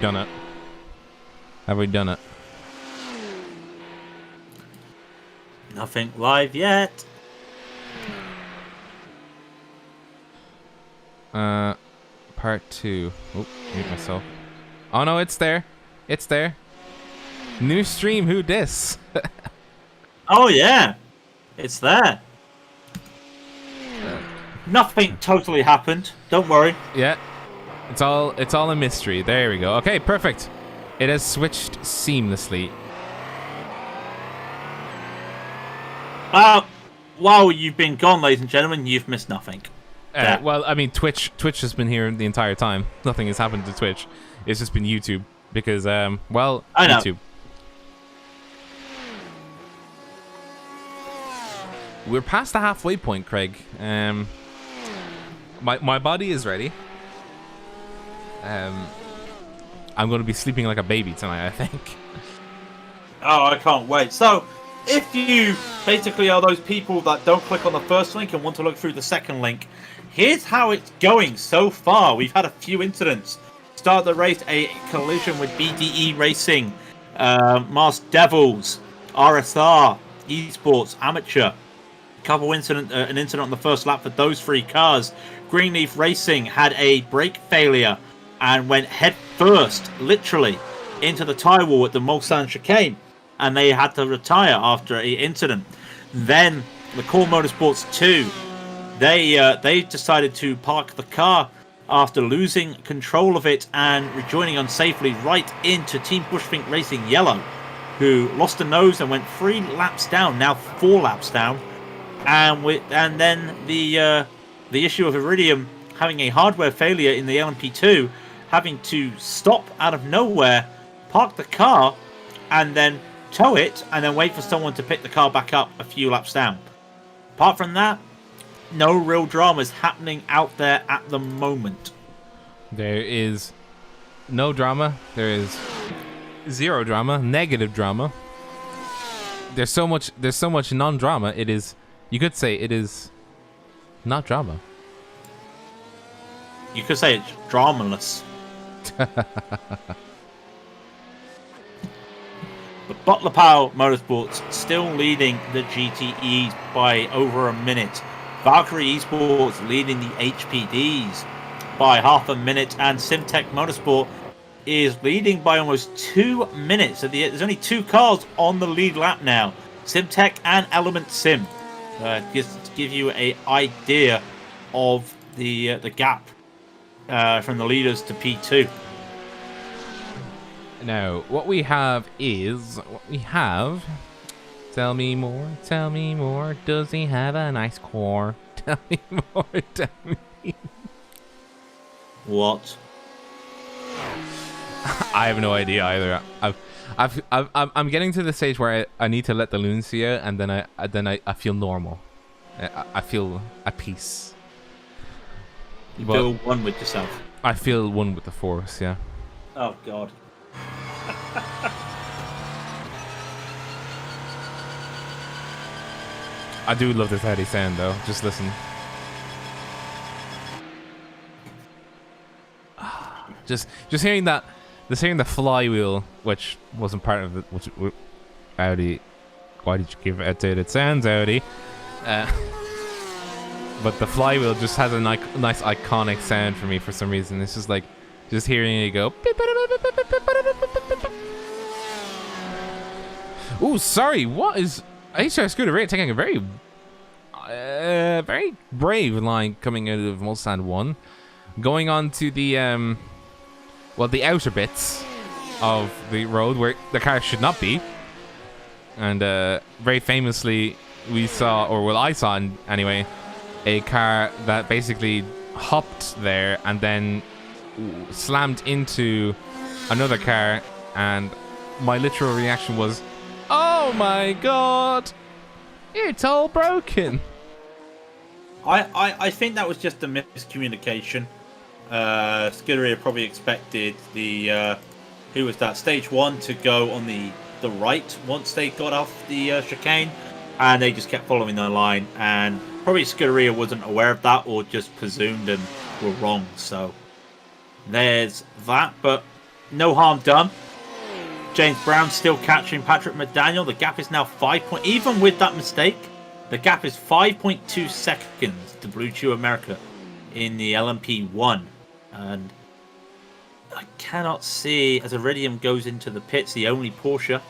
done it? Have we done it? Nothing live yet. Part 2. Oh, mute myself. Oh no, it's there. It's there. New stream, who dis? Oh yeah, it's there. Nothing totally happened. Don't worry. Yeah, it's all a mystery. There we go. Okay, perfect. It has switched seamlessly. While you've been gone, ladies and gentlemen, you've missed nothing. Well, I mean, Twitch has been here the entire time. Nothing has happened to Twitch. It's just been YouTube because, well, I know. YouTube. We're past the halfway point, Craig. My body is ready. I'm going to be sleeping like a baby tonight, I think. Oh, I can't wait. So, if you basically are those people that don't click on the first link and want to look through the second link, here's how it's going so far. We've had a few incidents. Start the race, a collision with BDE Racing, Masked Devils, RSR, Esports, Amateur. An incident on the first lap for those three cars. Greenleaf Racing had a brake failure and went head first, literally, into the tyre wall at the Mulsanne chicane, and they had to retire after an incident. Then the Core Motorsports 2, they decided to park the car after losing control of it and rejoining unsafely right into Team Bushfink Racing Yellow, who lost a nose and went 3 laps down, now 4 laps down. And then the issue of Raidillon having a hardware failure in the LMP2, having to stop out of nowhere, park the car, and then tow it, and then wait for someone to pick the car back up a few laps down. Apart from that, no real dramas happening out there at the moment. There is no drama. There is zero drama. Negative drama. There's so much non-drama. It is. You could say it is not drama. You could say it's dramaless. But Butler Power Motorsports still leading the GTEs by over a minute. Valkyrie Esports leading the HPDs by half a minute, and Simtech Motorsport is leading by almost 2 minutes. There's only 2 cars on the lead lap now, Simtech and Element Sim. Just to give you an idea of the gap from the leaders to P2. Now, what we have. Tell me more. Does he have a nice core? Tell me more. Tell me. What? I have no idea either. I'm getting to the stage where I need to let the loons see it, and then I feel normal. I feel at peace. You feel one with yourself. I feel one with the force. Yeah. Oh God. I do love this heady sound though. Just listen. Just hearing that. Just hearing the flywheel, which wasn't part of it. Which Audi. Why did you give it outdated sounds, Audi? But the flywheel just has a nice iconic sound for me for some reason. It's just like just hearing it go. Ooh, sorry. What is HR Scooter Ray taking a very brave line coming out of Mulsanne 1, going on to the the outer bits of the road where the car should not be, and very famously we saw, or well, I saw anyway, a car that basically hopped there and then slammed into another car, and my literal reaction was, oh my God, it's all broken. I think that was just a miscommunication. Scuderia probably expected the who was that, stage 1 to go on the right once they got off the chicane, and they just kept following the line, and probably Scuderia wasn't aware of that or just presumed and were wrong. So there's that. But no harm done. James Brown still catching Patrick McDaniel. The gap is now 5 point. Even with that mistake, the gap is 5.2 seconds to Blue Chew America in the LMP 1. And I cannot see, as Raidillon goes into the pits, the only Porsche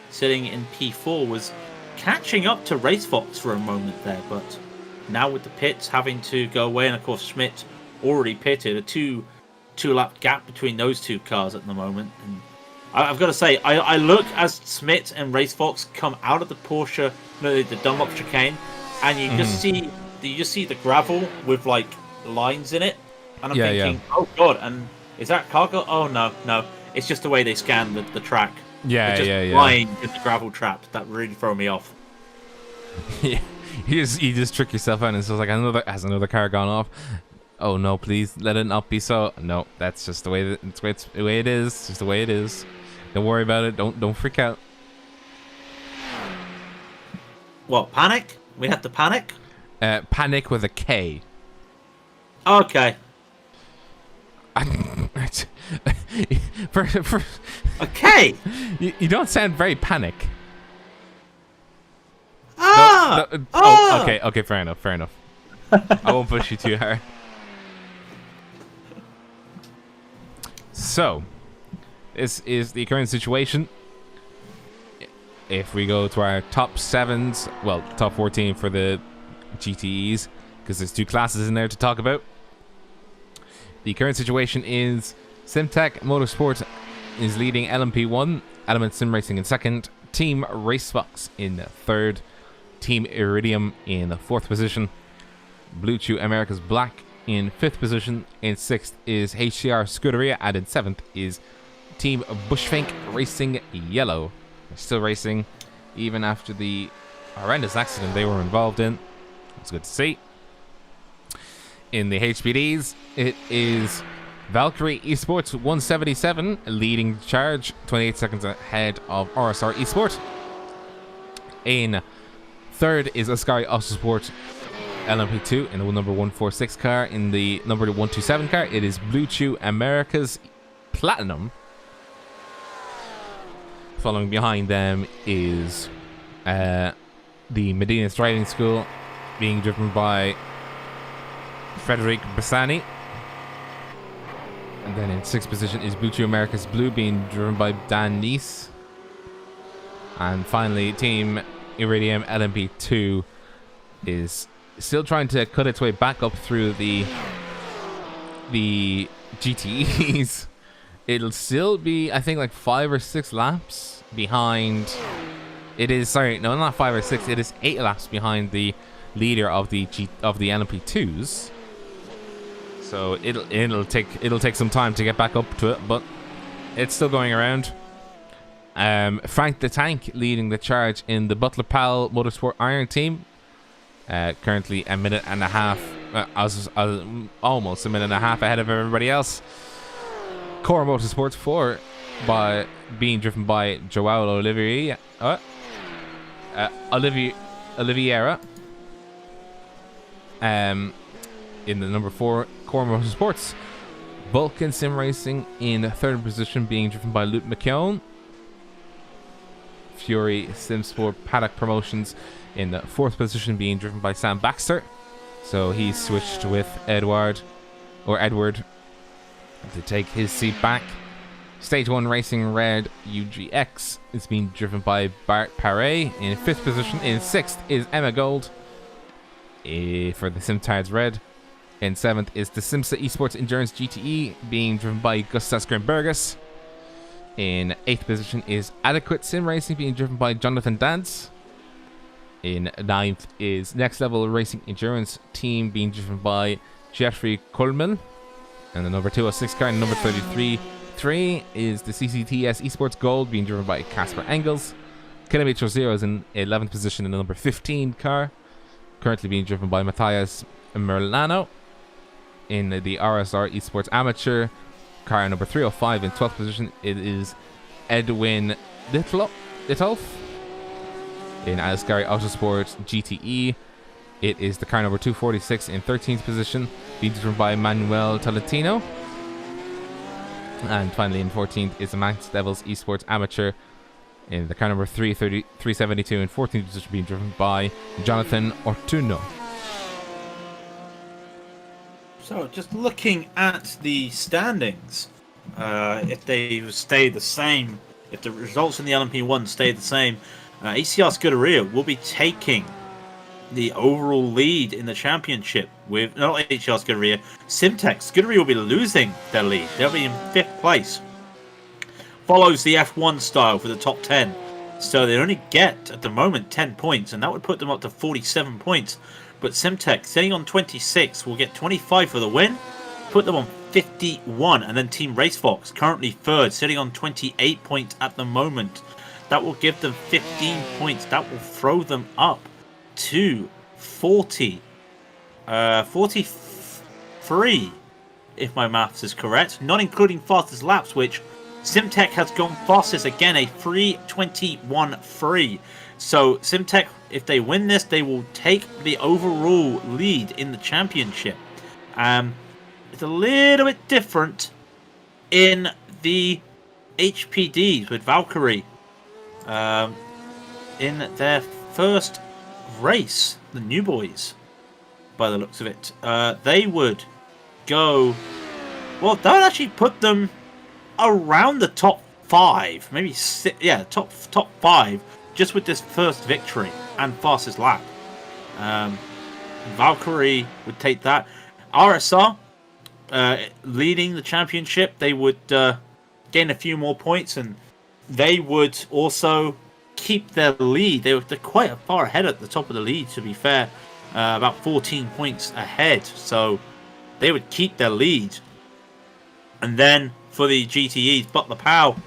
sitting in P4 was catching up to RaceFox for a moment there. But now with the pits having to go away, and of course Schmidt already pitted, a two-lap gap between those two cars at the moment. And I've got to say, I look as Schmidt and RaceFox come out of the Porsche, the Dunlop chicane, and you just see the gravel with like lines in it, and I'm thinking, oh god, and is that cargo? Oh no, it's just the way they scan the track. Lines in the gravel trap that really throw me off. Yeah, you just trick yourself out, and it's like another car gone off. Oh no, please let it not be so. No, that's just the way it's the way it is. It's just the way it is. Don't worry about it. Don't freak out. What, panic? We have to panic? Panic with a K. Okay. for a K? You don't sound very panic. Okay, fair enough. I won't push you too hard. So, this is the current situation. If we go to our top 7s, well, top 14 for the GTEs, because there's 2 classes in there to talk about. The current situation is Simtech Motorsport is leading LMP1, Element Sim Racing in 2nd, Team Racebox in 3rd, Team Iridium in 4th position, Blue Chew America's Black in 5th position, in 6th is HCR Scuderia, and in 7th is Team Bushfink Racing Yellow. They're still racing, even after the horrendous accident they were involved in. It's good to see. In the HPDs, it is Valkyrie Esports 177 leading the charge, 28 seconds ahead of RSR Esport. In 3rd is Ascari Autosport LMP2 in the number 146 car. In the number 127 car, it is Blue Chew America's Platinum. Following behind them is the Medina's Driving School, being driven by Frederic Bassani. And then in 6th position is Blue Chew America's Blue, being driven by Dan Neese. And finally, Team Iridium LMP2 is still trying to cut its way back up through the GTEs. It'll still be, I think, like 5 or 6 laps behind. It is, sorry, no, not 5 or 6. It is 8 laps behind the leader of the LMP2s. So it'll take some time to get back up to it, but it's still going around. Frank the Tank leading the charge in the Butler Powell Motorsport Iron Team. Currently a minute and a half, almost a minute and a half ahead of everybody else. Core Motorsports 4 by being driven by Joao Oliveira. Oliveira. In the number 4 Core Motorsports. Vulcan Sim Racing in 3rd position, being driven by Luke McKeown. Fury SimSport Paddock Promotions in the 4th position, being driven by Sam Baxter. So he switched with Edward to take his seat back. Stage 1 Racing Red UGX is being driven by Bart Paré in 5th position. In 6th is Emma Gold for the Simtards Red. In 7th is the Simsa Esports Endurance GTE, being driven by Gustas Grimbergus. In 8th position is Adequate Sim Racing, being driven by Jonathan Dance. In 9th is Next Level Racing Endurance Team, being driven by Jeffrey Coleman. And the number 206 car, and number 33 is the CCTS Esports Gold, being driven by Casper Engels. Kilometer Zero is in 11th position in the number 15 car, currently being driven by Matthias Merlano. In the RSR Esports Amateur car, number 305 in 12th position, it is Edwin Littolf. In Ascari Autosport GTE, it is the car number 246 in 13th position, being driven by Manuel Tolentino. And finally in 14th is the Max Devils Esports Amateur in the car number 372, and 14th position being driven by Jonathan Ortuno. So just looking at the standings, if they stay the same, if the results in the LMP1 stay the same, ACR Scuderia will be taking the overall lead in the championship with, not ACR Scuderia, Simtek. Scuderia will be losing their lead. They'll be in 5th place. Follows the F1 style for the top 10. So they only get, at the moment, 10 points, and that would put them up to 47 points. But Simtek, sitting on 26, will get 25 for the win, put them on 51. And then Team Racefox, currently 3rd, sitting on 28 points at the moment. That will give them 15 points. That will throw them up to 43, if my maths is correct, not including fastest laps, which Simtek has gone fastest again, a 3:21.3. So Simtek, if they win this, they will take the overall lead in the championship. It's a little bit different in the HPDs with Valkyrie in their first race, the new boys, by the looks of it. They would go, well, that would actually put them around the top 5, maybe 6, yeah, top 5, just with this first victory and fastest lap. Valkyrie would take that. RSR leading the championship, they would gain a few more points, and they would also keep their lead. They're quite far ahead at the top of the lead, to be fair, about 14 points ahead, so they would keep their lead. And then for the GTEs, but the POW,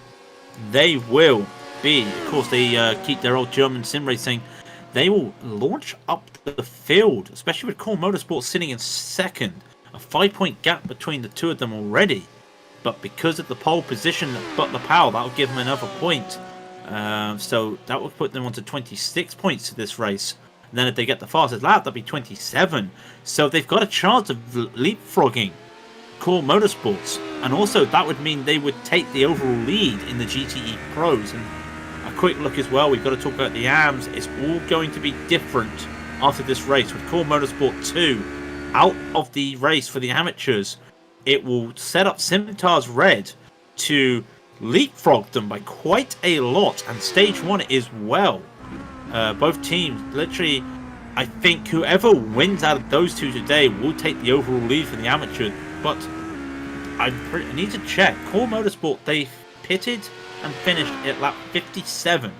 they will be, of course, they keep their old German sim racing. They will launch up the field, especially with Core Motorsports sitting in 2nd. A 5-point gap between the two of them already, but because of the pole position, but the POW, that will give them another point. So that will put them onto 26 points to this race. And then if they get the fastest lap, that'll be 27. So they've got a chance of leapfrogging Core Motorsports. And also that would mean they would take the overall lead in the GTE Pros. And a quick look as well, we've got to talk about the AMs. It's all going to be different after this race. With Core Motorsport 2 out of the race for the amateurs, it will set up Scimitar's Red to leapfrog them by quite a lot, and stage 1 is well. Both teams, literally, I think whoever wins out of those two today will take the overall lead for the amateur. But I need to check. Core Motorsport, they pitted and finished at lap 57.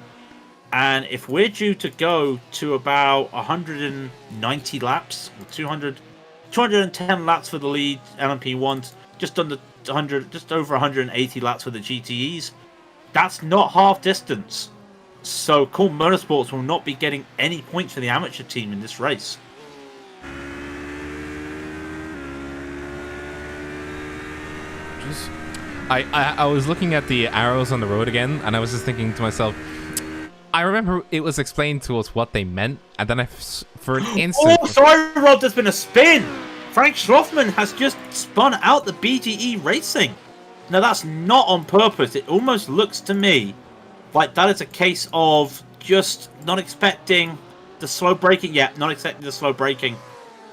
And if we're due to go to about 190 laps, or 210 laps for the lead LMP1s, just under 100, just over 180 laps for the GTEs, that's not half distance. So Core Motorsports will not be getting any points for the amateur team in this race. I was looking at the arrows on the road again, and I was just thinking to myself, I remember it was explained to us what they meant, and then for an instant... Oh, sorry, Rob, there's been a spin! Frank Schroffman has just spun out the BGE Racing. Now, that's not on purpose. It almost looks to me like that is a case of just not expecting the slow braking. Yeah, not expecting the slow braking.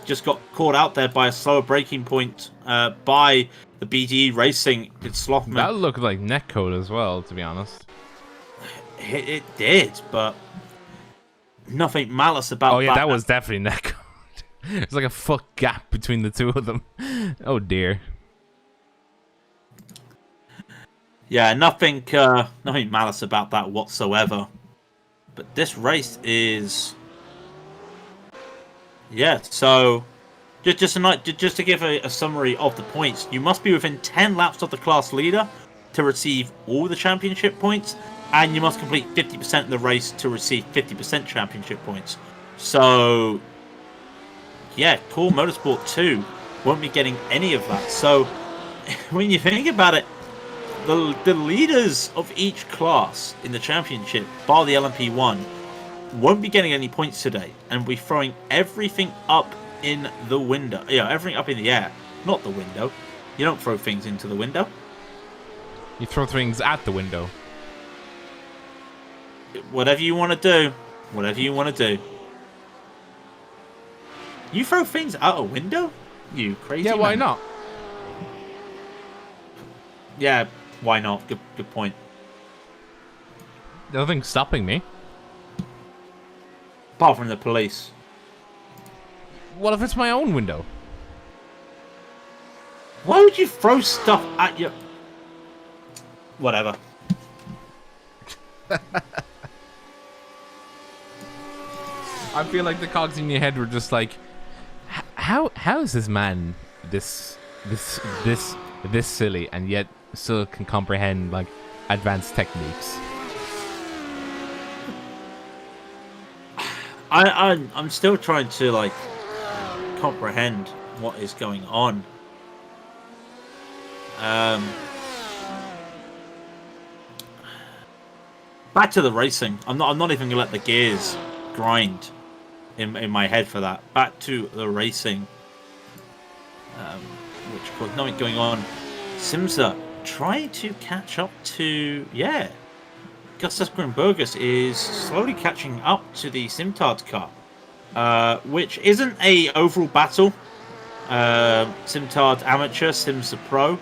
Just got caught out there by a slower braking point by the BGE Racing. It's Schroffman. That looked like netcode as well, to be honest. It did, but nothing malice about that. Oh, yeah, that was definitely netcode. It's like a foot gap between the two of them. Oh dear. Yeah, nothing malice about that whatsoever. But this race is, yeah. So, just to give a summary of the points, you must be within 10 laps of the class leader to receive all the championship points, and you must complete 50% of the race to receive 50% championship points. So, yeah, Core Motorsport 2 won't be getting any of that. So, when you think about it, the leaders of each class in the championship, bar the LMP1, won't be getting any points today, and we're throwing everything up in the window. Yeah, everything up in the air, not the window. You don't throw things into the window. You throw things at the window. Whatever you want to do. Whatever you want to do. You throw things out a window? You crazy Yeah, why man. not? Yeah, why not? Good point. Nothing's stopping me. Apart from the police. What if it's my own window? Why would you throw stuff at your... Whatever. I feel like the cogs in your head were just like, how is this man this silly and yet still can comprehend like advanced techniques? I'm still trying to like comprehend what is going on. Back to the racing. I'm not even gonna let the gears grind in my head for that. Back to the racing, which of course nothing going on. Simsa trying to catch up to Gustas Grimbergus is slowly catching up to the Simtard car, which isn't a overall battle. Simtard Amateur, Simsa Pro,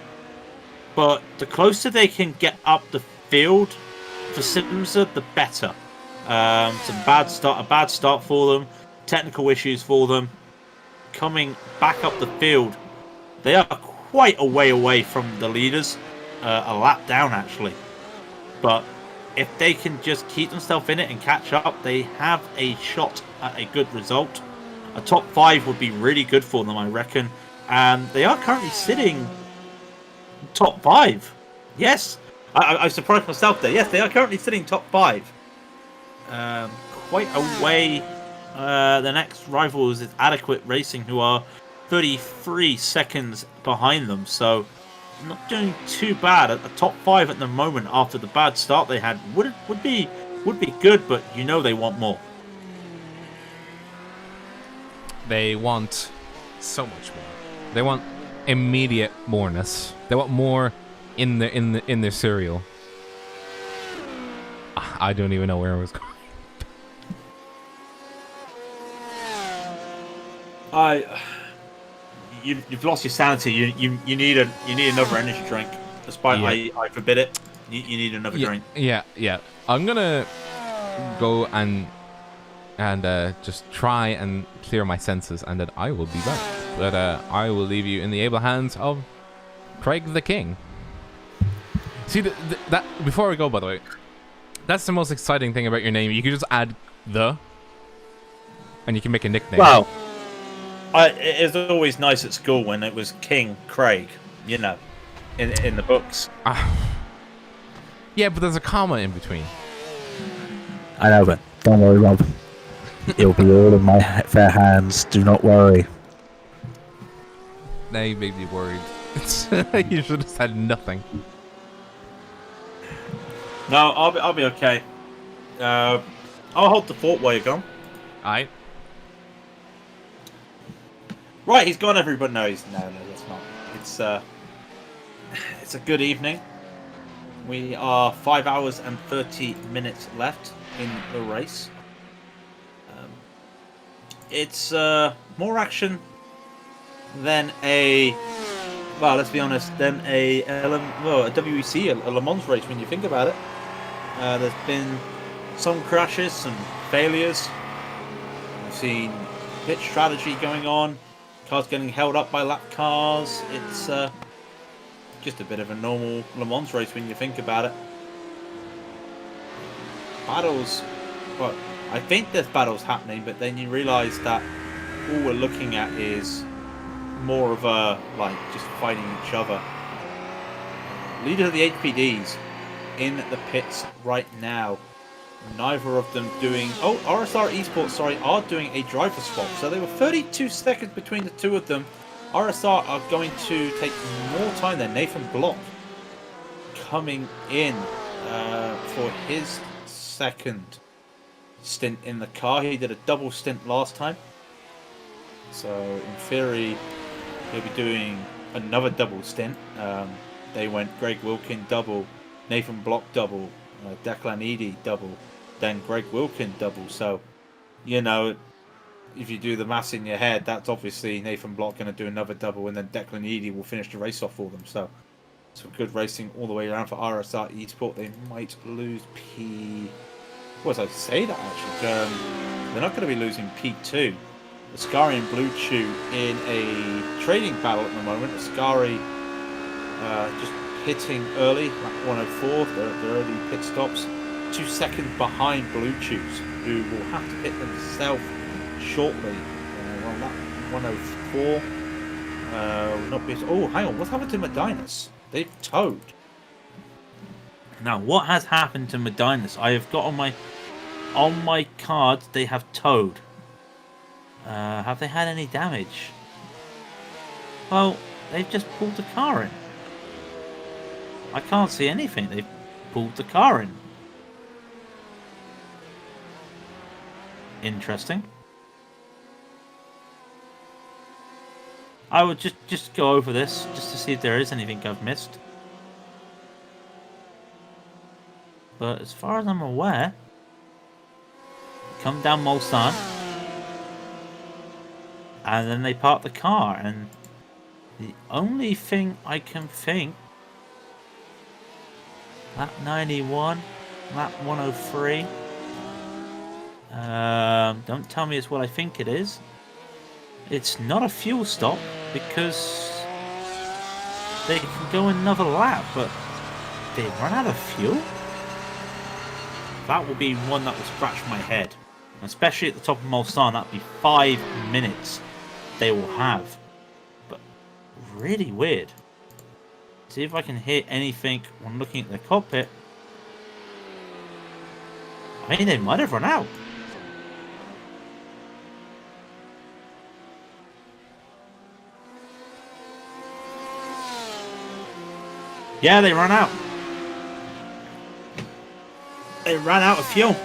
but the closer they can get up the field for Simsa, the better. A bad start for them. Technical issues for them. Coming back up the field, they are quite a way away from the leaders, a lap down actually. But if they can just keep themselves in it and catch up, they have a shot at a good result. A top 5 would be really good for them, I reckon. And they are currently sitting top 5. Yes, I surprised myself there. Yes, they are currently sitting top 5. Quite away. The next rivals is Adequate Racing, who are 33 seconds behind them. So not doing too bad. At the top 5 at the moment after the bad start they had would be good, but you know they want more. They want so much more. They want immediate moreness. They want more in their cereal. I don't even know where I was going. You've lost your sanity. You need another energy drink. Despite I forbid it, you need another drink. Yeah. I'm gonna go and just try and clear my senses, and then I will be back. But I will leave you in the able hands of Craig the King. See that before we go, by the way, that's the most exciting thing about your name. You can just add the, and you can make a nickname. Wow. It was always nice at school when it was King Craig, you know, in the books. Yeah, but there's a comma in between. I know, but don't worry, Rob. It'll be all in my fair hands. Do not worry. Now you made me worried. You should have said nothing. No, I'll be okay. I'll hold the fort while you're gone. Alright. Right, he's gone. Everybody knows. No, that's not. It's a good evening. We are 5 hours and 30 minutes left in the race. It's more action than let's be honest, than a WEC, a Le Mans race when you think about it. There's been some crashes, some failures. We've seen pit strategy going on. Cars getting held up by lap cars. It's just a bit of a normal Le Mans race when you think about it. Battles, well, I think there's battles happening, but then you realise that all we're looking at is more of a, just fighting each other. Leader of the HPDs in the pits right now. Neither of them doing... Oh, RSR Esports, are doing a driver swap. So they were 32 seconds between the two of them. RSR are going to take more time than Nathan Block coming in for his second stint in the car. He did a double stint last time. So in theory, he'll be doing another double stint. they went Greg Wilkin double, Nathan Block double, Declan Eady double, then Greg Wilkin double. So, you know, if you do the maths in your head, that's obviously Nathan Block going to do another double, and then Declan Eady will finish the race off for them. So, some good racing all the way around for RSR Esport. They might lose P. What was I say that actually? They're not going to be losing P2. Ascari and Blue Chew in a trading battle at the moment. Ascari just hitting early, like 104. The early pit stops, 2 seconds behind Blue Chews, who will have to hit themselves shortly. Well, that 104. Not be. Oh, hang on. What's happened to Medinus? They've towed. Now, what has happened to Medinus? I have got on my card. They have towed. Have they had any damage? Well, they've just pulled the car in. I can't see anything. They've pulled the car in. Interesting. I would just go over this just to see if there is anything I've missed. But as far as I'm aware, come down Mulsanne, and then they park the car, and the only thing I can think, lap 91, lap 103, don't tell me it's what I think it is. It's not a fuel stop because they can go another lap, but they run out of fuel? That will be one that will scratch my head. Especially at the top of Mulsanne, that would be 5 minutes they will have. But really weird. See if I can hear anything when looking at the cockpit. I mean, they might have run out. Yeah, they ran out. They ran out of fuel.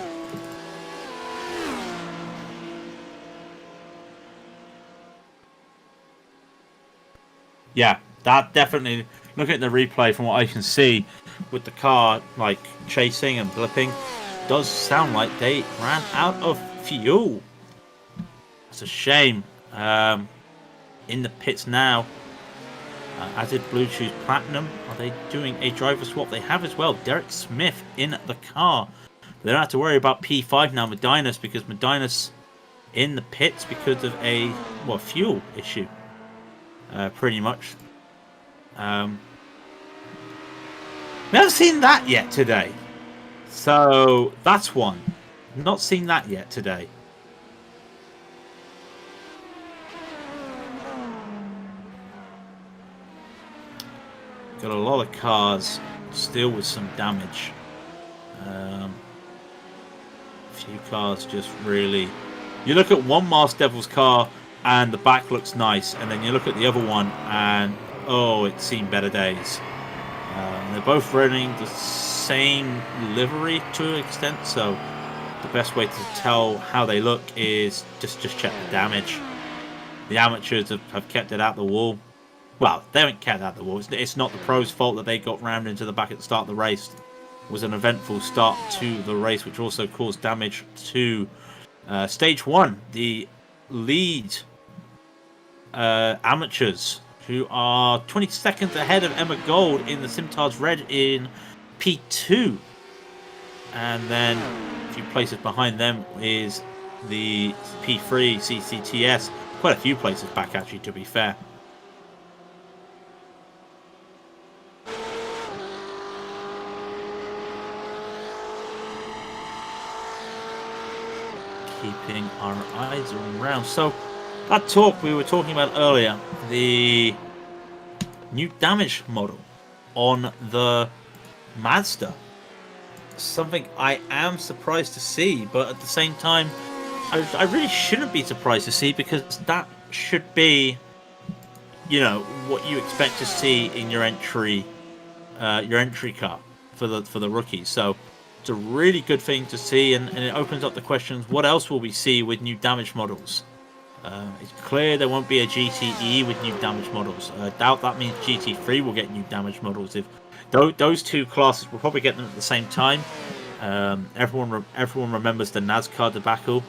Yeah, that definitely, looking at the replay from what I can see with the car like chasing and blipping, does sound like they ran out of fuel. It's a shame. In the pits now, as did Blue Chews Platinum. Are they doing a driver swap? They have as well. Derek Smith in the car. They don't have to worry about P5 now, Medinus, because Medinus in the pits because of a fuel issue. Pretty much. We haven't seen that yet today. So that's one. Not seen that yet today. Got a lot of cars still with some damage. A few cars just really... You look at one Mars Devil's car and the back looks nice, and then you look at the other one and, oh, it's seen better days. They're both running the same livery to an extent, so the best way to tell how they look is just check the damage. The amateurs have kept it out the wall. Well, they haven't kept out the wall. It's not the pros' fault that they got rammed into the back at the start of the race. It was an eventful start to the race, which also caused damage to stage 1, the lead amateurs, who are 20 seconds ahead of Emma Gold in the Simtards Red in P2. And then a few places behind them is the P3 CCTS. Quite a few places back, actually, to be fair. Keeping our eyes around. So, that talk we were talking about earlier, the new damage model on the Mazda. Something I am surprised to see, but at the same time, I really shouldn't be surprised to see, because that should be, you know, what you expect to see in your entry car for the rookies. So it's a really good thing to see, and it opens up the questions: what else will we see with new damage models? It's clear there won't be a GTE with new damage models. Doubt that means GT3 will get new damage models. If those two classes will probably get them at the same time. Everyone remembers the NASCAR debacle.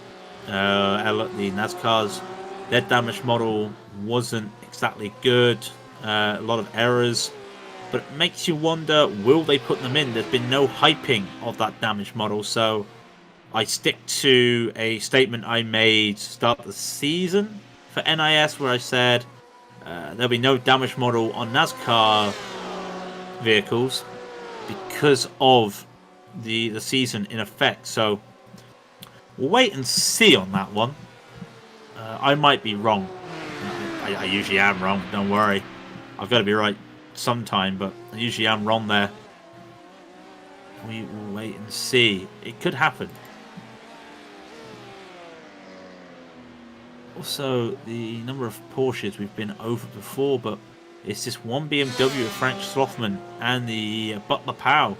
The NASCAR's their damage model wasn't exactly good. A lot of errors. But it makes you wonder, will they put them in? There's been no hyping of that damage model, so I stick to a statement I made start of the season for NIS where I said there'll be no damage model on NASCAR vehicles because of the season in effect. So we'll wait and see on that one. I might be wrong. I usually am wrong, don't worry. I've got to be right sometime, but I usually am wrong there. We will wait and see. It could happen. Also, the number of Porsches we've been over before, but it's this one BMW of Frank Slothman and the Butler Powell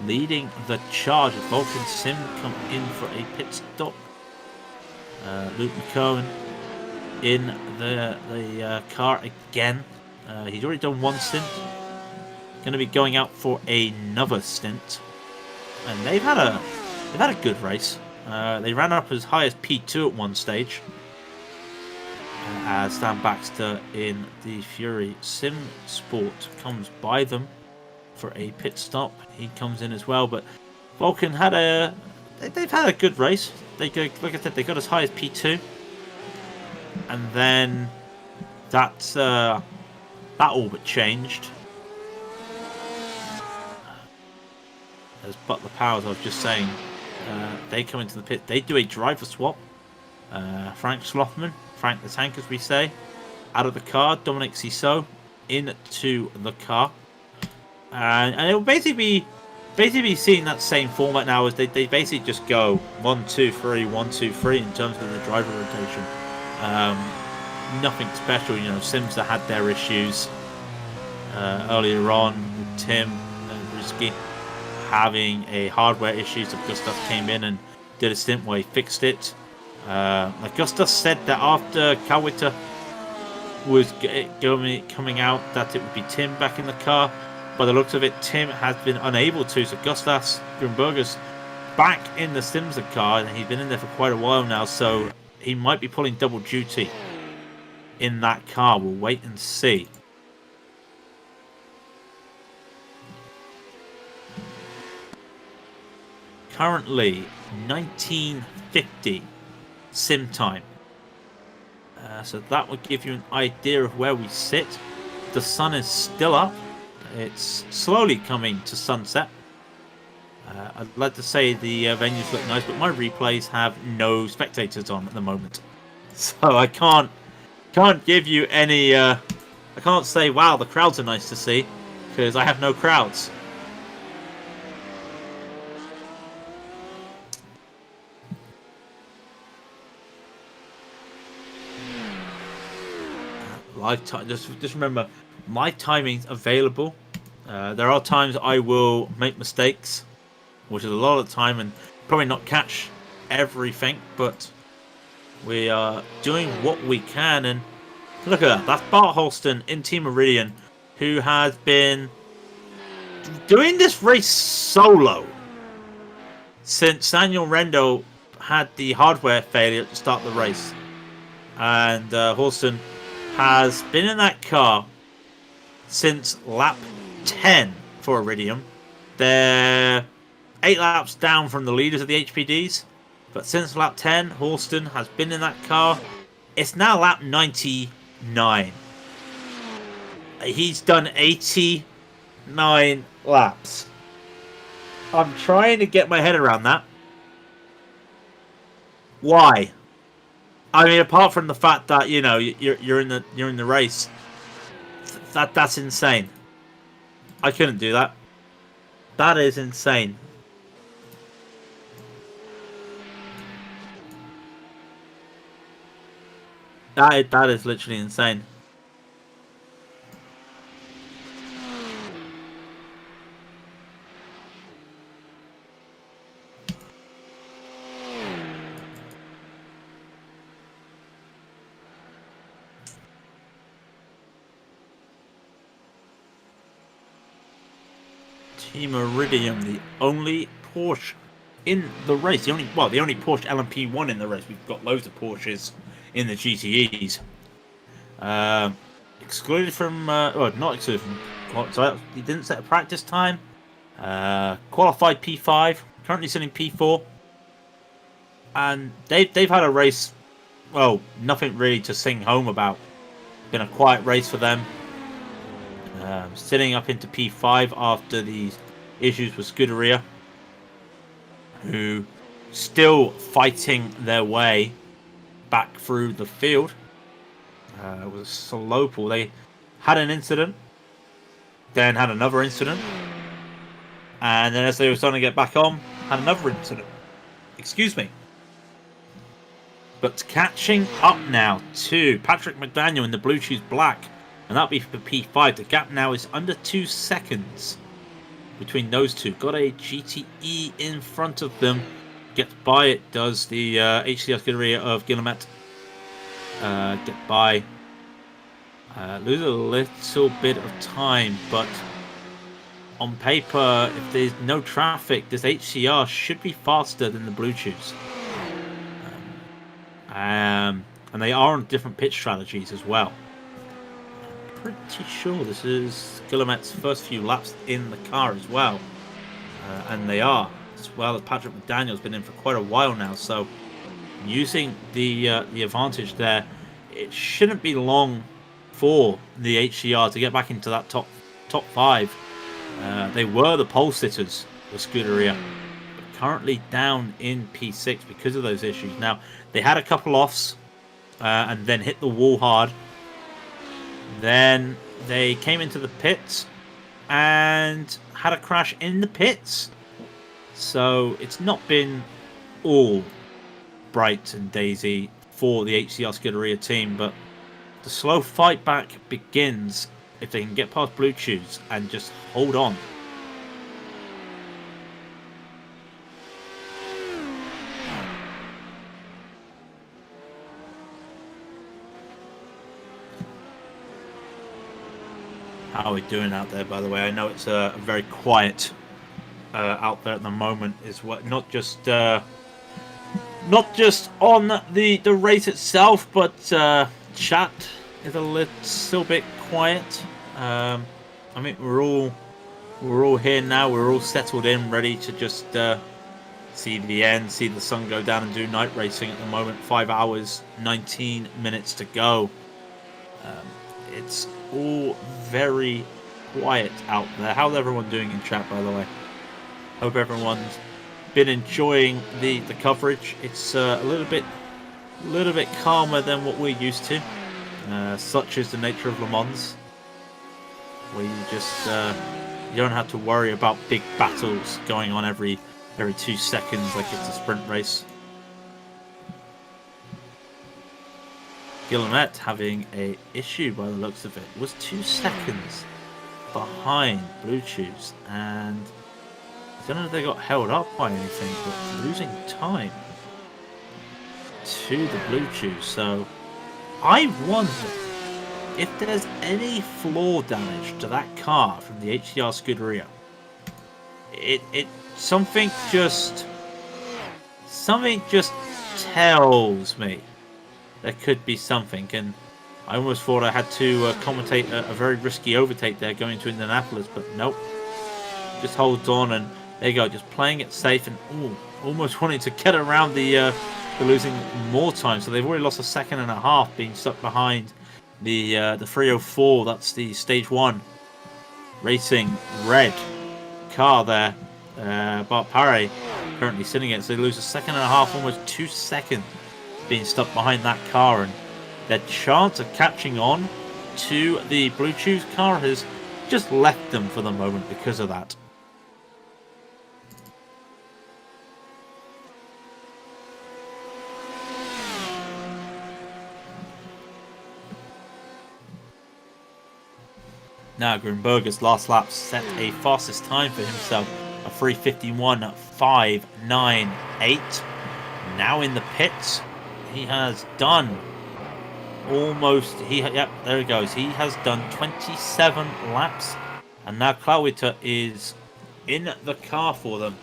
leading the charge as Vulcan Sim come in for a pit stop. Luke McCowan in the car again. He's already done one stint. Going to be going out for another stint, and they've had a good race. They ran up as high as P2 at one stage. As Stan Baxter in the Fury Sim Sport comes by them for a pit stop. He comes in as well, but Vulcan they've had a good race. Like I said, they got as high as P2, and then that all but changed. As Butler Powers, I was just saying, they come into the pit. They do a driver swap. Frank Slothman, Frank the Tank as we say, out of the car. Dominic Cissot into the car. And it will basically be seeing that same format now as they basically just go 1, 2, 3, 1, 2, 3 in terms of the driver rotation. Nothing special, Sims that had their issues earlier on with Tim and Risky having a hardware issue, so Gustav came in and did a stint where he fixed it. Like Gustav said that after Kawita was coming out that it would be Tim back in the car. By the looks of it, Tim has been unable to, so Gustav Grunberger's back in the Simsa car, and he's been in there for quite a while now, so he might be pulling double duty in that car. We'll wait and see. Currently 1950 sim time, so that would give you an idea of where we sit. The sun is still up. It's slowly coming to sunset. I'd like to say the venues look nice, but my replays have no spectators on at the moment, so I can't give you any. I can't say, wow, the crowds are nice to see, because I have no crowds. Lifetime. Just remember, my timing's available. There are times I will make mistakes, which is a lot of the time, and probably not catch everything, but we are doing what we can. And look at that. That's Bart Holston in Team Raidillon, who has been doing this race solo since Daniel Rendo had the hardware failure to start the race. And Holston has been in that car since lap 10 for Iridium. They're 8 laps down from the leaders of the HPDs, but since lap 10, Holston has been in that car. It's now lap 99. He's done 89 laps. I'm trying to get my head around that. Why? I mean, apart from the fact that you're in the race, that's insane. I couldn't do that. That is insane. That is literally insane. Team Raidillon, the only Porsche in the race. The only Porsche LMP1 in the race. We've got loads of Porsches in the GTEs. Excluded from, not excluded from. So he didn't set a practice time. Qualified P5. Currently sitting P4. And they've had a race. Well, nothing really to sing home about. Been a quiet race for them. Sitting up into P5 after these issues with Scuderia, who still fighting their way back through the field. It was a slow pull. They had an incident, then had another incident, and then as they were starting to get back on, had another incident. Excuse me. But catching up now to Patrick McDaniel in the blue shoes black, and that'll be for P5. The gap now is under 2 seconds between those two. Got a GTE in front of them. Gets by it, does the HCR Scuderia of Guillemette. Get by. Lose a little bit of time, but on paper, if there's no traffic, this HCR should be faster than the blue shoes. And they are on different pitch strategies as well. Pretty sure this is Guillemette's first few laps in the car as well, and they are, as well as Patrick McDaniel's been in for quite a while now, so using the advantage there, it shouldn't be long for the HCR to get back into that top 5. They were the pole sitters for Scuderia, but currently down in P6 because of those issues. Now, they had a couple offs and then hit the wall hard. Then they came into the pits and had a crash in the pits. So it's not been all bright and daisy for the HCR Scuderia team, but the slow fight back begins if they can get past Blue Chews and just hold on. How are we doing out there, by the way? I know it's very quiet out there at the moment. Is what not just on the race itself, but chat is a little bit quiet. I mean, we're all here now. We're all settled in, ready to just see the end, see the sun go down, and do night racing at the moment. 5 hours, 19 minutes to go. It's all very quiet out there. How's everyone doing in chat, by the way? Hope everyone's been enjoying the coverage. It's a little bit calmer than what we're used to. Such is the nature of LeMans, where you just you don't have to worry about big battles going on every 2 seconds like it's a sprint race. Guillemette having a issue by the looks of it. Was 2 seconds behind Blue Chews, and I don't know if they got held up by anything, but losing time to the Blue Chews. So I wonder if there's any floor damage to that car from the HCR Scuderia. Something just tells me there could be something, and I almost thought I had to commentate a very risky overtake there going to Indianapolis, but nope. Just holds on, and there you go, just playing it safe, and almost wanting to get around the losing more time. So they've already lost 1.5 seconds, being stuck behind the 304. That's the stage 1 racing red car there. Bart Paré currently sitting it, so they lose 1.5 seconds, almost 2 seconds being stuck behind that car, and their chance of catching on to the Blue Chews car has just left them for the moment because of that. Now Grimberger's last lap set a fastest time for himself, a 3:51.598. Now in the pits, he has done almost. Yep, there he goes. He has done 27 laps, and now Clawita is in the car for them.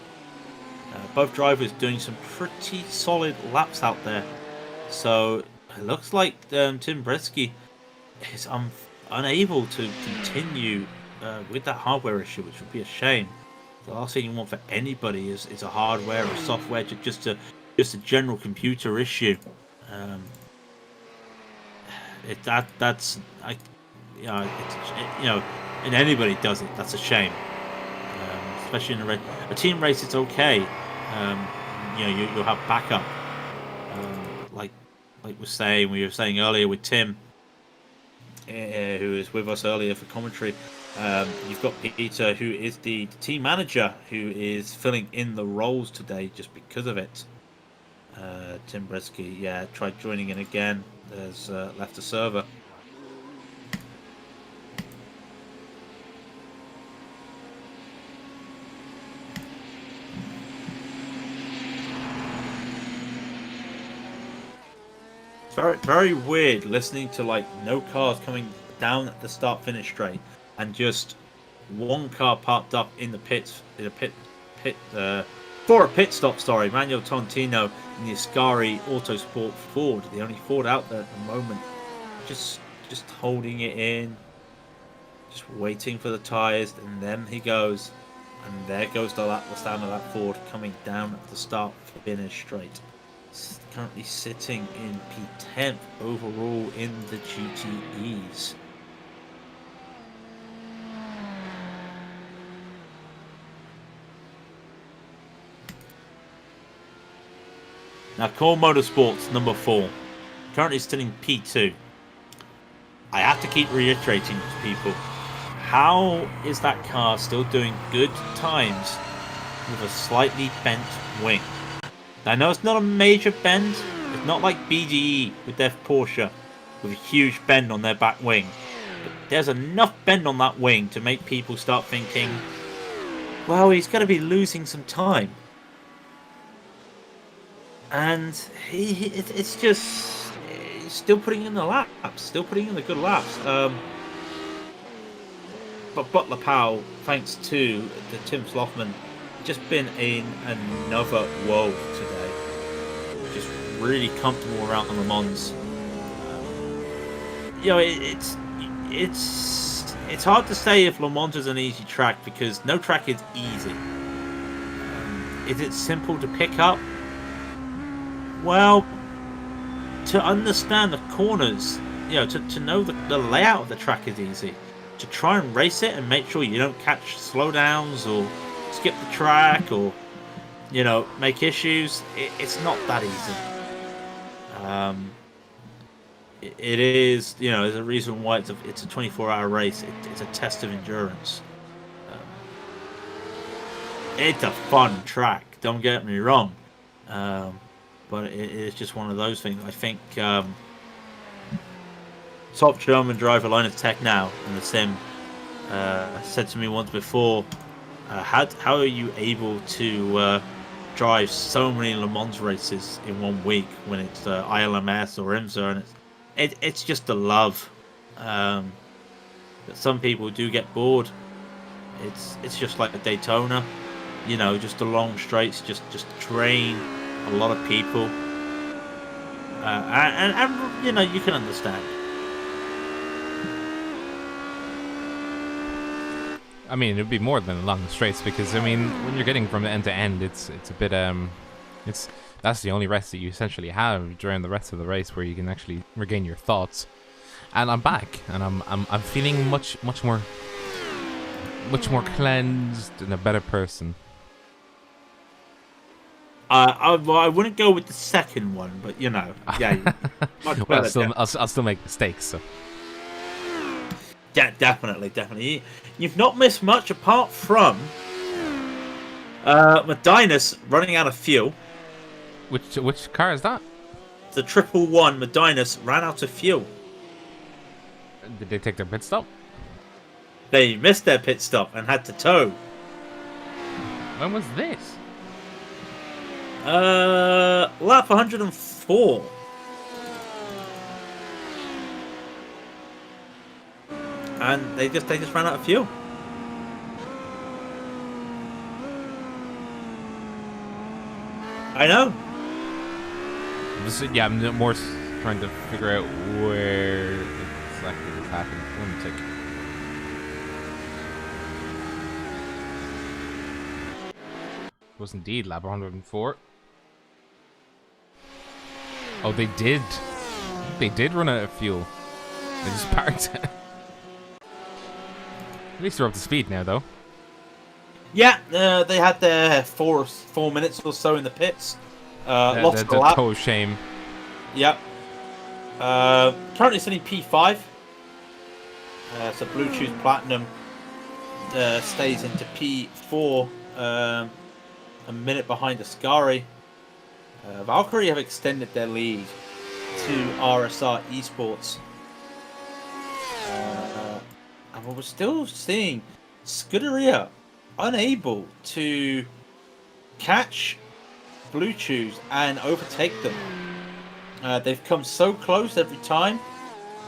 Both drivers doing some pretty solid laps out there. So it looks like Tim Brisky is unable to continue with that hardware issue, which would be a shame. The last thing you want for anybody is a hardware or software, just a general computer issue. And anybody does it, that's a shame. Especially in a team race, it's okay. You'll have backup. Like we were saying earlier with Tim, who was with us earlier for commentary. You've got Peter, who is the team manager, who is filling in the roles today just because of it. Tim Brisky, tried joining in again. There's left the server. It's very, very weird listening to no cars coming down at the start-finish straight, and just one car parked up in the pits, for a pit stop. Sorry, Manuel Tolentino in the Ascari Autosport Ford, the only Ford out there at the moment, just holding it in, just waiting for the tires, and then he goes, and there goes the sound of that Ford coming down at the start-finish straight. It's currently sitting in P10th overall in the GTEs. Now, Core Motorsports, number 4, currently still in P2. I have to keep reiterating to people, how is that car still doing good times with a slightly bent wing? I know it's not a major bend. It's not like BDE with their Porsche with a huge bend on their back wing. But there's enough bend on that wing to make people start thinking, well, he's going to be losing some time. And it's just he's still putting in the laps, still putting in the good laps. But Butler Powell, thanks to the Tim Slothman, just been in another world today. Just really comfortable around Le Mans. It's hard to say if Le Mans is an easy track, because no track is easy. Is it simple to pick up? Well, to understand the corners, to know the layout of the track is easy. To try and race it and make sure you don't catch slowdowns or skip the track or, make issues, it's not that easy. It is, there's a reason why it's a 24-hour race. It's a test of endurance. It's a fun track, don't get me wrong. But it is just one of those things. I think top German driver Linus Tech now in the sim said to me once before, how are you able to drive so many Le Mans races in 1 week when it's ILMS or IMSA, and it's just the love. That some people do get bored. It's just like a Daytona, just the long straights, just drain a lot of people, and you can understand. I mean, it'd be more than long straights, because when you're getting from end to end, it's a bit that's the only rest that you essentially have during the rest of the race, where you can actually regain your thoughts. And I'm back, and I'm feeling much more cleansed and a better person. I wouldn't go with the second one, but yeah. Much better. I'll still make mistakes. So. Yeah, definitely. You've not missed much apart from Medinus running out of fuel. Which car is that? The 111 Medinus ran out of fuel. Did they take their pit stop? They missed their pit stop and had to tow. When was this? Lap 104. And they just ran out of fuel. I know. I'm more trying to figure out where exactly this happened. Let me take. It was indeed lap 104. Oh, they did. They did run out of fuel. They just parked. At least they're up to speed now, though. Yeah, they had their 4 minutes or so in the pits. Lost That's a a lap. total shame. Yep. Currently sitting P5. So Bluetooth Platinum stays into P4, a minute behind Ascari. Valkyrie have extended their lead to RSR Esports. And we're still seeing Scuderia unable to catch Bluetooth and overtake them. They've come so close every time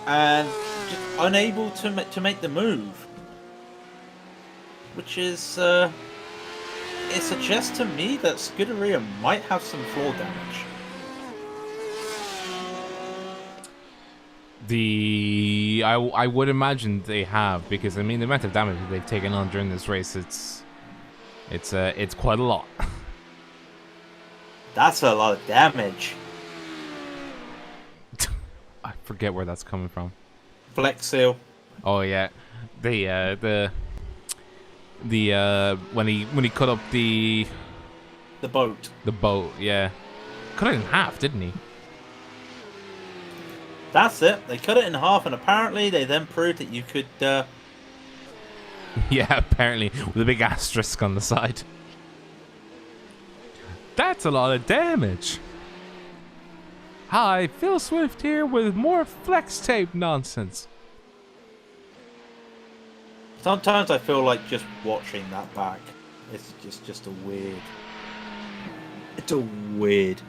and just unable to make the move, which is it suggests to me that Scuderia might have some floor damage. I would imagine they have, because I mean the amount of damage that they've taken on during this race, it's quite a lot. That's a lot of damage. I forget where that's coming from. Flex Seal. Oh yeah, the when he cut up the boat. The boat, yeah, cut it in half, didn't he? That's it. They cut it in half, and apparently they then proved that you could. Yeah, apparently with a big asterisk on the side. That's a lot of damage. Hi, Phil Swift here with more flex tape nonsense. Sometimes I feel like just watching that back. It's just a weird. It's a weird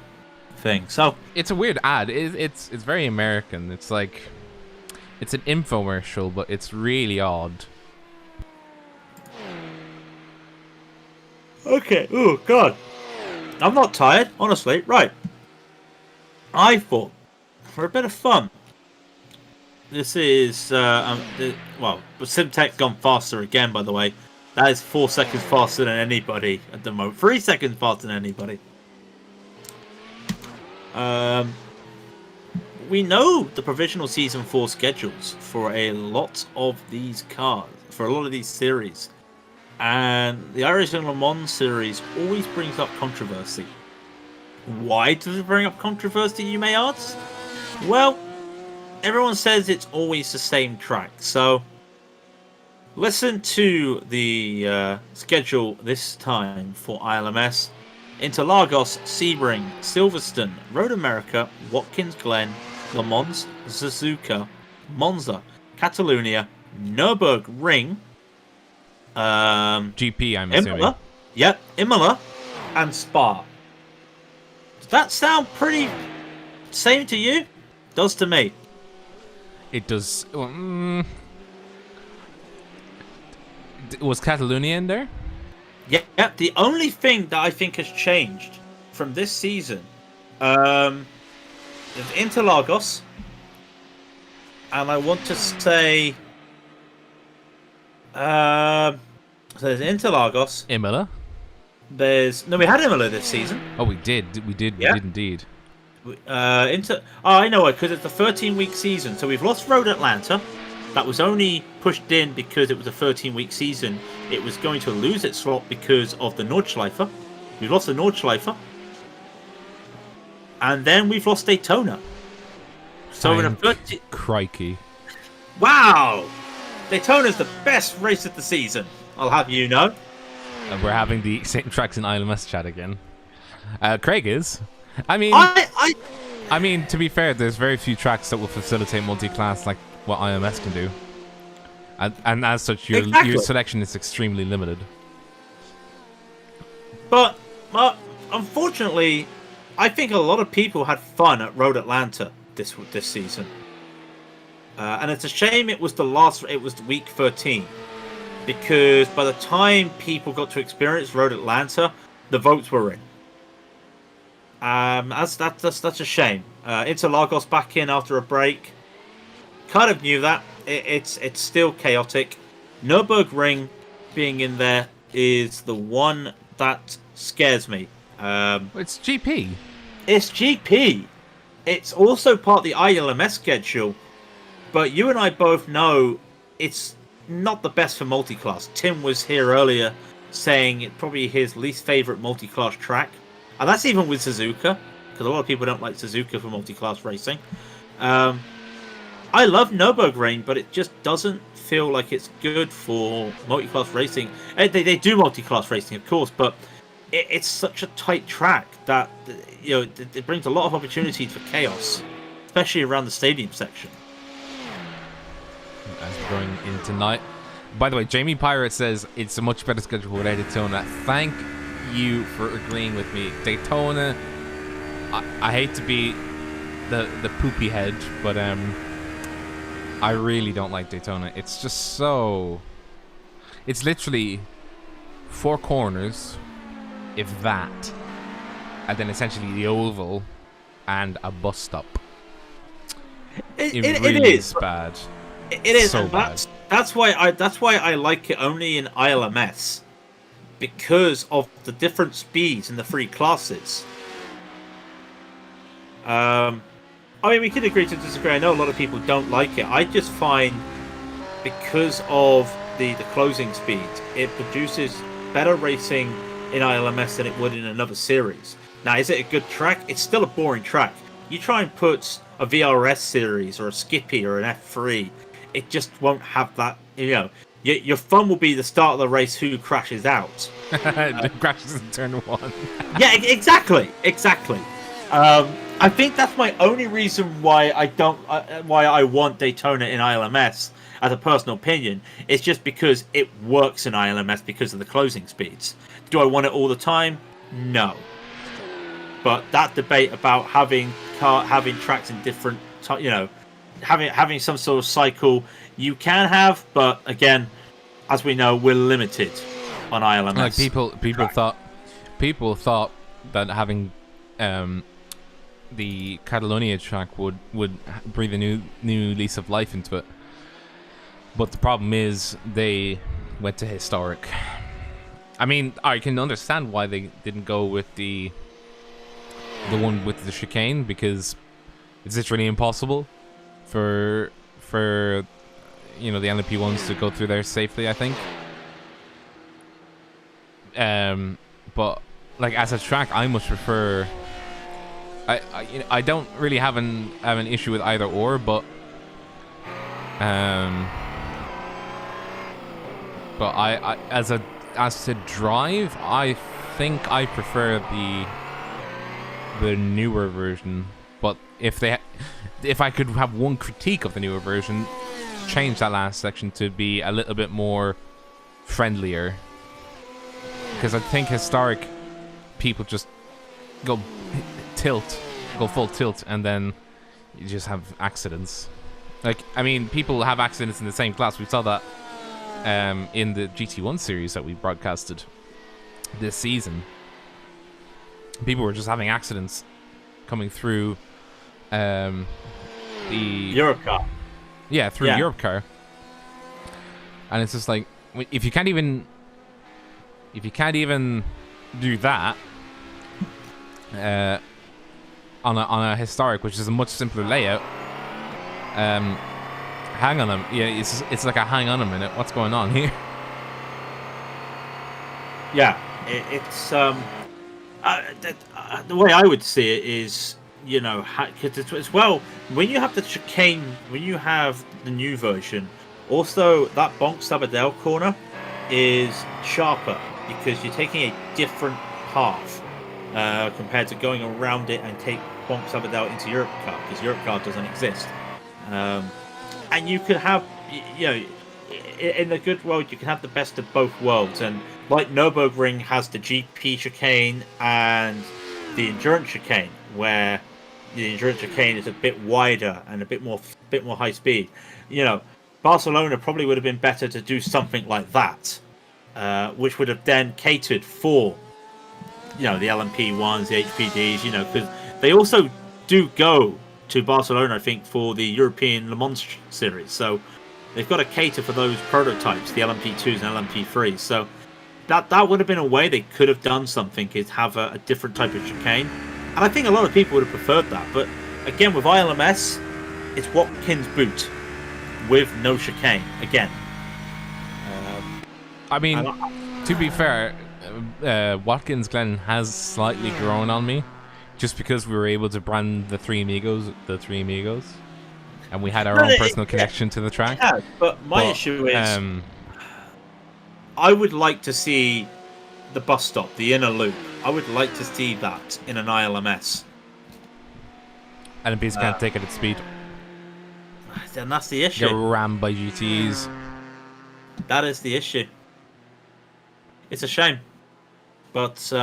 thing. So it's a weird ad. It's very American. It's like it's an infomercial, but it's really odd. Okay. Oh God. I'm not tired, honestly. Right. I thought, for a bit of fun, this is, Simtech gone faster again, by the way. That is 4 seconds faster than anybody at the moment. 3 seconds faster than anybody. We know the provisional Season 4 schedules for a lot of these cars, for a lot of these series. And the Irish and LeMans series always brings up controversy. Why does it bring up controversy, you may ask? Well, everyone says it's always the same track. So, listen to the schedule this time for ILMS. Interlagos, Sebring, Silverstone, Road America, Watkins Glen, Le Mans, Suzuka, Monza, Catalonia, Nürburgring, GP, I'm assuming. Imola, yep, Imola, and Spa. Does that sound pretty same to you? Does to me. It does. Was Catalonia in there? Yeah, the only thing that I think has changed from this season is Interlagos, and I want to say so there's Interlagos. Imola? We had Imola this season. Oh, we did. Yeah. We did indeed. I know it, because it's a 13-week season. So we've lost Road Atlanta. That was only pushed in because it was a 13-week season. It was going to lose its slot because of the Nordschleife. We've lost the Nordschleife. And then we've lost Daytona. So in a 13... Crikey. Wow! Daytona's the best race of the season, I'll have you know. And we're having the same tracks in ILMS chat again. Craig is. I mean, I mean, to be fair, there's very few tracks that will facilitate multi-class like what ILMS can do. And as such, your selection is extremely limited. But unfortunately, I think a lot of people had fun at Road Atlanta this season. And it's a shame it was week 13. Because by the time people got to experience Road Atlanta, the votes were in. That's a shame. Interlagos back in after a break. Kind of knew that. It's still chaotic. Nürburgring being in there is the one that scares me. It's GP. It's GP. It's also part of the ILMS schedule, but you and I both know it's not the best for multi-class. Tim was here earlier saying it's probably his least favorite multi-class track, and that's even with Suzuka, because a lot of people don't like Suzuka for multi-class racing. I love Nürburgring, but it just doesn't feel like it's good for multi-class racing. They do multi-class racing, of course, but it's such a tight track that it brings a lot of opportunities for chaos, especially around the stadium section. As we're going in tonight. By the way, Jamie Pirate says it's a much better schedule without Daytona. Thank you for agreeing with me. Daytona, I hate to be the poopy head, but I really don't like Daytona. It's just so... It's literally 4 corners, if that, and then essentially the oval and a bus stop. It really is bad. It is, so and bad. That's why I like it only in ILMS, because of the different speeds in the 3 classes. I mean, we can agree to disagree. I know a lot of people don't like it. I just find, because of the closing speed, it produces better racing in ILMS than it would in another series. Now, is it a good track? It's still a boring track. You try and put a VRS series or a Skippy or an F3, it just won't have that. Your fun will be the start of the race, who crashes out. Crashes in turn 1. Yeah, exactly. I think that's my only reason why I want Daytona in ILMS as a personal opinion. It's just because it works in ILMS because of the closing speeds. Do I want it all the time? No. But that debate about having tracks in different, having some sort of cycle, you can have, but again, as we know, we're limited on ILMS. Like people thought that having the Catalonia track would breathe a new lease of life into it. But the problem is they went to historic. I mean, I can understand why they didn't go with the one with the chicane, because it's literally impossible for the LMP ones to go through there safely, I think. But like as a track, I much prefer. I don't really have an issue with either or, but I as to drive, I think I prefer the newer version. But if I could have one critique of the newer version, change that last section to be a little bit more friendlier, because I think historic people just go full tilt, and then you just have accidents. Like, I mean, people have accidents in the same class. We saw that in the GT1 series that we broadcasted this season. People were just having accidents coming through the Europe car. Yeah, through Europe car. And it's just like, if you can't even do that on a historic, which is a much simpler layout, hang on them. Yeah, it's like a hang on a minute. What's going on here? Yeah, it's the way I would see it is, because as well, when you have the chicane, when you have the new version, also that Bonk Sabadell corner is sharper because you're taking a different path compared to going around it and take Bonk Sabadell into Europe car, because Europe car doesn't exist. And you could have, in the good world, you can have the best of both worlds. And like Nürburgring has the GP chicane and the endurance chicane, where the endurance chicane is a bit wider and a bit more high speed. Barcelona probably would have been better to do something like that, which would have then catered for the LMP ones, the HPDs, because they also do go to Barcelona, I think, for the European Le Mans series. So they've got to cater for those prototypes, the LMP2s and LMP3s. So that would have been a way they could have done something, is have a different type of chicane. And I think a lot of people would have preferred that. But again, with ILMS, it's Watkins boot with no chicane. Again. I mean, to be fair, Watkins Glen has slightly grown on me, just because we were able to brand the Three Amigos, and we had our own personal connection to the track. Yeah, but my issue is, I would like to see the bus stop, the inner loop. I would like to see that in an ILMS. LMPs can't take it at speed. Then that's the issue. Get rammed by GTEs. That is the issue. It's a shame, but that's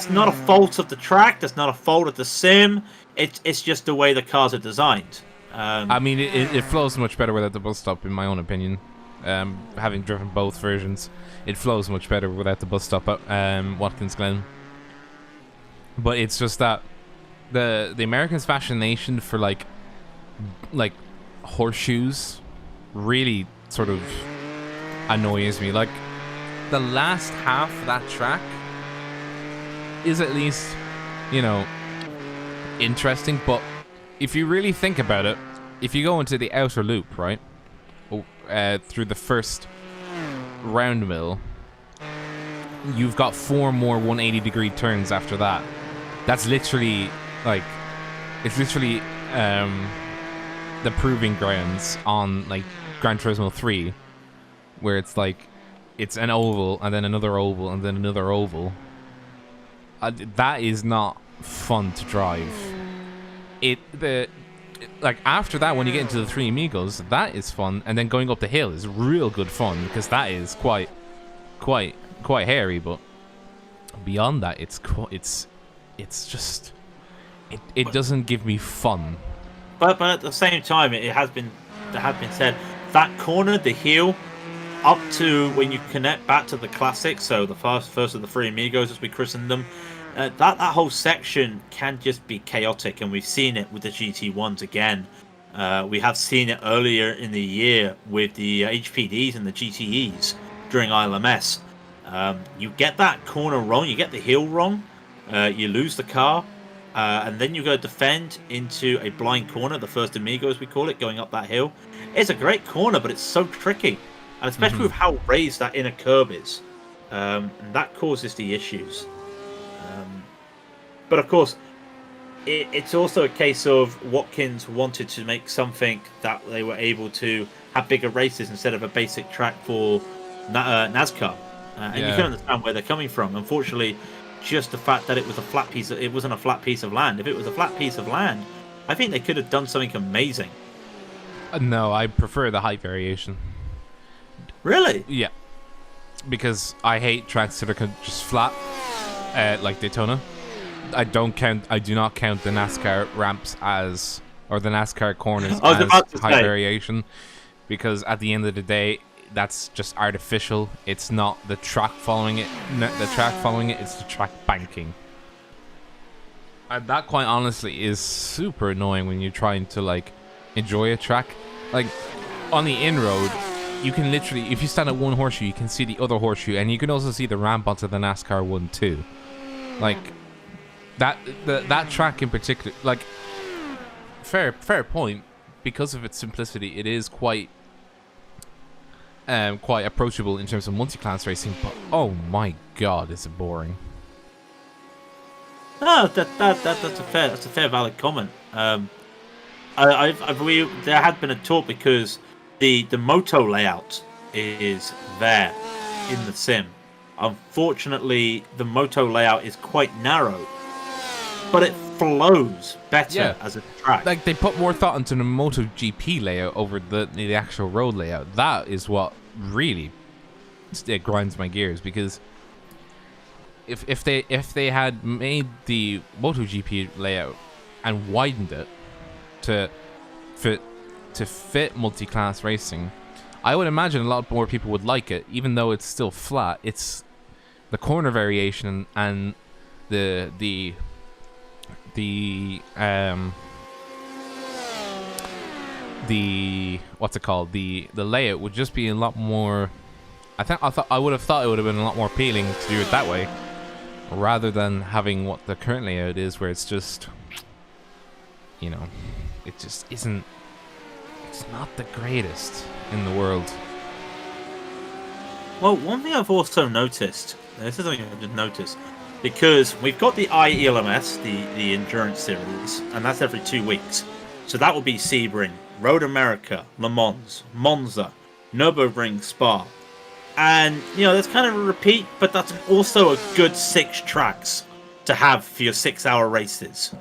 not a fault of the track. That's not a fault of the sim. It's just the way the cars are designed. I mean, it flows much better without the bus stop, in my own opinion. Having driven both versions, it flows much better without the bus stop at Watkins Glen. But it's just that the Americans' fascination for like horseshoes really sort of annoys me. Like, the last half of that track is at least, interesting, but if you really think about it, if you go into the outer loop, right, through the first round mill, you've got 4 more 180-degree turns after that. That's literally, the proving grounds on, Gran Turismo 3, where it's an oval, and then another oval, and then another oval. That is not fun to drive. After that, when you get into the Three Amigos, that is fun, and then going up the hill is real good fun, because that is quite hairy. But beyond that, it doesn't give me fun. But at the same time, it has been said, that corner, the hill, up to when you connect back to the classic, so the first of the Three Amigos, as we christened them, that whole section can just be chaotic, and we've seen it with the GT1s again. We have seen it earlier in the year with the HPDs and the GTEs during ILMS. You get that corner wrong, you get the hill wrong, you lose the car, and then you go defend into a blind corner, the first Amigo as we call it, going up that hill. It's a great corner, but it's so tricky, and especially with how raised that inner curb is, and that causes the issues. But of course, it's also a case of Watkins wanted to make something that they were able to have bigger races instead of a basic track for NASCAR, and you can understand where they're coming from. Unfortunately, just the fact that it was it wasn't a flat piece of land. If it was a flat piece of land, I think they could have done something amazing. No, I prefer the height variation. Really? Yeah, because I hate tracks that are just flat, like Daytona. I do not count the NASCAR ramps or the NASCAR corners as high variation, because at the end of the day, that's just artificial. It's not the track following it. It's the track banking. And that, quite honestly, is super annoying when you're trying to enjoy a track. On the in-road, you can literally, if you stand at one horseshoe, you can see the other horseshoe, and you can also see the ramp onto the NASCAR one too. That track in particular, fair point, because of its simplicity, it is quite approachable in terms of multi-class racing, but oh my god, is it boring. No, that's a fair valid comment. There had been a talk, because the moto layout is there in the sim. Unfortunately, the moto layout is quite narrow, but it flows better as a track. They put more thought into the MotoGP layout over the actual road layout. That is what really grinds my gears, because if they had made the MotoGP layout and widened it to fit multi-class racing, I would imagine a lot more people would like it, even though it's still flat. the corner variation and the what's it called, the layout would just be a lot more. I would have thought it would have been a lot more appealing to do it that way, rather than having what the current layout is, where it's just, you know, it just isn't. It's not the greatest in the world. Well, one thing I've also noticed, this is something I did notice, because we've got the IELMS, the Endurance Series, and that's every 2 weeks. So that will be Sebring, Road America, Le Mans, Monza, Nürburgring, Spa. And, you know, that's kind of a repeat, but that's also a good 6 tracks to have for your 6-hour races.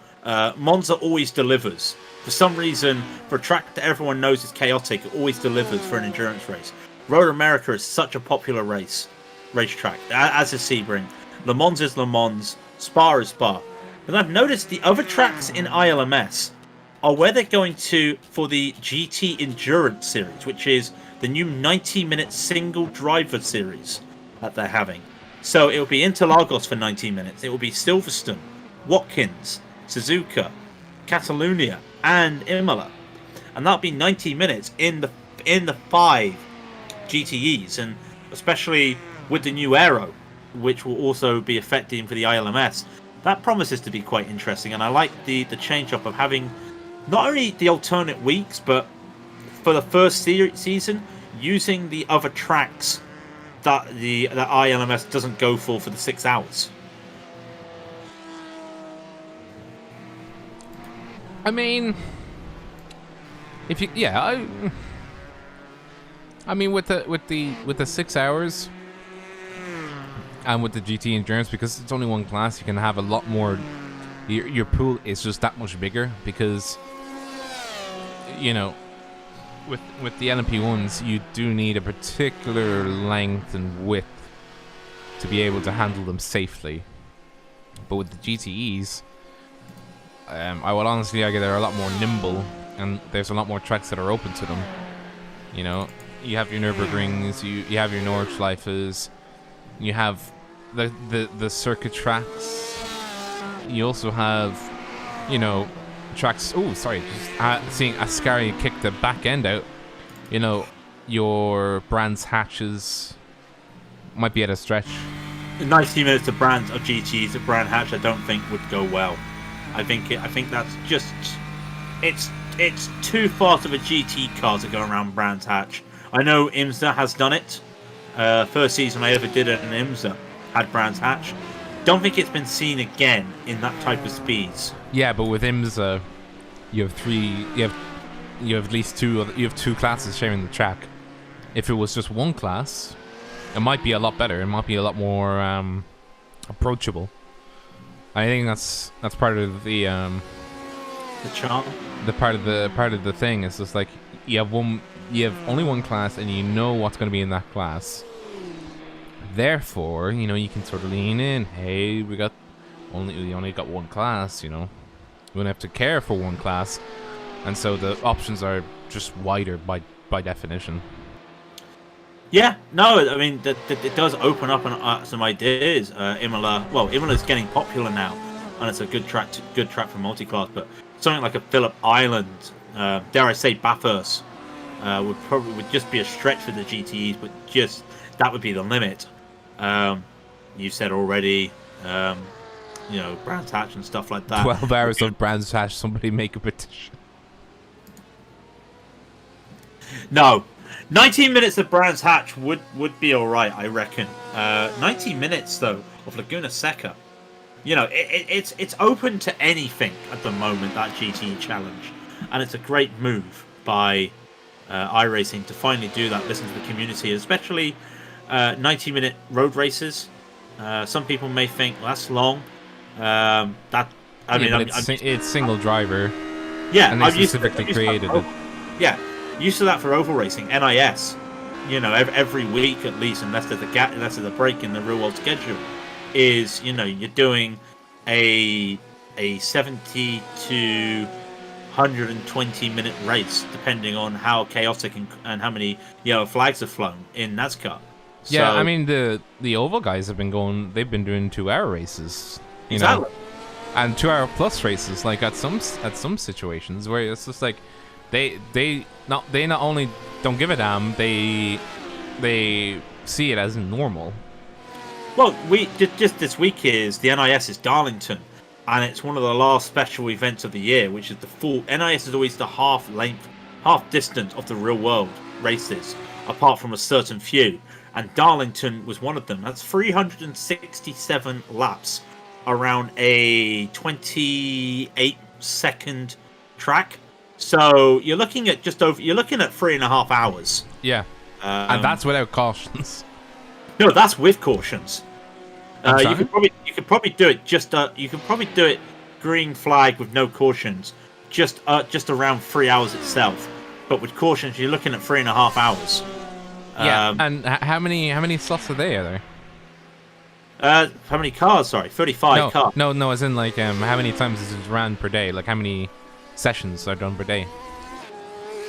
Monza always delivers. For some reason, for a track that everyone knows is chaotic, it always delivers for an endurance race. Road America is such a popular racetrack, as is Sebring. Le Mans is Le Mans, Spa is Spa. But I've noticed the other tracks in ILMS are where they're going to for the GT Endurance Series, which is the new 90-minute single driver series that they're having. So it will be Interlagos for 90 minutes. It will be Silverstone, Watkins, Suzuka, Catalunya, and Imola, and that'll be 90 minutes in the 5 GTEs, and especially with the new aero, which will also be affecting for the ILMS. That promises to be quite interesting, and I like the change up of having not only the alternate weeks, but for the first season, using the other tracks that the ILMS doesn't go for the 6 hours. I mean, if you, I mean, with the 6 hours, and with the GT Endurance, because it's only one class, you can have a lot more. Your pool is just that much bigger, because, you know, with the LMP ones, you do need a particular length and width to be able to handle them safely. But with the GTEs, I will honestly argue they're a lot more nimble, and there's a lot more tracks that are open to them. You know, you have your Nürburgrings, you have your Nordschleifes, you have the circuit tracks. You also have, you know, tracks. Oh, sorry, just seeing Ascari kick the back end out. You know, your Brands Hatches might be at a stretch. 90 minutes of GTs at Brand Hatch, I don't think would go well. I think that's just it's too fast of a GT car to go around Brands Hatch. I know IMSA has done it. First season I ever did it in IMSA had Brands Hatch. Don't think it's been seen again in that type of speeds. Yeah, but with IMSA, you have at least two. You have 2 classes sharing the track. If it was just one class, it might be a lot better. It might be a lot more approachable. I think that's part of the charm. The part of the thing is just like you have only one class, and you know what's going to be in that class. Therefore, you know, you can sort of lean in. Hey, we only got one class. You know, we don't have to care for one class, and so the options are just wider by definition. Yeah, no, I mean it does open up some ideas. Imola's getting popular now, and it's a good track for multi-class. But something like a Phillip Island, dare I say Bathurst, would just be a stretch for the GTEs, but just that would be the limit. You said already, you know, Brands Hatch and stuff like that. 12 hours of Brands Hatch. Somebody make a petition. No. 19 minutes of Brands Hatch would be alright, I reckon. 90 minutes, though, of Laguna Seca. You know, it's open to anything at the moment, that GT challenge. And it's a great move by iRacing to finally do that, listen to the community, especially 90-minute road races. Some people may think, well, that's long. It's single driver. Yeah, and they specifically created it. Yeah. Used to that for oval racing, NIS. You know, every week at least, unless there's a break in the real world schedule, is, you know, you're doing a 70 to 120 minute race, depending on how chaotic and how many yellow flags are flown in NASCAR. Yeah, So, I mean the oval guys have been going. They've been doing 2-hour races. You exactly. know, and 2-hour plus races. Like at some situations where it's just like they not only don't give a damn. They see it as normal. Well, we just this week is the NIS is Darlington, and it's one of the last special events of the year, which is the full. NIS is always the half distance of the real world races, apart from a certain few. And Darlington was one of them. That's 367 laps around a 28-second track. So you're looking at You're looking at 3.5 hours. Yeah, and that's without cautions. No, that's with cautions. I'm you could probably do it you could probably do it green flag with no cautions, just around 3 hours itself. But with cautions, you're looking at 3.5 hours. Yeah, and how many slots are there? How many cars? Sorry, 35 cars. No, as in like how many times is it ran per day? Like how many sessions are done per day?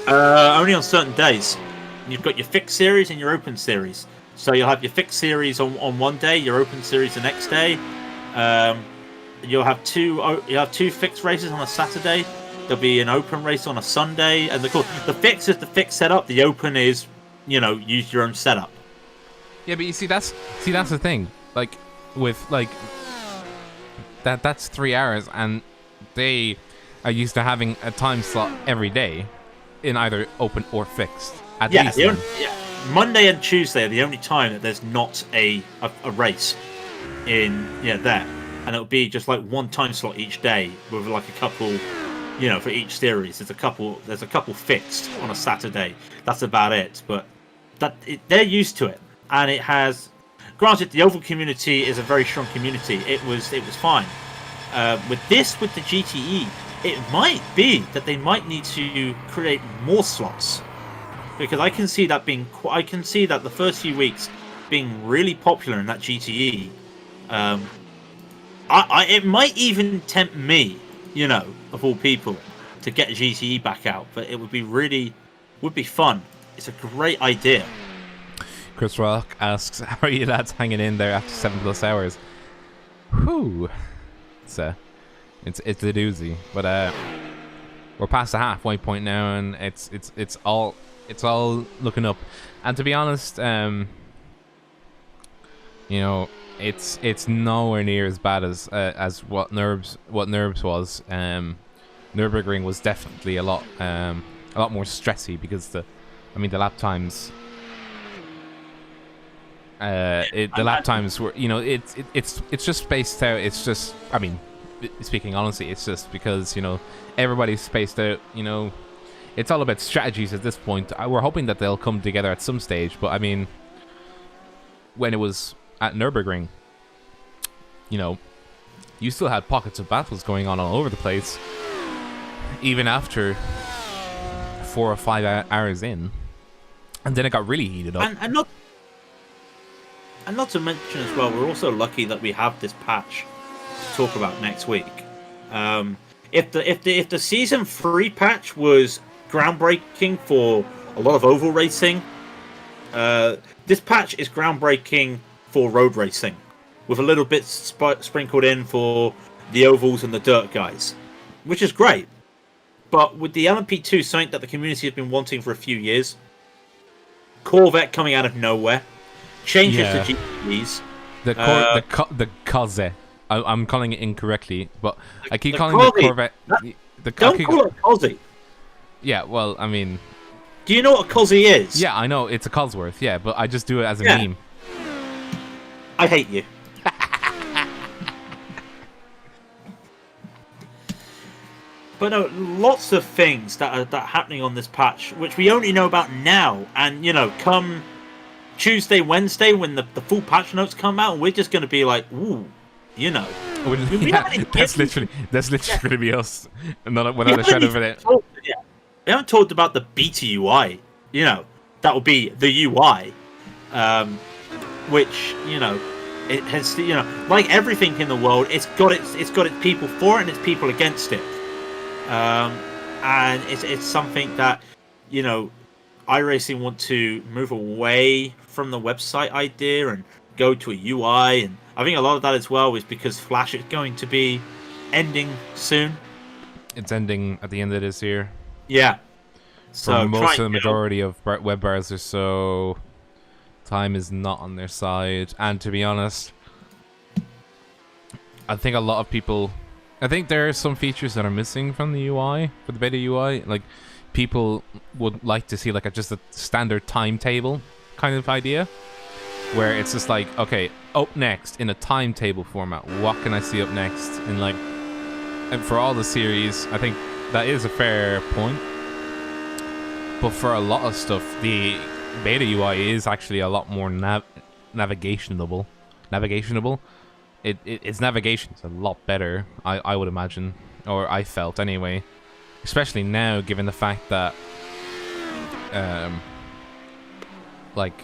Only on certain days. You've got your fixed series and your open series. So you'll have your fixed series on one day, your open series the next day. You'll have two fixed races on a Saturday. There'll be an open race on a Sunday, and the fixed is the fixed setup. The open is, use your own setup. Yeah, but you see that's the thing. Like with like that's 3 hours, and they are used to having a time slot every day in either open or fixed. At least. Monday and Tuesday are the only time that there's not a race in there, and it'll be just like one time slot each day with like a couple, for each series. There's a couple fixed on a Saturday. That's about it. But they're used to it, and it has. Granted, the oval community is a very strong community. It was fine. With the GTE, it might be that they might need to create more slots. Because I can see that the first few weeks being really popular in that GTE. It might even tempt me, of all people, to get a GTE back out. But it would be fun. It's a great idea. Chris Rock asks, "How are you lads hanging in there after 7+ hours?" Whew, it's a doozy. But we're past the halfway point now, and it's all looking up. And to be honest, it's nowhere near as bad as what Nerbs was. Nürburgring was definitely a lot more stressy because the lap times. The lap times were, it's just spaced out. It's just, speaking honestly, it's just because everybody's spaced out. It's all about strategies at this point. We're hoping that they'll come together at some stage, but when it was at Nürburgring, you still had pockets of battles going on all over the place, even after 4 or 5 hours in, and then it got really heated up. And not to mention as well, we're also lucky that we have this patch to talk about next week. If the season 3 patch was groundbreaking for a lot of oval racing, this patch is groundbreaking for road racing, with a little bit sprinkled in for the ovals and the dirt guys, which is great. But with the LMP2, something that the community has been wanting for a few years, Corvette coming out of nowhere, changes to GTEs. The Koze. I'm calling it incorrectly, but I keep calling it the Corvette. Don't call it Koze. Yeah, well, do you know what a Koze is? Yeah, I know it's a Cosworth. Yeah, but I just do it as a meme. I hate you. But no, lots of things that are happening on this patch, which we only know about now, and come Tuesday, Wednesday, when the full patch notes come out, we're just going to be like, ooh, that's literally going to be us, without a shadow of it. We haven't talked about the beta UI. That will be the UI, which it has. Like everything in the world, it's got its people for it and its people against it. And it's something that iRacing want to move away from the website idea and go to a UI, and I think a lot of that as well is because Flash is going to be ending soon. It's ending at the end of this year. Yeah. So for most of the majority of web browsers, so time is not on their side. And to be honest, I think a lot of people, I think there are some features that are missing from the UI, for the beta UI. Like, people would like to see like just a standard timetable kind of idea, where it's just like, okay, up next in a timetable format, what can I see up next? And like, and for all the series, I think that is a fair point. But for a lot of stuff, the beta UI is actually a lot more navigationable. Its navigation is a lot better, I would imagine, or I felt anyway. Especially now, given the fact that, like,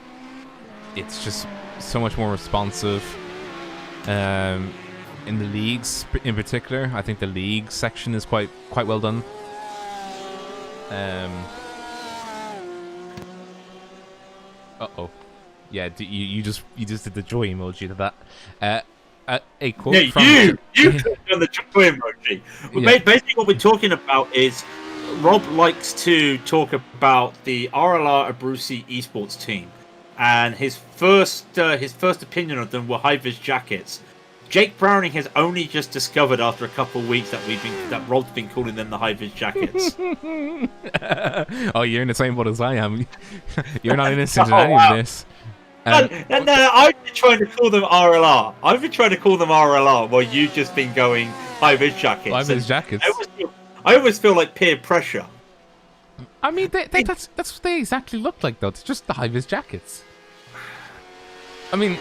it's just so much more responsive. In the leagues, in particular, I think the league section is quite well done. Uh-oh. Yeah, you just did the joy emoji to that. A quote from... you on the joy emoji. Yeah. Basically what we're talking about is Rob likes to talk about the RLR Abruzzi esports team, and his first opinion of them were high-vis jackets. Jake Browning has only just discovered after a couple of weeks that Rob's been calling them the high-vis jackets. Oh, you're in the same boat as I am. You're not innocent in any of this. No, I've been trying to call them RLR. I've been trying to call them RLR while you've just been going high-vis jackets. High-vis jackets. I always feel like peer pressure. I mean, that's what they exactly look like, though. It's just the high-vis jackets. I mean,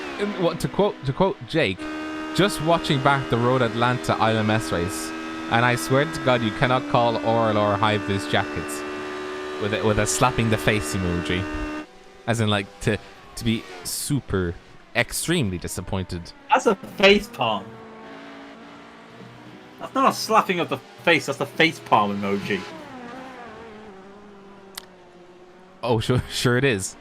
to quote Jake, just watching back the Road Atlanta LMS race, and I swear to God, you cannot call RLR high-vis jackets with a slapping the face emoji, as in like to be super, extremely disappointed. That's a face palm. That's not a slapping of the face, that's a face palm emoji. Oh, sure it is.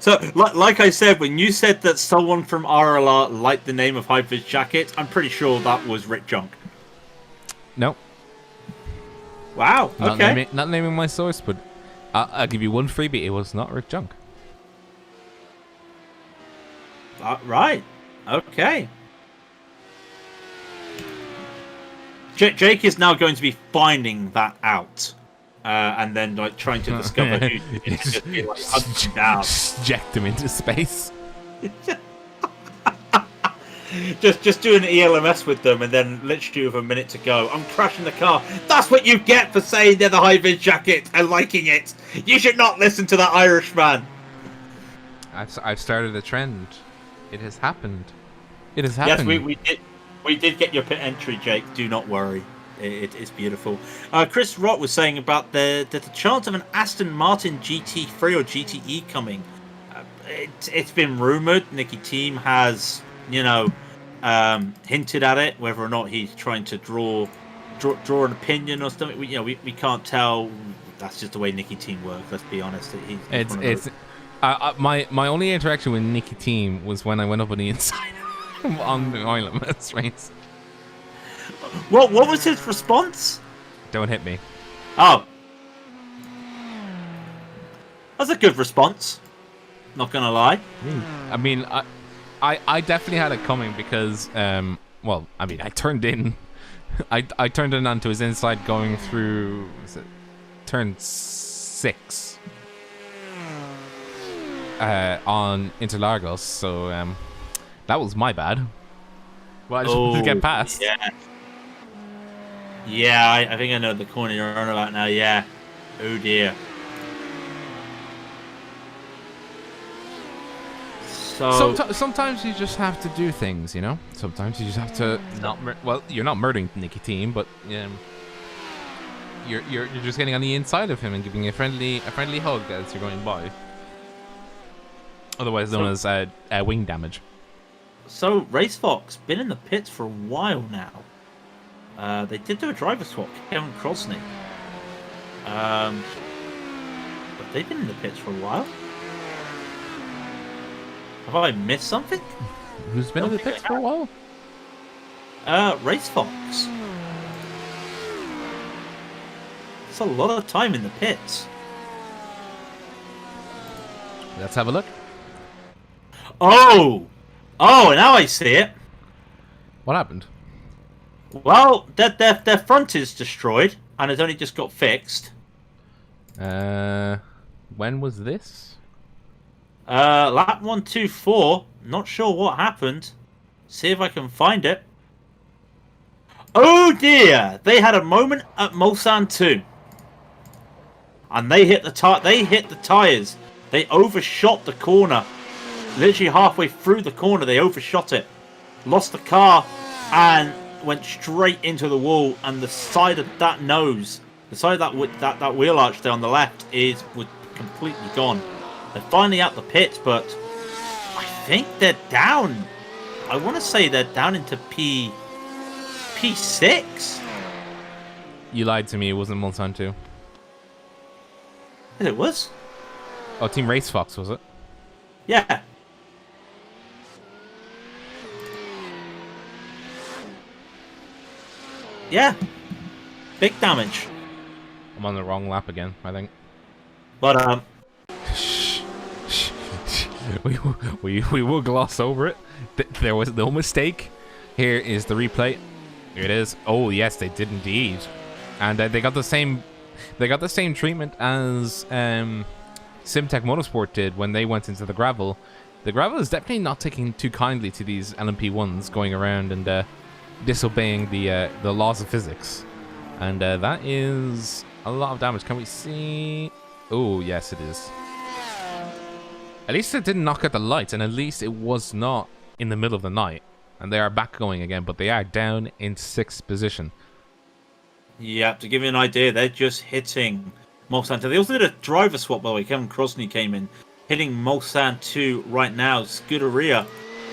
So, like I said, when you said that someone from RLR liked the name of high-vis jacket, I'm pretty sure that was Rick Junk. No. Wow, okay. Not naming my source, but I'll give you one freebie. It was not Rick Junk. Right. Okay. Jake is now going to be finding that out. And then like trying to discover who and just be like hunting down. Eject them into space. just do an ELMS with them, and then literally with a minute to go, I'm crashing the car. That's what you get for saying they're the high-vis jacket and liking it. You should not listen to that Irishman. I've started a trend. It has happened. It has happened. Yes, we did get your pit entry, Jake. Do not worry. It's beautiful. Chris Rott was saying about the chance of an Aston Martin GT3 or GTE coming. It's been rumored. Nicky Team has, hinted at it. Whether or not he's trying to draw an opinion or something, we can't tell. That's just the way Nicky Team works. Let's be honest. My only interaction with Nicky Team was when I went up on the inside on the LMS race. What was his response? Don't hit me. Oh. That's a good response. Not gonna lie. I mean, I definitely had it coming because, I turned in... I turned in onto his inside going through... turn 6. On Interlagos, so, that was my bad. Well, I just wanted to get past. Yeah. Yeah, I think I know the corner you're on about now, yeah. Oh dear. So sometimes you just have to do things, Sometimes you just have to not... you're not murdering Nicky Team, but you're just getting on the inside of him and giving a friendly hug as you're going by. Otherwise known as wing damage. So, Racefox, been in the pits for a while now. They did do a driver swap, Kevin Crosney. But they've been in the pits for a while. Have I missed something? Who's been in the pits for a while? Race Fox. It's a lot of time in the pits. Let's have a look. Oh! Oh, now I see it. What happened? Well, their front is destroyed, and it's only just got fixed. When was this? Lap 124. Not sure what happened. See if I can find it. Oh dear! They had a moment at Mulsanne 2. And they hit the tires. They overshot the corner. Literally halfway through the corner, they overshot it. Lost the car and went straight into the wall. And the side of that nose, the side of that wheel arch there on the left was completely gone. They're finally out the pits, but I think they're down. I want to say they're down into P6. You lied to me. It wasn't Mulsanne 2. Yes, it was. Oh, Team Race Fox, was it? Yeah. Yeah. Big damage. I'm on the wrong lap again, I think. But Shh. We will gloss over it. There was no mistake. Here is the replay. Here it is. Oh yes, they did indeed, and they got the same. They got the same treatment as Simtech Motorsport did when they went into the gravel. The gravel is definitely not taking too kindly to these LMP ones going around and disobeying the laws of physics, and that is a lot of damage. Can we see? Oh yes, it is. At least it didn't knock out the lights, and at least it was not in the middle of the night. And they are back going again, but they are down in 6th position. yeah, to give you an idea, they're just hitting Mulsanne 2. They also did a driver swap, by the way. Kevin Crosney came in, hitting Mulsanne 2 right now. Scuderia,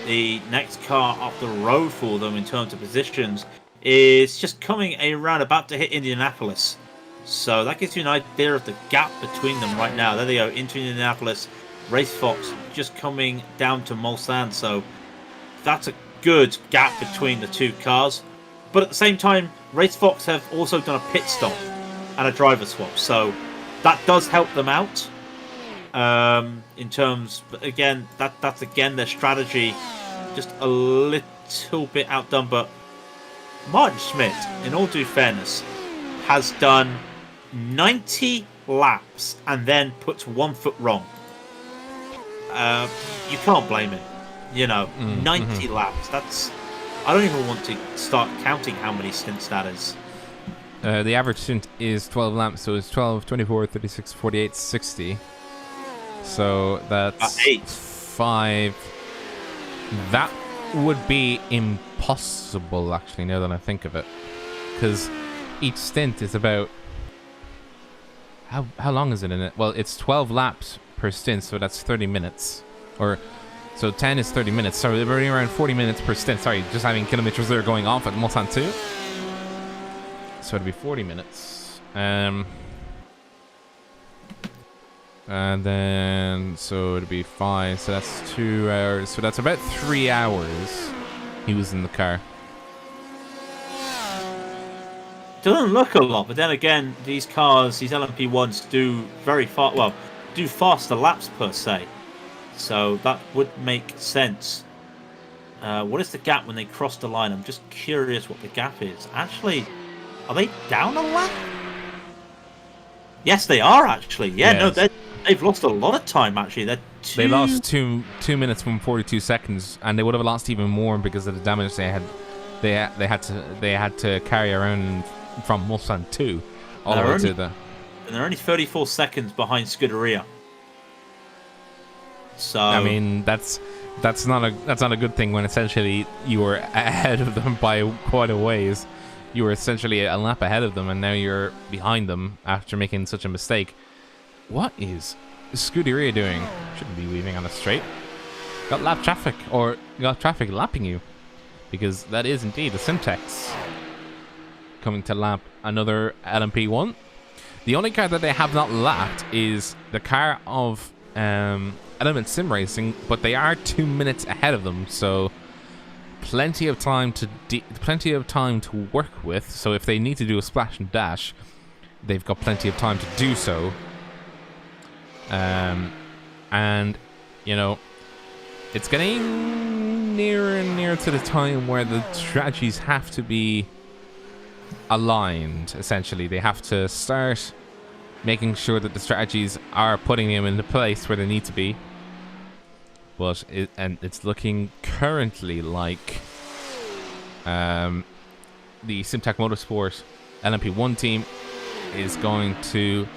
the next car up the road for them in terms of positions, is just coming around, about to hit Indianapolis. So that gives you an idea of the gap between them right now. There they go, into Indianapolis. Race Fox just coming down to Mulsanne. So that's a good gap between the two cars. But at the same time, Race Fox have also done a pit stop and a driver swap. So that does help them out. In terms, but again, that's again their strategy. Just a little bit outdone. But Martin Schmidt, in all due fairness, has done 90 laps and then puts 1 foot wrong. You can't blame him. You know, 90 laps. That's... I don't even want to start counting how many stints that is. The average stint is 12 laps, so it's 12, 24, 36, 48, 60. So that's 8. 5. That would be impossible, actually, now that I think of it. Because each stint is about... How long is it in it? Well, it's 12 laps per stint, so that's 30 minutes. Or... So 10 is 30 minutes. So they're running around 40 minutes per stint. Sorry, just having kilometers there going off at Mulsanne 2. So it'd be 40 minutes. And then, so it'd be 5. So that's 2 hours. So that's about 3 hours he was in the car. Doesn't look a lot, but then again, these cars, these LMP1s do very far, well, do faster laps per se. So that would make sense. What is the gap when they cross the line? I'm just curious what the gap is. Actually, are they down a lap? Yes, they are actually. Yeah, yes. No, they've lost a lot of time actually. They lost 2 minutes from 42 seconds, and they would have lost even more because of the damage they had. They had to carry around from Mulsanne 2 all the way to the. And they're only 34 seconds behind Scuderia. So I mean that's not a good thing when essentially you were ahead of them by quite a ways. You were essentially a lap ahead of them, and now you're behind them after making such a mistake. What is Scuderia doing? Shouldn't be leaving on a straight. Got lap traffic, or got traffic lapping you, because that is indeed the Simtex coming to lap another LMP1. The only car that they have not lapped is the car of Element Sim Racing, but they are 2 minutes ahead of them, so plenty of time to work with. So if they need to do a splash and dash, they've got plenty of time to do so. And you know, it's getting nearer and nearer to the time where the strategies have to be aligned. Essentially, they have to start making sure that the strategies are putting them in the place where they need to be. But it's looking currently like the Simtech Motorsport LMP1 team is going to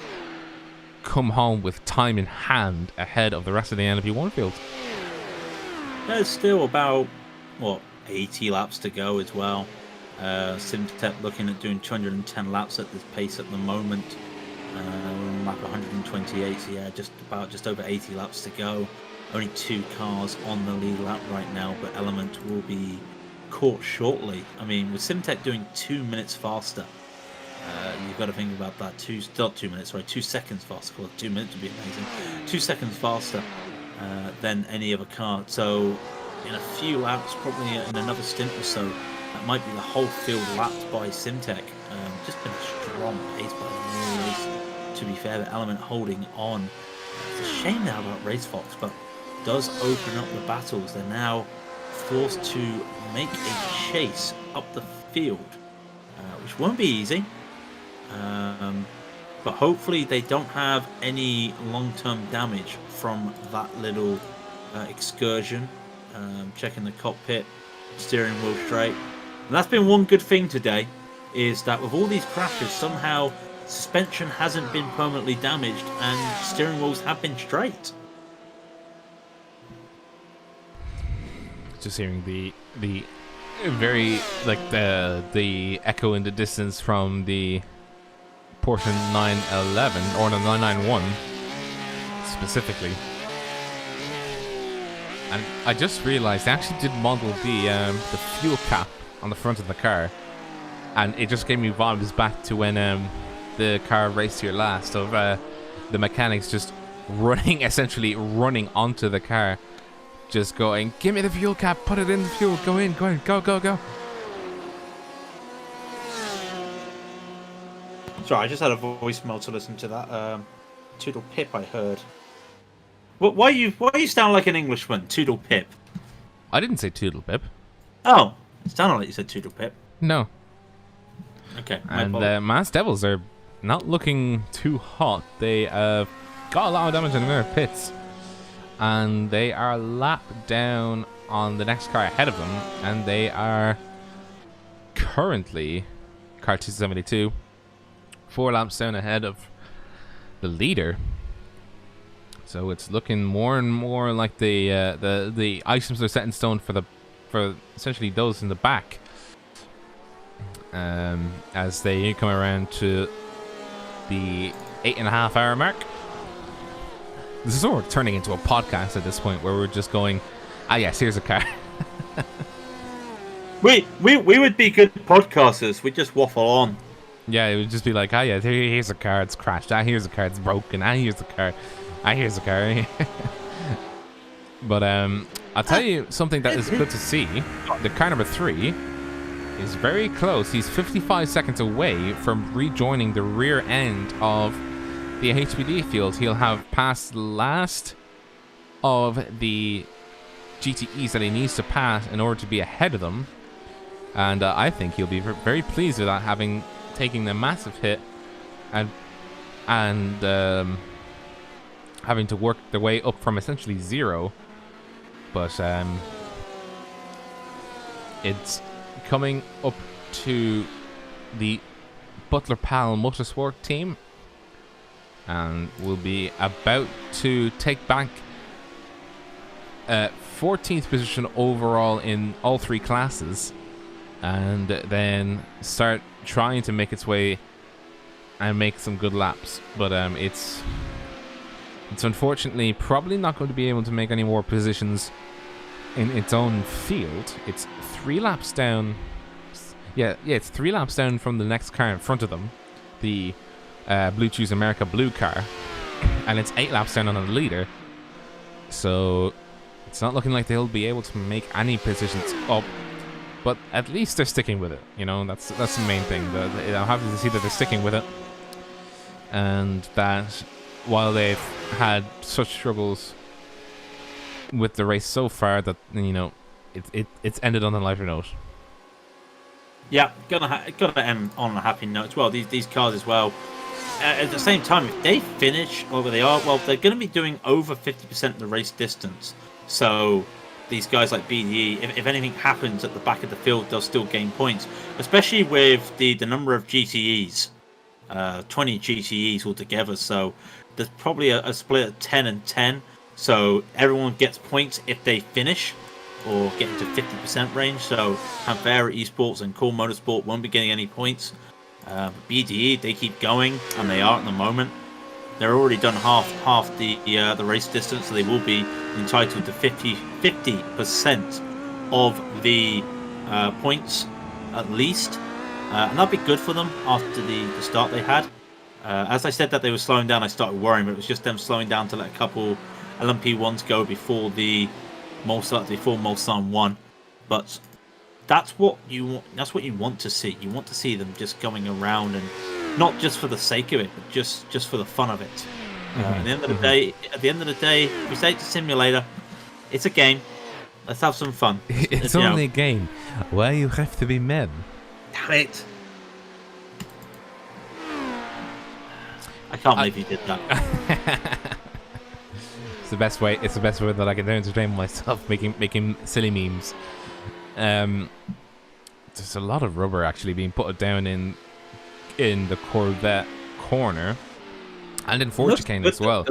come home with time in hand ahead of the rest of the LMP1 field. There's still about, 80 laps to go as well. Simtech looking at doing 210 laps at this pace at the moment. Lap 128, so yeah, just over 80 laps to go. Only 2 cars on the lead lap right now, but Element will be caught shortly. I mean, with Simtech doing 2 minutes faster, you've got to think about that. 2 seconds faster. Well, 2 minutes would be amazing. 2 seconds faster than any other car. So in a few laps, probably in another stint or so, that might be the whole field lapped by Simtech. Just been a strong pace by the new race. To be fair, the Element holding on. It's a shame now about Race Fox, but does open up the battles. They're now forced to make a chase up the field, which won't be easy. But hopefully they don't have any long-term damage from that little excursion. Checking the cockpit, steering wheel straight. And that's been one good thing today, is that with all these crashes, somehow suspension hasn't been permanently damaged and steering wheels have been straight. Just hearing the very, like, the echo in the distance from the Porsche 911 or the 991 specifically. And I just realized they actually did model the fuel cap on the front of the car, and it just gave me vibes back to when the car raced here last, of the mechanics just essentially running onto the car, just going, "Give me the fuel cap, put it in the fuel, go in, go." Sorry, I just had a voicemail to listen to that. Toodle Pip, I heard. Why you sound like an Englishman? Toodle Pip. I didn't say Toodle Pip. Oh, it sounded like you said Toodle Pip. No. Okay. And Mass Devils are not looking too hot. They got a lot of damage in their pits, and they are lapped down on the next car ahead of them, and they are currently car 272 4 laps down ahead of the leader. So it's looking more and more like the items are set in stone for essentially those in the back, as they come around to the 8.5 hour mark. This is sort of turning into a podcast at this point, where we're just going, yes, here's a car. We would be good podcasters. We just waffle on. Yeah, it would just be like, yeah, here's a car, it's crashed. Here's a car, it's broken. Here's a car. Here's a car. But I'll tell you something that is good to see. The car number 3 is very close. He's 55 seconds away from rejoining the rear end of the HPD field. He'll have passed the last of the GTEs that he needs to pass in order to be ahead of them. And I think he'll be very pleased with that, having taken a massive hit and having to work their way up from essentially 0. But it's coming up to the Butler Pal Motorsport team, and will be about to take back 14th position overall in all 3 classes, and then start trying to make its way and make some good laps. But it's unfortunately probably not going to be able to make any more positions in its own field. It's 3 laps down. Yeah, it's 3 laps down from the next car in front of them, the Blue Choose America blue car, and it's 8 laps down on the leader. So it's not looking like they'll be able to make any positions up. But at least they're sticking with it. You know, that's the main thing. I'm happy to see that they're sticking with it, and that while they've had such struggles with the race so far, that it's ended on a lighter note. Yeah, gonna end on a happy note as well. These cars as well. At the same time, if they finish over they are, well, they're going to be doing over 50% of the race distance. So these guys like BDE, if anything happens at the back of the field, they'll still gain points. Especially with the number of GTEs, 20 GTEs altogether. So there's probably a split of 10 and 10. So everyone gets points if they finish or get into 50% range. So Pantera Esports and Cool Motorsport won't be getting any points. BDE, they keep going, and they are at the moment. They're already done half the race distance, so they will be entitled to 50% of the points at least, and that'd be good for them after the start they had. As I said that they were slowing down, I started worrying, but it was just them slowing down to let a couple LMP ones go before the Mulsanne won. But that's what you want. That's what you want to see. You want to see them just going around, and not just for the sake of it, but just for the fun of it. At the end of the day, we say it's a simulator. It's a game. Let's have some fun. It's only a game. Why you have to be men? Damn it! I can't believe you did that. It's the best way. It's the best way that I can entertain myself, making silly memes. There's a lot of rubber actually being put down in the Corvette corner, and in Ford chicane as well.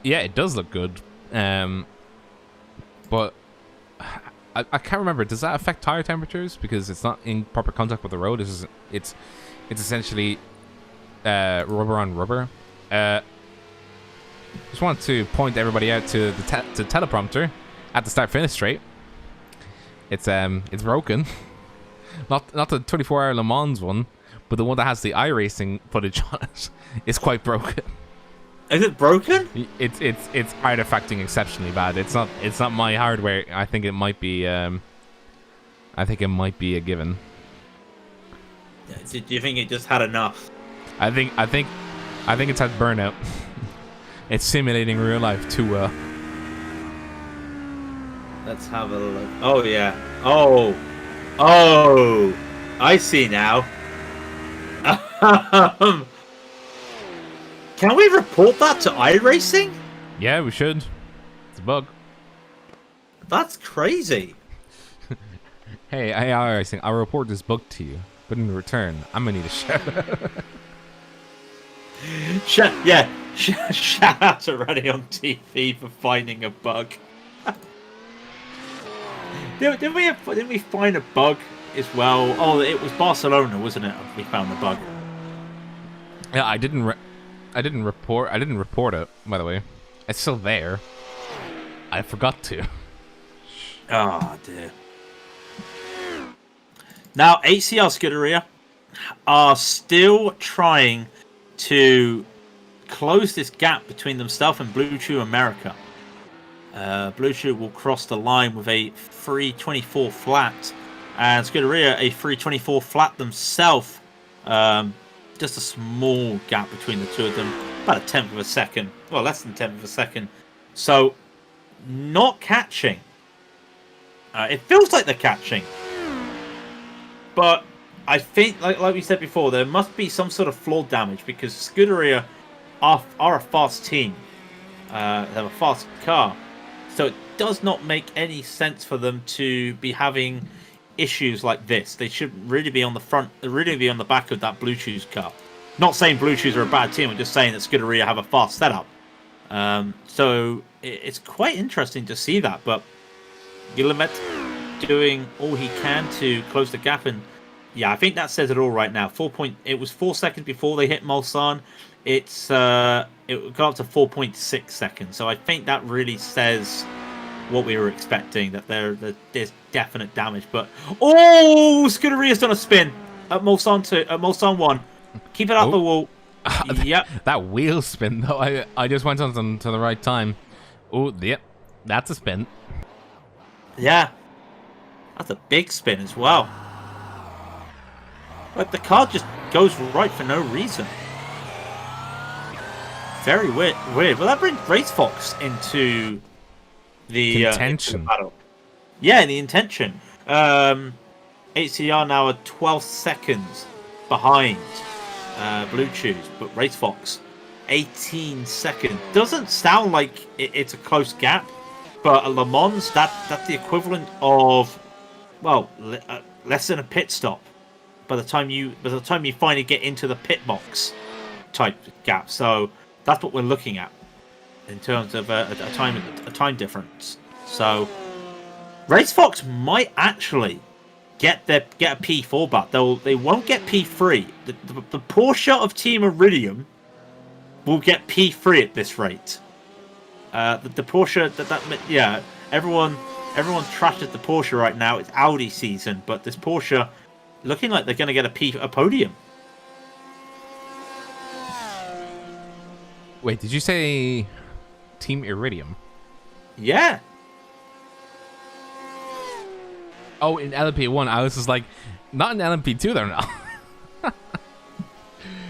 Yeah, it does look good. But I can't remember. Does that affect tire temperatures because it's not in proper contact with the road? It's essentially rubber on rubber. Just want to point everybody out to the teleprompter at the start-finish straight. It's broken. Not the 24-hour Le Mans one, but the one that has the iRacing footage on it is quite broken. Is it broken? It's artifacting exceptionally bad. It's not my hardware. I think it might be a given. Do you think it just had enough? I think it's had burnout. It's simulating real life too well. Let's have a look. Oh yeah. Oh, I see now. Can we report that to iRacing? Yeah, we should. It's a bug. That's crazy. Hey, iRacing, I'll report this bug to you, but in return, I'm gonna need a shout out. Shout out to Raidillon TV for finding a bug. Didn't we find a bug as well? Oh, it was Barcelona, wasn't it? We found the bug. Yeah, I didn't report it, by the way. It's still there. I forgot to. Oh dear. Now HCR Scuderia are still trying to close this gap between themselves and Blue Chew America. Blue Chew will cross the line with a 324 flat, and Scuderia a 324 flat themselves. Just a small gap between the two of them, about a tenth of a second. Well, less than a tenth of a second. So, not catching. It feels like they're catching, but I think, like we said before, there must be some sort of floor damage because Scuderia are a fast team. They have a fast car. So it does not make any sense for them to be having issues like this. They should really be on the front, really be on the back of that Blue Chews car. Not saying Blue Chews are a bad team, I'm just saying that Scuderia have a fast setup. So it's quite interesting to see that. But Guillemette doing all he can to close the gap, and yeah, I think that says it all right now. It was 4 seconds before they hit Mulsanne. It got up to 4.6 seconds. So I think that really says what we were expecting, that there's definite damage. But Scuderia's done a spin at Mulsanne 1. Keep it up the wall. Yep. That wheel spin, though, I just went on to the right time. Oh, yep. That's a spin. Yeah. That's a big spin as well. Like, the car just goes right for no reason. Very weird. Well, that brings Race Fox into the contention. Into the battle. Yeah, the intention. HCR now are 12 seconds behind Blue Chews, but Race Fox 18 seconds. Doesn't sound like it's a close gap, but at LeMans, that's the equivalent of, well, less than a pit stop. By the time you finally get into the pit box type gap, so that's what we're looking at in terms of a time difference. So Race Fox might actually get a P4 back. They won't get P3. The Porsche of Team Raidillon will get P3 at this rate. The Porsche yeah, everyone trashes the Porsche right now. It's Audi season, but this Porsche looking like they're going to get a podium. Wait, did you say Team Iridium? Yeah. Oh, in LMP1, I was just like, not in LMP2, they're not.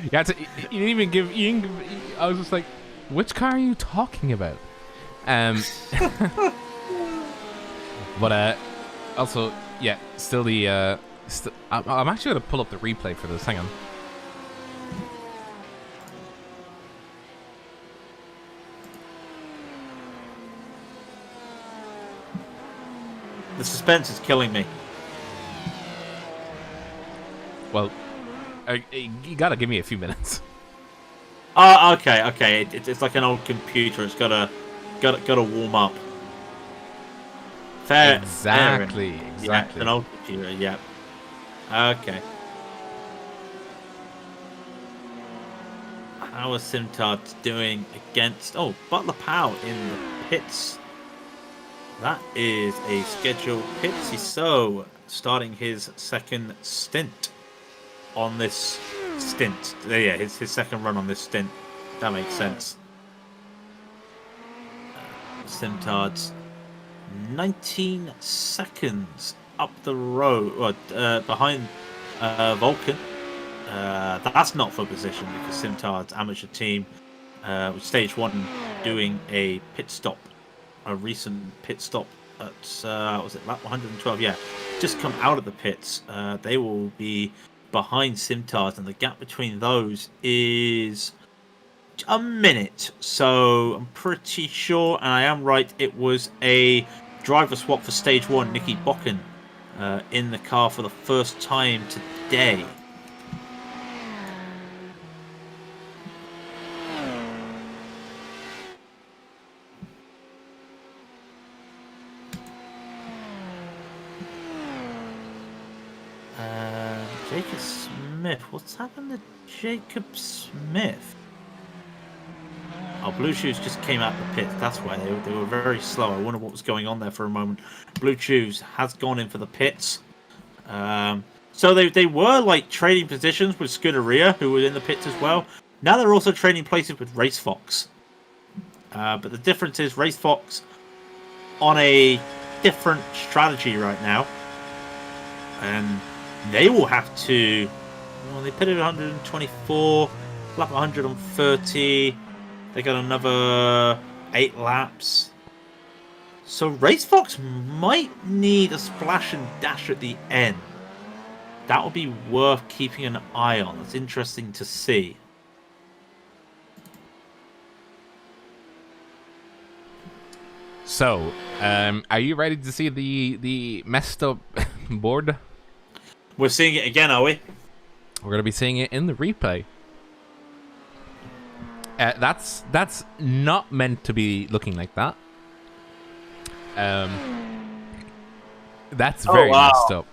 You didn't even give. I was just like, which car are you talking about? But also, yeah, still the. I'm actually gonna pull up the replay for this. Hang on. The suspense is killing me. Well, you gotta give me a few minutes. Oh, okay. It's like an old computer. It's gotta warm up. Fair. Exactly. Yeah, an old computer. Yeah. Okay. How is Simtard doing against? Oh, Butler Powell in the pits. That is a scheduled pitsy. So starting his second stint on this stint. Yeah, his second run on this stint. That makes sense. Simtard's 19 seconds up the road, behind Vulcan. That's not for position because Simtard's amateur team, with stage 1 doing a pit stop, a recent pit stop at was it lap 112? Yeah, just come out of the pits. They will be behind Simtard, and the gap between those is a minute. So I'm pretty sure, and I am right, it was a driver swap for stage 1. Nicky Bokken in the car for the first time today. Jacob Smith. What's happened to Jacob Smith? Oh, Blue Shoes just came out the pit. That's why they were very slow. I wonder what was going on there for a moment. Blue Shoes has gone in for the pits. So they were like trading positions with Scuderia, who were in the pits as well. Now they're also trading places with Race Fox. But the difference is Race Fox on a different strategy right now. And they will have to. Well, they put it 124, lap 130. They got another 8 laps. So Race Fox might need a splash and dash at the end. That would be worth keeping an eye on. It's interesting to see. So, are you ready to see the messed up board? We're seeing it again, are we? We're gonna be seeing it in the replay. That's not meant to be looking like that. That's very messed up.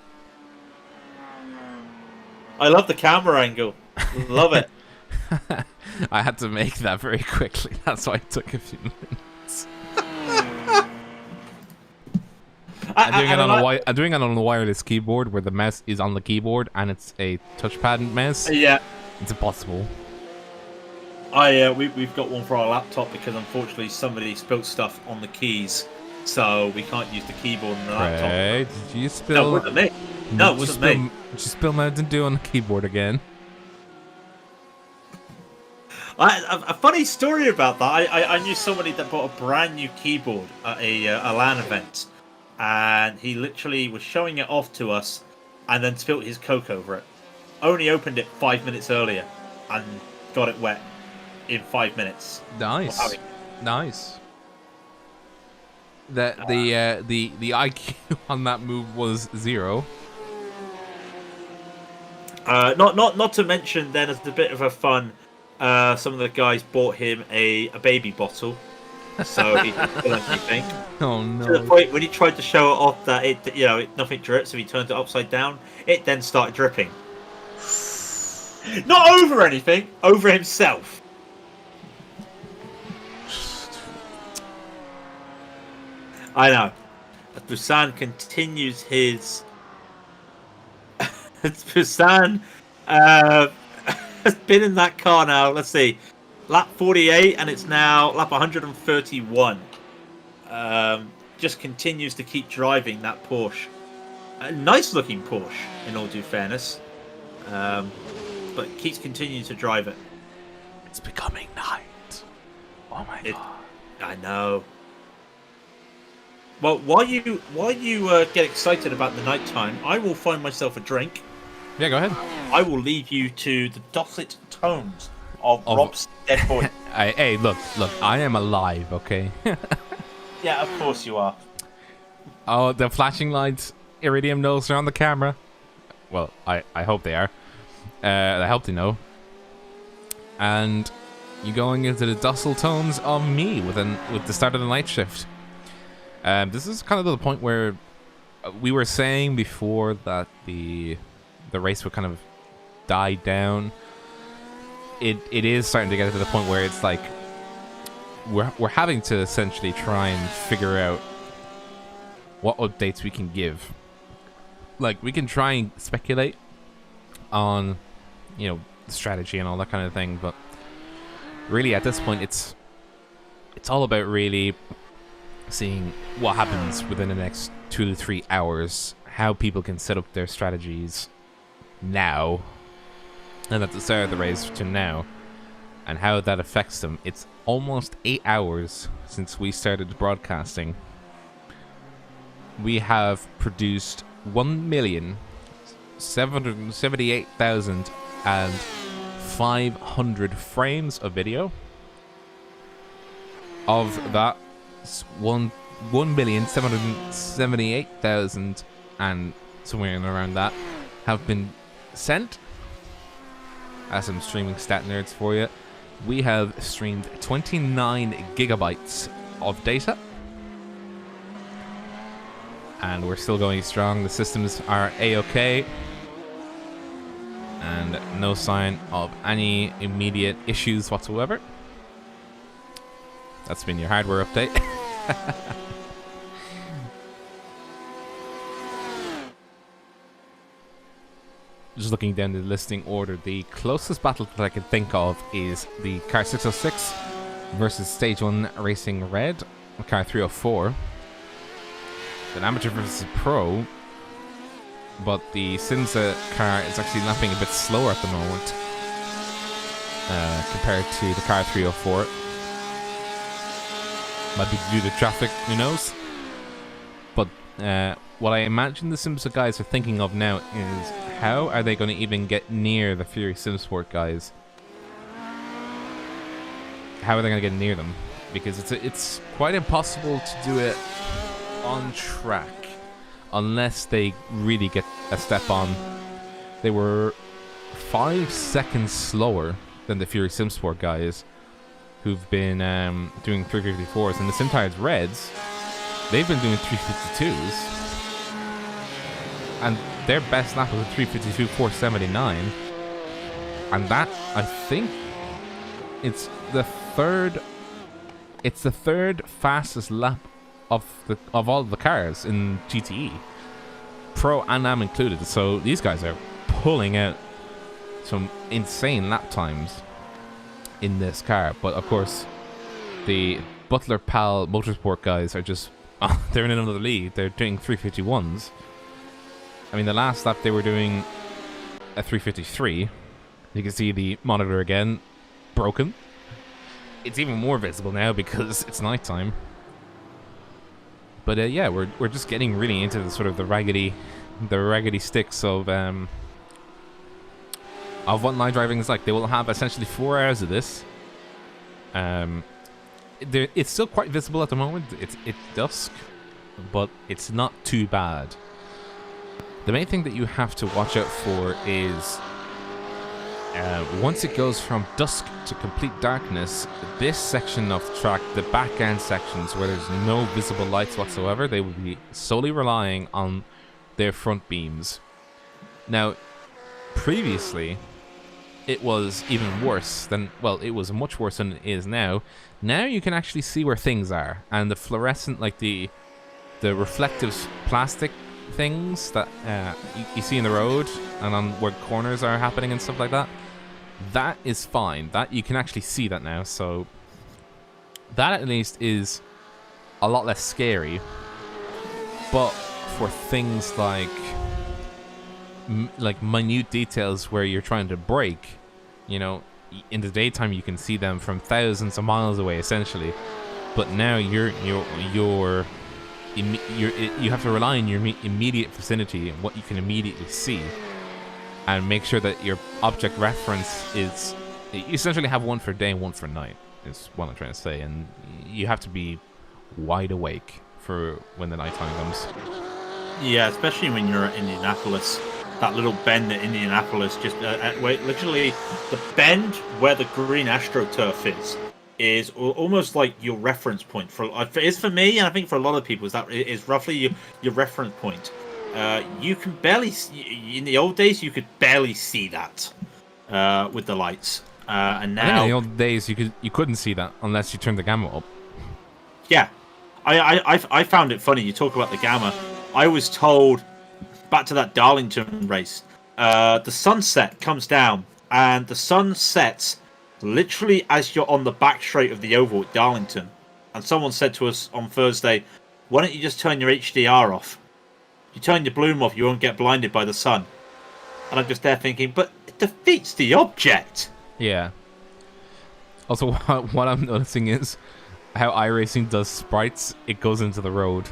I love the camera angle. Love it. I had to make that very quickly. That's why it took a few minutes. I'm doing it on a wireless keyboard where the mouse is on the keyboard and it's a touchpad mouse. Yeah. It's impossible. We've got one for our laptop because unfortunately somebody spilled stuff on the keys, so we can't use the keyboard on the laptop. Right. Did you spill? No, it wasn't me. No, it wasn't me. Did you spill Mountain Dew on the keyboard again? A funny story about that. I knew somebody that bought a brand new keyboard at a LAN event, and he literally was showing it off to us, and then spilt his Coke over it. Only opened it 5 minutes earlier, and got it wet in 5 minutes. Nice, nice. The IQ on that move was 0. Not to mention then, as a bit of a fun. Some of the guys bought him a baby bottle, so he didn't feel anything. Oh no! To the point when he tried to show it off that nothing dripped, so he turned it upside down. It then started dripping. Not over anything, over himself. I know. Busan continues his. Busan. Has been in that car now, let's see, lap 48, and it's now lap 131. Just continues to keep driving that Porsche. A nice looking Porsche, in all due fairness. But keeps continuing to drive it. It's becoming night. Oh my god. I know. Well, while you get excited about the nighttime, I will find myself a drink. Yeah, go ahead. I will leave you to the dulcet tones of Rob's dead boy. Hey, look, I am alive, okay? Yeah, of course you are. Oh, the flashing lights, Iridium knows they're on the camera. Well, I hope they are. I hope they know. And you're going into the docile tones of me with the start of the night shift. This is kind of the point where we were saying before that the race would kind of die down. It is starting to get to the point where it's like we're having to essentially try and figure out what updates we can give. Like, we can try and speculate on, strategy and all that kind of thing, but really at this point it's all about really seeing what happens within the next 2 to 3 hours, how people can set up their strategies now and at the start of the race to now, and how that affects them. It's almost 8 hours since we started broadcasting. We have produced 1,778,500 frames of video. Of that, 1,778,000 and somewhere in around that have been sent. As some streaming stat nerds for you, we have streamed 29 gigabytes of data, and we're still going strong. The systems are a-okay, and no sign of any immediate issues whatsoever. That's been your hardware update. Just looking down the listing order, the closest battle that I can think of is the car 606 versus Stage 1 Racing Red, car 304. An amateur versus pro, but the Simsa car is actually lapping a bit slower at the moment compared to the car 304. Might be due to traffic, who knows? But what I imagine the Simsa guys are thinking of now is, how are they going to even get near the Fury Simsport guys? How are they going to get near them? Because it's quite impossible to do it on track unless they really get a step on. They were 5 seconds slower than the Fury Simsport guys, who've been doing 354s, and the Simtides Reds, they've been doing 352s, and their best lap was a 352.479, and that, I think, it's the third fastest lap of all the cars in GTE, Pro and Am included. So these guys are pulling out some insane lap times. in this car. But of course, the Butler Pal Motorsport guys are just they're in another league. They're doing 351s. I mean, the last lap they were doing a 353. You can see the monitor again, broken. It's even more visible now because it's nighttime. But yeah, we're just getting really into the sort of the raggedy sticks of what night driving is like. They will have essentially 4 hours of this. It's still quite visible at the moment. It's dusk, but it's not too bad. The main thing that you have to watch out for is once it goes from dusk to complete darkness, this section of the track, the back end sections where there's no visible lights whatsoever, they will be solely relying on their front beams. Now, previously, it was even worse than, well, it was much worse than it is now. Now you can actually see where things are, and the fluorescent, like the reflective plastic things that you see in the road and on where corners are happening and stuff like that, that is fine. That you can actually see that now, so that at least is a lot less scary. But for things like minute details where you're trying to brake, you know, in the daytime you can see them from thousands of miles away essentially, but now you have to rely on your immediate vicinity and what you can immediately see, and make sure that your object reference is, you essentially have one for day and one for night is what I'm trying to say, and you have to be wide awake for when the nighttime comes. Yeah, especially when you're at Indianapolis. That little bend at Indianapolis, just where literally the bend where the green AstroTurf is almost like your reference point. It is for me, and I think for a lot of people, that is roughly your reference point. You can barely see, in the old days, you could barely see that with the lights, and now I think in the old days you couldn't see that unless you turned the gamma up. Yeah, I found it funny. You talk about the gamma. I was told, back to that Darlington race, the sunset comes down, and the sun sets literally as you're on the back straight of the oval at Darlington. And someone said to us on Thursday, why don't you just turn your HDR off? You turn your bloom off, you won't get blinded by the sun. And I'm just there thinking, but it defeats the object. Yeah. Also, what I'm noticing is how iRacing does sprites. It goes into the road.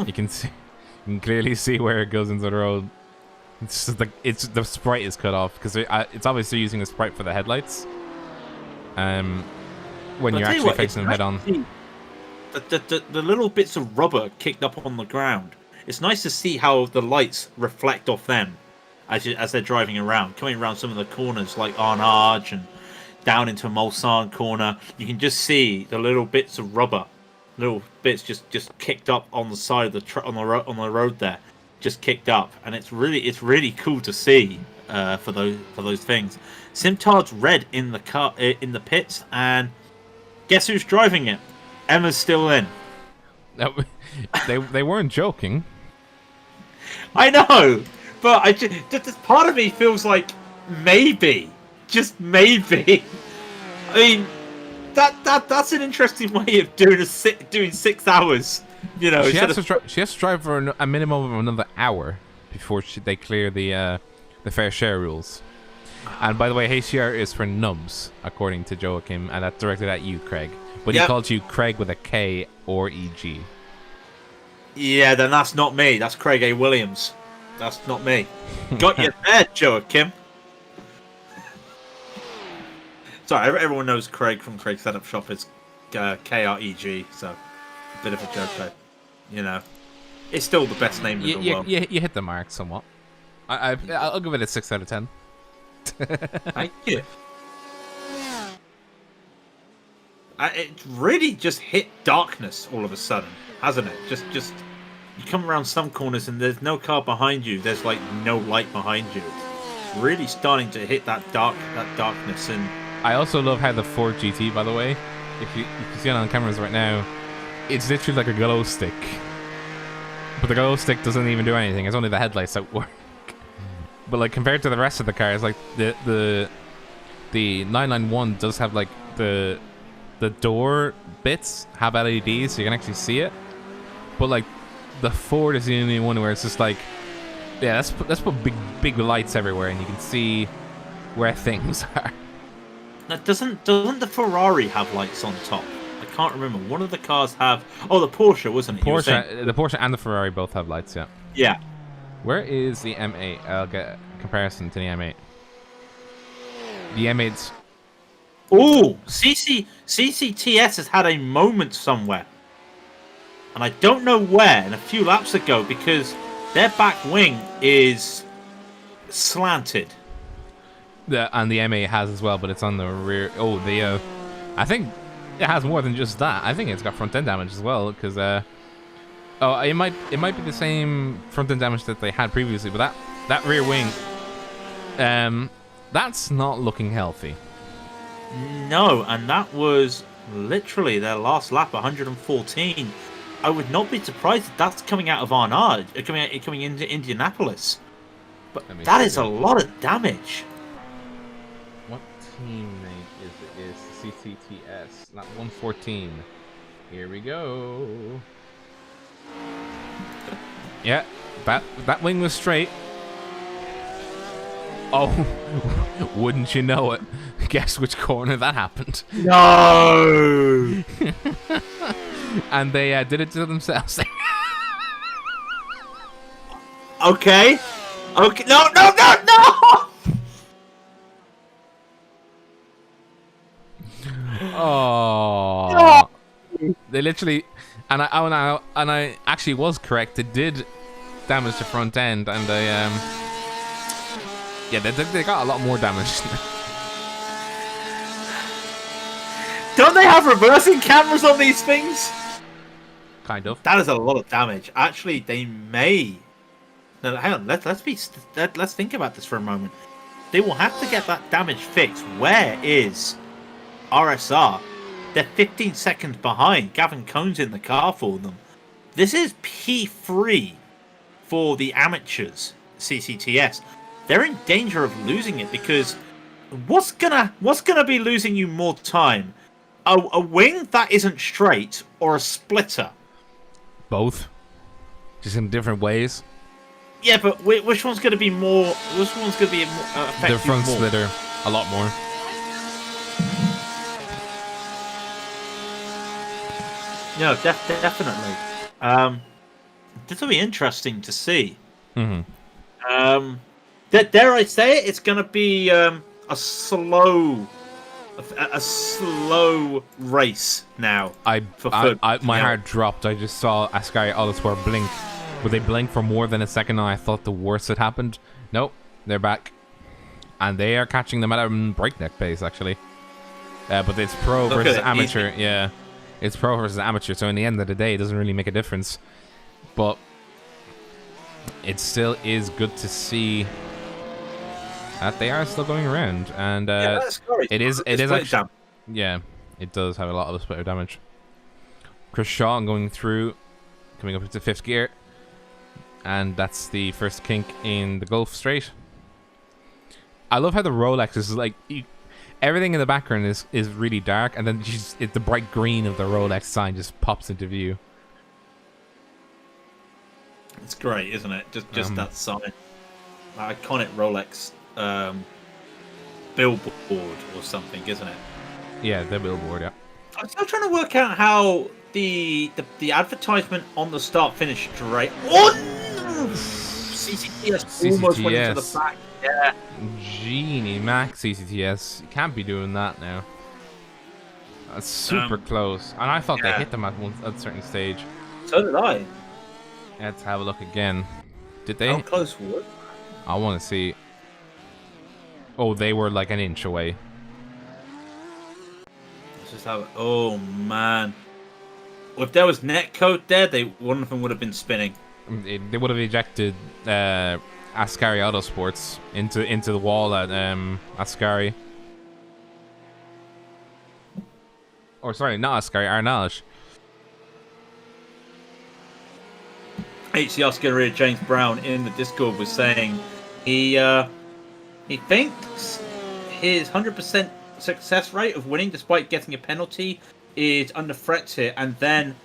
You can can clearly see where it goes into the road. It's just like the sprite is cut off because it's obviously using a sprite for the headlights. When you're actually facing them head on. The little bits of rubber kicked up on the ground. It's nice to see how the lights reflect off them as they're driving around, coming around some of the corners like Arnage and down into Mulsanne corner. You can just see the little bits of rubber. Little bits just kicked up on the side of the on the road there, just kicked up, and it's really cool to see for those things. Simtard's red in the car in the pits, and guess who's driving it? Emma's still in. They weren't joking. I know, but just part of me feels like maybe, just maybe. I mean, that's an interesting way of doing 6 hours. You know, she has to drive for a minimum of another hour before they clear the fair share rules. And by the way, HCR is for nubs, according to Joachim, and that's directed at you, Craig. But he called you Craig with a K or EG. Yeah, then that's not me. That's Craig A. Williams. That's not me. Got you there, Joachim. Sorry, everyone knows Craig from Craig Setup Shop is KREG, so a bit of a joke there. You know, it's still the best name in the world. You hit the mark somewhat. I'll give it a 6 out of 10. Thank you. It really just hit darkness all of a sudden, hasn't it? Just you come around some corners and there's no car behind you. There's like no light behind you. It's really starting to hit that darkness. And I also love how the Ford GT, by the way, if you see it on cameras right now, it's literally like a glow stick. But the glow stick doesn't even do anything. It's only the headlights that work. But like compared to the rest of the cars, like the the 991 does have like the door bits have LEDs, so you can actually see it. But like the Ford is the only one where it's just like, yeah, let's put big lights everywhere, and you can see where things are. Now, doesn't the Ferrari have lights on top? I can't remember. One of the cars have. Oh, the Porsche, wasn't it? The Porsche and the Ferrari both have lights. Yeah. Yeah. Where is the M8? I'll get a comparison to the M8. The M8's. Oh, CCTS has had a moment somewhere, and I don't know where. And a few laps ago, because their back wing is slanted. And the M8 has as well, but it's on the rear. Oh, I think it has more than just that. I think it's got front end damage as well, because it might be the same front end damage that they had previously, but that rear wing, that's not looking healthy. No, and that was literally their last lap, 114. I would not be surprised if that's coming out of Arnard, coming into Indianapolis. But that is a lot of damage. What teammate is it? Is CCTS? Not 114. Here we go. Yeah, that wing was straight. Oh, wouldn't you know it? Guess which corner that happened. No! And they did it to themselves. Okay. No! Oh. They literally, and I actually was correct. It did damage the front end, and they got a lot more damage. Don't they have reversing cameras on these things? Kind of. That is a lot of damage. Actually, they may. No, hang on. Let's think about this for a moment. They will have to get that damage fixed. Where is RSR? They're 15 seconds behind. Gavin Cohn's in the car for them. This is P3 for the amateurs. CCTS. They're in danger of losing it because what's gonna be losing you more time? A wing that isn't straight or a splitter? Both. Just in different ways. Yeah, but which one's going to be more? Which one's going to be affect the front you more? splitter, a lot more. No, definitely. This will be interesting to see. Mm-hmm. Dare I say it? It's going to be a slow race now. My heart dropped. I just saw Ascari Autosport blink. Would they blink for more than a second? And I thought the worst had happened. Nope, they're back, and they are catching them at a breakneck pace, actually. But it's pro versus amateur. Easy. Yeah, it's pro versus amateur. So in the end of the day, it doesn't really make a difference. But it still is good to see that they are still going around, and it is actually, yeah, it does have a lot of splitter damage. Chris Shaw going through, coming up into 5th gear, and that's the first kink in the Gulf Straight. I love how the Rolex is like everything in the background is really dark, and then the bright green of the Rolex sign just pops into view. It's great, isn't it? Just that sign, that iconic Rolex billboard or something, isn't it? Yeah, the billboard. Yeah. I'm still trying to work out how the advertisement on the start finish straight. Oh! CCTS almost went into the back. Yeah. Genie Max CCTS. You can't be doing that now. That's super close. And I thought they hit them at a certain stage. So did I. Let's have a look again. Did they? How close were? I want to see. Oh, they were like an inch away. Let's just have it. Oh man. Well, if there was netcode there, one of them would have been spinning. They would have ejected Ascari Autosports into the wall at Ascari. Or sorry, not Ascari, Arnage. HC Oscar Rear James Brown in the Discord was saying he thinks his 100% success rate of winning despite getting a penalty is under threat here. And then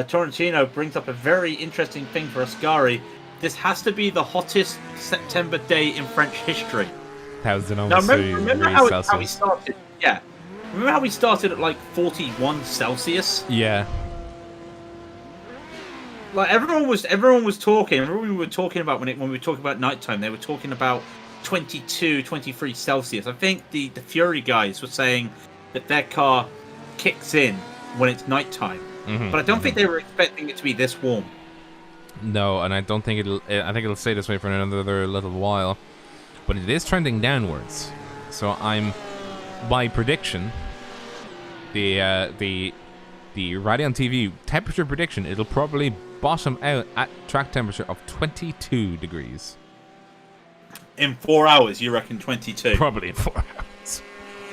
Torrentino brings up a very interesting thing for Ascari. This has to be the hottest September day in French history. 1,000 Now, degrees remember how we Celsius. started? Yeah. Remember how we started at like 41 Celsius? Yeah. Like everyone was talking. Remember we were talking about when we were talking about nighttime, they were talking about 22, 23 Celsius. I think the Fury guys were saying that their car kicks in when it's nighttime. But I don't think they were expecting it to be this warm. No, and I don't think I think it'll stay this way for another little while. But it is trending downwards. So my prediction, the Raidillon TV temperature prediction, it'll probably bottom out at track temperature of 22 degrees. In 4 hours, you reckon 22? Probably in 4 hours.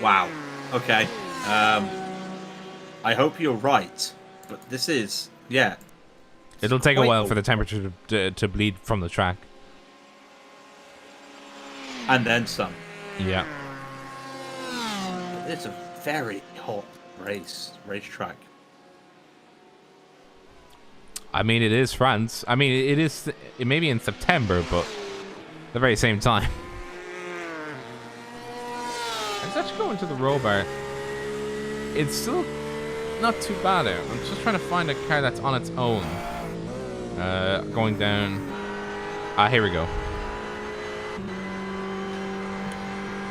Wow. Okay. I hope you're right. But this is, yeah. It'll take a while for the temperature to bleed from the track. And then some. Yeah. It's a very hot racetrack. I mean, it is France. I mean, it may be in September, but at the very same time. Let's actually go into the row bar. It's still not too bad out. I'm just trying to find a car that's on its own. Going down. Here we go.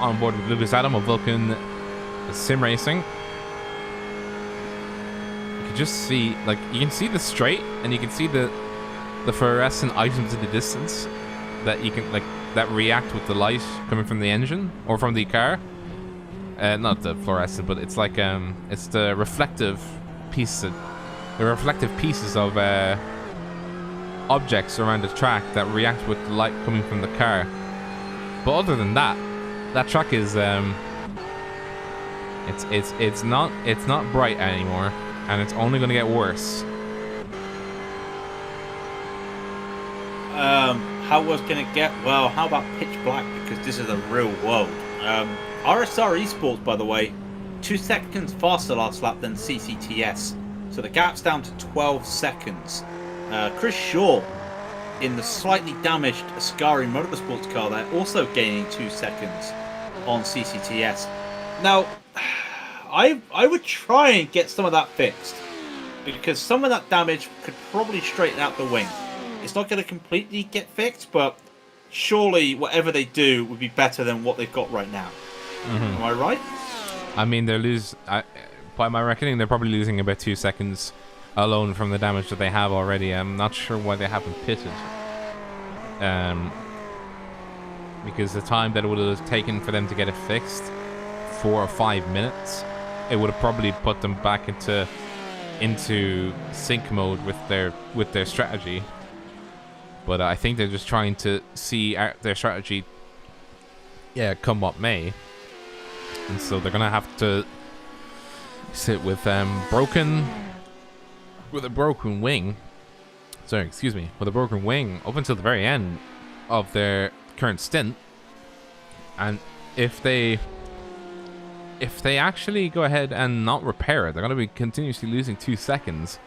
On board with Lucas Adam of Vulcan Sim Racing. You can just see, like, you can see the straight, and you can see the fluorescent items in the distance that you can, like, that react with the light coming from the engine or from the car. Not the fluorescent, but it's like it's the reflective pieces of objects around the track that react with the light coming from the car. But other than that, that track is it's not bright anymore, and it's only going to get worse. How was going to get? Well, how about pitch black? Because this is a real world. RSR Esports, by the way, 2 seconds faster last lap than CCTS, so the gap's down to 12 seconds. Chris Shaw in the slightly damaged Ascari Motorsports car there, also gaining 2 seconds on CCTS. Now, I would try and get some of that fixed, because some of that damage could probably straighten out the wing. It's not going to completely get fixed, but surely whatever they do would be better than what they've got right now. Am I right? I mean, by my reckoning, they're probably losing about 2 seconds alone from the damage that they have already. I'm not sure why they haven't pitted. Because the time that it would have taken for them to get it fixed, 4 or 5 minutes, it would have probably put them back into sync mode with their strategy. But I think they're just trying to see their strategy, come what may. And so they're gonna have to sit with a broken wing. Sorry, excuse me, with a broken wing up until the very end of their current stint. And if they actually go ahead and not repair it, they're gonna be continuously losing 2 seconds.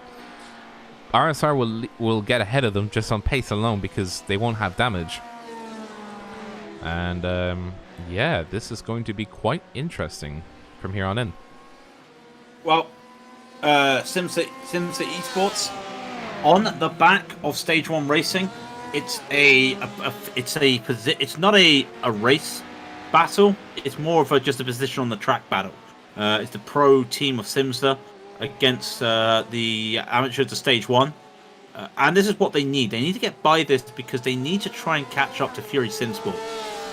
RSR will get ahead of them just on pace alone because they won't have damage. And this is going to be quite interesting from here on in. Well, SimCity Esports, on the back of Stage 1 Racing, it's not a race battle. It's more of just a position on the track battle. It's the pro team of Simsa against the amateurs of Stage 1. And this is what they need. They need to get by this because they need to try and catch up to Fury Simsport,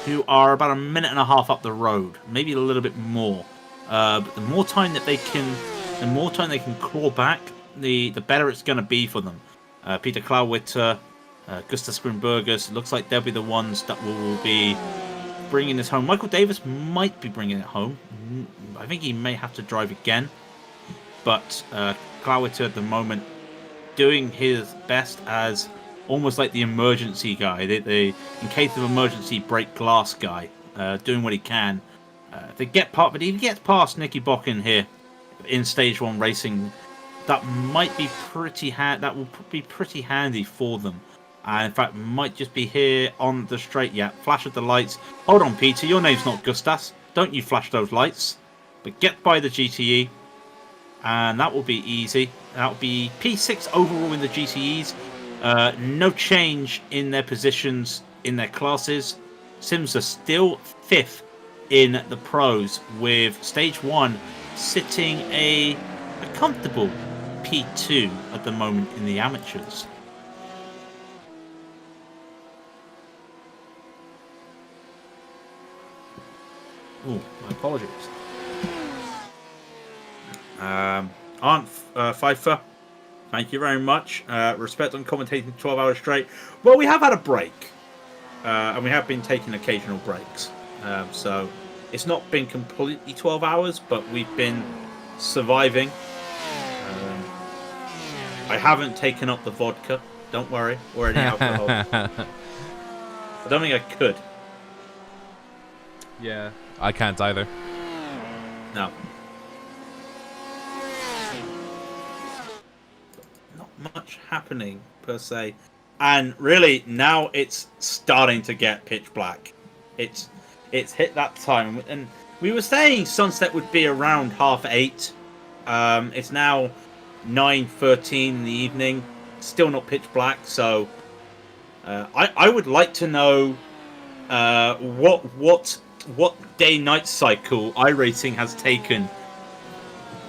who are about a minute and a half up the road, maybe a little bit more. But the more time they can claw back, the better it's going to be for them. Peter Klauwitter, Gustav Springburgers, looks like they'll be the ones that will be bringing this home. Michael Davis might be bringing it home. I think he may have to drive again. But Klauwitter at the moment doing his best as almost like the emergency guy, the in case of emergency break glass guy, doing what he can If they get part, but if he gets past Nicky Bokken here in Stage 1 racing, that might be pretty that will be pretty handy for them. And in fact, might just be here on the straight. Yeah, flash of the lights. Hold on, Peter. Your name's not Gustas. Don't you flash those lights. But get by the GTE. And that will be easy. That will be P6 overall in the GTEs. No change in their positions in their classes. Sims are still 5th in the pros, with Stage 1 sitting a comfortable P2 at the moment in the amateurs. Oh, my apologies. Aunt Pfeiffer, thank you very much. Respect on commentating 12 hours straight. Well, we have had a break. And we have been taking occasional breaks. So it's not been completely 12 hours, but we've been surviving. I haven't taken up the vodka. Don't worry. Or any alcohol. I don't think I could. Yeah, I can't either. No. Not much happening, per se. And really, now it's starting to get pitch black. It's hit that time. And we were saying sunset would be around 8:30. It's now 9:13 in the evening. Still not pitch black. So I would like to know what day-night cycle iRacing has taken.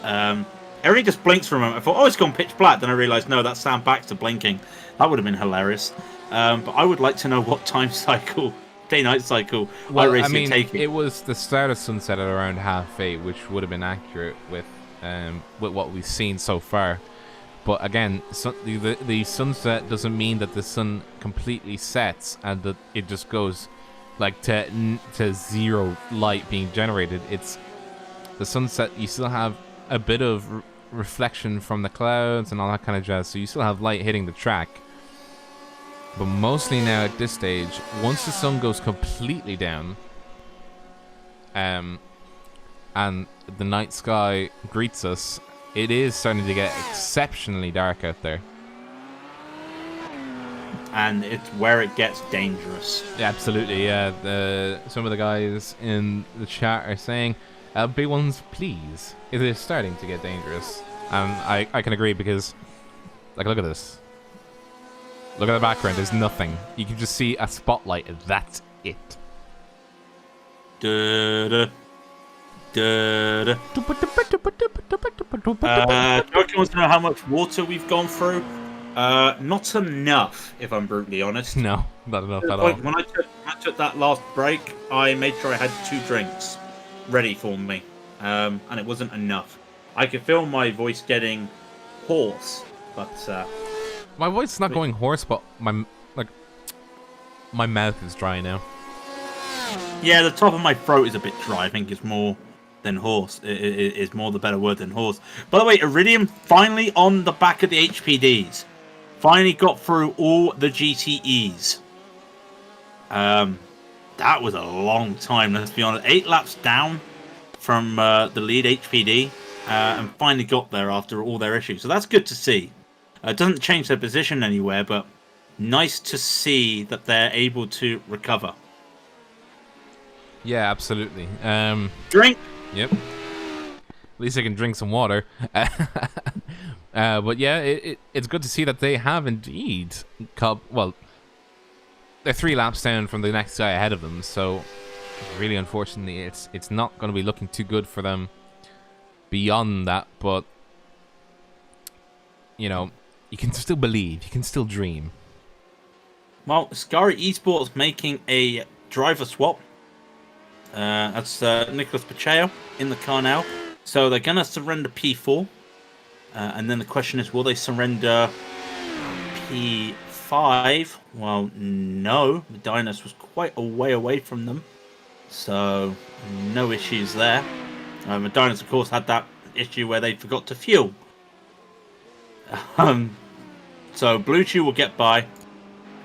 Everything just blinks for a moment. I thought, oh, it's gone pitch black. Then I realised, no, that's Sam Baxter blinking. That would have been hilarious. But I would like to know what time cycle, day-night cycle, iRacing taking. It was the start of sunset at around 8:30, which would have been accurate with what we've seen so far. But again, the sunset doesn't mean that the sun completely sets and that it just goes like to zero light being generated. It's the sunset. You still have a bit of reflection from the clouds and all that kind of jazz, so you still have light hitting the track. But mostly now at this stage, once the sun goes completely down, and the night sky greets us, it is starting to get exceptionally dark out there. And it's where it gets dangerous. Yeah, absolutely, yeah. Some of the guys in the chat are saying, big ones, please. It is starting to get dangerous. And I can agree because, like, look at this. Look at the background, there's nothing. You can just see a spotlight, that's it. Joking wants to know how much water we've gone through. Not enough, if I'm brutally honest. No, not enough at all. When I took that last break, I made sure I had 2 drinks ready for me. And it wasn't enough. I could feel my voice getting hoarse, but my voice is not going hoarse, but my mouth is dry now. Yeah, the top of my throat is a bit dry. I think it's more than hoarse. It is more the better word than hoarse. By the way, Iridium finally on the back of the HPDs. Finally got through all the GTEs. That was a long time, let's be honest. 8 laps down from the lead HPD. And finally got there after all their issues. So that's good to see. It doesn't change their position anywhere, but nice to see that they're able to recover. Yeah, absolutely. Drink! Yep. At least I can drink some water. But yeah, it's good to see that they have indeed... Well, they're 3 laps down from the next guy ahead of them, so really unfortunately it's not going to be looking too good for them beyond that, but you know, you can still believe, you can still dream. Well, Scary Esports making a driver swap. That's Nicholas Pacheco in the car now. So they're going to surrender P4. And then the question is, will they surrender P5? Well, no. Medinus was quite a way away from them. So, no issues there. Medinus, of course, had that issue where they forgot to fuel. So, Blue Chew will get by.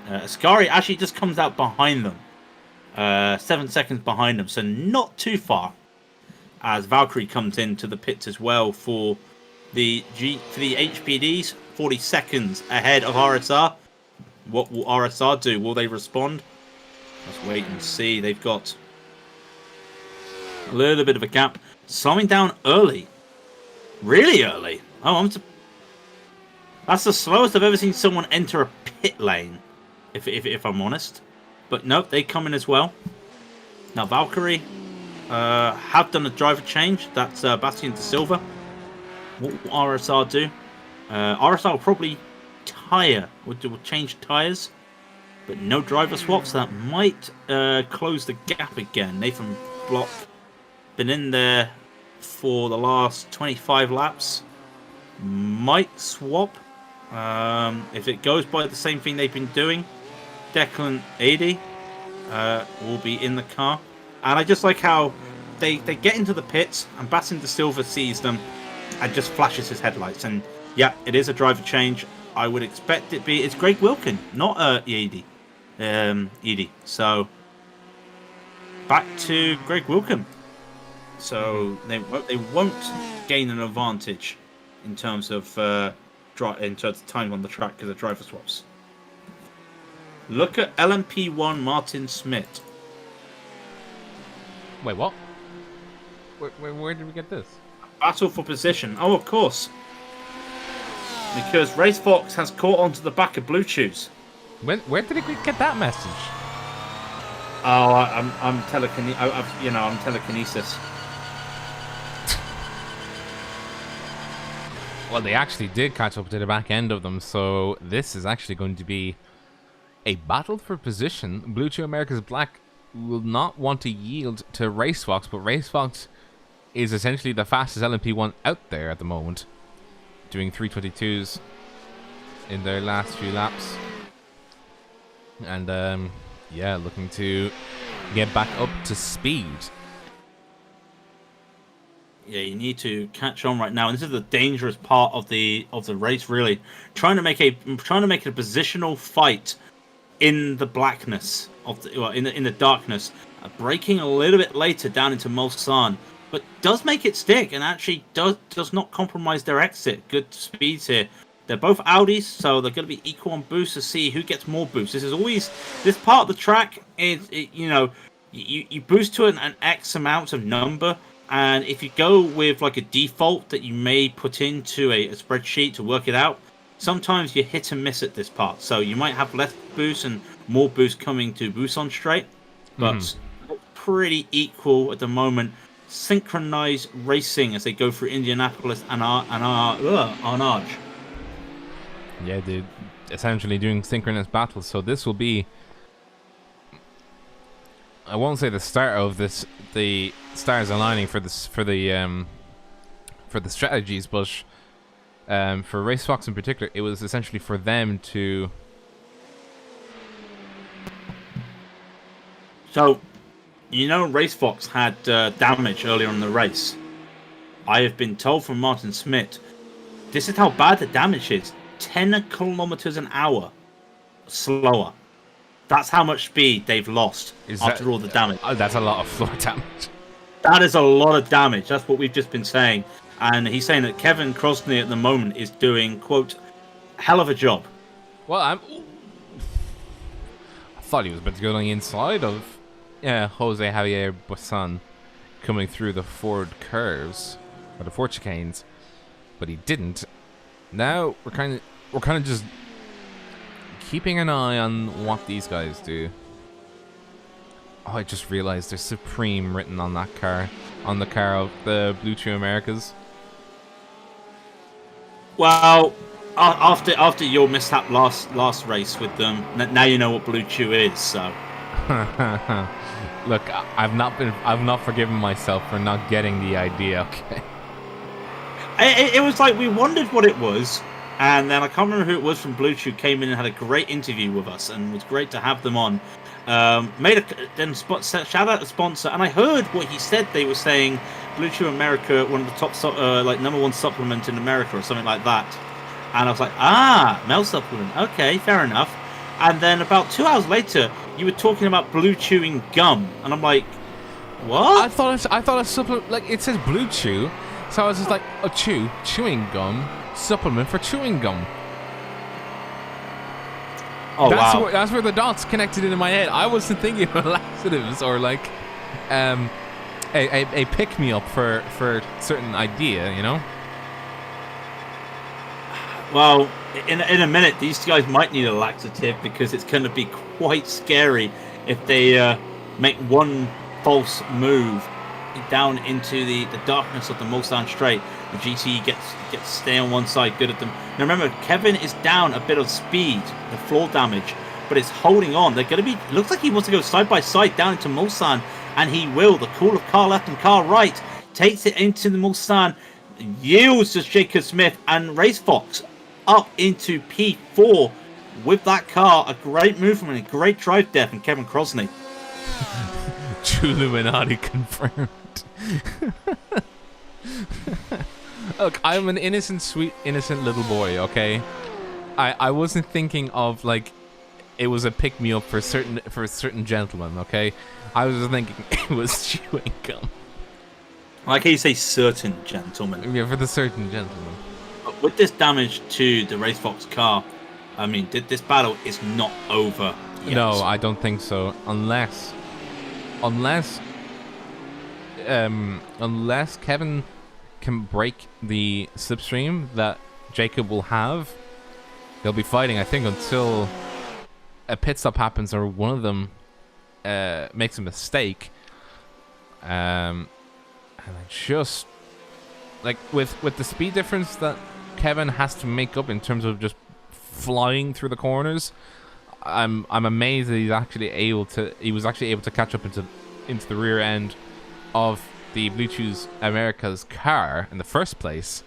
Ascari actually just comes out behind them. 7 seconds behind them, so not too far. as Valkyrie comes into the pits as well for the HPDs, 40 seconds ahead of RSR. What will RSR do? Will they respond? Let's wait and see. They've got a little bit of a gap. Slowing down early. Really early. Oh, that's the slowest I've ever seen someone enter a pit lane, if I'm honest. But nope, they come in as well. Now Valkyrie have done a driver change. That's Bastian de Silva. What will RSR do? RSR will probably will change tyres, but no driver swaps. That might close the gap again. Nathan Block been in there for the last 25 laps. Might swap if it goes by the same thing they've been doing. Declan 80 will be in the car, and I just like how they get into the pits and Bastian de Silva sees them and just flashes his headlights. And yeah, it is a driver change. I would expect it be. It's Greg Wilkin, not Edie. So back to Greg Wilkin. So they won't gain an advantage in terms of time on the track because of driver swaps. Look at LMP1 Martin Smith. Wait, what? Where did we get this? Battle for position. Oh, of course. Because Race Fox has caught onto the back of Blue Chews. Where did we get that message? Oh, I'm telekinesis. Well, they actually did catch up to the back end of them, so this is actually going to be a battle for position. Blue Chew America's Black will not want to yield to Race Fox, but Race Fox is essentially the fastest LMP1 out there at the moment, doing 322s in their last few laps. And yeah, looking to get back up to speed. Yeah, you need to catch on right now, and this is the dangerous part of the race. Really, trying to make a positional fight in the blackness in the darkness, braking a little bit later down into Mulsanne, but does make it stick and actually does not compromise their exit. Good speeds here. They're both Audis, so they're going to be equal on boost to see who gets more boost. This part of the track is you boost to an X amount of number. And if you go with like a default that you may put into a spreadsheet to work it out, sometimes you hit and miss at this part. So you might have less boost and more boost coming to Busan Straight. But pretty equal at the moment. Synchronized racing as they go through Indianapolis and Arnage. Yeah, dude. Essentially doing synchronous battles. So this will be, I won't say the start of this, the stars aligning for the strategies, but for Race Fox in particular, it was essentially for them to. So, Race Fox had damage earlier in the race. I have been told from Martin Smith, this is how bad the damage is: 10 kilometers an hour slower. That's how much speed they've lost after all the damage. Oh, that's a lot of floor damage. That is a lot of damage. That's what we've just been saying. And he's saying that Kevin Crosney at the moment is doing, quote, hell of a job. Well, I thought he was about to go on the inside of Jose Javier Bossan coming through the Ford curves, or the Ford chicanes, but he didn't. Now we're kind of just keeping an eye on what these guys do. Oh, I just realized there's Supreme written on that car, on the car of the Blue Chew Americas. Well, after your mishap last race with them, now you know what Blue Chew is. So, look, I've not forgiven myself for not getting the idea. Okay. It was like we wondered what it was. And then I can't remember who it was from Blue Chew came in and had a great interview with us, and it was great to have them on. Shout out the sponsor, and I heard what he said. They were saying Blue Chew America, one of the top #1 supplement in America or something like that. And I was like, Mel supplement, okay, fair enough. And then about 2 hours later, you were talking about blue chewing gum, and I'm like, What? I thought a supplement, like it says Blue Chew, so I was just like a chewing gum supplement for chewing gum. Oh wow. That's where the dots connected into my head. I wasn't thinking of laxatives or like a pick me up for certain idea, you know. Well, in a minute, these guys might need a laxative because it's going to be quite scary if they make one false move down into the darkness of the Mulsanne Straight. The GTE gets stay on one side, good at them. Now remember, Kevin is down a bit of speed, the floor damage, but it's holding on. They're going to be. Looks like he wants to go side by side down into Mulsanne, and he will. The call of car left and car right takes it into the Mulsanne, yields to Jacob Smith and Race Fox up into P4 with that car. A great movement and a great drive there from Kevin Crosney. True Illuminati confirmed. Look, I'm an innocent, sweet, innocent little boy, okay? I wasn't thinking of, like, it was a pick-me-up for certain gentlemen, okay? I was just thinking it was chewing gum. I like how you say certain gentlemen. Yeah, for the certain gentlemen. But with this damage to the Race Fox car, I mean, this battle is not over yet. No, I don't think so. Unless Kevin can break the slipstream that Jacob will have, they'll be fighting, I think, until a pit stop happens or one of them makes a mistake. And I just, like, with the speed difference that Kevin has to make up in terms of just flying through the corners, I'm amazed that he was actually able to catch up into the rear end of the Blue Chews America's car in the first place.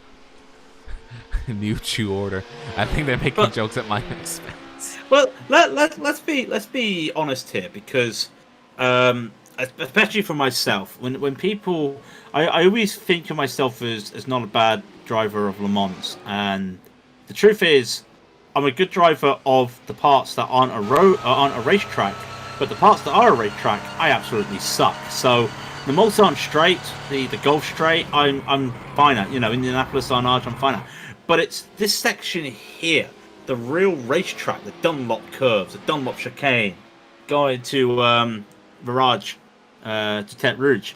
New Chew order. I think they're making jokes at my expense. Well, let's be honest here, because especially for myself, when people, I always think of myself as not a bad driver of Le Mans, and the truth is, I'm a good driver of the parts that aren't a racetrack, but the parts that are a racetrack, I absolutely suck. So the Mulsanne Straight, the Gulf Straight, I'm fine at. You know, Indianapolis Arnage, I'm fine at. But it's this section here, the real racetrack, the Dunlop curves, the Dunlop chicane, going to Virage, to Tête Rouge.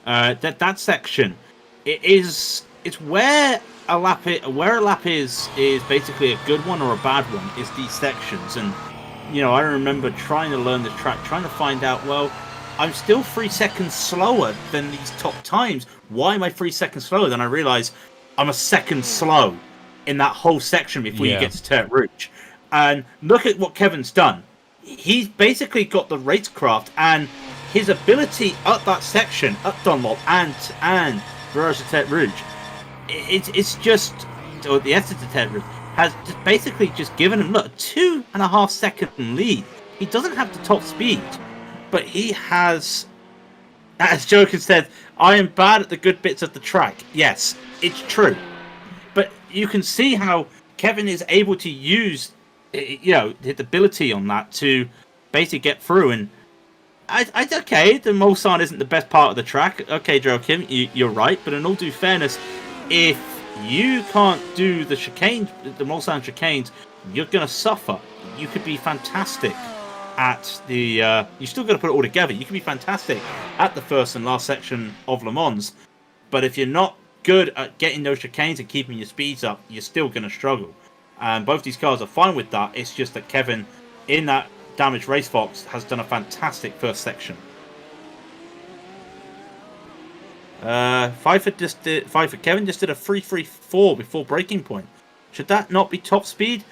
That section, it's where a lap is basically a good one or a bad one, is these sections. And you know, I remember trying to learn the track, trying to find out, well, I'm still 3 seconds slower than these top times. Why am I 3 seconds slower? Then I realized I'm a second slow in that whole section before you get to Tête Rouge. And look at what Kevin's done. He's basically got the racecraft and his ability at that section, at Dunlop and Virage to Tête Rouge. It's just, or the essence of Tête Rouge, has just basically just given him, look, a 2.5 second lead. He doesn't have the top speed, but he has, as Joker said, I am bad at the good bits of the track. Yes, it's true. But you can see how Kevin is able to use, you know, his ability on that to basically get through. And okay, the Mulsanne isn't the best part of the track. Okay, Joachim, you're right. But in all due fairness, if you can't do the chicanes, the Mulsanne chicanes, you're going to suffer. You could be fantastic at the... you still got to put it all together. You could be fantastic at the first and last section of Le Mans. But if you're not good at getting those chicanes and keeping your speeds up, you're still going to struggle. And both these cars are fine with that. It's just that Kevin, in that damaged Race Fox, has done a fantastic first section. Kevin just did a 3.34 before breaking point. Should that not be top speed?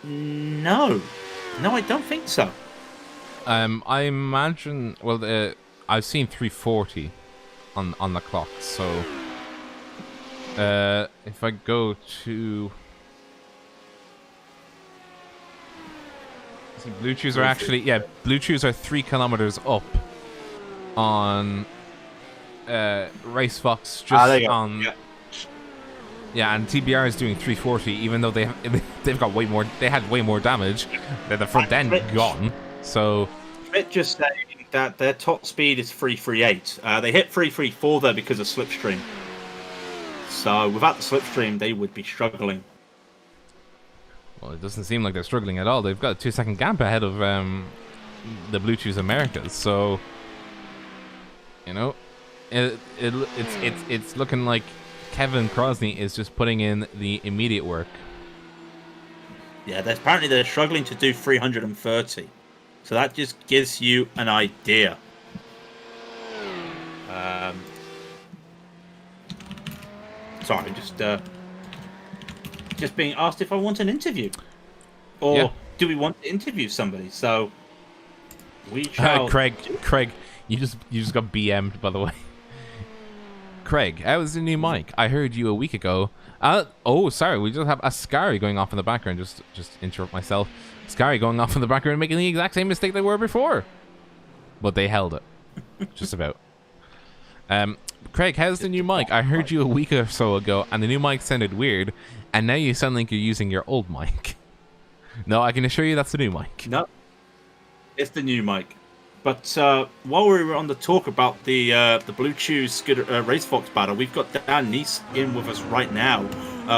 No, I don't think so. I imagine. Well, I've seen 340 on the clock. So, if I go to, see, Blue Chews are actually Blue Chews are 3 kilometers up on Race Fox just on. Yeah, and TBR is doing 340, even though they've got way more. They had way more damage. They're the front end gone. So Schmidt just saying that their top speed is 338. They hit 334 there because of slipstream. So without the slipstream, they would be struggling. Well, it doesn't seem like they're struggling at all. They've got a 2-second gap ahead of the Blue Chews Americas. So, you know, it's looking like Kevin Crosney is just putting in the immediate work. Yeah, apparently they're struggling to do 330. So that just gives you an idea. Sorry, just being asked if I want an interview, or do we want to interview somebody? So we shall. Craig, you just got BM'd, by the way. Craig, how is the new mic? I heard you a week ago. Oh, sorry, we just have a Scary going off in the background. Just interrupt myself. Scary going off in the background, making the exact same mistake they were before, but they held it, just about. Craig, how's the new mic? I heard you a week or so ago, and the new mic sounded weird, and now you sound like you're using your old mic. No, I can assure you that's the new mic. No, it's the new mic. But while we were on the talk about the Blue Chews Race Fox battle, we've got Dan Neese in with us right now.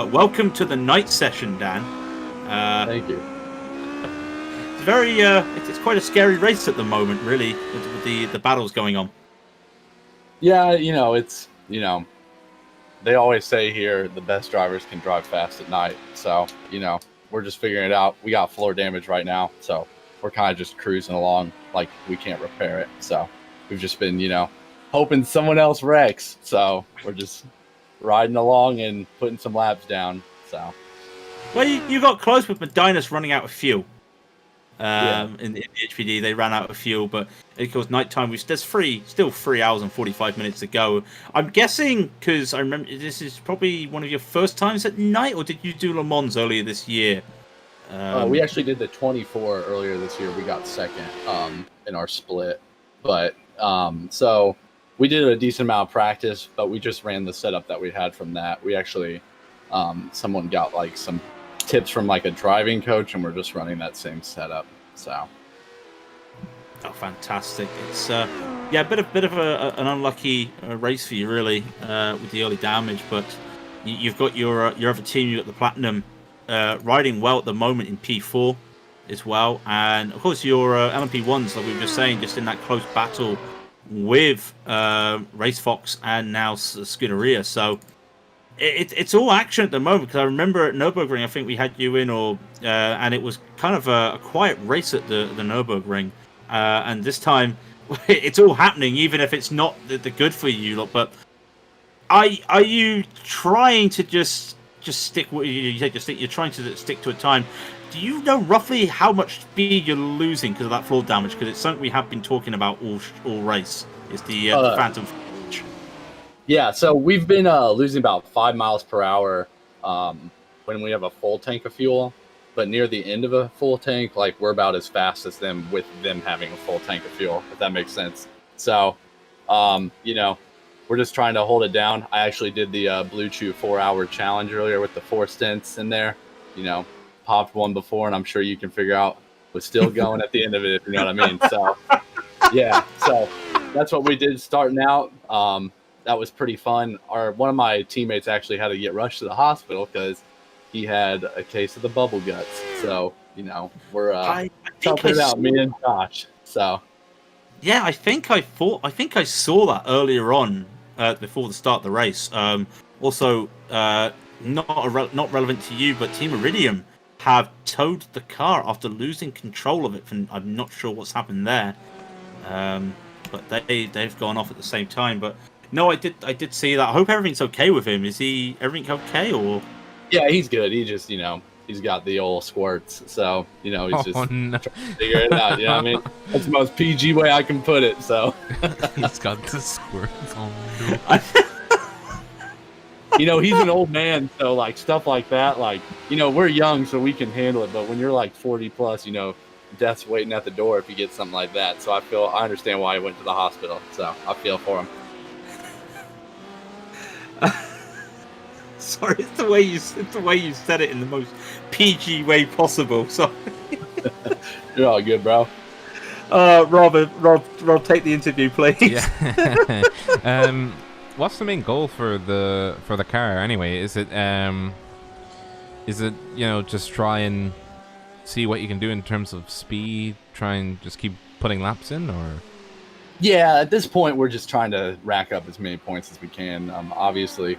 Welcome to the night session, Dan. Thank you. It's very it's quite a scary race at the moment, really, with the battles going on. Yeah, it's they always say here the best drivers can drive fast at night. So we're just figuring it out. We got floor damage right now, so we're kind of just cruising along like we can't repair it. So we've just been hoping someone else wrecks. So we're just riding along and putting some laps down. So well, you got close with Medinus running out of fuel. In the HPD, they ran out of fuel, but of course, nighttime. There's still 3 hours and 45 minutes to go. I'm guessing because I remember this is probably one of your first times at night, or did you do LeMans earlier this year? We actually did the 24 earlier this year. We got second in our split, but so we did a decent amount of practice, but we just ran the setup that we had from that. We actually someone got like some tips from like a driving coach, and we're just running that same setup. So fantastic. It's a bit of an unlucky race for you, really, with the early damage, but you've got your other team. You've got the Platinum riding well at the moment in P4 as well, and of course your LMP ones, like we were just saying, just in that close battle with Race Fox and now Scuderia. So it's all action at the moment, because I remember at Nürburgring, I think we had you in, and it was kind of a quiet race at the Nürburgring, and this time it's all happening, even if it's not the good for you lot. But are you trying to just stick? You're trying to stick to a time. Do you know roughly how much speed you're losing because of that floor damage? Because it's something we have been talking about all race. It's the Phantom. Yeah, so we've been losing about 5 miles per hour when we have a full tank of fuel, but near the end of a full tank, like we're about as fast as them with them having a full tank of fuel, if that makes sense. So, we're just trying to hold it down. I actually did the Blue Chew 4-hour challenge earlier with the 4 stints in there. Popped one before, and I'm sure you can figure out was still going at the end of it, if you know what I mean. So, yeah, so that's what we did starting out. That was pretty fun. One of my teammates actually had to get rushed to the hospital because he had a case of the bubble guts. So, we're helping it out, me and Josh. So, yeah, I think I saw that earlier on before the start of the race. Also, not relevant to you, but Team Raidillon have towed the car after losing control of it. I'm not sure what's happened there, but they've gone off at the same time. But no, I did see that. I hope everything's okay with him. Is everything okay, or? Yeah, he's good. He just he's got the old squirts, so he's just trying to figure it out. You know what I mean? That's the most PG way I can put it. So he's got the squirts. Oh no. He's an old man, so like stuff like that, like we're young, so we can handle it. But when you're like 40 plus, death's waiting at the door if you get something like that. So I understand why he went to the hospital. So I feel for him. Sorry, it's the way you said it in the most PG way possible. Sorry. You're all good, bro. Rob, take the interview, please. Yeah. What's the main goal for the car anyway? Is it just try and see what you can do in terms of speed, try and just keep putting laps in, or? Yeah, at this point, we're just trying to rack up as many points as we can. Obviously,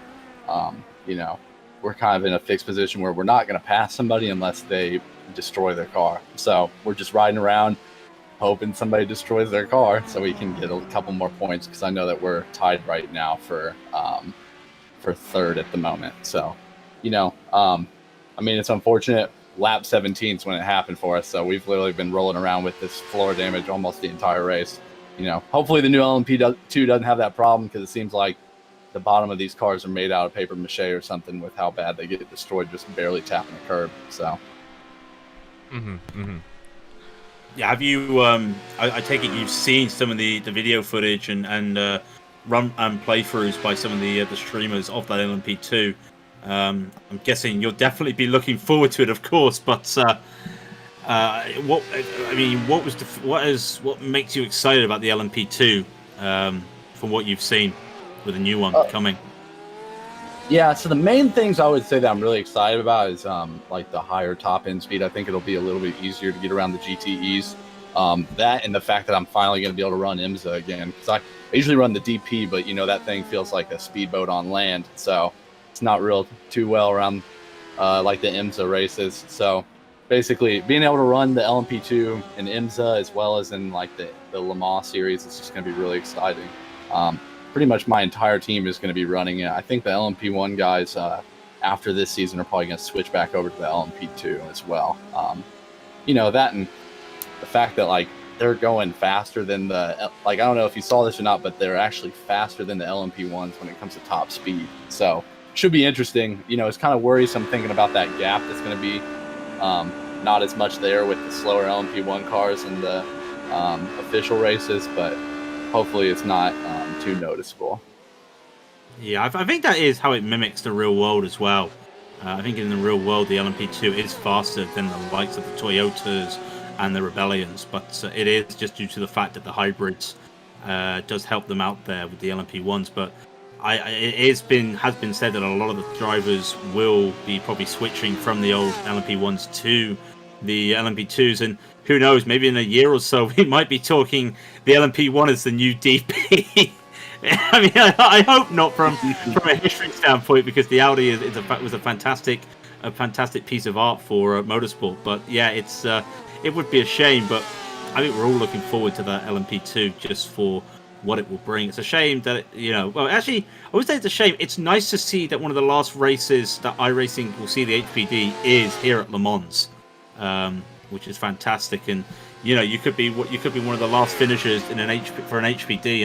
we're kind of in a fixed position where we're not going to pass somebody unless they destroy their car. So we're just riding around, hoping somebody destroys their car so we can get a couple more points, because I know that we're tied right now for third at the moment. So, it's unfortunate. Lap 17 is when it happened for us, so we've literally been rolling around with this floor damage almost the entire race. Hopefully the new LMP2 doesn't have that problem, because it seems like the bottom of these cars are made out of paper mache or something with how bad they get destroyed just barely tapping the curb. So. Yeah, have you? I take it you've seen some of the video footage and run and playthroughs by some of the streamers of that LMP2. I'm guessing you'll definitely be looking forward to it, of course. But what makes you excited about the LMP2 from what you've seen with the new one coming? Yeah, so the main things I would say that I'm really excited about is like the higher top end speed. I think it'll be a little bit easier to get around the GTEs. That and the fact that I'm finally going to be able to run IMSA again. Because I usually run the DP, but that thing feels like a speedboat on land. So it's not real too well around like the IMSA races. So basically being able to run the LMP2 in IMSA as well as in like the LeMans series is just going to be really exciting. Pretty much my entire team is going to be running it. I think the LMP1 guys after this season are probably going to switch back over to the LMP2 as well. That and the fact that like they're going faster than I don't know if you saw this or not, but they're actually faster than the LMP1s when it comes to top speed. So should be interesting. It's kind of worrisome thinking about that gap that's going to be not as much there with the slower LMP1 cars in the official races, but hopefully it's not too noticeable. Yeah, I think that is how it mimics the real world as well. I think in the real world, the LMP2 is faster than the likes of the Toyotas and the Rebellions, but it is just due to the fact that the hybrids does help them out there with the LMP1s. But it has been said that a lot of the drivers will be probably switching from the old LMP1s to the LMP2s, and who knows, maybe in a year or so we might be talking the LMP1 as the new DP. I mean, I hope not from a history standpoint, because the Audi was a fantastic piece of art for motorsport. But yeah, it would be a shame, but I think we're all looking forward to that LMP2 just for what it will bring. It's a shame that well, actually, I would say it's a shame. It's nice to see that one of the last races that iRacing will see the HPD is here at Le Mans, which is fantastic. And you could be one of the last finishers for an HPD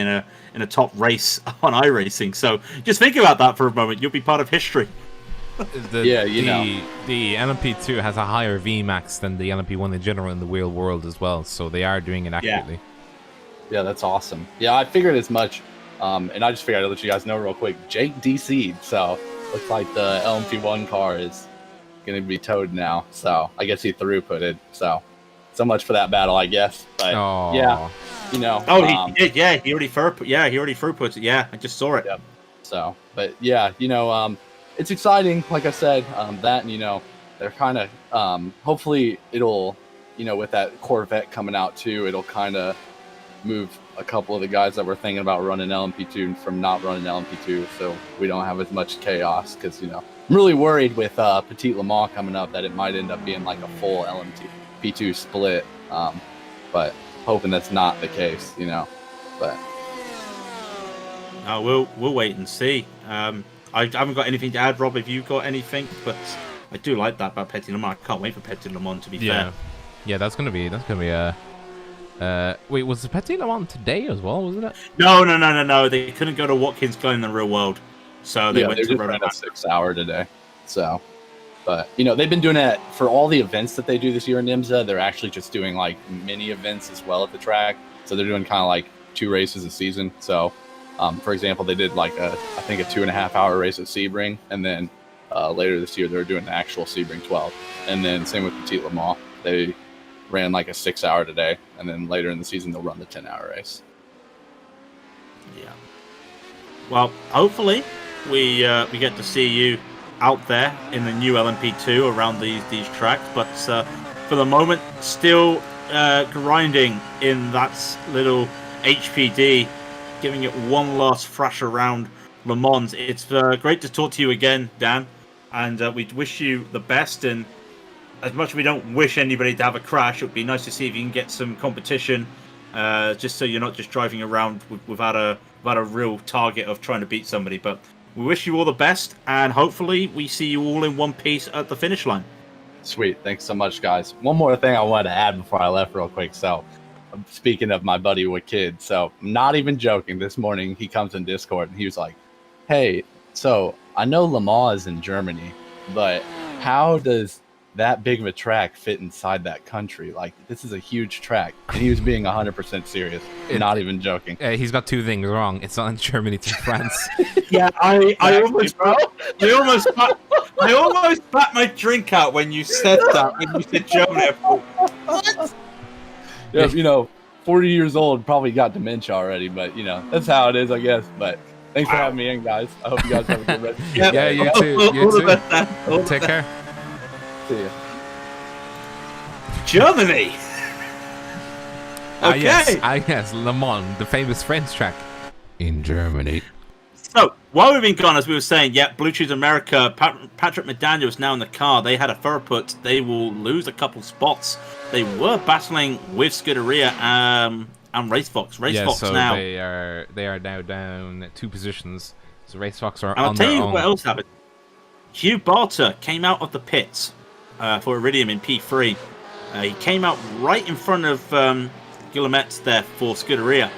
in a top race on iRacing. So just think about that for a moment. You'll be part of history. The LMP2 has a higher VMAX than the LMP1 in general in the real world as well, so they are doing it accurately. Yeah, that's awesome. Yeah, I figured as much, and I just figured I'd let you guys know real quick. Jake DC'd, so looks like the LMP1 car is going to be towed now. So I guess he throughputed. So much for that battle, I guess. But yeah, Oh, he did. Yeah, he already throughput it. Yeah, I just saw it. Yep. So, but yeah, it's exciting. Like I said, that and they're kind of hopefully it'll with that Corvette coming out too, it'll kind of move a couple of the guys that were thinking about running LMP2 from not running LMP2, so we don't have as much chaos. Because I'm really worried with Petit Le Mans coming up that it might end up being like a full LMP2 split, but hoping that's not the case, But we'll wait and see. I haven't got anything to add, Rob. Have you got anything? But I do like that about Petit Le Mans. I can't wait for Petit Le Mans, to be fair. Yeah, that's gonna be a. Wait, was the Petit Le Mans today as well? Wasn't it? No. They couldn't go to Watkins Glen in the real world, so they went to run a 6 hour today. So, but they've been doing it for all the events that they do this year in IMSA. They're actually just doing like mini events as well at the track. So they're doing kind of like 2 races a season. So. For example, they did like I think a 2.5 hour race at Sebring, and then later this year they're doing the actual Sebring 12, and then same with Petit Le Mans. They ran like a 6-hour today, and then later in the season they'll run the 10-hour race. Yeah. Well, hopefully we get to see you out there in the new LMP2 around these tracks. But for the moment, still grinding in that little HPD, giving it one last thrash around Le Mans. It's great to talk to you again, Dan, and we wish you the best. And as much as we don't wish anybody to have a crash, it would be nice to see if you can get some competition, just so you're not just driving around without a real target of trying to beat somebody. But we wish you all the best, and hopefully we see you all in one piece at the finish line. Sweet. Thanks so much, guys. One more thing I wanted to add before I left real quick. So, speaking of my buddy with kids, so I'm not even joking. This morning, he comes in Discord, and he was like, hey, so I know Le Mans is in Germany, but how does that big of a track fit inside that country? Like, this is a huge track. And he was being 100% serious, not even joking. He's got two things wrong. It's not in Germany, it's in France. Yeah, I almost spat my drink out when you said that. When you said Germany, I thought, what? Yeah, you know, 40 years old, probably got dementia already, but you know, that's how it is, I guess. But thanks for having me in, guys. I hope you guys have a good rest of your day. Yeah, you too. You too. Take care. See ya. Germany. Okay. Yes, Le Mans, the famous French track in Germany. So, while we've been gone, as we were saying, Blue Cheese America, Patrick McDaniel is now in the car. They had a fur put. They will lose a couple spots. They were battling with Scuderia and Racefox. Racefox now. They are now down 2 positions. So Racefox are and on their own. I'll tell you what else happened. Hugh Barter came out of the pits for Raidillon in P3. He came out right in front of Guillemette there for Scuderia.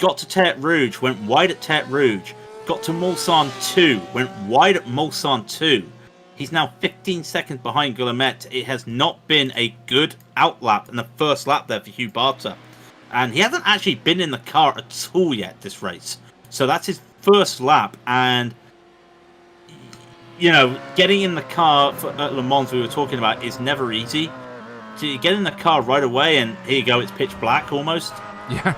Got to Tertre Rouge, went wide at Tertre Rouge. Got to Mulsanne 2, went wide at Mulsanne 2. He's now 15 seconds behind Guillemette. It has not been a good outlap in the first lap there for Hugh Barter. And he hasn't actually been in the car at all yet this race. So that's his first lap. And, you know, getting in the car at Le Mans we were talking about is never easy. To get in the car right away and here you go, it's pitch black almost. Yeah.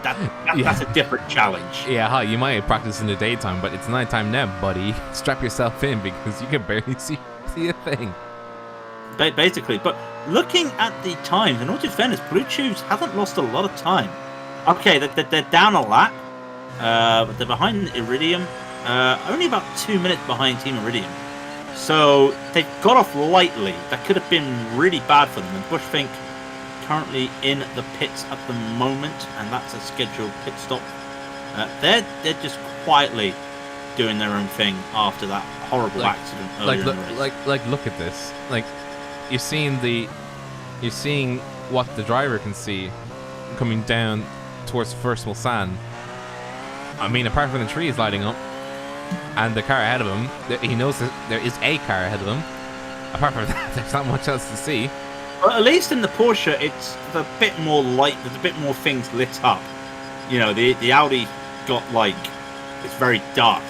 That's a different challenge. Yeah, hi, you might practice in the daytime, but it's nighttime now, buddy. Strap yourself in because you can barely see a thing. Basically, but looking at the times, in all due fairness, Blue Tubes haven't lost a lot of time. Okay, they're down a lap, but they're behind Iridium, only about 2 minutes behind Team Iridium. So they've got off lightly. That could have been really bad for them. And Bushfink currently in the pits at the moment, and that's a scheduled pit stop. They're just quietly doing their own thing after that horrible accident earlier in the race. Look at this. Like, you're seeing what the driver can see coming down towards first Mulsanne. I mean, apart from the trees lighting up and the car ahead of him, he knows that there is a car ahead of him. Apart from that, there's not much else to see. But at least in the Porsche, it's a bit more light. There's a bit more things lit up. You know, the Audi got it's very dark.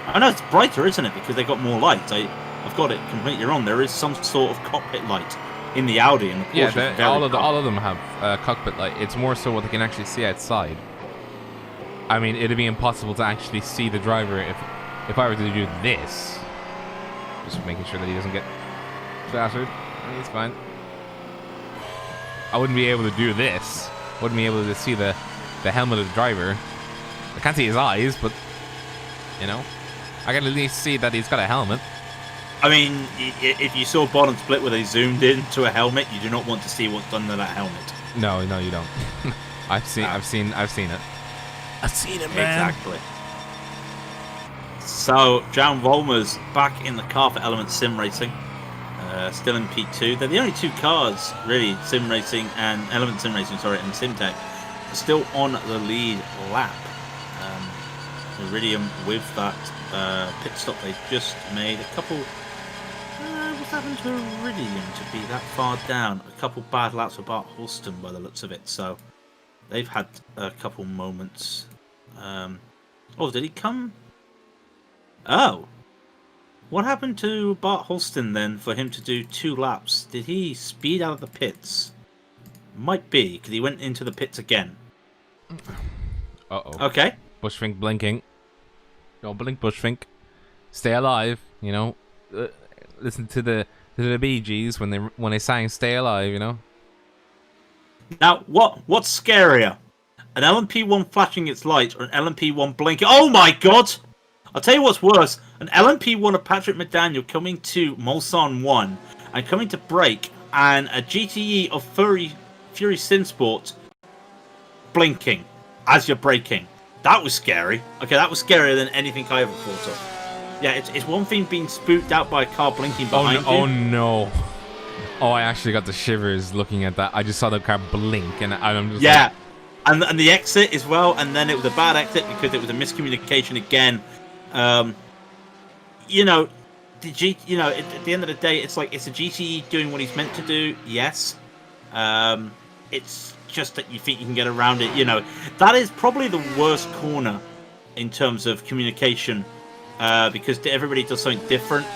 I know it's brighter, isn't it? Because they got more light. I've got it completely wrong. There is some sort of cockpit light in the Audi and the Porsche. Yeah, all of them have cockpit light. It's more so what they can actually see outside. I mean, it'd be impossible to actually see the driver if I were to do this. Just making sure that he doesn't get shattered. He's fine. I wouldn't be able to do this. Wouldn't be able to see the helmet of the driver. I can't see his eyes, but you know, I can at least see that he's got a helmet. I mean, if you saw bottom split where they zoomed in to a helmet, you do not want to see what's done to that helmet. No, you don't. I've seen it. I've seen it, man. Exactly. So, Jan Volmer's back in the car for Element Sim Racing. Still in P2. They're the only 2 cars, really, Sim Racing and Element Sim Racing, and SimTech, still on the lead lap. Iridium with that pit stop they just made. A couple. What's happened to Iridium to be that far down? A couple bad laps for Bart Holston by the looks of it. So they've had a couple moments. Oh, did he come? Oh. What happened to Bart Holston then for him to do 2 laps? Did he speed out of the pits? Might be, because he went into the pits again. Uh-oh. Okay. Bushfink blinking. Don't blink, Bushfink. Stay alive, you know. Listen to the Bee Gees when they sang "Stay Alive," you know. Now, what's scarier? An LMP1 flashing its lights or an LMP1 blinking? Oh my god! I'll tell you what's worse. An LMP1 of Patrick McDaniel coming to Mulsanne 1 and coming to brake, and a GTE of Fury Sinsport blinking as you're braking. That was scary. Okay, that was scarier than anything I ever thought of. Yeah, it's one thing being spooked out by a car blinking behind you. Oh no. Oh, I actually got the shivers looking at that. I just saw the car blink, and I'm just like... and the exit as well, and then it was a bad exit because it was a miscommunication again. You know, at the end of the day, it's like, it's a GTE doing what he's meant to do. Yes. It's just that you think you can get around it. You know, that is probably the worst corner in terms of communication, because everybody does something different,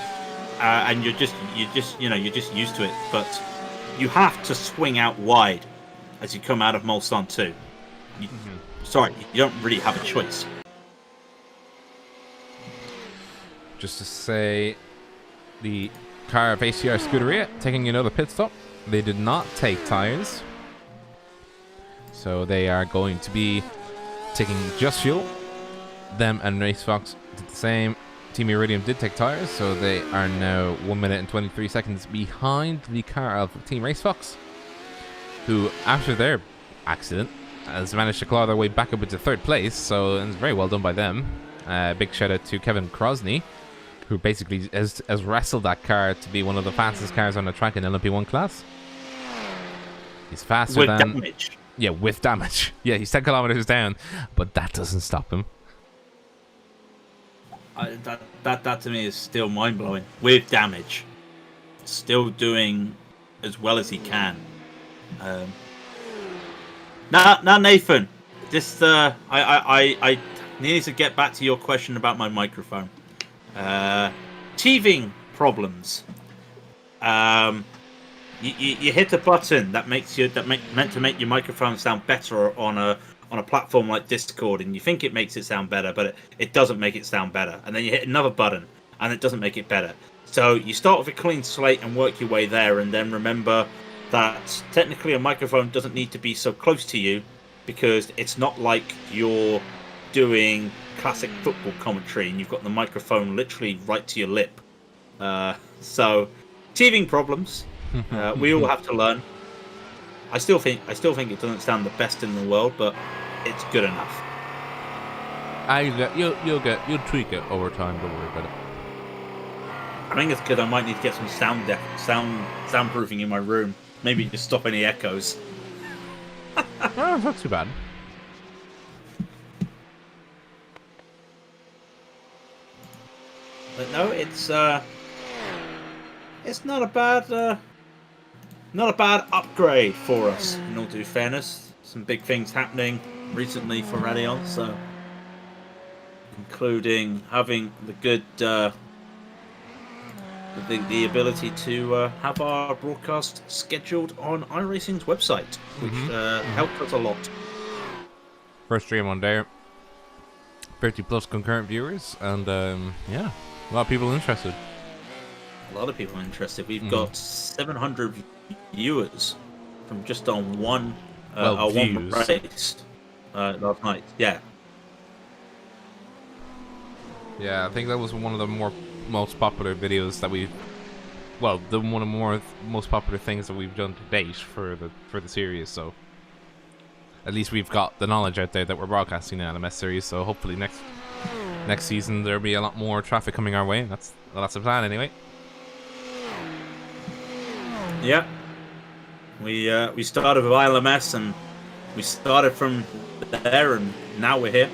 and you're just used to it. But you have to swing out wide as you come out of Mulsanne 2. Sorry, you don't really have a choice. Just to say, the car of ACR Scuderia taking another pit stop. They did not take tires, so they are going to be taking just fuel. Them and RaceFox did the same. Team Iridium did take tires, so they are now 1 minute and 23 seconds behind the car of Team RaceFox, who, after their accident, has managed to claw their way back up into third place. So it's very well done by them. Big shout out to Kevin Crosney, who basically has wrestled that car to be one of the fastest cars on the track in LMP1 class. He's faster with than... damage. Yeah, with damage. Yeah, he's 10 kilometers down, but that doesn't stop him. That to me is still mind-blowing. With damage. Still doing as well as he can. Now, Nathan, this I need to get back to your question about my microphone. Teething problems. You hit a button that meant to make your microphone sound better on a platform like Discord, and you think it makes it sound better, but it doesn't make it sound better. And then you hit another button, and it doesn't make it better. So you start with a clean slate and work your way there, and then remember that technically a microphone doesn't need to be so close to you, because it's not like you're doing classic football commentary and you've got the microphone literally right to your lip. So teething problems. We all have to learn. I still think it doesn't sound the best in the world, but it's good enough. You'll tweak it over time. Don't worry about it. I think it's good. I might need to get some soundproofing in my room. Maybe just stop any echoes. No, it's not too bad. But no, it's not a bad upgrade for us. In all due fairness, some big things happening recently for Raidillon, so including having the good the ability to have our broadcast scheduled on iRacing's website, which helped us a lot. First stream on there, 30 plus concurrent viewers, and yeah, a lot of people interested. A lot of people interested. We've got 700 viewers from just on one race last night. Yeah. Yeah, I think that was one of the most popular videos that we've... Well, one of the most popular things that we've done to date for the series, so... At least we've got the knowledge out there that we're broadcasting the LMS series, so hopefully next season there'll be a lot more traffic coming our way, and that's the plan anyway. Yeah. We started with LMS, and we started from there, and now we're here.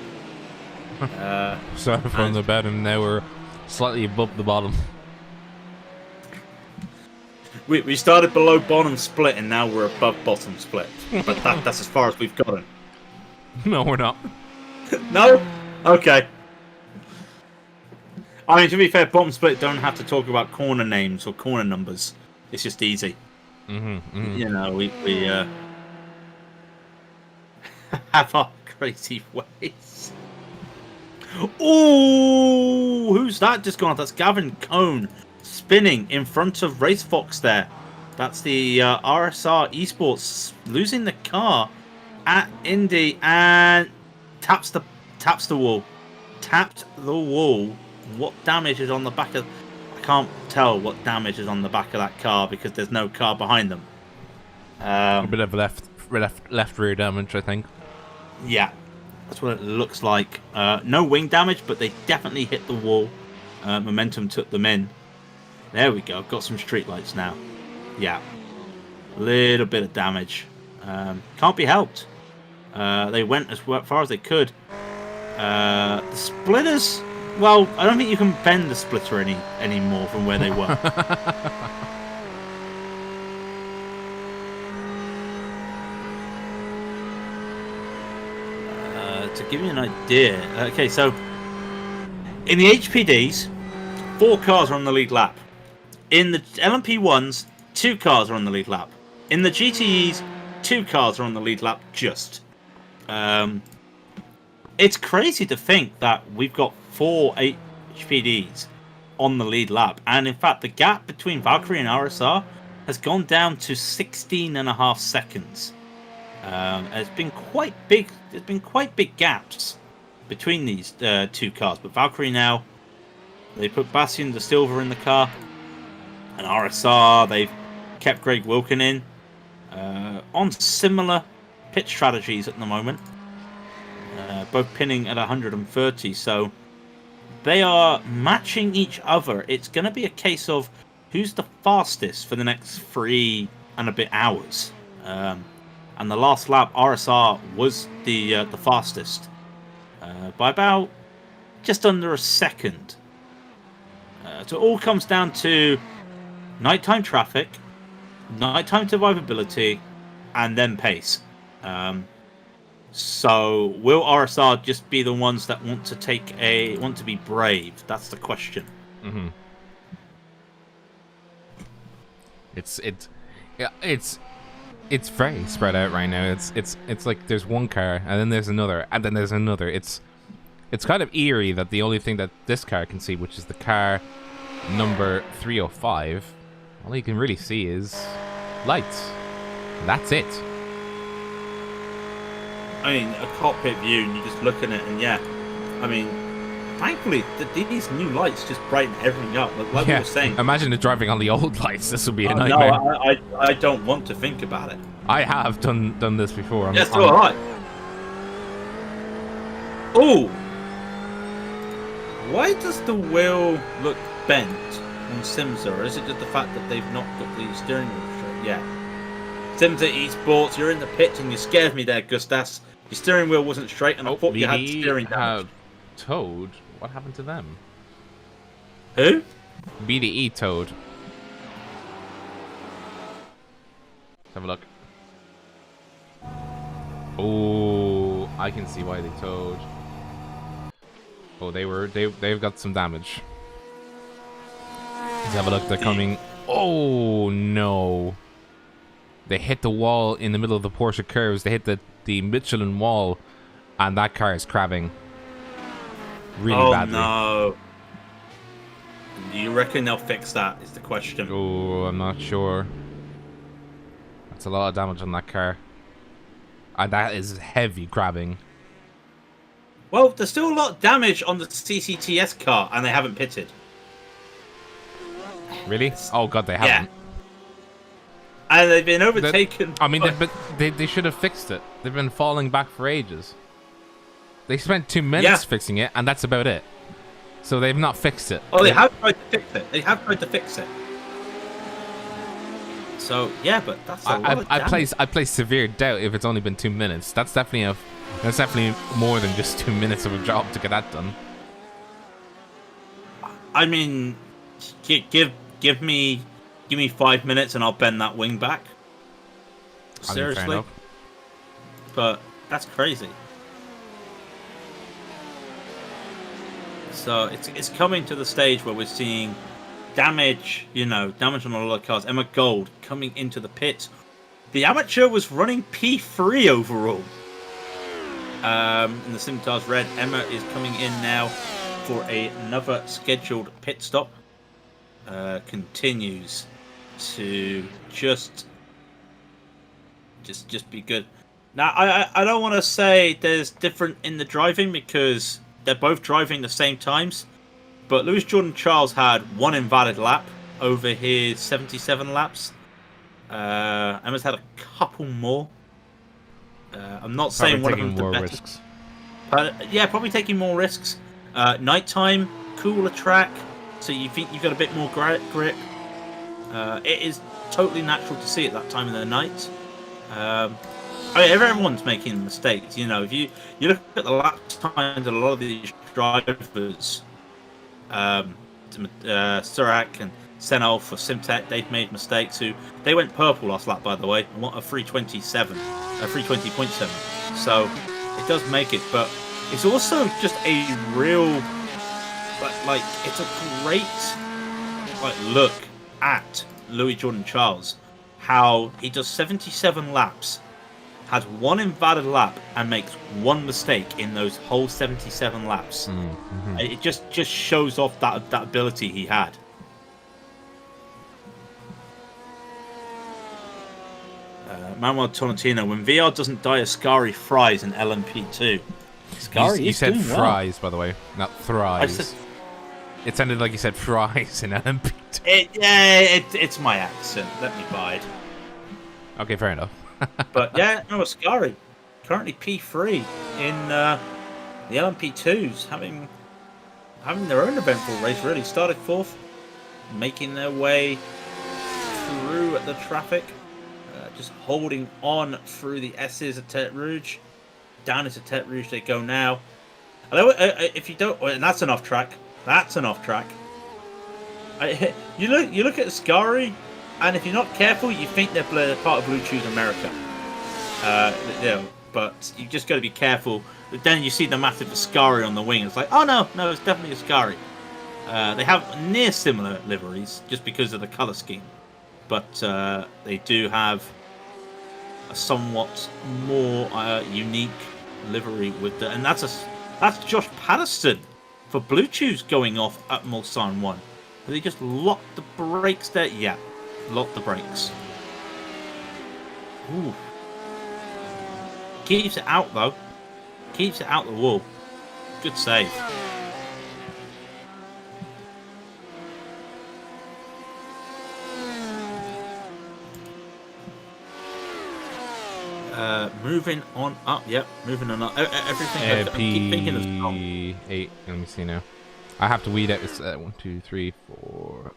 Started from the bed, and now we're slightly above the bottom. We started below bottom split, and now we're above bottom split. But that's as far as we've gotten. No, we're not. No? Okay. I mean, to be fair, bottom split don't have to talk about corner names or corner numbers. It's just easy. You know, have our crazy ways. Ooh, who's that just gone off? That's Gavin Cohn spinning in front of Race Fox there. That's the RSR Esports losing the car at Indy and taps the wall. Tapped the wall. What damage is on the back of... I can't tell what damage is on the back of that car because there's no car behind them. A bit of left rear damage, I think. Yeah, that's what it looks like. No wing damage, but they definitely hit the wall. Momentum took them in. There we go. Got some streetlights now. Yeah, a little bit of damage. Can't be helped. They went as far as they could. The splitters. Well, I don't think you can bend the splitter any more from where they were. To give you an idea, okay, so in the HPDs, 4 cars are on the lead lap. In the LMP ones, 2 cars are on the lead lap. In the GTEs, 2 cars are on the lead lap. Just, it's crazy to think that we've got 4 HPDs on the lead lap, and in fact, the gap between Valkyrie and RSR has gone down to 16.5 seconds. It's been quite big. There's been quite big gaps between these 2 cars. But Valkyrie now, they put Bastian de Silva in the car, and RSR they've kept Greg Wilkin in on similar pit strategies at the moment. Both pinning at 130, so they are matching each other. It's going to be a case of who's the fastest for the next 3 and a bit hours. And the last lap, RSR was the fastest by about just under a second. So it all comes down to nighttime traffic, nighttime survivability, and then pace. So will RSR just be the ones that want to be brave? That's the question. Mm-hmm. It's very spread out right now. It's like there's one car and then there's another and then there's another. It's kind of eerie that the only thing that this car can see, which is the car number 305, all you can really see is lights. That's it. I mean, a cockpit view, and you just look at it, and yeah, I mean, thankfully, these new lights just brighten everything up. Like we were saying. Imagine it driving on the old lights. This would be a nightmare. No, I don't want to think about it. I have done this before. Yes, so have I. Oh, why does the wheel look bent on Simsa? Or is it just the fact that they've not got the steering wheel straight? Yeah. Simsa Esports, you're in the pit and you scared me there, Gustas. Your steering wheel wasn't straight, and I thought you had steering damage. Toad. What happened to them? Who? BDE Toad. Let's have a look. Oh, I can see why they towed. Oh, they've got some damage. Let's have a look. They're coming. Oh no! They hit the wall in the middle of the Porsche curves. They hit the Michelin wall, and that car is crabbing really badly. Oh no! Do you reckon they'll fix that? Is the question. Oh, I'm not sure. That's a lot of damage on that car, and that is heavy crabbing. Well, there's still a lot of damage on the CCTS car, and they haven't pitted. Really? Oh god, they haven't. Yeah. And they've been overtaken. I mean, they should have fixed it. They've been falling back for ages. They spent 2 minutes fixing it, and that's about it. So they've not fixed it. Oh, they have tried to fix it. They have tried to fix it. So yeah, but that's a lot of damage. I place severe doubt if it's only been 2 minutes. That's definitely more than just 2 minutes of a job to get that done. I mean, give me 5 minutes and I'll bend that wing back. Seriously, but that's crazy. So it's coming to the stage where we're seeing damage, damage on a lot of cars. Emma Gold coming into the pit. The amateur was running P3 overall. In the Scimitar's red, Emma is coming in now for another scheduled pit stop. Continues to just be good. Now, I don't want to say there's different in the driving because they're both driving the same times, but Lewis Jordan Charles had one invalid lap over his 77 laps. Emma's had a couple more. I'm not saying one of them's the better. Risks. But yeah, probably taking more risks. Nighttime, cooler track, so you think you've got a bit more grip. It is totally natural to see at that time of the night. I mean, everyone's making mistakes. You know, if you look at the lap times of a lot of these drivers, Surak and Senol for Simtek, they've made mistakes. They went purple last lap, by the way, and want a 320.7. So it does make it, but it's also just a real, like it's a great look at Louis Jordan Charles, how he does 77 laps, has one invalid lap, and makes one mistake in those whole 77 laps. Mm-hmm. It just shows off that ability he had. Manuel Tolentino, when VR doesn't die, Ascari fries in LMP2. Ascari You said doing fries, by the way, not thrives. It sounded like you said fries in LMP2. It's my accent. Let me bide. Okay, fair enough. But yeah, no, Ascari currently P3 in the LMP2s, having their own eventful race. Really started fourth, making their way through the traffic, just holding on through the S's at Tete Rouge. Down into Tete Rouge they go now. If you don't, and that's an off track. That's an off track. You look at Ascari, and if you're not careful, you think they're part of Blue Chews America. But you just got to be careful. But then you see the massive Ascari on the wing. It's like, oh no, it's definitely Ascari. They have near similar liveries just because of the color scheme, but they do have a somewhat more unique livery with and that's Josh Patterson for Blue Chews going off at Mulsanne 1. They just locked the brakes there. Yeah, locked the brakes. Ooh. Keeps it out though. Keeps it out the wall. Good save. Moving on up. Yep, moving on up. Everything. I keep thinking of P8. Let me see now. I have to weed out. It's 1, 2, 3, 4,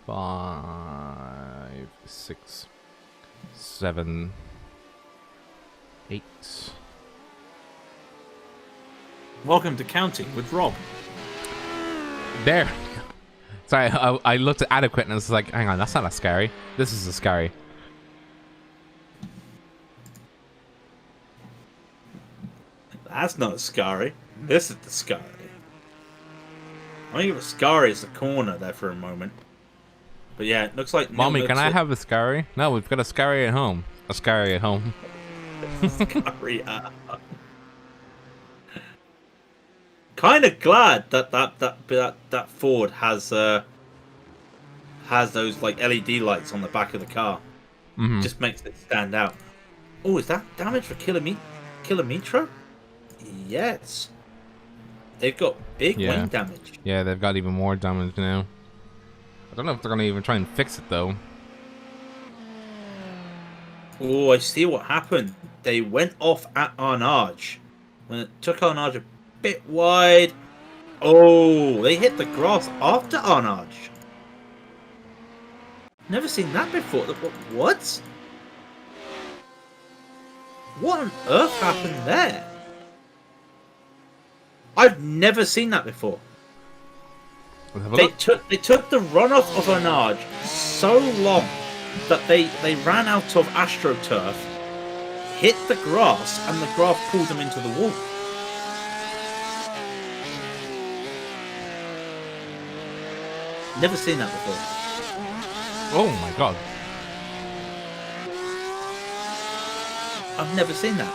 5, 6, 7, 8. Welcome to counting with Rob. There. Sorry, I looked at adequate and I was like, hang on, that's not a scary. This is a scary. That's not Ascari. This is the Ascari. I think of Ascari as the corner there for a moment. But yeah, it looks like... Mommy, can I have a scary? No, we've got a scary at home. A scary at home. Ascari at home. Kind of glad that Ford has those like LED lights on the back of the car. Mm-hmm. Just makes it stand out. Oh, is that damage for Kilometro? Yes. They've got big wing damage. Yeah, they've got even more damage now. I don't know if they're going to even try and fix it, though. Oh, I see what happened. They went off at Arnage. When it took Arnage a bit wide. Oh, they hit the grass after Arnage. Never seen that before. What? What on earth happened there? I've never seen that before. They took the runoff of Arnage so long that they ran out of AstroTurf, hit the grass, and the grass pulled them into the wall. Never seen that before. Oh my god. I've never seen that.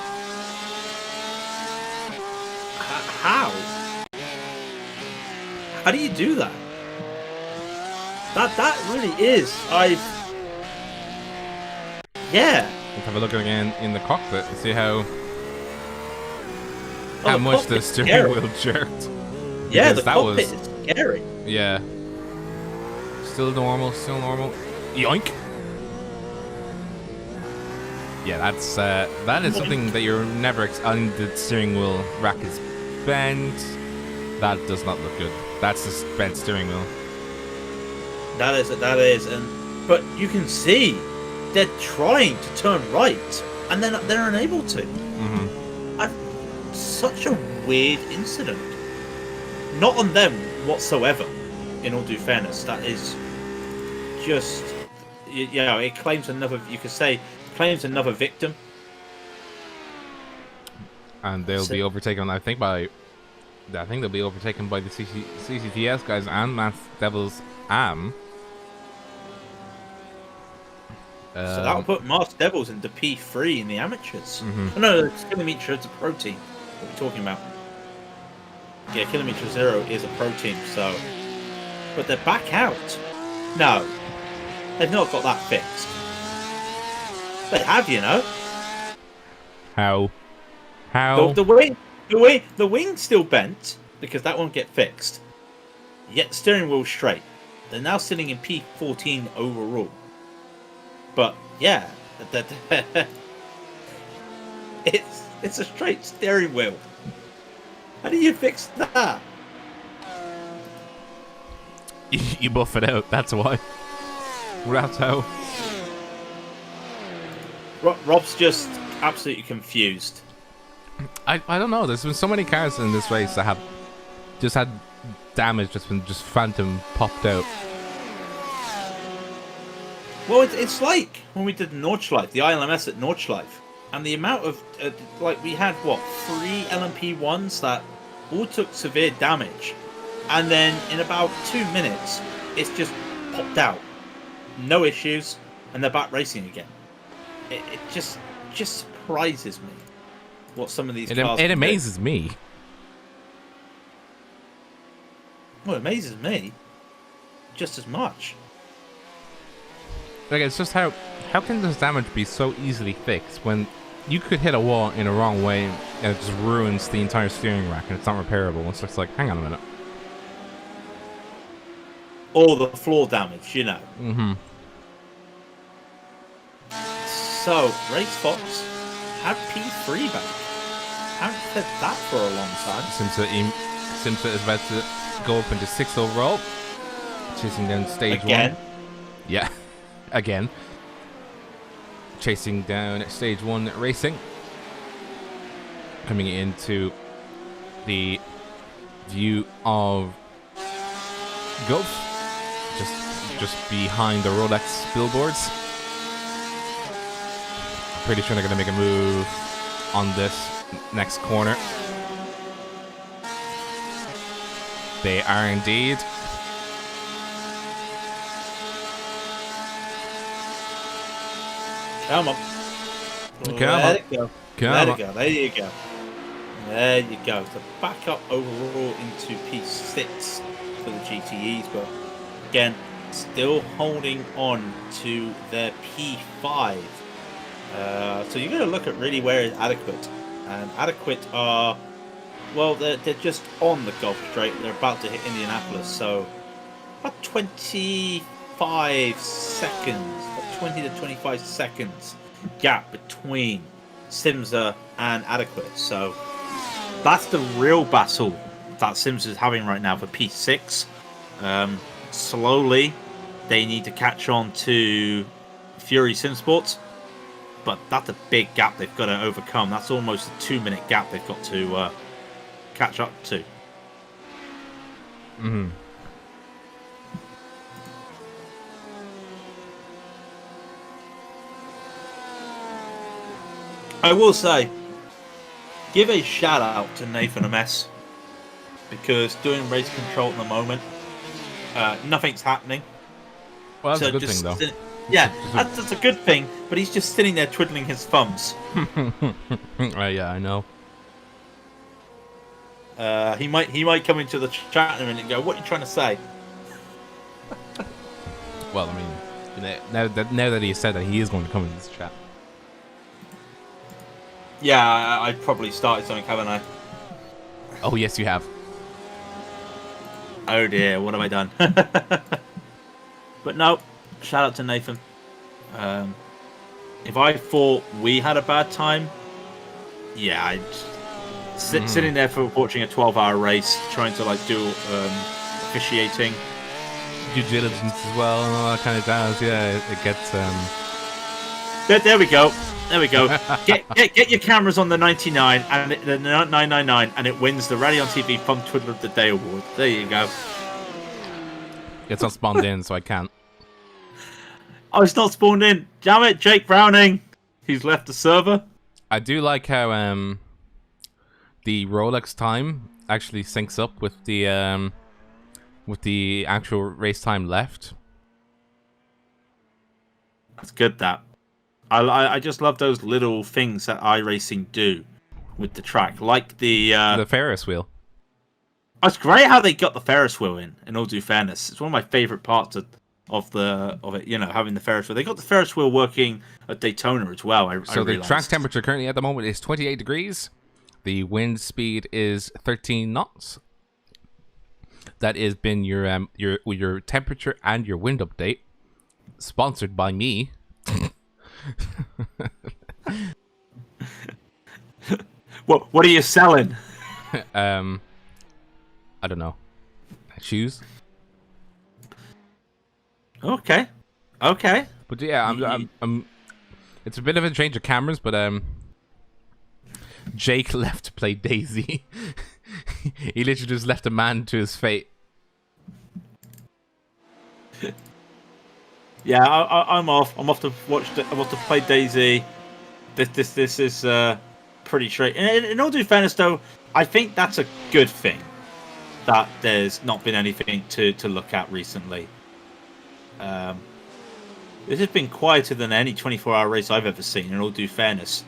How? How do you do that? That really is. Yeah. Let's have a look again in the cockpit and see how Oh, much the cockpit's steering scary. wheel jerked. Yeah, Because the cockpit is scary. Yeah. Still normal. Yoink. Yeah, that is something that you're never and the steering wheel rack is bent. That does not look good. That's the bent steering wheel. That is, but you can see they're trying to turn right, and they're unable to. Such a weird incident. Not on them whatsoever. In all due fairness, that is just, it claims another. You could say claims another victim, And they'll be overtaken. I think they'll be overtaken by the CCTS guys and Mass Devil's Am. so that will put Mars Devils into P3 in the amateurs. Mm-hmm. Oh, no, it's Kilometer is a pro team. What are we talking about? Yeah, Kilometer Zero is a pro team, so. But they're back out. No, they've not got that fixed. They have, you know. How? The wing's still bent because that won't get fixed. Yet the steering wheel's straight. They're now sitting in P14 overall. But yeah, it's a straight steering wheel. How do you fix that? You buff it out. That's why. That's how. Rob's just absolutely confused. I don't know. There's been so many cars in this race that have just had damage, just phantom popped out. Well, it's like when we did Nordschleife, the ILMS at Nordschleife, and the amount of we had 3 LMP ones that all took severe damage, and then in about 2 minutes, it's just popped out, no issues, and they're back racing again. It just surprises me what some of these cars. It amazes me. Well, it amazes me just as much. Like, it's just how can this damage be so easily fixed when you could hit a wall in a wrong way and it just ruins the entire steering rack and it's not repairable. It's just like, hang on a minute. Or the floor damage, you know. Mm-hmm. So, Race Fox had P3 back. Haven't said that for a long time. Simsa is about to go up into 6th overall, chasing down stage Again? 1. Yeah, again. Chasing down stage 1 racing. Coming into the view of Gulf, just behind the Rolex billboards. Pretty sure they're going to make a move on this next corner. They are indeed. Come on. Let it go. Let it go. There you go. There you go. So back up overall into P6 for the GTEs, but again, still holding on to their P5. So you're going to look at really where is Adequate. And Adequate are, well, they're just on the Gulf Straight. They're about to hit Indianapolis, so about 25 seconds, 20 to 25 seconds gap between Simsa and Adequate. So that's the real battle that Simsa is having right now for P6. Slowly, they need to catch on to Fury Simsports. But that's a big gap they've got to overcome. That's almost a 2-minute gap they've got to catch up to. Mm-hmm. I will say, give a shout out to Nathan MS, because doing race control at the moment, nothing's happening. Well, that's a good thing, though. Yeah, that's a good thing, but he's just sitting there twiddling his thumbs. Yeah, I know. He might come into the chat in a minute and go, "What are you trying to say?" Well, I mean, now that he said that, he is going to come in this chat. Yeah, I probably started something, haven't I? Oh yes, you have. Oh dear, what have I done? But no, shout out to Nathan. If I thought we had a bad time, yeah, I'd sitting there for watching a 12-hour race, trying to like do officiating, Due diligence as well, and all that kind of jazz. Yeah, it gets. There we go. There we go. Get your cameras on the 99 and the 999, and it wins the Raidillon TV Fun Twiddler of the Day award. There you go. It's not spawned in, so I can't. Oh, it's not spawned in. Damn it, Jake Browning. He's left the server. I do like how the Rolex time actually syncs up with the actual race time left. That's good. That I just love those little things that iRacing do with the track, like the Ferris wheel. It's great how they got the Ferris wheel in all due fairness. It's one of my favorite parts of it. You know, having the Ferris wheel. They got the Ferris wheel working at Daytona as well. So the track temperature currently at the moment is 28 degrees. The wind speed is 13 knots. That has been your temperature and your wind update, sponsored by me. What are you selling? I don't know. Shoes. Okay. But yeah, I'm. It's a bit of a change of cameras, but Jake left to play Daisy. He literally just left a man to his fate. Yeah, I'm off. I'm off to play Daisy. This is pretty straight. In all due fairness, though, I think that's a good thing that there's not been anything to look at recently. This has been quieter than any 24-hour race I've ever seen. In all due fairness.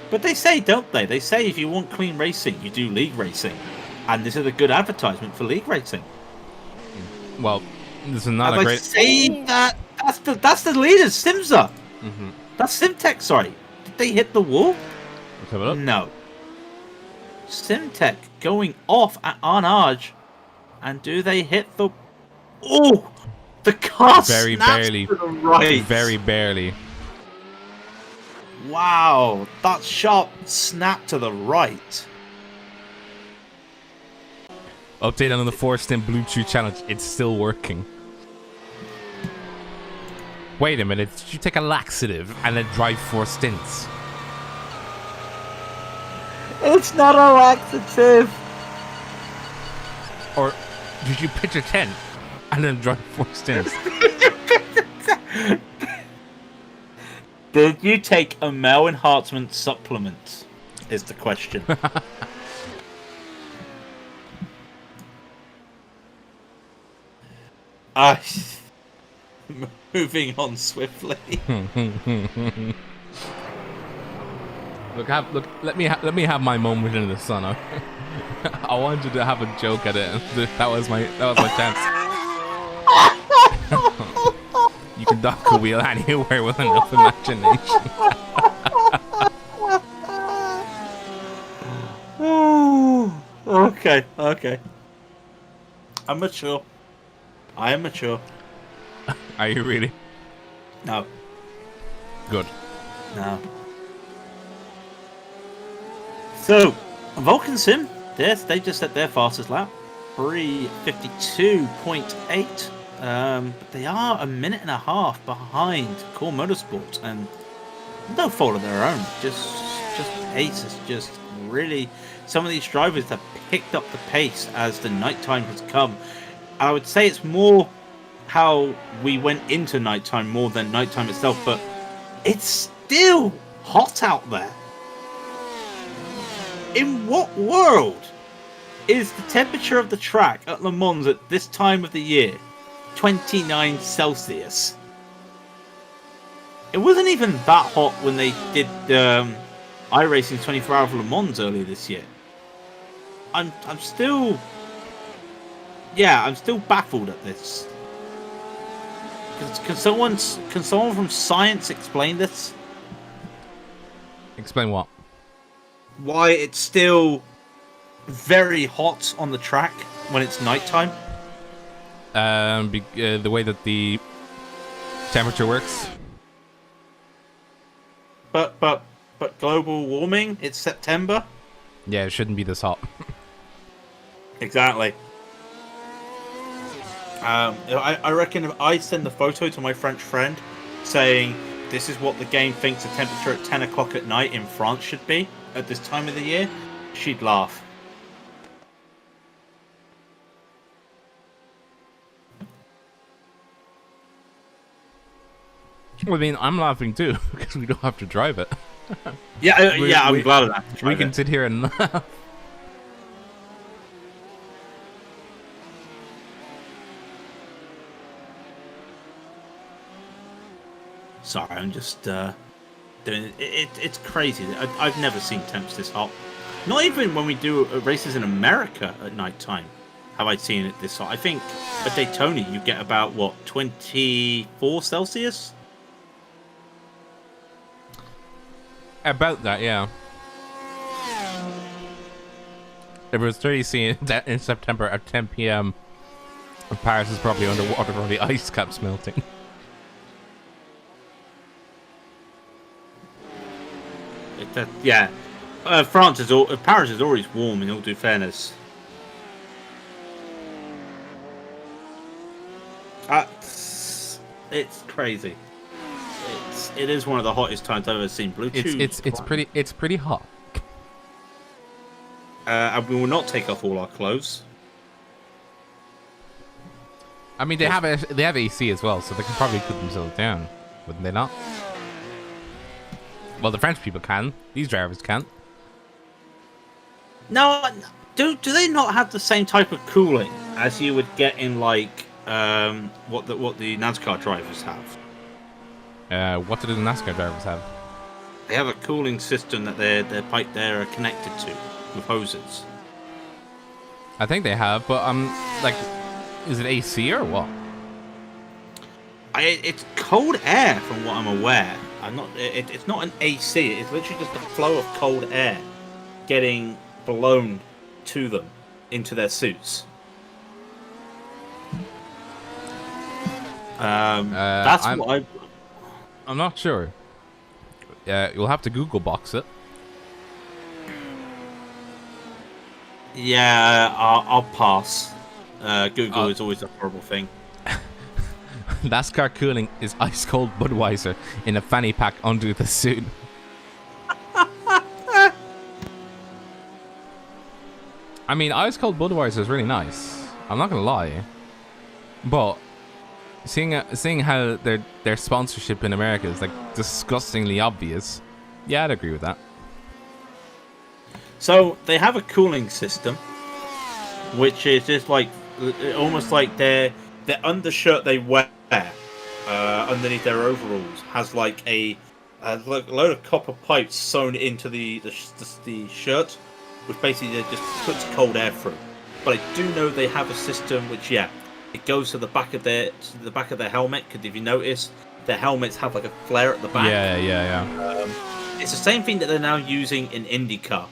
But they say, don't they? They say if you want clean racing, you do league racing, and this is a good advertisement for league racing. Well, this is not a great. Say that that's the leader, Simza. Mm-hmm. That's Simtech. Sorry, did they hit the wall? Let's have a look. No. Simtech going off at Arnage, and do they hit the? Oh, the car very snaps barely. to the right. Very barely. Wow, that sharp snap to the right. Update on the 4-stint Bluetooth challenge. It's still working. Wait a minute. Did you take a laxative and then drive 4 stints? It's not a laxative. Or did you pitch a tent and then drive 4 stints? Did you take a male enhancement supplement? Is the question. Moving on swiftly. Look. Let me have my moment in the sun. I wanted to have a joke at it. That was my chance. You can dock a wheel anywhere with enough imagination. Okay. I'm mature. I am mature. Are you really? No. Good. No. So, Vulcan Sim, they just set their fastest lap. 3:52.8. But they are a minute and a half behind Core Motorsports, and no fault of their own. Just pace is just really. Some of these drivers have picked up the pace as the nighttime has come. I would say it's more how we went into nighttime more than nighttime itself, but it's still hot out there. In what world is the temperature of the track at Le Mans at this time of the year 29 Celsius? It wasn't even that hot when they did iRacing's 24 Hours of Le Mans earlier this year. I'm still baffled at this. Can someone from science explain this? Explain what? Why it's still very hot on the track when it's nighttime? The way that the temperature works. But global warming. It's September. Yeah, it shouldn't be this hot. Exactly. I reckon if I send the photo to my French friend saying this is what the game thinks the temperature at 10 o'clock at night in France should be at this time of the year, she'd laugh. I mean, I'm laughing too because we don't have to drive it. I'm glad of that. We can sit here and laugh. Sorry, I'm just doing it. It's crazy. I've never seen temps this hot. Not even when we do races in America at night time have I seen it this hot. I think at Daytona you get about, 24 Celsius? About that, yeah. If it was 30 in September at 10 p.m., Paris is probably underwater from the ice caps melting. Paris is always warm, in all due fairness. It's crazy. It is one of the hottest times I've ever seen. Bluetooth. It's pretty hot. And we will not take off all our clothes. I mean, they have AC as well, so they can probably cool themselves down, wouldn't they not? Well, the French people can. These drivers can't. No, do they not have the same type of cooling as you would get in what the NASCAR drivers have? What do the NASCAR drivers have? They have a cooling system that their pipe there are connected to with hoses. I think they have, but is it AC or what? It's cold air, from what I'm aware. It's not an AC. It's literally just a flow of cold air getting blown to them into their suits. I'm not sure. You'll have to Google box it. Yeah, I'll pass. Google is always a horrible thing. NASCAR cooling is ice cold Budweiser in a fanny pack under the suit. I mean, ice cold Budweiser is really nice. I'm not gonna lie, but seeing how their sponsorship in America is disgustingly obvious, yeah, I'd agree with that. So they have a cooling system, which is just almost like their undershirt they wear underneath their overalls has a load of copper pipes sewn into the shirt, which basically just puts cold air through. But I do know they have a system which, it goes to the back of their helmet. Because if you notice, their helmets have a flare at the back. Yeah. It's the same thing that they're now using in IndyCar,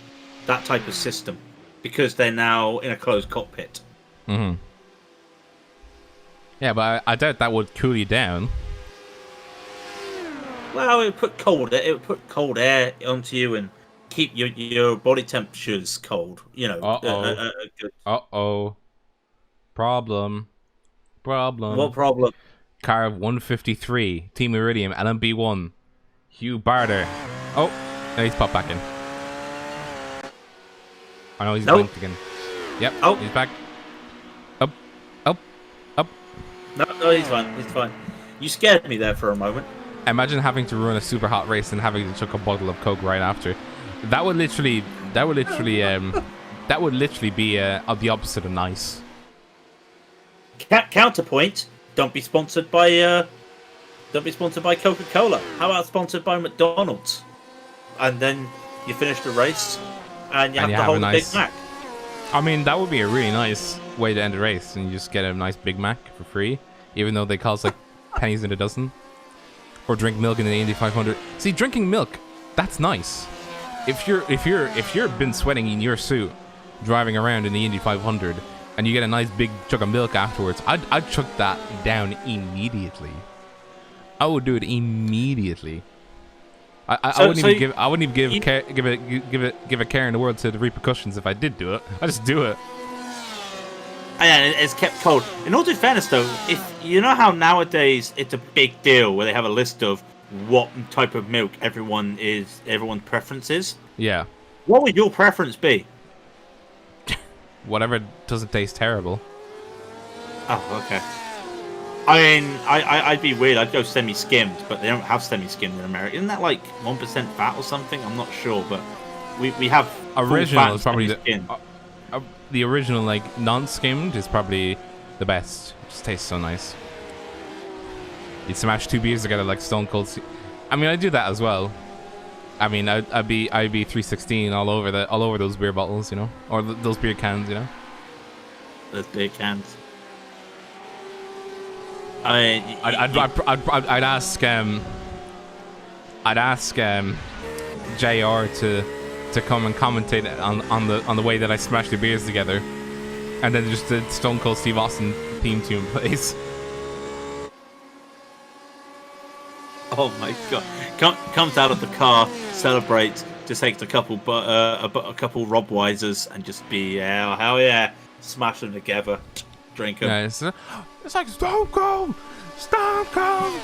that type of system, because they're now in a closed cockpit. Mm-hmm. Yeah, but I doubt that would cool you down. Well, it would put cold air onto you and keep your body temperatures cold. Problem. What problem? Car 153, Team Iridium, LMP1, Hugh Barter. Oh, now he's popped back in. I know he's blinked again. Yep. Oh, he's back. Up. No, he's fine. He's fine. You scared me there for a moment. Imagine having to run a super hot race and having to chuck a bottle of Coke right after. That would literally be the opposite of nice. Counterpoint: don't be sponsored by Coca-Cola. How about sponsored by McDonald's? And then you finish the race, and you And have you to have hold a a nice- Big Mac. I mean, that would be a really nice way to end the race, and you just get a nice Big Mac for free, even though they cost like pennies in a dozen. Or drink milk in the Indy 500. See, drinking milk, that's nice. If you're been sweating in your suit, driving around in the Indy 500, and you get a nice big chug of milk afterwards, I'd chuck that down immediately. I would do it immediately. I wouldn't even give a care in the world to the repercussions if I did do it. I just do it. And it's kept cold. In all due fairness, though, if you know how nowadays it's a big deal where they have a list of what type of milk everyone's preference is. Yeah. What would your preference be? Whatever doesn't taste terrible. Oh, okay. I mean, I'd be weird. I'd go semi-skimmed, but they don't have semi-skimmed in America. Isn't that like 1% fat or something? I'm not sure, but we have Original is probably semi-skimmed. the original, like, non-skimmed is probably the best. It just tastes so nice. You'd smash 2 beers together like Stone Cold. I mean, I do that as well. I mean, I'd be 316 all over those beer bottles, you know, or those beer cans, you know. Those beer cans. I mean, I'd ask JR to come and commentate on the way that I smash the beers together, and then just the Stone Cold Steve Austin theme tune plays. Oh my god! Comes out of the car, celebrates, just takes a couple Rob Wisers, and just be hell yeah, smash them together, drink them. Yeah, it's like Stone Cold, Stone Cold.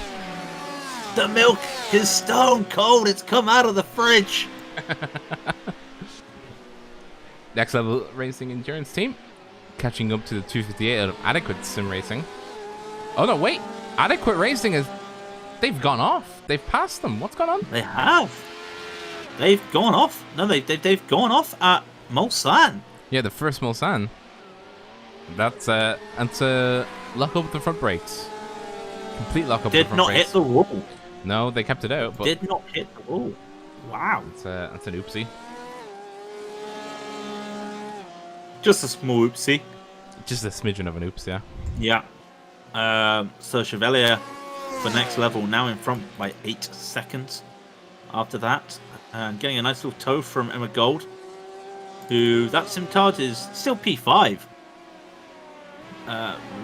The milk is stone cold. It's come out of the fridge. Next level racing endurance team, catching up to the 258 out of Adequate Sim Racing. Oh no, wait! Adequate Racing is. They've gone off. They've passed them. What's going on? They have. They've gone off. No, they've gone off at Mulsanne. Yeah, the first Mulsanne. That's lock up with the front brakes. Complete lock up with the Did front not brakes. hit the wall. No, they kept it out. But Did not hit the wall. Wow. that's an oopsie. Just a small oopsie. Just a smidgen of an oops, yeah. Yeah. So Chevalier for next level now in front by 8 seconds. After that, and getting a nice little toe from Emma Gold, who that Simtard is still P5.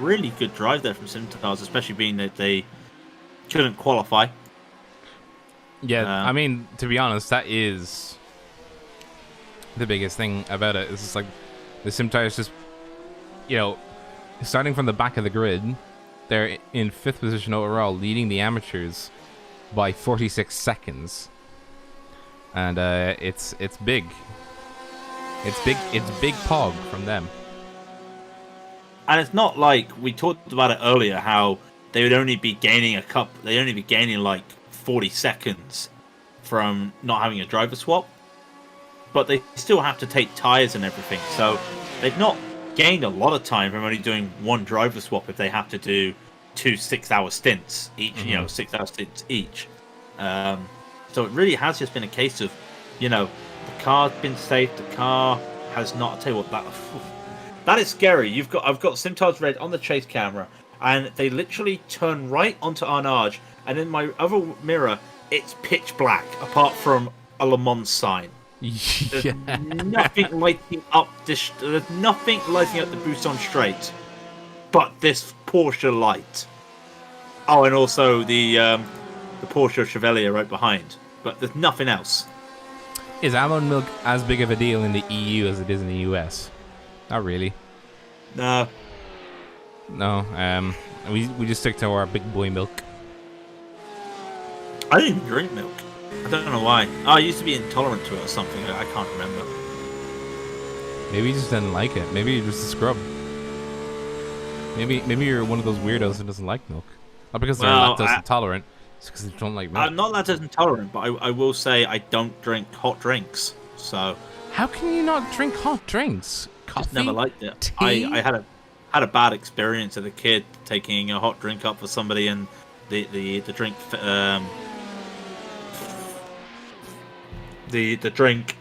Really good drive there from Simtards, especially being that they couldn't qualify. Yeah, I mean, to be honest, that is the biggest thing about it. It's just like the Simtards just, you know, starting from the back of the grid, they're in 5th position overall, leading the amateurs by 46 seconds. And it's big. It's big pog from them. And it's not like we talked about it earlier, how they would only be gaining they'd only be gaining like 40 seconds from not having a driver swap. But they still have to take tires and everything. So they've not gained a lot of time from only doing one driver swap if they have to do 2 6-hour stints each, 6-hour stints each. So it really has just been a case of, the car's been safe, the car has not. I'll tell you what, that is scary. I've got Simtards Red on the chase camera, and they literally turn right onto Arnage, and in my other mirror, it's pitch black, apart from a LeMans sign. There's nothing lighting up there's nothing lighting up the Busan Straight, but this Porsche light. Oh, and also the Porsche Chevalier right behind. But there's nothing else. Is almond milk as big of a deal in the EU as it is in the US? Not really. No. No. We just stick to our big boy milk. I didn't even drink milk. I don't know why. Oh, I used to be intolerant to it or something. I can't remember. Maybe you just didn't like it. Maybe you're just a scrub. Maybe you're one of those weirdos who doesn't like milk. Not because they're lactose intolerant. It's because they don't like milk. I'm not lactose intolerant, but I will say I don't drink hot drinks. So how can you not drink hot drinks? Coffee? Just never liked it. Tea? I had a bad experience as a kid taking a hot drink up for somebody, and the drink The drink.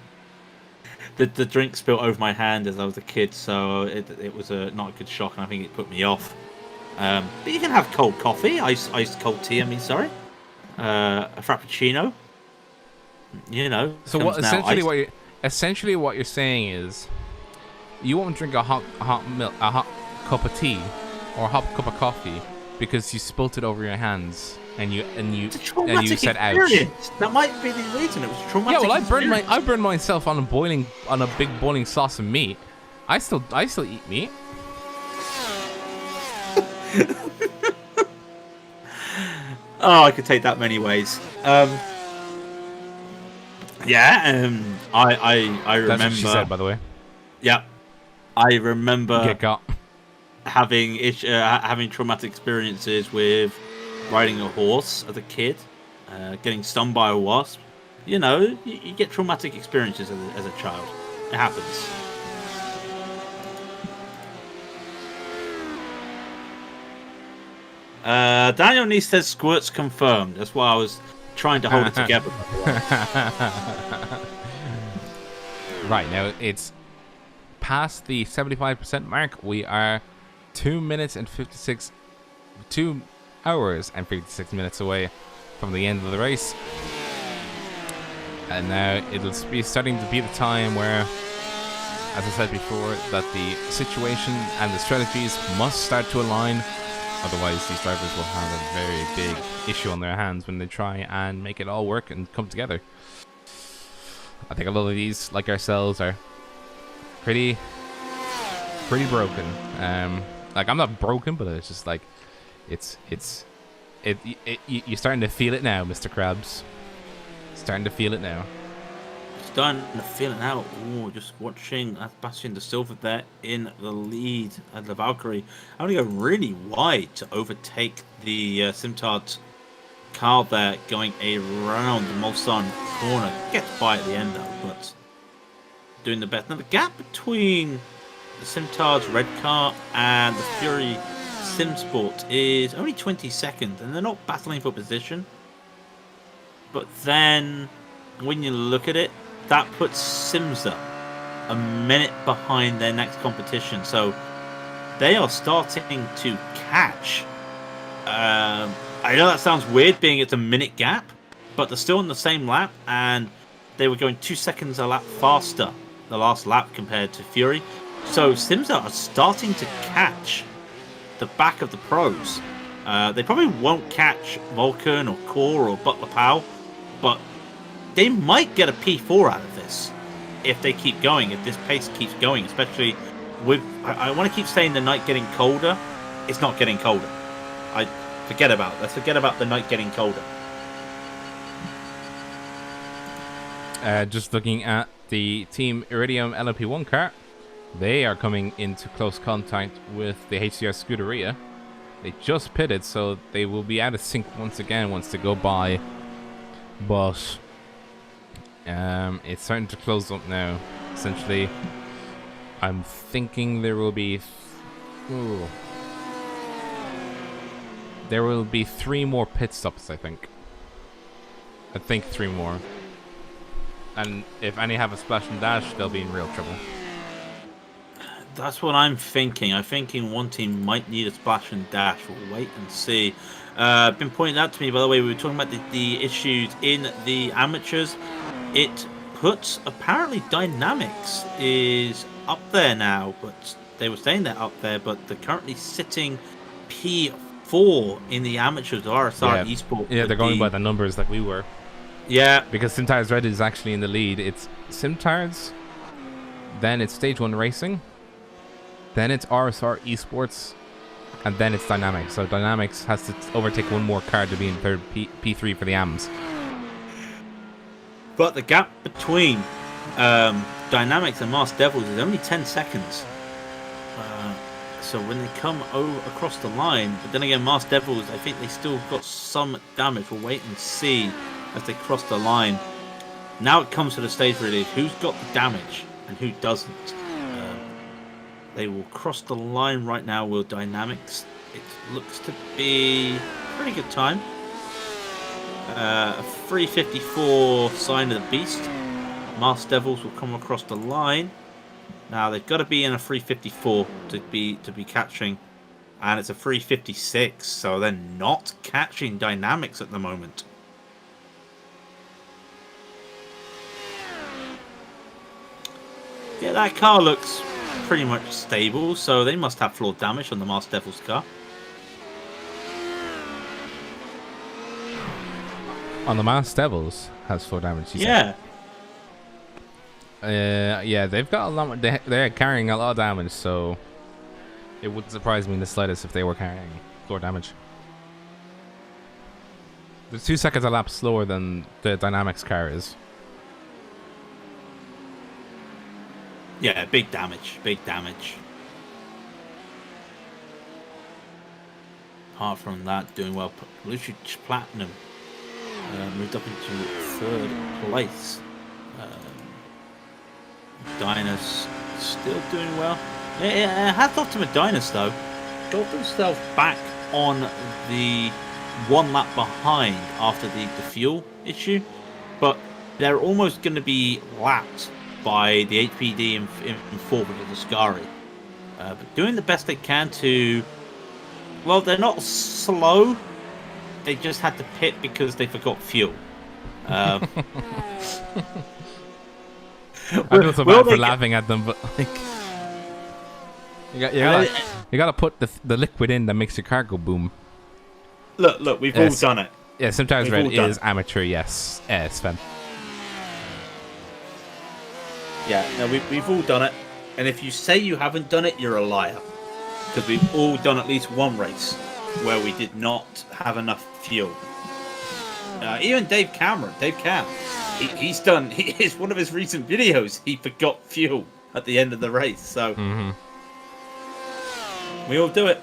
The drink spilled over my hand as I was a kid, so it was not a good shock, and I think it put me off. But you can have cold coffee, ice cold tea. I mean, sorry, a frappuccino. You know. So what essentially what you're saying is, you won't drink a hot cup of tea or a hot cup of coffee because you spilt it over your hands. And you said experience. Ouch. That might be the reason. It was traumatic. Yeah, well, I burned myself on a big boiling sauce of meat. I still eat meat. Oh, I could take that many ways. Yeah. I remember. That's what she said, by the way. Yeah, I remember. Get got. Having traumatic experiences with riding a horse as a kid, getting stung by a wasp. You know, you get traumatic experiences as a child. It happens. Daniel Neese says squirts confirmed. That's why I was trying to hold it together. Right, now it's past the 75% mark. We are 2 hours and 56 minutes away from the end of the race, and now it'll be starting to be the time where, as I said before, that the situation and the strategies must start to align. Otherwise these drivers will have a very big issue on their hands when they try and make it all work and come together. I think a lot of these, like ourselves, are pretty broken. Like, I'm not broken, but it's just like you're starting to feel it now, Mr. Krabs. Starting to feel it now. Starting to feel it now. Oh, just watching Bastian de Silva there in the lead at the Valkyrie. Only go really wide to overtake the Simtard car there, going around the Mulsanne corner. Gets by at the end though, but doing the best. Now the gap between the Simtard's red car and the Fury Simsport is only 20 seconds, and they're not battling for position. But then, when you look at it, that puts Simsa a minute behind their next competition. So they are starting to catch. I know that sounds weird, being it's a minute gap, but they're still on the same lap, and they were going 2 seconds a lap faster the last lap compared to Fury. So Simsa are starting to catch the back of the pros. They probably won't catch Vulcan or Core or Butler Powell, but they might get a P4 out of this if they keep going, if this pace keeps going, especially with... I want to keep saying the night getting colder. It's not getting colder. Let's forget about the night getting colder. Just looking at the Team Iridium LMP1 car, they are coming into close contact with the HCR Scuderia. They just pitted, so they will be out of sync once again once they go by. But it's starting to close up now. Essentially, I'm thinking there will be... There will be 3 more pit stops, I think. I think 3 more. And if any have a splash and dash, they'll be in real trouble. That's what I'm thinking. I'm thinking one team might need a splash and dash. We'll wait and see. Been pointed out to me, by the way, we were talking about the issues in the amateurs. It puts, apparently Dynamics is up there now, but they were saying they're up there, but they're currently sitting P4 in the amateurs of RSR Esports. Yeah, they're going by the numbers like we were. Yeah. Because Simtires Red is actually in the lead. It's Simtires, then it's Stage 1 Racing, then it's RSR Esports, and then it's Dynamics. So Dynamics has to overtake one more car to be in third P3 for the AMs. But the gap between Dynamics and Masked Devils is only 10 seconds. So when they come across the line, but then again, Masked Devils, I think they still got some damage. We'll wait and see as they cross the line. Now it comes to the stage really, who's got the damage and who doesn't. They will cross the line right now with Dynamics. It looks to be a pretty good time. A 3:54 sign of the beast. Masked Devils will come across the line. Now they've got to be in a 354 to be catching, and it's a 356, so they're not catching Dynamics at the moment. Yeah, that car looks pretty much stable, so they must have floor damage on the Masked Devil's car. On the Masked Devils has floor damage. Yeah. Yeah, they've got a lot. They're carrying a lot of damage, so it wouldn't surprise me in the slightest if they were carrying floor damage. They're 2 seconds a lap slower than the Dynamics car is. Yeah, big damage. Big damage. Apart from that, doing well. Lucic Platinum moved up into 3rd place. Medina's still doing well. Yeah, hats off to Medina's though. Got themselves back on the 1 lap behind after the fuel issue, but they're almost going to be lapped by the HPD in 4th with the Ascari. But doing the best they can to... Well, they're not slow. They just had to pit because they forgot fuel. I feel so bad for laughing at them, but like... You gotta put the liquid in that makes your car go boom. Look, we've all done it. Yeah, sometimes We've red is amateur, yes. Sven. Yeah, no, we've all done it. And if you say you haven't done it, you're a liar. Because we've all done at least one race where we did not have enough fuel. Even Dave Cam, he's done. It's one of his recent videos. He forgot fuel at the end of the race. So we all do it.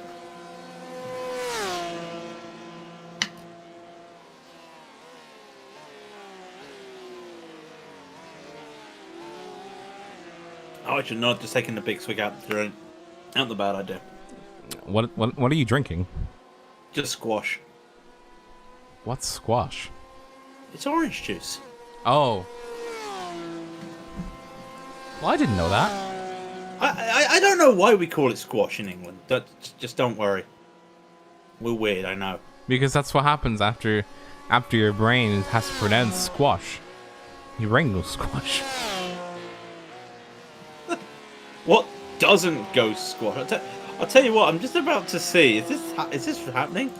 Oh, I should not just taking the big swig out the drink. Not the bad idea. What are you drinking? Just squash. What's squash? It's orange juice. Oh. Well, I didn't know that. I don't know why we call it squash in England. Just don't worry. We're weird, I know. Because that's what happens after your brain has to pronounce squash. Your brain goes squash. What doesn't go squash? I'll tell you what. I'm just about to see. Is this happening?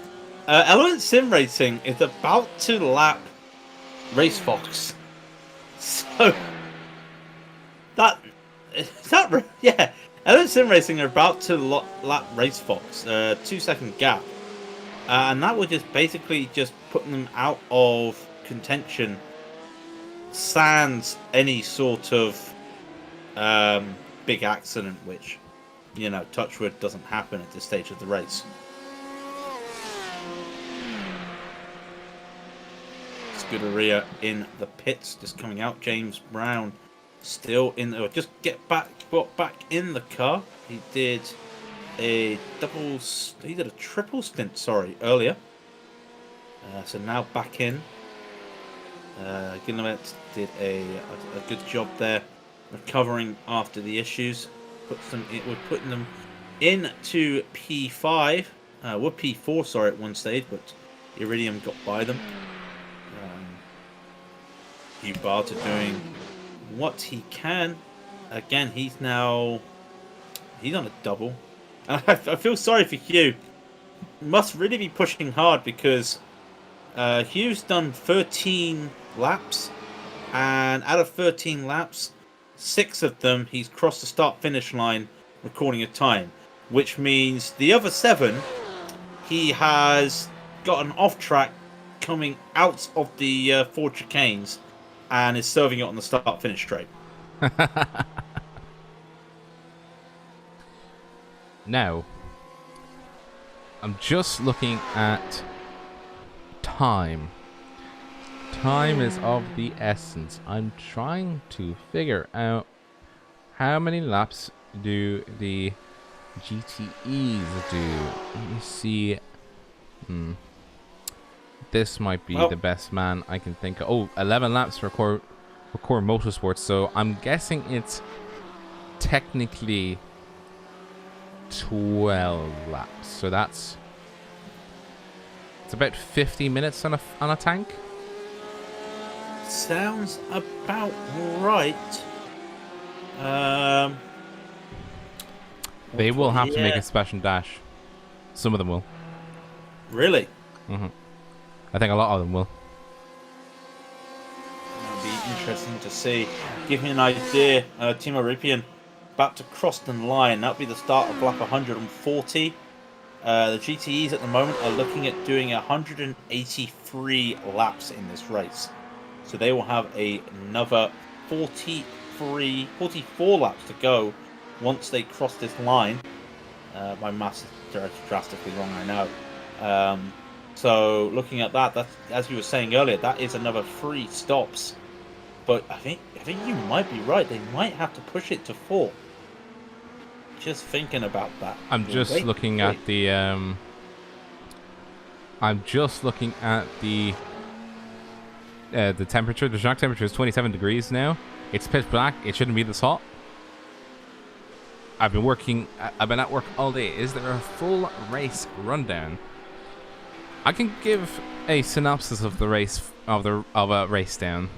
Element Sim Racing is about to lap Race Fox. So yeah. Element Sim Racing are about to lap Race Fox. 2 second gap, and that would just basically just putting them out of contention. Sans any sort of big accident, which, you know, touch wood, doesn't happen at this stage of the race. Scuderia in the pits, just coming out. James Brown still in the... Just got back in the car. He did a triple stint, sorry, earlier. So now back in. Guillemette did a good job there, recovering after the issues. We're putting them into P5. We're P4, sorry, at one stage, but Iridium got by them. Hugh Barter doing what he can. Again, he's on a double. And I feel sorry for Hugh. Must really be pushing hard because Hugh's done 13 laps, and out of 13 laps, 6 of them he's crossed the start-finish line recording a time, which means the other 7 he has gotten off track coming out of the 4 chicanes and is serving it on the start-finish straight. Now, I'm just looking at time. Time is of the essence. I'm trying to figure out how many laps do the GTEs do. Let me see. This might be the best man I can think of. Oh, 11 laps for for Core Motorsports. So I'm guessing it's technically 12 laps. So it's about 50 minutes on a tank. Sounds about right. They will have to make a special dash. Some of them will. Really? I think a lot of them will. That'll be interesting to see. Give me an idea. Team Arabian about to cross the line. That'll be the start of lap 140. The GTEs at the moment are looking at doing 183 laps in this race. So they will have another 44 laps to go once they cross this line. My maths is drastically wrong, I know. So looking at that, that's, as you were saying earlier, that is another 3 stops. But I think you might be right. They might have to push it to 4. Just thinking about that. I'm just looking at the temperature. The track temperature is 27 degrees now. It's pitch black. It shouldn't be this hot. I've been at work all day. Is there a full race rundown? I can give a synopsis of the race of a race down.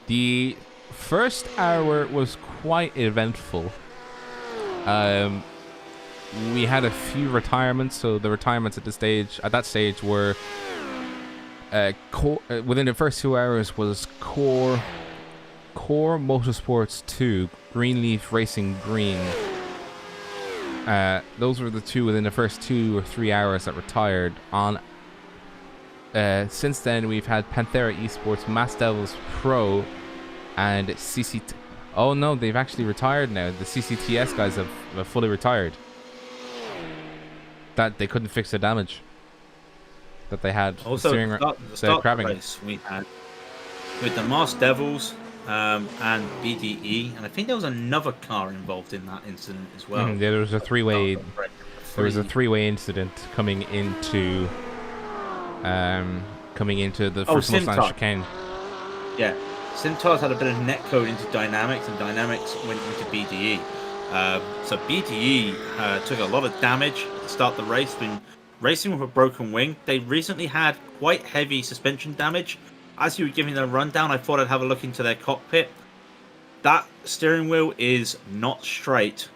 The first hour was quite eventful. We had a few retirements, so the retirements at that stage were within the first 2 hours was Core Motorsports 2, Greenleaf Racing Green. Those were the two within the first 2 or 3 hours that retired. Since then, we've had Panthera Esports, Mass Devils Pro, and CCT. Oh no, they've actually retired now. The CCTS guys have fully retired. That they couldn't fix the damage that they had. Also, the crabbing race we had with the Mass Devils and BDE, and I think there was another car involved in that incident as well. Yeah, there was a three-way. There was a three-way incident coming into the first Mulsanne chicane. Yeah, Simtars had a bit of netcode into Dynamics, and Dynamics went into BDE. So BDE took a lot of damage to start the race. Been racing with a broken wing. They recently had quite heavy suspension damage. As you were giving the rundown, I thought I'd have a look into their cockpit. That steering wheel is not straight,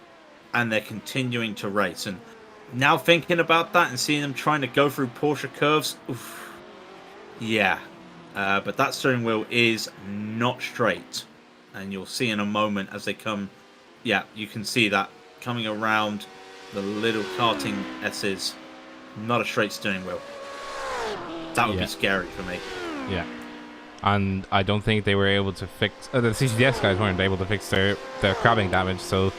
and they're continuing to race. And now thinking about that and seeing them trying to go through Porsche curves, oof, yeah. But that steering wheel is not straight, and you'll see in a moment as they come. Yeah, you can see that coming around the little karting S's. Not a straight steering wheel. That would be scary for me. Yeah. And I don't think they were able to fix... the CCDS guys weren't able to fix their crabbing damage, so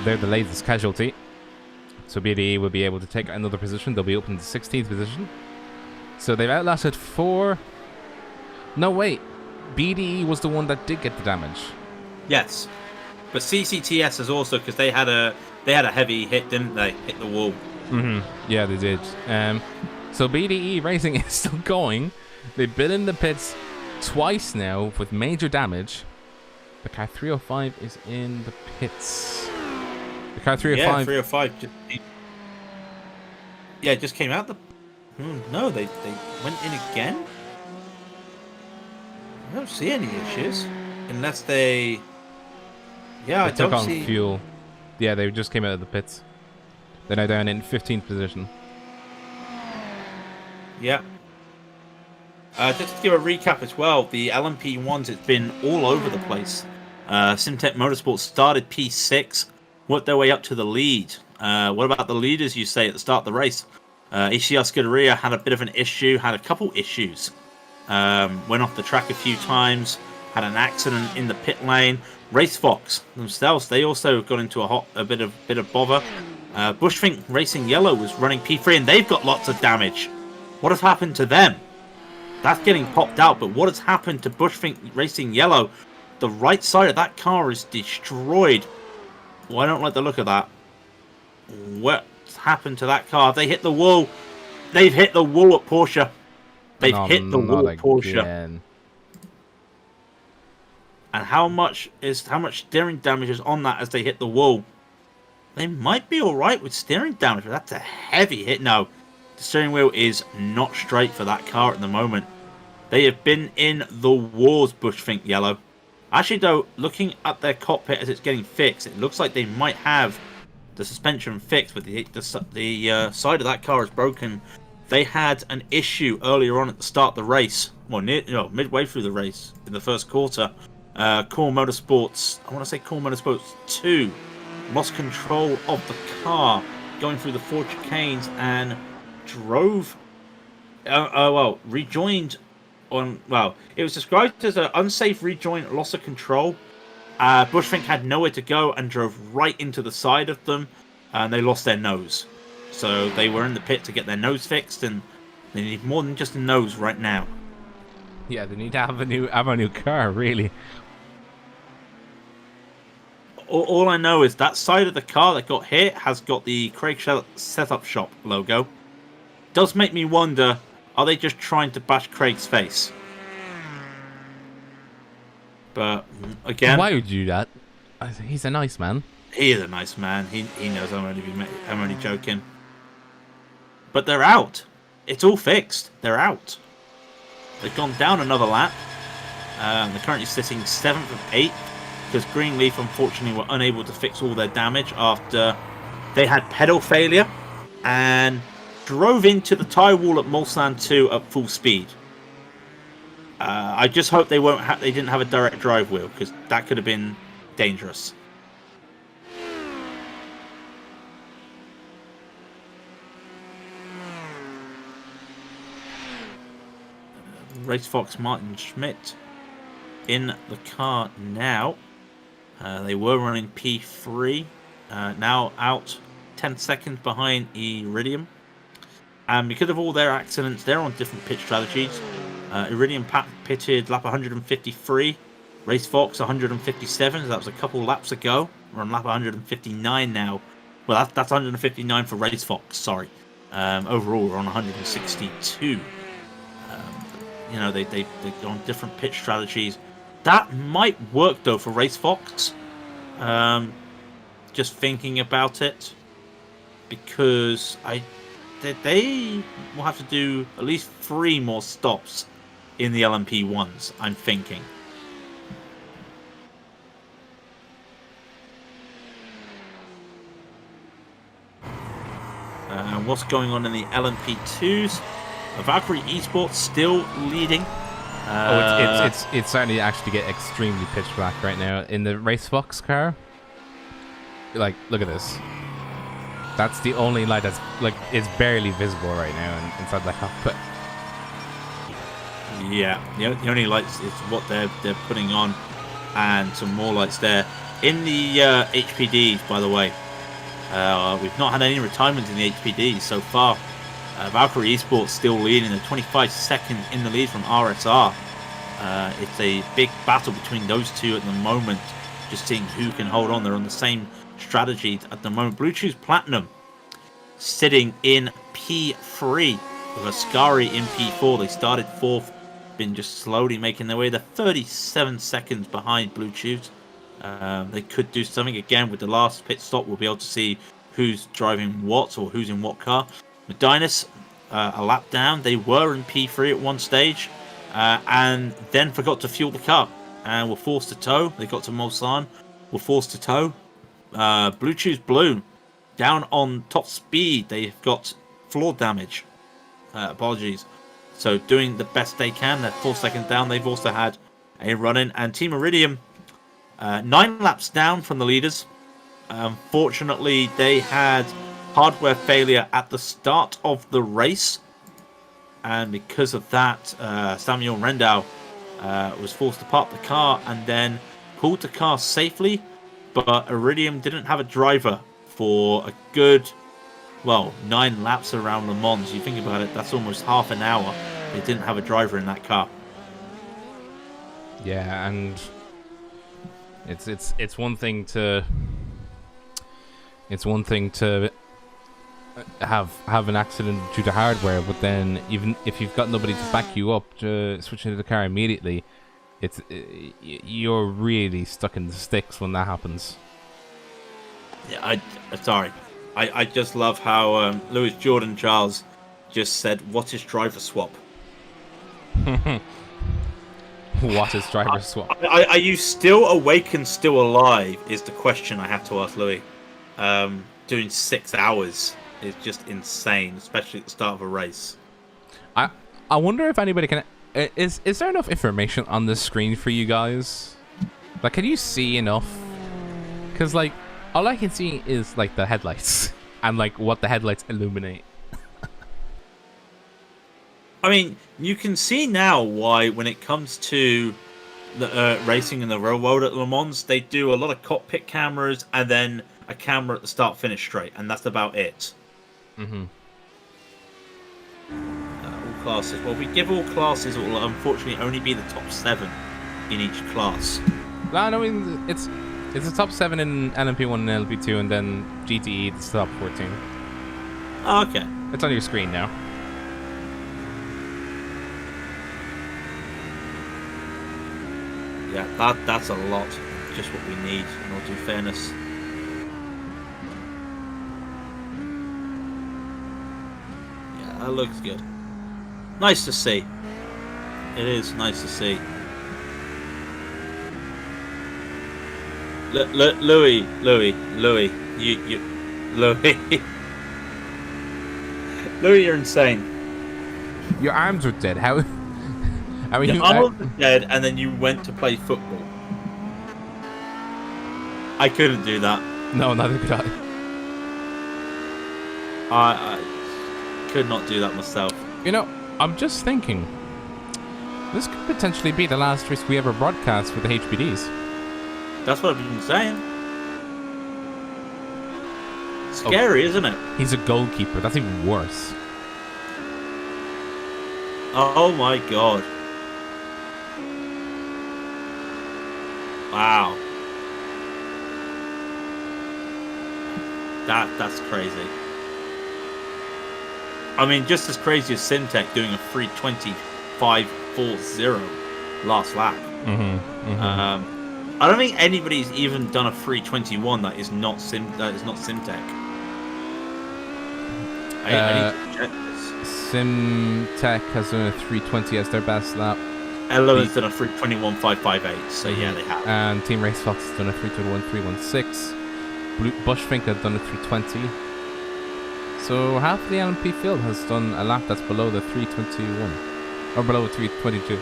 they're the latest casualty. So BDE will be able to take another position. They'll be open to 16th position. So they've outlasted 4... No, wait. BDE was the one that did get the damage. Yes. But CCTS is also, because they had a heavy hit, didn't they? Hit the wall. Yeah, they did. So BDE Racing is still going. They've been in the pits twice now with major damage. The car 305 is in the pits. The car 305. Yeah, 305. Just came out. No, they went in again. I don't see any issues, unless they. Yeah, I took don't on see fuel. Yeah, they just came out of the pits. They're now down in 15th position. Yeah. Just to give a recap as well, the LMP ones, it's been all over the place. Simtech Motorsports started P6, worked their way up to the lead. What about the leaders, you say, at the start of the race? HCR Scuderia had a bit of an issue, had a couple issues. Went off the track a few times, had an accident in the pit lane. Race Fox themselves, they also got into a bit of bother. Bushfink Racing Yellow was running P3, and they've got lots of damage. What has happened to them? That's getting popped out, but what has happened to Bushfink Racing Yellow? The right side of that car is destroyed. Well, I don't like the look of that. What's happened to that car? They hit the wall. They've hit the wall at Porsche. They've No, hit the wall not at Porsche. again. And how much steering damage is on that as they hit the wall? They might be all right with steering damage, but that's a heavy hit. No, the steering wheel is not straight for that car at the moment. They have been in the wars, Bushfink Yellow. Actually, though, looking at their cockpit as it's getting fixed, it looks like they might have the suspension fixed, but the side of that car is broken. They had an issue earlier on at the start of the race, well, midway through the race in the first quarter. Core Motorsports, I want to say Core Motorsports 2, lost control of the car going through the 4 chicanes and drove, rejoined on, it was described as an unsafe rejoin, loss of control. Bushfink had nowhere to go and drove right into the side of them, and they lost their nose. So they were in the pit to get their nose fixed, and they need more than just a nose right now. Yeah, they need to have a new car, really. All I know is that side of the car that got hit has got the Craig Setup Shop logo. Does make me wonder, are they just trying to bash Craig's face? But again, Why would you do that? He's a nice man. He is a nice man. He knows I'm only joking. But they're out. It's all fixed. They're out. They've gone down another lap. They're currently sitting 7th of 8th because Greenleaf unfortunately were unable to fix all their damage after they had pedal failure and drove into the tyre wall at Mulsanne 2 at full speed. I just hope they didn't have a direct drive wheel, because that could have been dangerous. Race Fox Martin Schmidt in the car now. They were running P3, now out 10 seconds behind Iridium. And because of all their accidents, they're on different pit strategies. Iridium pitted lap 153, Race Fox 157, so that was a couple laps ago. We're on lap 159 now. Well, that's 159 for Race Fox, sorry. Overall, we're on 162. They're on different pitch strategies. That might work, though, for Race Fox. Just thinking about it. Because they will have to do at least 3 more stops in the LMP ones, I'm thinking. What's going on in the LMP2s? Valkyrie Esports still leading. It's starting to actually get extremely pitch black right now in the Race Fox car. Like, look at this. That's the only light that's it's barely visible right now inside the cockpit. Yeah, the only lights is what they're putting on, and some more lights there in the HPDs. By the way, we've not had any retirements in the HPDs so far. Valkyrie Esports still leading. They're 25 seconds in the lead from RSR. It's a big battle between those two at the moment. Just seeing who can hold on. They're on the same strategy at the moment. Blue Chews Platinum sitting in P3 with Ascari in P4. They started 4th, been just slowly making their way. They're 37 seconds behind Blue Chews. They could do something again with the last pit stop. We'll be able to see who's driving what or who's in what car. Medinus, a lap down. They were in P3 at one stage and then forgot to fuel the car and were forced to tow. They got to Mulsanne, were forced to tow. Blue Chews Blue down on top speed. They've got floor damage. Apologies. So doing the best they can. They're 4 seconds down. They've also had a run-in. And Team Iridium, 9 laps down from the leaders. Unfortunately, they had hardware failure at the start of the race. And because of that, Samuel Rendau was forced to park the car and then pulled the car safely. But Iridium didn't have a driver for a good, 9 laps around Le Mans. You think about it, that's almost half an hour. They didn't have a driver in that car. Yeah, and it's one thing to have an accident due to hardware, but then even if you've got nobody to back you up to switch into the car immediately, you're really stuck in the sticks when that happens. Yeah, sorry. I just love how Lewis Jordan Charles just said, "What is driver swap?" What is driver swap? Are you still awake and still alive? Is the question I have to ask Louis. Doing 6 hours is just insane, especially at the start of a race. I wonder if anybody can. Is there enough information on the screen for you guys? Like, can you see enough? Because like, all I can see is like the headlights and like what the headlights illuminate. I mean, you can see now why when it comes to the racing in the real world at Le Mans, they do a lot of cockpit cameras and then a camera at the start-finish straight, and that's about it. Mm-hmm. All classes. Well, we give all classes. It will unfortunately only be the top 7 in each class. No, I mean it's the top 7 in LMP1 and LMP2, and then GTE it's the top 14. Oh, okay. It's on your screen now. Yeah, that's a lot. Just what we need in order to do fairness. Yeah, that looks good. Nice to see. It is nice to see. Louis, Louis, Louis, you're insane. Your arms are dead. How? I mean, Your arms are dead, and then you went to play football. I couldn't do that. No, neither could I. I could not do that myself. You know, I'm just thinking, this could potentially be the last race we ever broadcast with the HBDs. That's what I've been saying. Scary, isn't it? He's a goalkeeper. That's even worse. Oh my god. Wow. That's crazy. I mean, just as crazy as Simtech doing a 3:25.40 last lap. I don't think anybody's even done a 3:21 that is not Simtech. I need to check this. Simtech has done a 3:20 as their best lap. Elo's done a 3:21.558, so yeah, they have. And Team Race Fox has done a 3:21.316. Bushfink has done a 3:20. So half of the LMP field has done a lap that's below the 3:21 or below 3:22.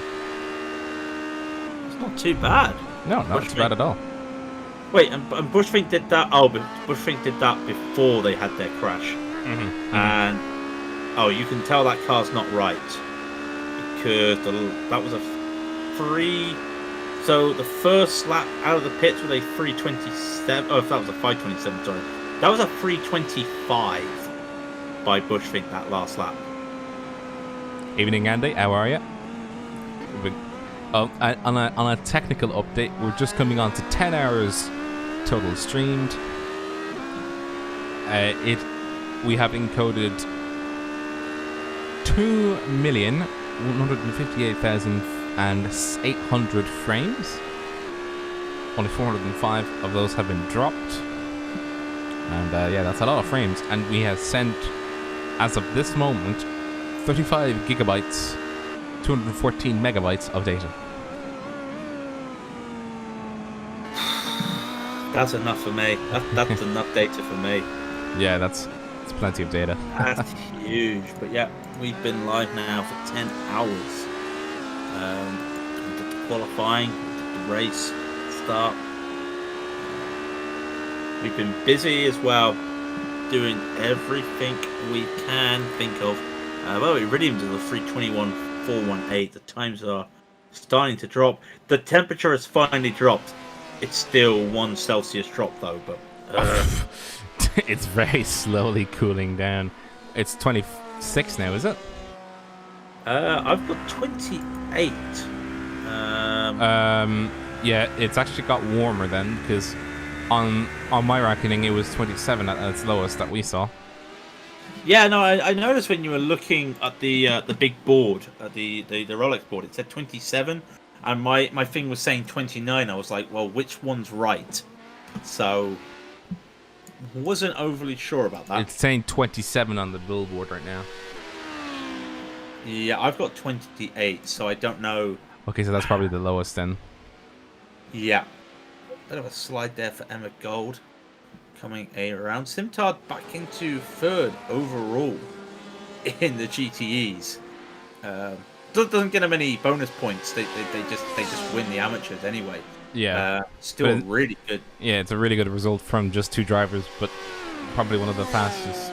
It's not too bad. No, not too bad at all. Wait, and Bushfink did that. Oh, but Bushfink did that before they had their crash. And you can tell that car's not right because that was a free. So the first lap out of the pits was a 3:27. Oh, if that was a 5:27, sorry, that was a 3:25 by Bushfink that last lap. Evening, Andy. How are you? On a technical update, we're just coming on to 10 hours total streamed. We have encoded 2,158,800 frames. Only 405 of those have been dropped. And yeah, that's a lot of frames. And we have sent, as of this moment, 35 gigabytes, 214 megabytes of data. That's enough for me. That's enough data for me. Yeah, that's plenty of data. That's huge. But yeah, we've been live now for 10 hours. We did the qualifying, we did the race, start. We've been busy as well, doing everything we can think of. Well, we really into the 3:21.418. The times are starting to drop. The temperature has finally dropped. It's still 1 Celsius drop though, but it's very slowly cooling down. It's 26 now, is it? I've got 28. Yeah, it's actually got warmer then, because on my reckoning it was 27 at its lowest that we saw. Yeah, no, I noticed when you were looking at the big board, the Rolex board, it said 27, and my thing was saying 29. I was like, well, which one's right? So wasn't overly sure about that. It's saying 27 on the billboard right now. Yeah, I've got 28, so I don't know. Okay, so that's probably the lowest then. Yeah, bit of a slide there for Emma Gold. Coming around. Simtard back into third overall in the GTEs. Doesn't get him any bonus points. They just win the amateurs anyway. Yeah. Still really good. Yeah, it's a really good result from just 2 drivers, but probably one of the fastest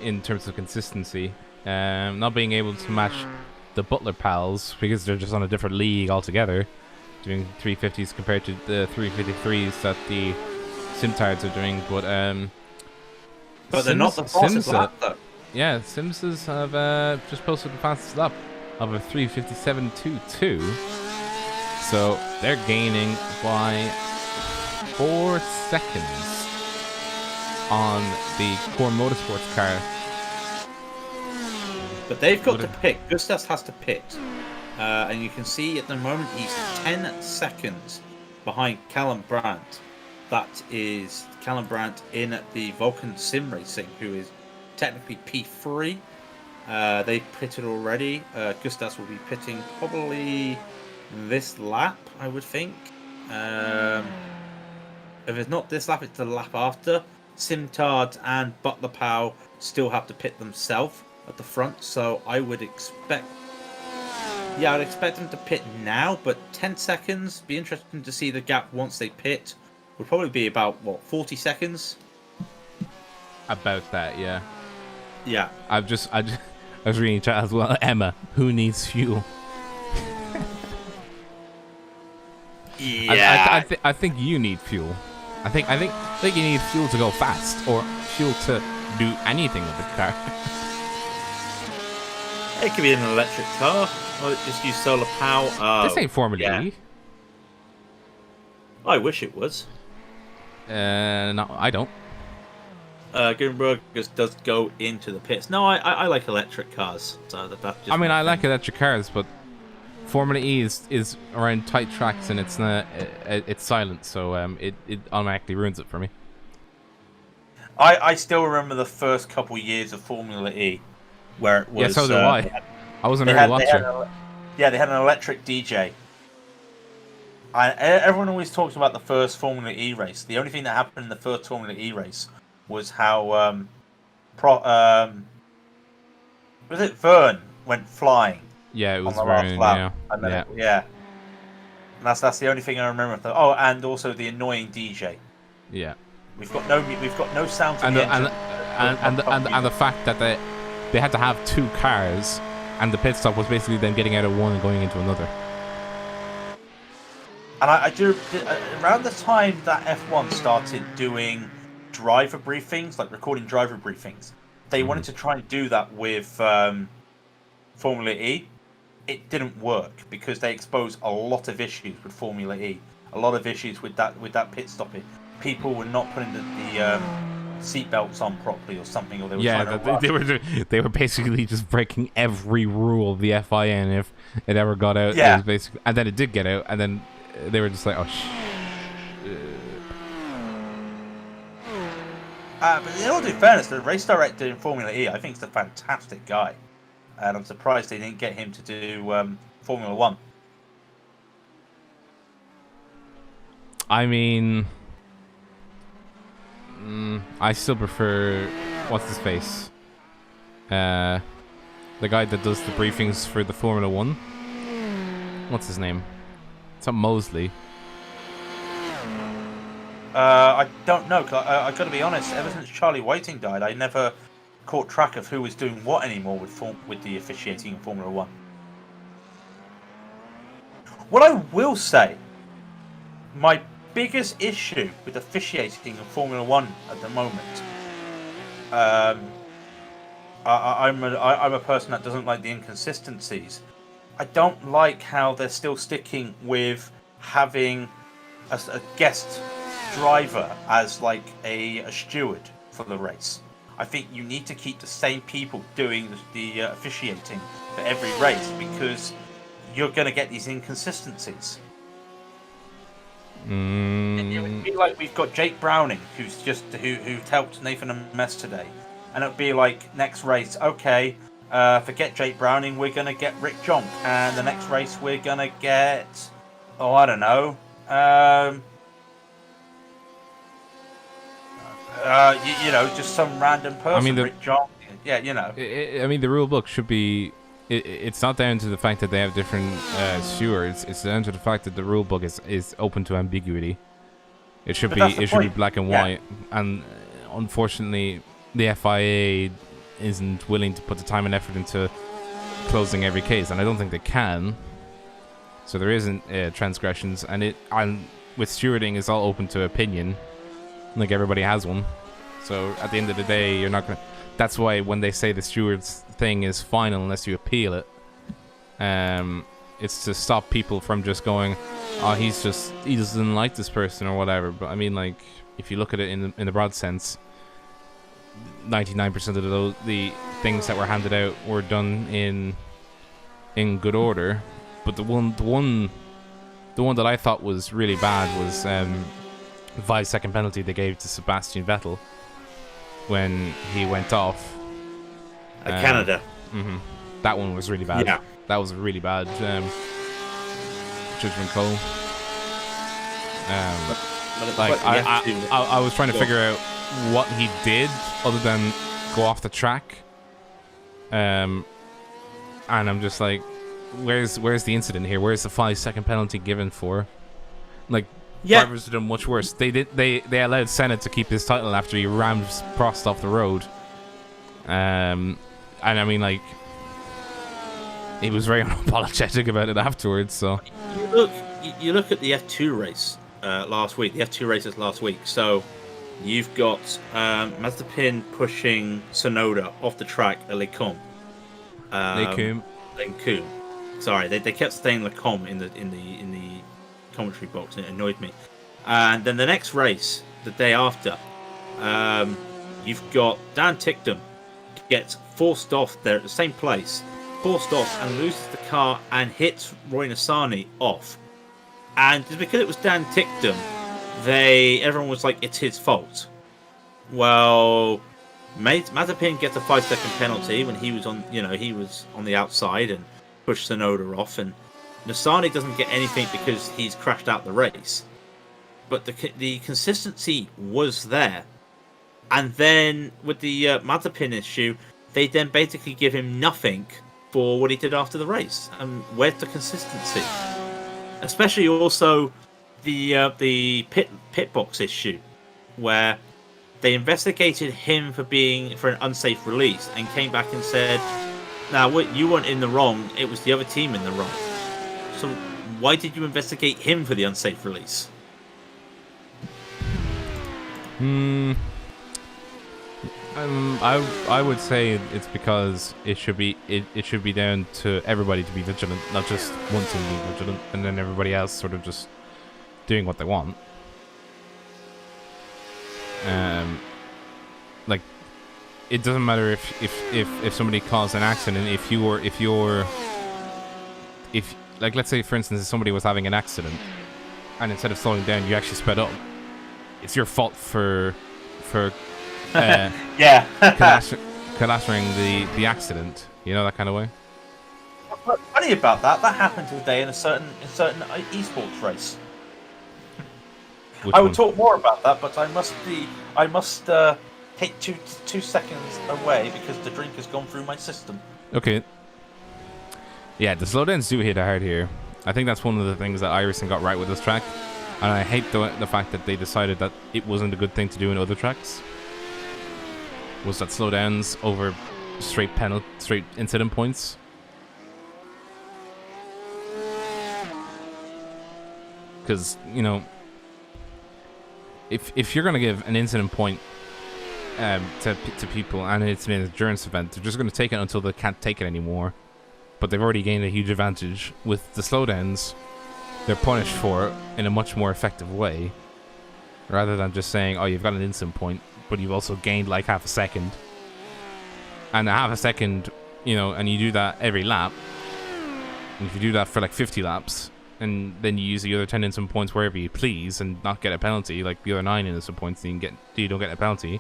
in terms of consistency. Not being able to match the Butler pals because they're just on a different league altogether, doing 350s compared to the 353s that the Simtards are doing, but they're not the fastest lap though. Yeah, Simses have just posted the fastest lap of a 357.22, so they're gaining by 4 seconds on the Core Motorsports car. But they've got to pit. Gustas has to pit, and you can see at the moment he's 10 seconds behind Callum Brandt. That is Callum Brandt in the Vulcan Sim Racing, who is technically P3. They've pitted already. Gustas will be pitting probably this lap, I would think. If it's not this lap, it's the lap after. Simtard and Butler Powell still have to pit themselves at the front, so I would expect... Yeah, I'd expect them to pit now, but 10 seconds. Be interesting to see the gap once they pit. Would probably be about, 40 seconds? About that, yeah. Yeah. I was reading chat as well. Emma, who needs fuel? Yeah. I think you need fuel. I think you need fuel to go fast, or fuel to do anything with the car. It could be an electric car, or just use solar power. This ain't Formula E. I wish it was. No, I don't. Gutenberg just does go into the pits. No, I like electric cars. So that's just I like electric cars, but Formula E is around tight tracks and it's not it's silent, so it automatically ruins it for me. I still remember the first couple years of Formula E, where it was. Yeah, so do I. I wasn't really watching. They had an electric DJ. Everyone always talks about the first Formula E race. The only thing that happened in the first Formula E race was how was it Vern went flying? Yeah, it was Vern. yeah. And that's the only thing I remember. Oh, and also the annoying DJ. Yeah. We've got no sound to and the the, engine. and the fact that they had to have 2 cars, and the pit stop was basically them getting out of one and going into another. And I do around the time that F1 started doing driver briefings, like recording driver briefings, they wanted to try and do that with Formula E. It didn't work because they exposed a lot of issues with Formula E, a lot of issues with that pit stopping. People were not putting the seat belts on properly or something, or they were trying to they were basically just breaking every rule of the FIA, and if it ever got out, Yeah. it was basically, and then it did get out, and then they were just like, oh but in all due fairness, the race director in Formula E, I think, is a fantastic guy, and I'm surprised they didn't get him to do Formula 1. I mean, I still prefer what's his face, the guy that does the briefings for the Formula 1. What's his name? It's not Mosley. I don't know. Cause I got to be honest. Ever since Charlie Whiting died, I never caught track of who was doing what anymore with the officiating in Formula 1. What I will say, my biggest issue with officiating in Formula 1 at the moment, I'm a person that doesn't like the inconsistencies. I don't like how they're still sticking with having a guest driver as like a steward for the race. I think you need to keep the same people doing the officiating for every race, because you're going to get these inconsistencies. It would be like we've got Jake Browning, who's who helped Nathan and Mess today, and it would be like next race, okay, forget Jake Browning, we're gonna get Rick Jump, and the next race we're gonna get, I don't know, just some random person. I mean, Rick Jump, yeah, I mean, the rule book should be. It's not down to the fact that they have different stewards. It's down to the fact that the rule book is open to ambiguity. It should be black and white, and unfortunately, the FIA isn't willing to put the time and effort into closing every case, and I don't think they can. So there isn't transgressions, and with stewarding, it's all open to opinion. Like, everybody has one. So at the end of the day, you're not gonna. That's why when they say the stewards thing is final unless you appeal it, it's to stop people from just going, oh, he doesn't like this person or whatever. But I mean, like, if you look at it in the broad sense, 99% of the things that were handed out were done in good order. But the one that I thought was really bad was the 5-second penalty they gave to Sebastian Vettel when he went off. Canada. Mm-hmm. That one was really bad. Yeah. That was a really bad judgment call. I was trying to figure out what he did other than go off the track. And I'm just like, where's the incident here? Where's the 5-second penalty given for? Like, drivers did done much worse. They allowed Senna to keep his title after he rammed Prost off the road. And I mean, like, he was very unapologetic about it afterwards. So you look at the F2 race last week. The F2 races last week. So you've got Mazepin pushing Tsunoda off the track at Les Combes. Sorry, they kept saying Les Combes in the commentary box, and it annoyed me. And then the next race, the day after, you've got Dan Ticktum gets forced off there at the same place, forced off and loses the car and hits Roy Nissany off. And just because it was Dan Ticktum, everyone was like, it's his fault. Well, Mazepin gets a 5-second penalty when he was on the outside and pushed Tsunoda off, and Nissany doesn't get anything because he's crashed out the race. But the consistency was there. And then with the Mazepin issue, they then basically give him nothing for what he did after the race. And where's the consistency? Especially also the pit box issue, where they investigated him for an unsafe release and came back and said, "Now, you weren't in the wrong. It was the other team in the wrong. So why did you investigate him for the unsafe release?" I would say it's because it should be down to everybody to be vigilant, not just one team being vigilant and then everybody else sort of just doing what they want. Like, it doesn't matter if somebody caused an accident. If like, let's say for instance, if somebody was having an accident and instead of slowing down you actually sped up, it's your fault for collapsing the accident, that kind of way. What's funny about that happened today in a certain esports race. I would talk more about that, but I must take two seconds away because the drink has gone through my system. Okay. Yeah, the slowdowns do hit hard here. I think that's one of the things that Iverson got right with this track, and I hate the fact that they decided that it wasn't a good thing to do in other tracks. Was that slowdowns over straight incident points? Because if you're gonna give an incident point to people and it's an endurance event, they're just gonna take it until they can't take it anymore. But they've already gained a huge advantage. With the slowdowns, they're punished for it in a much more effective way, rather than just saying, "Oh, you've got an incident point, but you've also gained like half a second." and a half a second, and you do that every lap, and if you do that for like 50 laps, and then you use the other 10 instant points wherever you please and not get a penalty, like the other 9 instant points, then you don't get a penalty.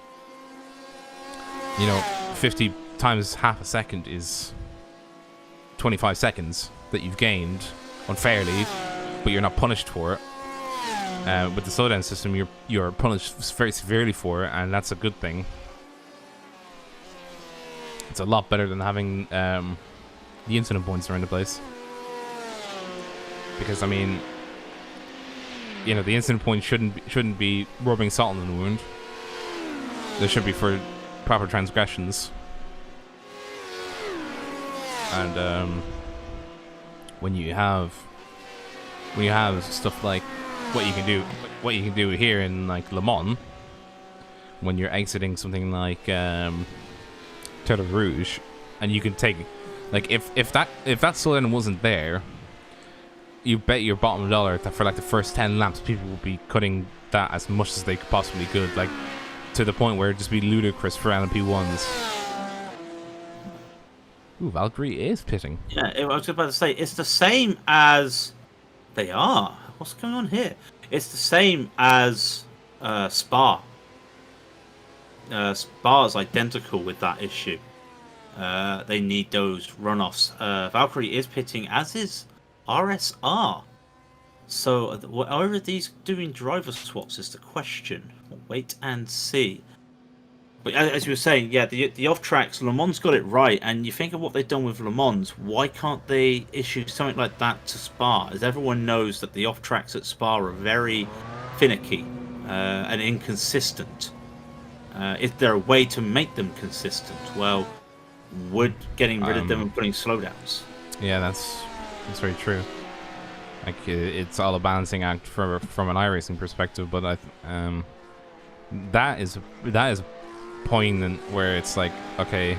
50 times half a second is 25 seconds that you've gained unfairly, but you're not punished for it. With the slowdown system, you're punished very severely for it, and that's a good thing. It's a lot better than having the incident points around the place. Because I mean, the incident points shouldn't be rubbing salt in the wound. They should be for proper transgressions. And when you have stuff like what you can do here in like Le Mans, when you're exiting something like Terre Rouge, and you can take, like, if that slowdown wasn't there, you bet your bottom dollar that for like the first 10 laps people will be cutting that as much as they possibly could, like to the point where it'd just be ludicrous for LMP1s. Ooh, Valkyrie is pitting. Yeah, I was about to say, it's the same as they are. What's going on here? It's the same as Spa. Spa's identical with that issue. They need those runoffs. Valkyrie is pitting, as is RSR. So, are these doing driver swaps is the question. We'll wait and see. But as you were saying, yeah, the off-tracks, Le Mans got it right, and you think of what they've done with Le Mans, why can't they issue something like that to Spa? As everyone knows that the off-tracks at Spa are very finicky and inconsistent. Is there a way to make them consistent? Well, would getting rid of them and putting slowdowns. Yeah, that's very true. Like, it's all a balancing act from an iRacing perspective, but that is poignant, where it's like, okay,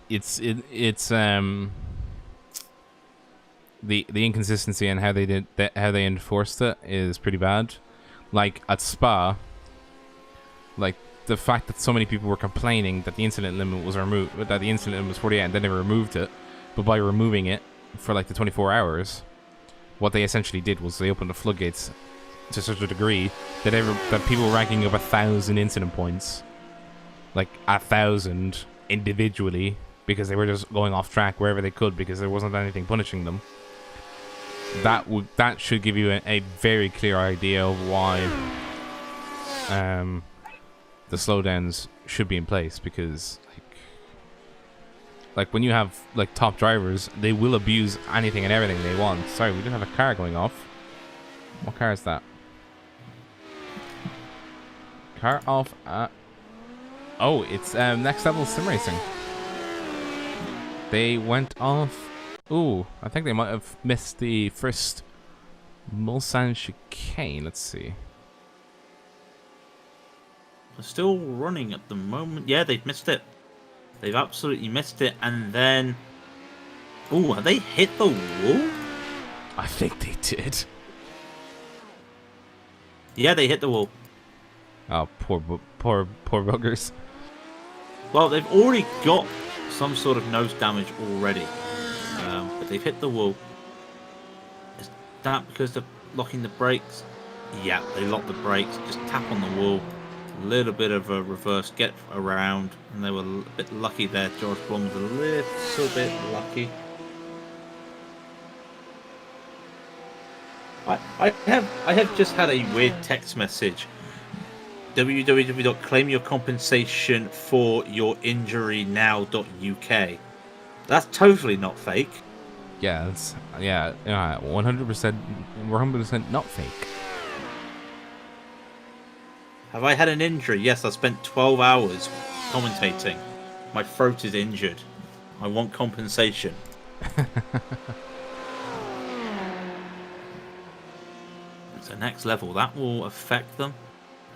it's the inconsistency and how they enforced it is pretty bad. Like at Spa, like the fact that so many people were complaining that the incident limit was removed, that the incident limit was 48, and then they removed it. But by removing it for like the 24 hours, what they essentially did was they opened the floodgates to such a degree that people were racking up 1,000 incident points, like 1,000 individually, because they were just going off track wherever they could because there wasn't anything punishing them. That should give you a very clear idea of why the slowdowns should be in place, because like when you have like top drivers, they will abuse anything and everything they want. Sorry, we do have a car going off. What car is that? Car off at... Oh, it's Next Level Sim Racing. They went off... Ooh, I think they might have missed the first Mulsanne chicane. Let's see. They're still running at the moment. Yeah, they've missed it. They've absolutely missed it. And then... Ooh, have they hit the wall? I think they did. Yeah, they hit the wall. Oh, poor buggers. Well, they've already got some sort of nose damage already. But they've hit the wall. Is that because they're locking the brakes? Yeah, they lock the brakes. Just tap on the wall. A little bit of a reverse get around. And they were a bit lucky there. George Blum was a little bit lucky. I have just had a weird text message. www.claimyourcompensation.for-your-injury-now.uk. That's totally not fake. Yeah, it's 100%. We're 100% not fake. Have I had an injury? Yes, I spent 12 hours commentating. My throat is injured. I want compensation. So next level, that will affect them.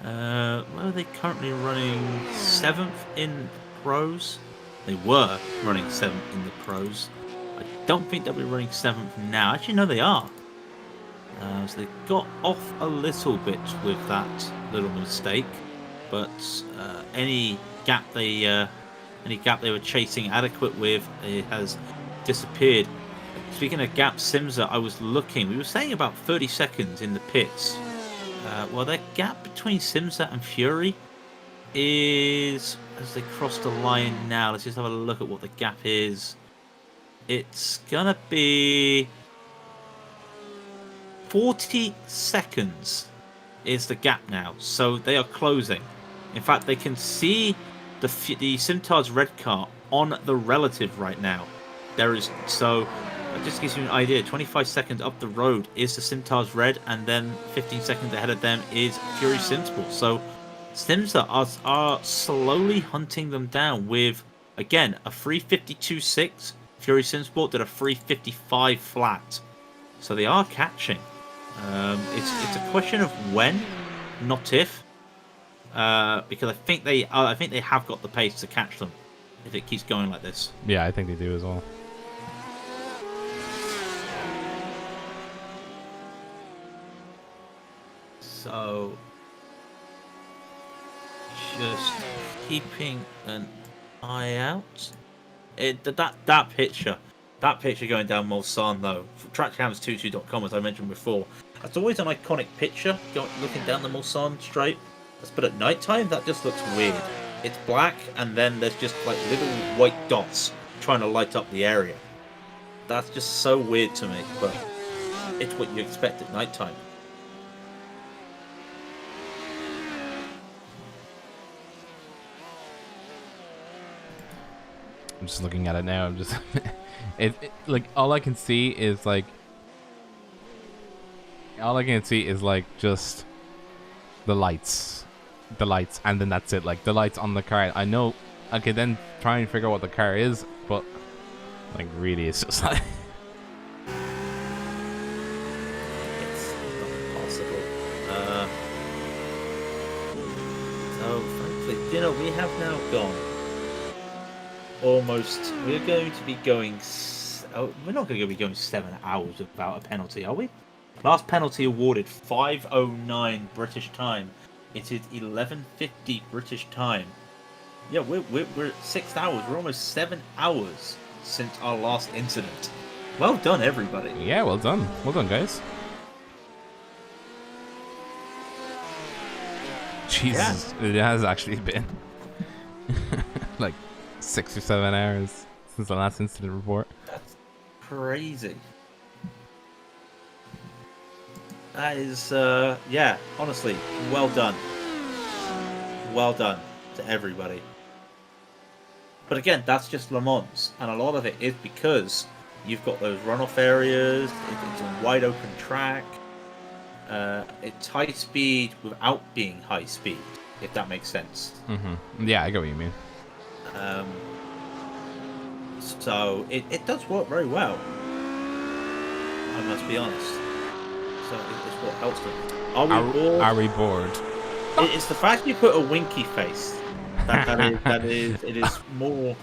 Where are they currently running? 7th in pros? They were running 7th in the pros. I don't think they'll be running 7th now. Actually, no, they are. So they got off a little bit with that little mistake. But any gap they were chasing adequate with, it has disappeared. Speaking of gap, Simza, I was looking. We were saying about 30 seconds in the pits. Well, their gap between Simza and Fury is, as they cross the line now, let's just have a look at what the gap is. It's gonna be 40 seconds is the gap now, so they are closing. In fact, they can see the Simtard's red car on the relative right now. There is, so that just gives you an idea. 25 seconds up the road is the Simtard's red, and then 15 seconds ahead of them is Fury Simsport. So Simsa are slowly hunting them down with, again, a 352.6. Fury Simsport did a 355 flat. So they are catching. It's a question of when, not if. Because I think they have got the pace to catch them if it keeps going like this. Yeah, I think they do as well. So just keeping an eye out. That picture going down Mulsanne though, trackcams22.com, as I mentioned before, that's always an iconic picture. Looking down the Mulsanne straight. But at night time, that just looks weird. It's black, and then there's just like little white dots trying to light up the area. That's just so weird to me, but it's what you expect at night time. I'm just looking at it now. I'm just like all I can see is like just the lights, and then that's it. Like the lights on the car. I know I could then try and figure out what the car is, but like really, it's just like it's not possible. So frankly, we have now gone almost. We're going to be going. We're not going to be going 7 hours without a penalty, are we? Last penalty awarded 5:09 British time. It is 11:50 British time. Yeah, we're at 6 hours. We're almost 7 hours since our last incident. Well done, everybody. yeah, well done, guys. Jesus, It has actually been like 6 or 7 hours since the last incident report. That's crazy. That is, yeah, honestly, well done. Well done to everybody. But again, that's just Le Mans, and a lot of it is because you've got those runoff areas, it's a wide open track, it's high speed without being high speed, if that makes sense. Mm-hmm. Yeah, I get what you mean. So it does work very well, I must be honest. So it's what helps them. Are we bored? Are we bored? It's the fact you put a winky face. It is more.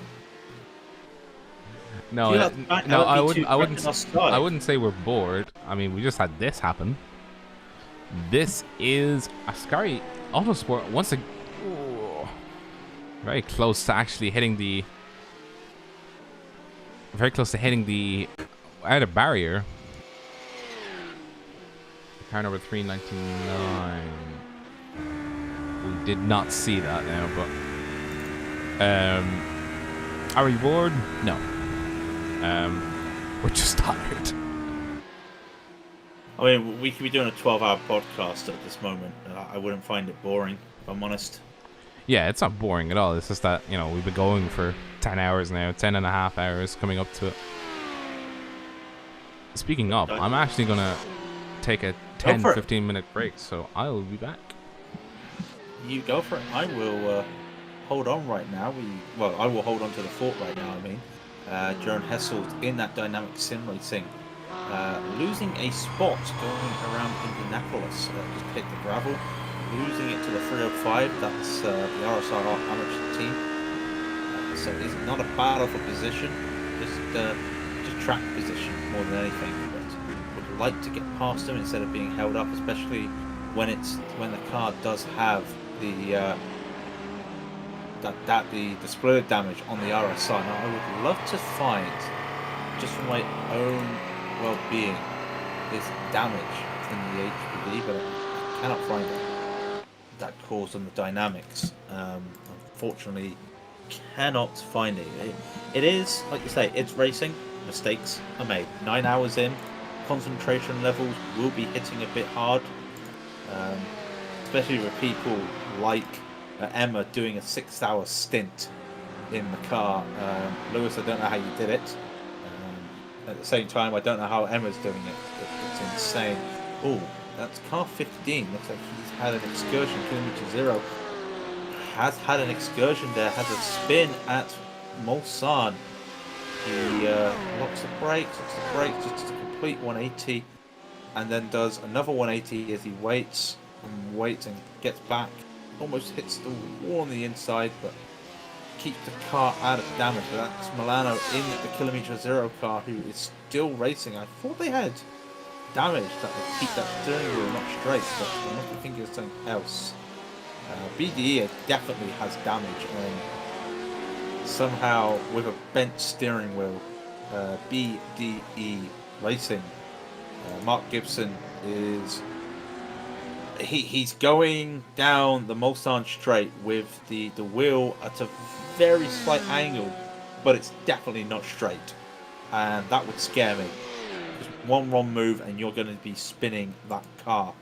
No, I wouldn't say we're bored. I mean, we just had this happen. This is Ascari Autosport once again. Very close to actually hitting the. Very close to hitting the outer barrier. Car number 399. We did not see that now, but are we bored? No. We're just tired. I mean, we could be doing a 12-hour podcast at this moment. I wouldn't find it boring, if I'm honest. Yeah, it's not boring at all. It's just that, we've been going for 10 hours now, 10 and a half hours coming up to it. Speaking of, I'm actually going to take a 10-15 minute break, so I'll be back. You go for it. I will hold on right now. I will hold on to the fort right now, I mean. Jaron Hessel's in that dynamic sim racing. Losing a spot going around Indianapolis. Just hit the gravel. Losing it to the 305. That's the RSR amateur team. So it's not a battle for position. Just track position more than anything. But would like to get past them instead of being held up, especially when the car does have the the splitter damage on the RSR. Now, I would love to find, just for my own well-being, this damage in the HPD, but I cannot find it. That caused on the dynamics. Unfortunately, cannot find it. It is, like you say, it's racing. Mistakes are made. 9 hours in, concentration levels will be hitting a bit hard, especially with people like Emma doing a 6-hour stint in the car. Lewis, I don't know how you did it. At the same time, I don't know how Emma's doing it. It's insane. Oh, that's car 15. Looks like he's had an excursion. Kilometer Zero has had an excursion there. Has a spin at Mulsanne. He locks the brakes, just to complete 180, and then does another 180 as he waits and gets back. Almost hits the wall on the inside, but keeps the car out of damage. But that's Milano in the Kilometer Zero car, who is still racing. I thought they had damage that would keep that steering wheel not straight, but I must be thinking of something else. BDE definitely has damage, and somehow with a bent steering wheel, BDE Racing, Mark Gibson is he's going down the Mulsanne straight with the wheel at a very slight angle, but it's definitely not straight, and that would scare me. Just one wrong move and you're going to be spinning that car.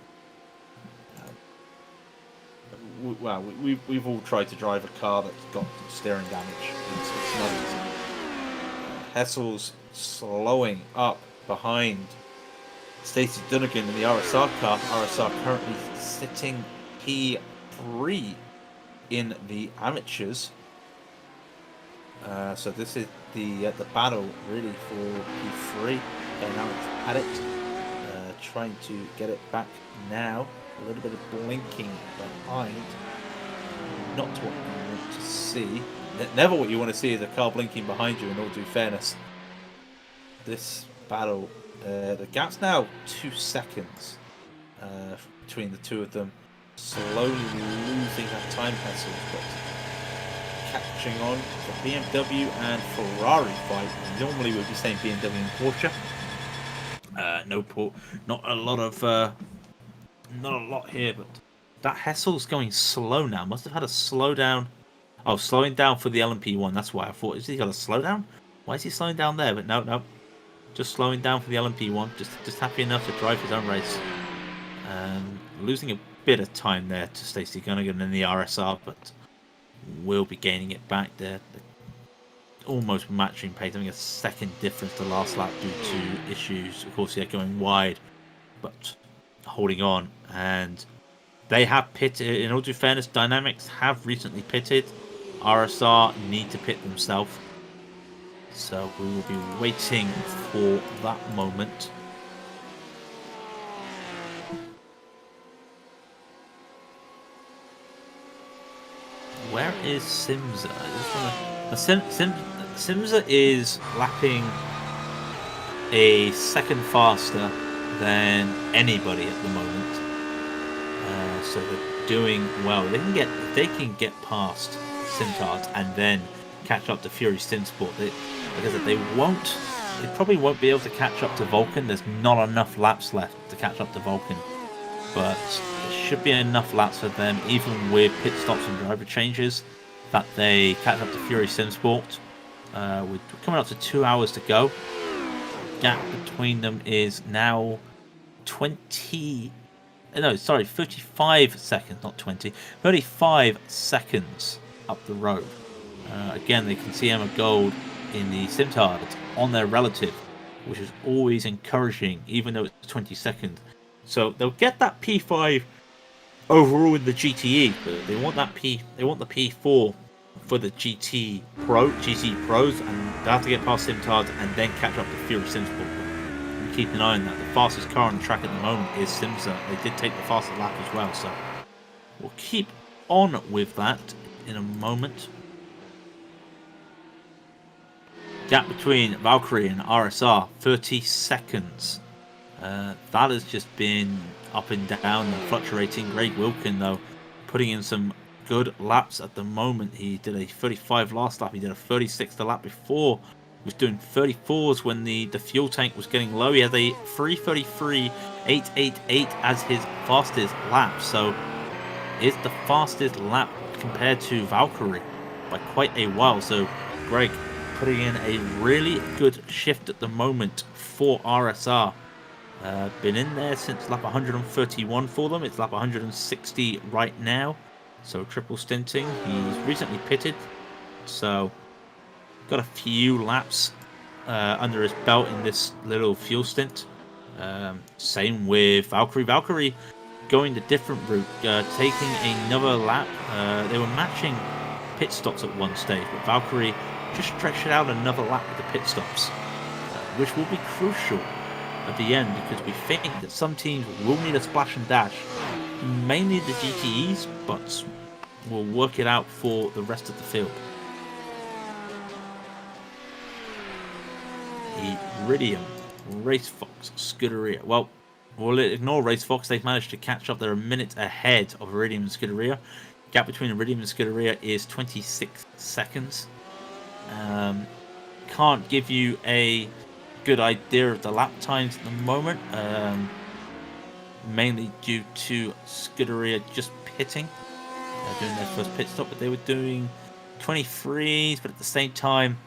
Well, we've all tried to drive a car that's got steering damage. It's not easy. Hessel's slowing up behind Stacey Dunnigan in the RSR car. RSR currently sitting P3 in the amateurs. So this is the battle really for P3. And now it's at it. Trying to get it back now. A little bit of blinking behind. Not what you want to see. Never what you want to see is a car blinking behind you, in all due fairness. This battle, the gap's now 2 seconds between the two of them. Slowly losing that time, Hessel, but catching on. The BMW and Ferrari fight. Normally we'd be saying BMW and Porsche. Not a lot here, but that Hessel's going slow now. Must have had a slowdown. Oh, slowing down for the LMP one. That's why I thought, is he got a slowdown? Why is he slowing down there? But no. Just slowing down for the LMP one. Just happy enough to drive his own race. Losing a bit of time there to Stacey Gunnigan in the RSR, but will be gaining it back there. Almost matching pace. Having a second difference to last lap due to issues. Of course, going wide, but holding on. And they have pitted. In all due fairness, Dynamics have recently pitted. RSR need to pit themselves. So we will be waiting for that moment. Where is Simza? Simza is lapping a second faster than anybody at the moment. So they're doing well. They can get past Simtard and then catch up to Fury Simsport. They probably won't be able to catch up to Vulcan. There's not enough laps left to catch up to Vulcan, but there should be enough laps for them, even with pit stops and driver changes, that they catch up to Fury Simsport. We're coming up to 2 hours to go. Gap between them is now 35 seconds, not 20. 35 seconds up the road. Again, they can see Emma Gold in the Simtard on their relative, which is always encouraging, even though it's 20 seconds. So they'll get that P5 overall in the GTE, but they want the P4 for the GT Pros, and they have to get past Simtard and then catch up to Fury Simsport. And keep an eye on that. The fastest car on the track at the moment is Simsa. They did take the fastest lap as well, so we'll keep on with that in a moment. Gap between Valkyrie and RSR, 30 seconds. That has just been up and down and fluctuating. Greg Wilkin, though, putting in some good laps at the moment. He did a 35 last lap. He did a 36 the lap before. He was doing 34s when the fuel tank was getting low. He has a 3:33.888 as his fastest lap. So it's the fastest lap compared to Valkyrie by quite a while. So Greg putting in a really good shift at the moment for RSR. Been in there since lap 131 for them. It's lap 160 right now. So triple stinting. He's recently pitted. So got a few laps under his belt in this little fuel stint. Same with Valkyrie. Valkyrie going the different route, taking another lap. They were matching pit stops at one stage, but Valkyrie just stretched it out another lap with the pit stops, which will be crucial at the end because we think that some teams will need a splash and dash, mainly the GTEs, but we'll work it out for the rest of the field. Raidillon, Race Fox, Scuderia. Well, we'll ignore Race Fox. They've managed to catch up. They're a minute ahead of Raidillon and Scuderia. Gap between Raidillon and Scuderia is 26 seconds. Can't give you a good idea of the lap times at the moment, mainly due to Scuderia just pitting, doing their first pit stop, but they were doing 23s, but at the same time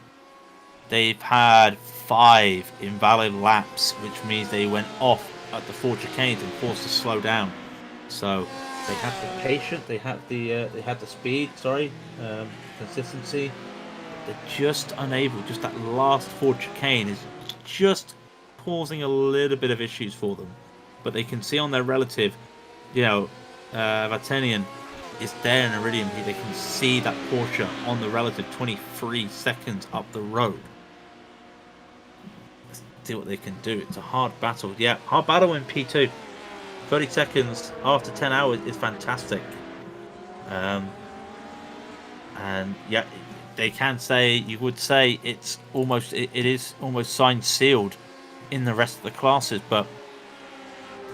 they've had 5 invalid laps, which means they went off at the 4 chicanes and forced to slow down. So they had the patience, they had the speed, consistency. They're just unable. Just that last 4 chicane is just causing a little bit of issues for them. But they can see on their relative, Vatenian is there in Iridium. They can see that Porsche on the relative 23 seconds up the road. Let's see what they can do. It's a hard battle. Yeah, hard battle in P2. 30 seconds after 10 hours is fantastic. And yeah, they can say, you would say it is almost signed sealed in the rest of the classes, but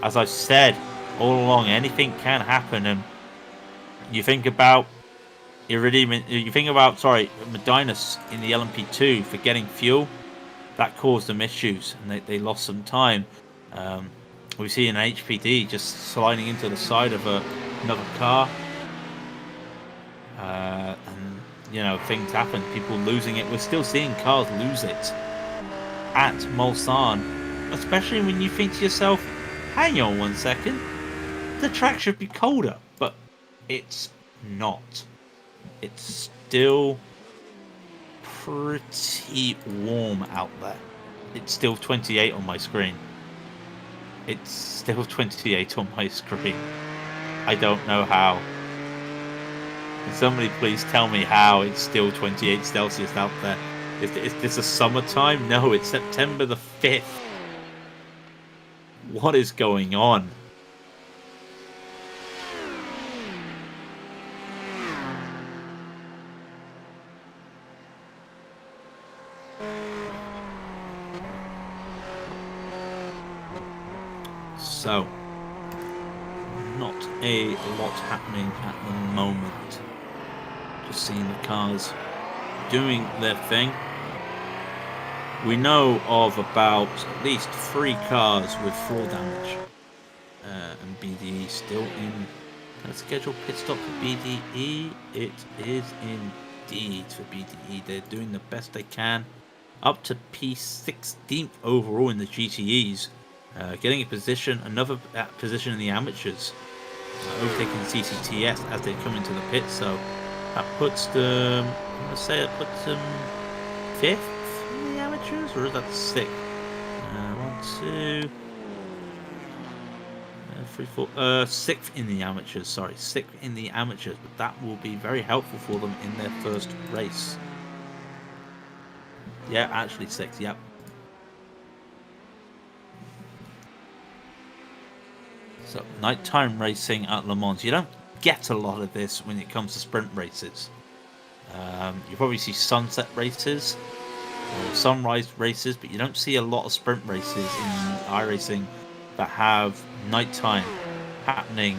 as I've said all along, anything can happen. And you think about Medinus in the LMP2 for getting fuel, that caused them issues and they lost some time. We see an HPD just sliding into the side of another car, and things happen, people losing it. We're still seeing cars lose it at Mulsanne, especially when you think to yourself, hang on one second, the track should be colder, but it's not. It's still pretty warm out there. It's still 28 on my screen. It's still 28 on my screen. I don't know how. Can somebody please tell me how it's still 28 Celsius out there? Is this a summertime? No, it's September the 5th. What is going on? So, not a lot happening at the moment. Just seeing the cars doing their thing. We know of about at least 3 cars with floor damage. And BDE still in a scheduled pit stop for BDE. It is indeed for BDE. They're doing the best they can. Up to P16th overall in the GTEs. Getting another position in the amateurs. Overtaking CCTS as they come into the pit. So that puts them, I'm going to say it puts them 5th in the amateurs, or is that 6th? 1, 2, 3, 4, 6th in the amateurs, sorry, 6th in the amateurs, but that will be very helpful for them in their first race. Yeah, actually 6th, yep. So, nighttime racing at Le Mans. You don't get a lot of this when it comes to sprint races. You probably see sunset races or sunrise races, but you don't see a lot of sprint races in iRacing that have nighttime happening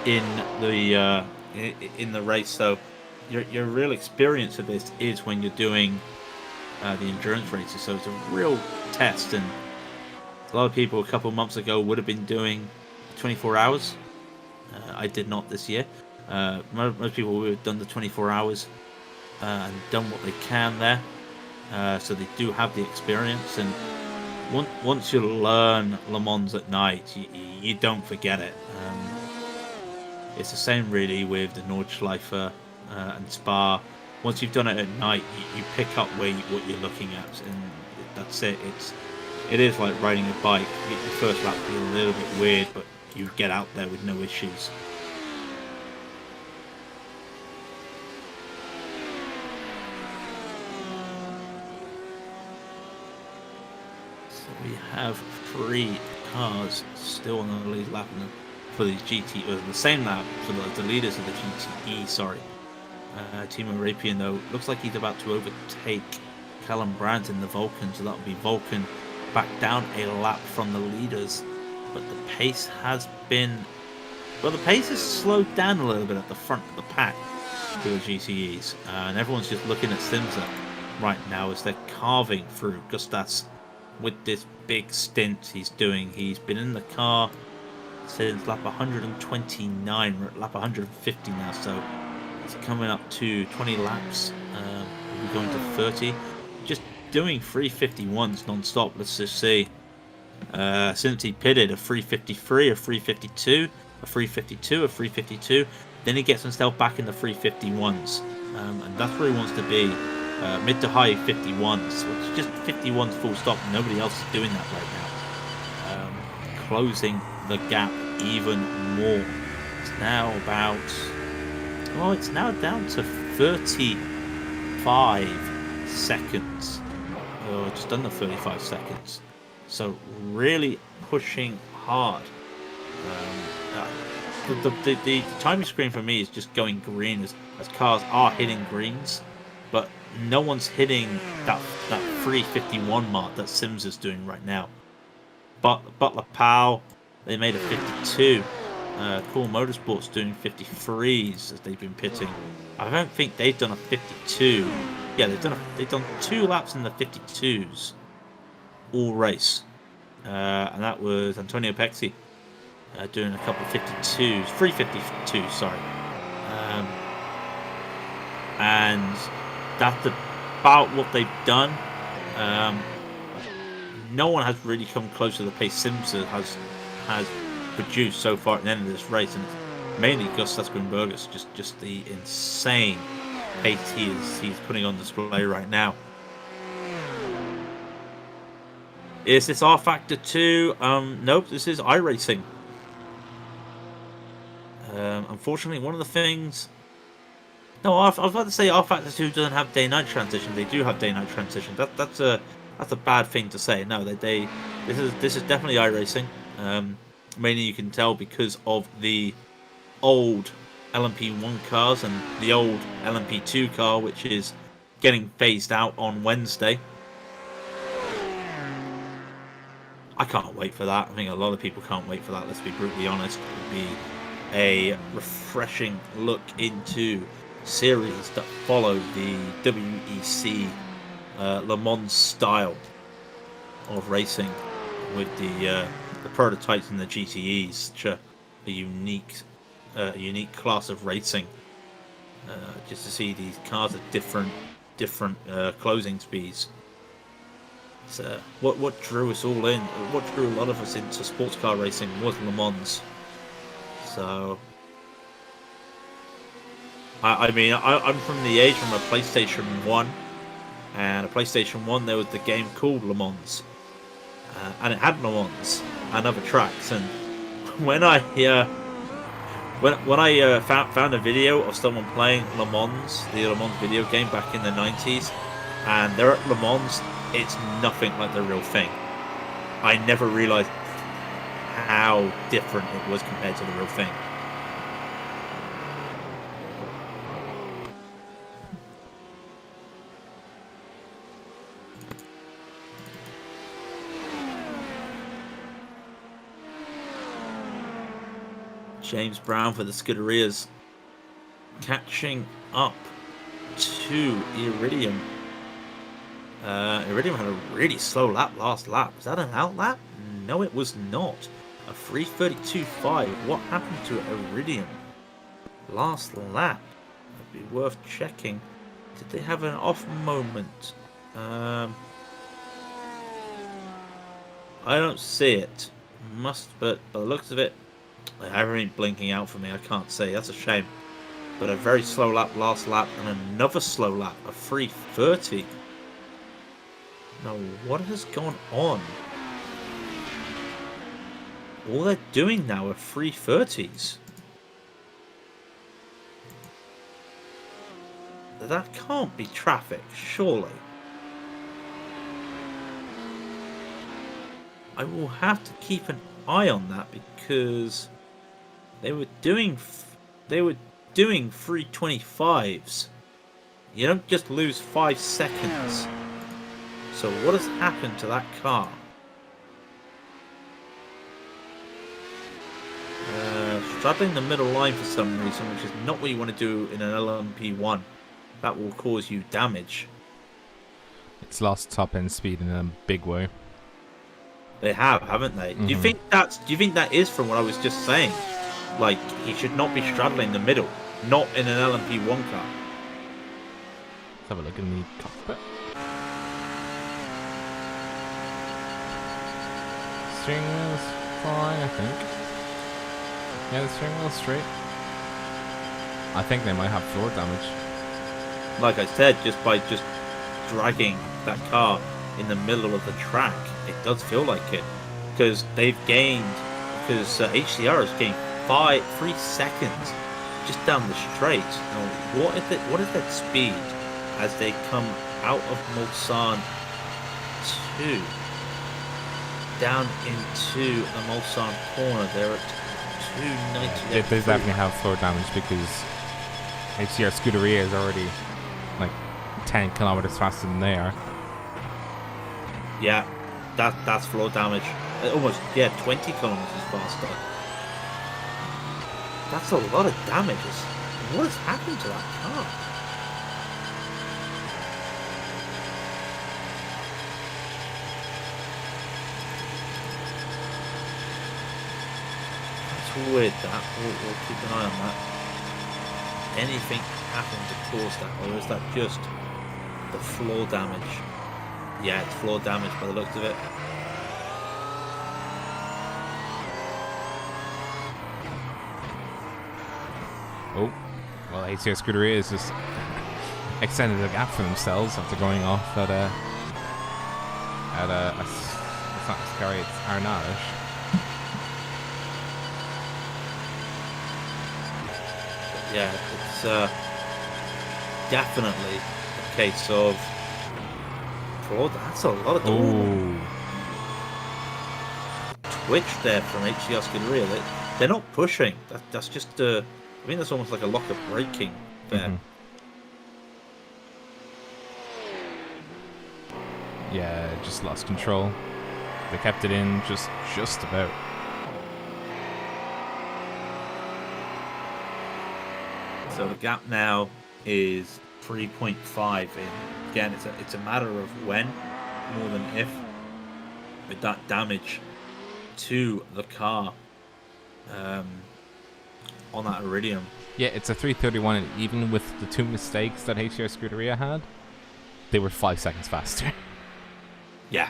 in the in the race. So your real experience of this is when you're doing the endurance races. So it's a real test, and a lot of people a couple of months ago would have been doing 24 hours. I did not this year. Most people would have done the 24 hours and done what they can there. So they do have the experience, and once you learn Le Mans at night, you don't forget it. It's the same really with the Nordschleife and Spa. Once you've done it at night, you pick up what you're looking at, and that's it. It is like riding a bike. Your first lap will be a little bit weird, but you get out there with no issues. We have 3 cars still on the lead lap for the GT, the same lap for the leaders of the GTE. Sorry, Timo Raidillon though looks like he's about to overtake Callum Brandt in the Vulcan, so that'll be Vulcan back down a lap from the leaders. But the pace has slowed down a little bit at the front of the pack for the GTEs, and everyone's just looking at Simsa right now as they're carving through Gustas with this big stint he's doing. He's been in the car since lap 129. We're at lap 150 now, so it's coming up to 20 laps. We're going to 30. Just doing 351s non-stop. Let's just see. Since he pitted, a 353, a 352, a 352, a 352. Then he gets himself back in the 351s, and that's where he wants to be. Mid to high 51s, which is just 51s full stop. Nobody else is doing that right now. Closing the gap even more. It's now about, well, it's now down to 35 seconds. Oh, just under 35 seconds. So really pushing hard. The timing screen for me is just going green as cars are hitting greens, but no one's hitting that 351 mark that Sims is doing right now. Butler Powell, they made a 52. Cool Motorsports doing 53s as they've been pitting. I don't think they've done a 52. Yeah, they've done 2 laps in the 52s all race, and that was Antonio Pexi doing a couple of 52s, 352s, sorry, and that's about what they've done. No one has really come close to the pace Simpson has produced so far at the end of this race, and it's mainly Gustas Grimbergus, just the insane pace he's putting on display right now. Is this R Factor 2? Nope, this is iRacing. Unfortunately, one of the things. No, I was about to say R Factor 2 doesn't have day-night transition. They do have day-night transition. That's a bad thing to say. No, this is definitely iRacing. Mainly you can tell because of the old LMP1 cars and the old LMP2 car, which is getting phased out on Wednesday. I can't wait for that. I think a lot of people can't wait for that. Let's be brutally honest. It would be a refreshing look into series that follow the WEC Le Mans style of racing, with the prototypes and the GTEs, which are a unique class of racing. Just to see these cars at different closing speeds. So what drew us all in, what drew a lot of us into sports car racing was Le Mans. So I mean, I'm from the age from a PlayStation 1, and a PlayStation 1 there was the game called Le Mans, and it had Le Mans and other tracks. And when I found a video of someone playing Le Mans, the Le Mans video game back in the 90s, and they're at Le Mans, it's nothing like the real thing. I never realized how different it was compared to the real thing. James Brown for the Scuderias. catching up to Iridium. Iridium had a really slow lap last lap. Was that an out lap? No, it was not. A 3:32.5. What happened to Iridium last lap? It'd be worth checking. Did they have an off moment? I don't see it. But by the looks of it, they haven't blinking out for me. I can't say. That's a shame. But a very slow lap last lap and another slow lap, a 3:30. Now, what has gone on? All they're doing now are 3:30s. That can't be traffic, surely. I will have to keep an eye on that because they were doing 3:25s. You don't just lose 5 seconds. So what has happened to that car? Straddling the middle line for some reason, which is not what you want to do in an LMP1. That will cause you damage. It's lost top end speed in a big way. They have, haven't they? Do you think that is from what I was just saying? Like, he should not be straddling the middle, not in an LMP1 car. Let's have a look in the cockpit. Steering wheel's fine, I think. Yeah, the steering wheel's straight. I think they might have floor damage. Like I said, just by dragging that car in the middle of the track, it does feel like it. Because HCR has gained 3 seconds just down the straight. Now, what is that speed as they come out of Mulsanne 2 down into a Mulsanne corner? They're at 290. They definitely have floor damage because HCR Scuderia is already like 10 kilometers faster than they are. Yeah, that's floor damage. Almost, 20 kilometers faster. That's a lot of damage. What has happened to that car? That's weird, that. We'll keep an eye on that. Anything happened to cause that, or is that just the floor damage? Yeah, it's floor damage by the looks of it. Oh, well, HCR Scuderia is just extended a gap for themselves after going off at it's not Scary, it's Arnage. Yeah, it's definitely a case of fraud. That's a lot of twitch there from HCR Scuderia. They're not pushing. That's just I think that's almost like a lock of braking there. Yeah, just lost control. They kept it in just about. So the gap now is 3.5. Again, it's a matter of when more than if. With that damage to the car on that Iridium. Yeah, it's a 3:31, and even with the 2 mistakes that HCR Scuderia had, they were 5 seconds faster. Yeah.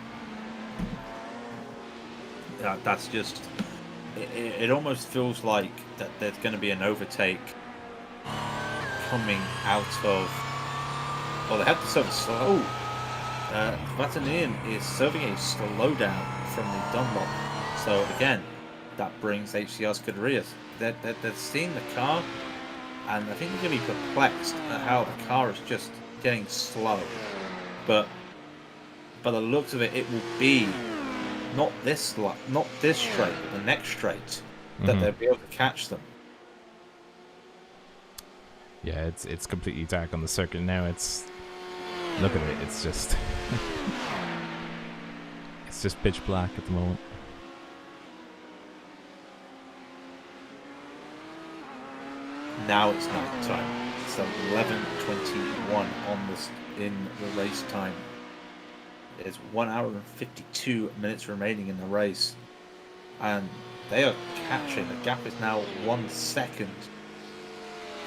That's just... It almost feels like that there's going to be an overtake coming out of... Well, they have to serve a slow... Vatanian is serving a slowdown from the Dunlop. So, again, that brings HCR Scuderia. They're seeing the car, and I think they're going to be perplexed at how the car is just getting slow. But by the looks of it, it will be not this straight, but the next straight that they'll be able to catch them. Yeah, it's completely dark on the circuit now. Look at it. It's just it's just pitch black at the moment. now it's night time. It's 11:21 in the race time. There's 1 hour and 52 minutes remaining in the race, and they are catching. The gap is now 1 second.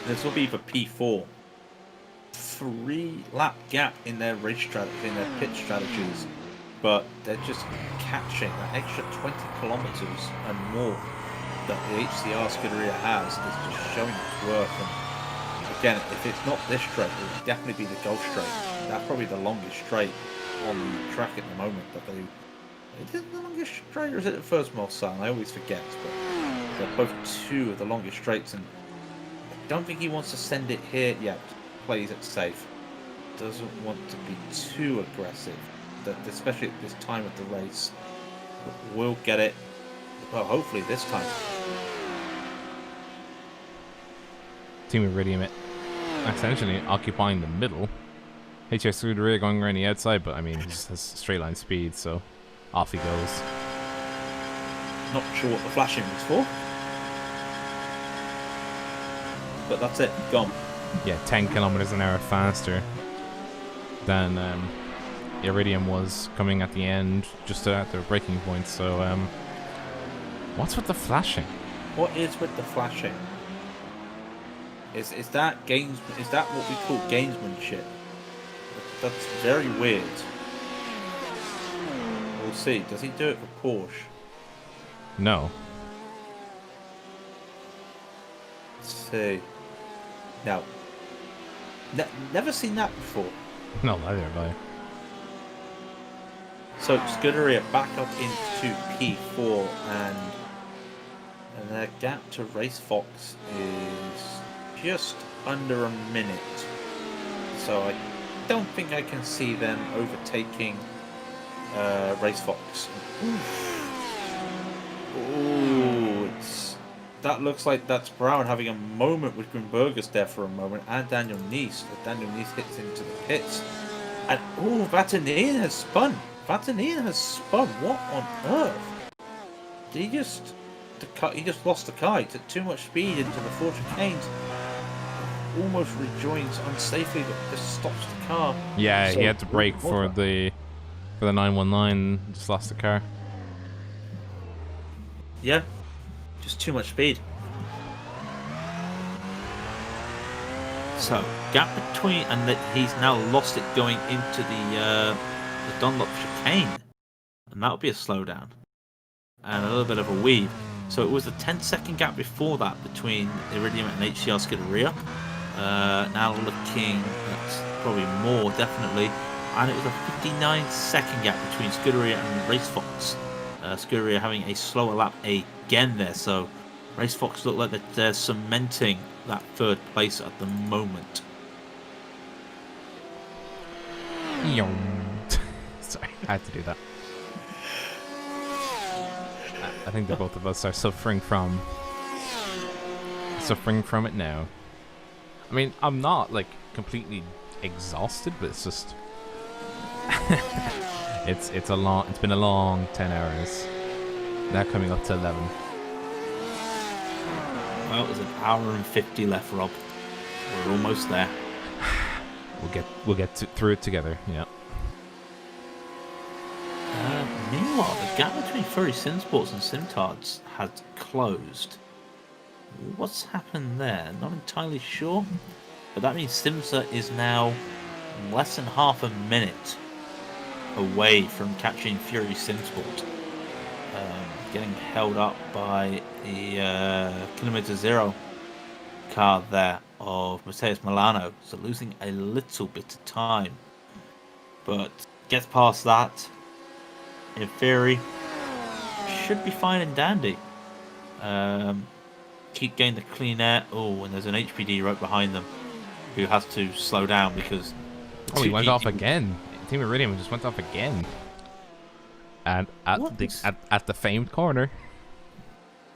This will be for P4. 3-lap gap in their race strategy, in their pit strategies, but they're just catching that extra 20 kilometers and more that the HCR Scuderia has is just showing its worth. And again, if it's not this straight, it will definitely be the Gulf Straight. That's probably the longest straight on the track at the moment. That they is it the longest straight or is it the first Mulsanne? I always forget, but they're both two of the longest straights, and I don't think he wants to send it here yet. Plays it safe. Doesn't want to be too aggressive, especially at this time of the race. But we'll get it. Well, hopefully this time. Team Raidillon essentially occupying the middle. HS through the rear going around the outside, but I mean, he just has straight line speed, so off he goes. Not sure what the flashing was for, but that's it. Gone. Yeah, 10 kilometers an hour faster than Raidillon was coming at the end, just at the braking point. So, what's with the flashing? What is with the flashing? Is that games? Is that what we call gamesmanship? That's very weird. We'll see. Does he do it for Porsche? No. Let's see. No. Never seen that before. No, neither have I. So Scuderia back up into P4, and their gap to Race Fox is just under a minute. So I don't think I can see them overtaking Race Fox. Ooh, that looks like that's Brown having a moment with Grimbergus there for a moment, and Daniel Nice. Daniel Nice hits into the pits, and Vatanen has spun. Vatanen has spun. What on earth? Did he just he lost the car? He took too much speed into the four chicanes. Almost rejoins unsafely, but just stops the car. Yeah, So, he had to brake for the 919. Just lost the car. Yeah, just too much speed. So gap between, and that he's now lost it going into the Dunlop chicane, and that'll be a slowdown and a little bit of a weave. So it was a 10-second gap before that between Iridium and HCR Scuderia. Now looking at probably more, definitely, and it was a 59-second gap between Scuderia and Race Fox. Scuderia having a slower lap again there, so Race Fox look like that they're cementing that third place at the moment. Sorry, I had to do that. I think that both of us are suffering from it now. I mean, I'm not like completely exhausted, but it's just it's been a long 10 hours. Now coming up to 11. Well, there's an hour and 50 left, Rob. We're almost there. We'll get through it together. Yeah. Meanwhile, the gap between Furry Simsports and Simtards has closed. What's happened there? Not entirely sure. But that means Simsa is now less than half a minute away from catching Fury Simsport. Getting held up by the Kilometer Zero car there of Mateus Milano. So losing a little bit of time. But gets past that. In theory, should be fine and dandy. Keep getting the clean air. Oh, and there's an HPD right behind them who has to slow down because... Oh, he went off again. Team Iridium just went off again. And at the famed corner.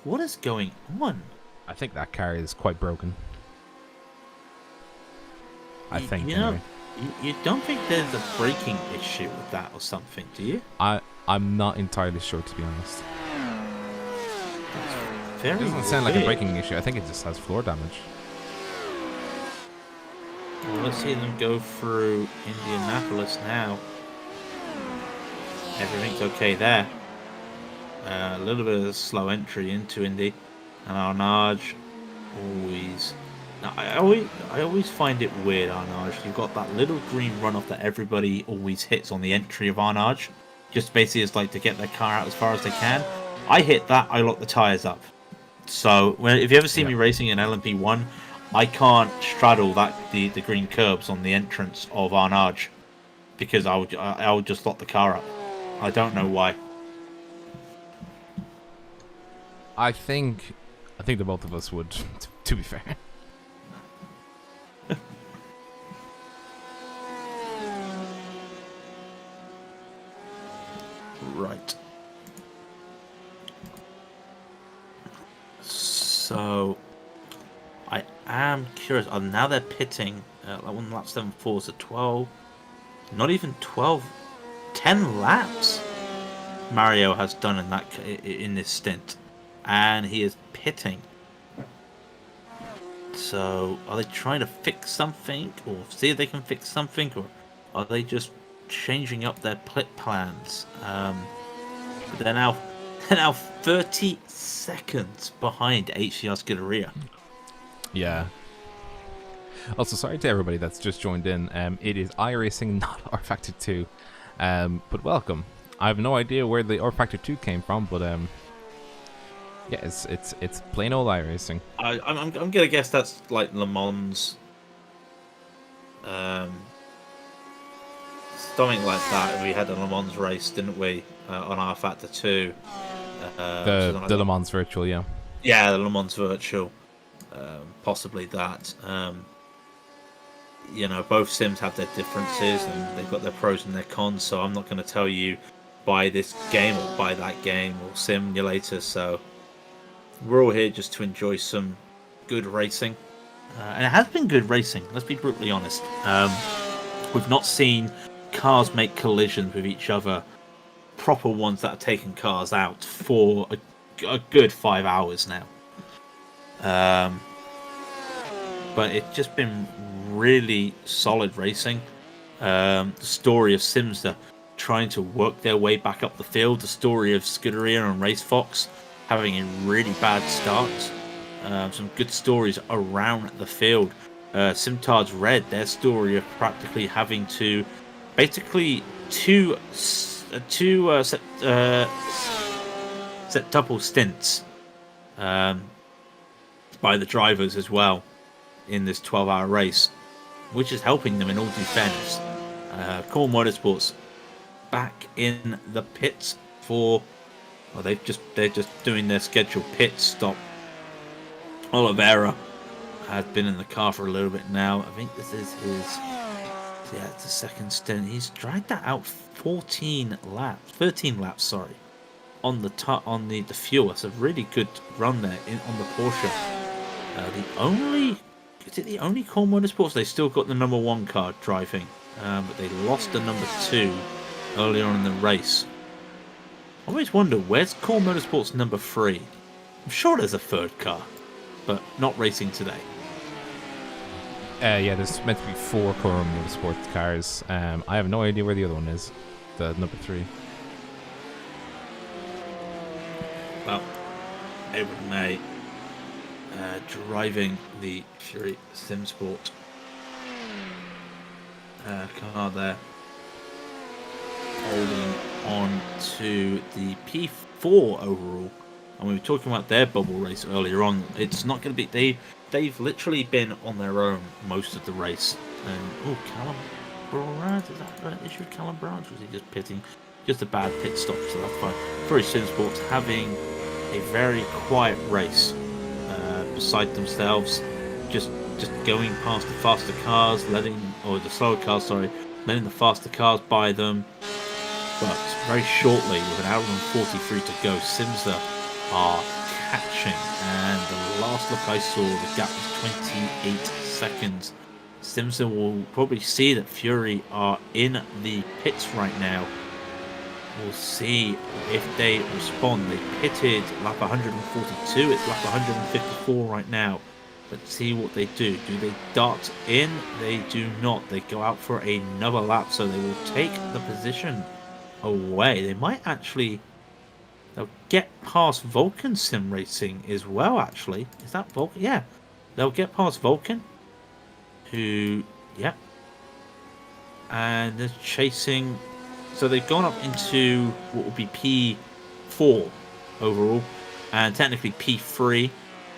What is going on? I think that car is quite broken. I think. You know, you don't think there's a braking issue with that or something, do you? I'm not entirely sure, to be honest. It It doesn't sound like a braking issue. I think it just has floor damage. Well, let's see them go through Indianapolis now. Everything's okay there. A little bit of a slow entry into Indy, and Arnage always. Now, I always find it weird, Arnage. You've got that little green runoff that everybody always hits on the entry of Arnage, just basically as like to get their car out as far as they can. I hit that, I lock the tires up. So if you ever see me racing in LMP1, I can't straddle the green curbs on the entrance of Arnage because I would just lock the car up. I don't know why. I think the both of us would, to be fair. Right. So, I am curious. Oh, now they're pitting. On lap 7.4, so 12. Not even 12. 10 laps. Mario has done in this stint, and he is pitting. So, are they trying to fix something, or see if they can fix something, or are they just changing up their pit plans? But they're now 30 seconds behind HCR Scuderia. Yeah. Also, sorry to everybody that's just joined in. It is iRacing, not R-Factor 2. But welcome. I have no idea where the R-Factor 2 came from, but yeah, it's plain old iRacing. I'm gonna guess that's like LeMans, something like that. We had a LeMans race, didn't we, on R-Factor 2? The LeMans Virtual, yeah. Yeah, the LeMans Virtual. Possibly that. You know, both sims have their differences and they've got their pros and their cons, so I'm not going to tell you buy this game or buy that game or simulator. So we're all here just to enjoy some good racing. And it has been good racing, let's be brutally honest. We've not seen cars make collisions with each other, proper ones that have taken cars out for a good 5 hours now. But it's just been really solid racing. The story of Simster trying to work their way back up the field. The story of Scuderia and Race Fox having a really bad start. Some good stories around the field. Simtards Red, their story of practically having to basically set double stints by the drivers as well in this 12-hour race, which is helping them in all due fairness. Core Motorsports back in the pits for, well, they're just doing their scheduled pit stop. Oliveira has been in the car for a little bit now. I think this is his, yeah, it's the second stint. He's dragged that out 13 laps, sorry, on the fuel. It's a really good run there on the Porsche. Is it the only Core Motorsports? They still got the number 1 car driving, but they lost the number 2 earlier on in the race. I always wonder, where's Core Motorsports number 3? I'm sure there's a 3rd car, but not racing today. Yeah, there's meant to be 4 Core Motorsports cars. I have no idea where the other one is, the number 3. Well, Edward May driving the Fury SimSport car there, holding on to the P4 overall. And we were talking about their bubble race earlier on. It's not going to be... They've literally been on their own most of the race. And, oh, Callum Branch, is that an issue with Callum Branch? Was he just pitting? Just a bad pit stop, so that's fine. Fury SimSports having a very quiet race beside themselves, just going past the faster cars, the slower cars, sorry, letting the faster cars by them. But very shortly, with an hour and 43 to go, Simsa are catching, and the last look I saw, the gap was 28 seconds. Simsa will probably see that Fury are in the pits right now. We'll see if they respond. They pitted lap 142, it's lap 154 right now. But see what they do. Do they dart in? They do not. They go out for another lap, so they will take the position away. They might actually... They'll get past Vulcan Sim Racing as well, actually. Is that Vulcan? Yeah. They'll get past Vulcan, who... Yeah. And they're chasing... So they've gone up into what will be P4 overall, and technically P3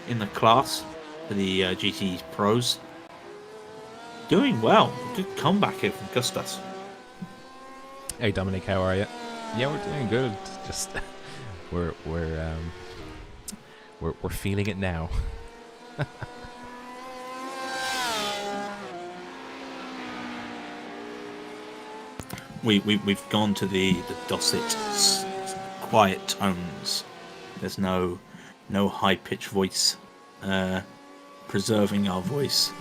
in the class for the GTE Pros. Doing well. Good comeback here from Gustas. Hey Dominic, how are you? Yeah, we're doing good. Just we're feeling it now. We've gone to the Dorset quiet tones. There's no high pitched voice, preserving our voice,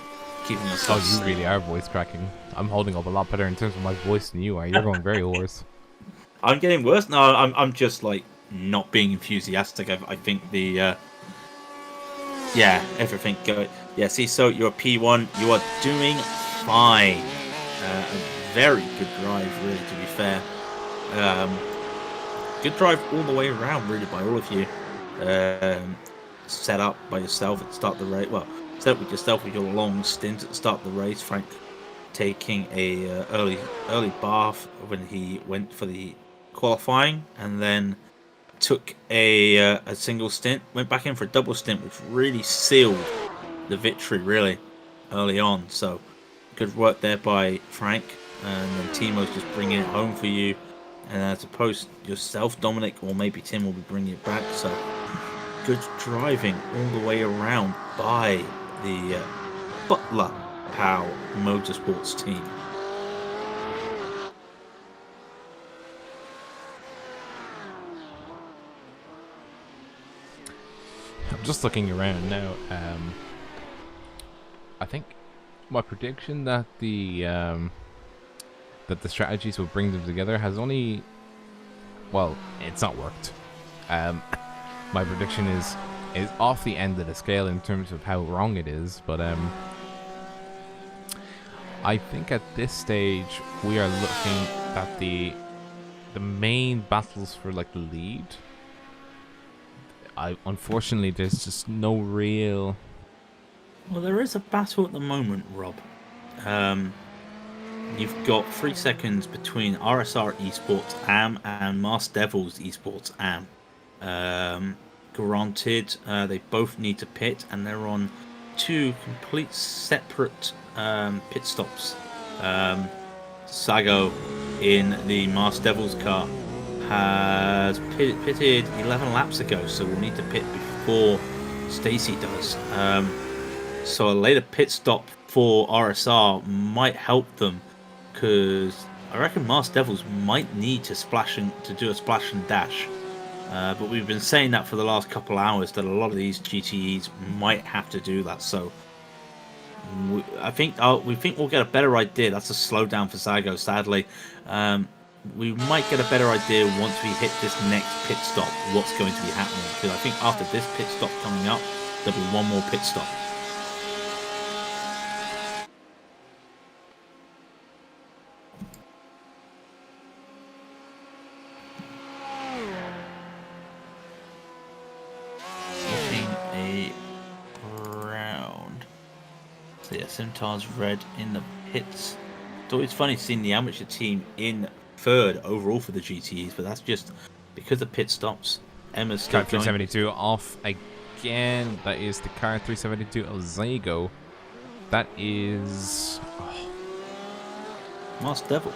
keeping us. Oh, you really are voice cracking. I'm holding up a lot better in terms of my voice than you are. You're going very hoarse. I'm getting worse. No, I'm just like not being enthusiastic. I think the everything go. Yeah, see, so you're a P1. You are doing fine. A very good drive, really, to be fair. Good drive all the way around, really, by all of you. Set up by yourself at the start of the race. Well, set up with yourself with your long stint at the start of the race. Frank taking a early bath when he went for the qualifying, and then took a single stint, went back in for a double stint, which really sealed the victory, really, early on. So, good work there by Frank. And then Timo's just bringing it home for you. And I suppose yourself, Dominic, or maybe Tim will be bringing it back. So, good driving all the way around by the Butler Powell Motorsports team. I'm just looking around now. I think my prediction that the strategies will bring them together has only, well, it's not worked. My prediction is off the end of the scale in terms of how wrong it is, but I think at this stage we are looking at the main battles for like the lead. Unfortunately, there's just no real. Well, there is a battle at the moment, Rob. You've got 3 seconds between RSR Esports AM and Masked Devils Esports AM. Granted, they both need to pit, and they're on 2 complete separate pit stops. Sago in the Masked Devils car has pitted 11 laps ago, so we'll need to pit before Stacy does. So a later pit stop for RSR might help them, because I reckon Masked Devils might need to do a splash and dash. But we've been saying that for the last couple of hours, that a lot of these GTEs might have to do that. So we think we'll get a better idea. That's a slowdown for Zago, sadly. We might get a better idea once we hit this next pit stop what's going to be happening, because I think after this pit stop coming up, there'll be one more pit stop. So yeah, Simtar's red in the pits. It's always funny seeing the amateur team in third overall for the GTEs, but that's just because of pit stops. Emma's still Car 372 off again. That is the car 372 of Zago. That is Masked Devils.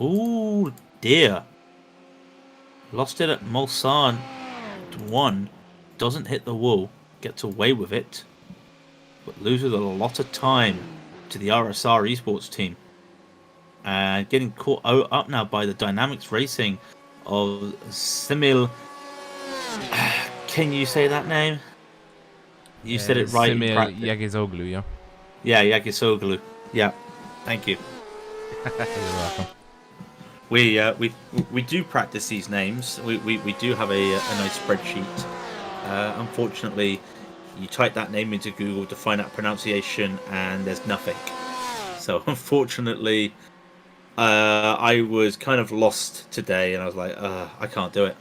Oh dear. Lost it at Mulsanne 1. Doesn't hit the wall. Gets away with it, but loses a lot of time to the RSR Esports team, and getting caught up now by the Dynamics Racing of Simil. Can you say that name? You said it right. Simil Yagizoglu, yeah. Yeah, Yagizoglu. Yeah, thank you. You're welcome. We do practice these names. We do have a nice spreadsheet Unfortunately, you type that name into Google to find out pronunciation, and there's nothing. So unfortunately, I was kind of lost today, and I was like, I can't do it.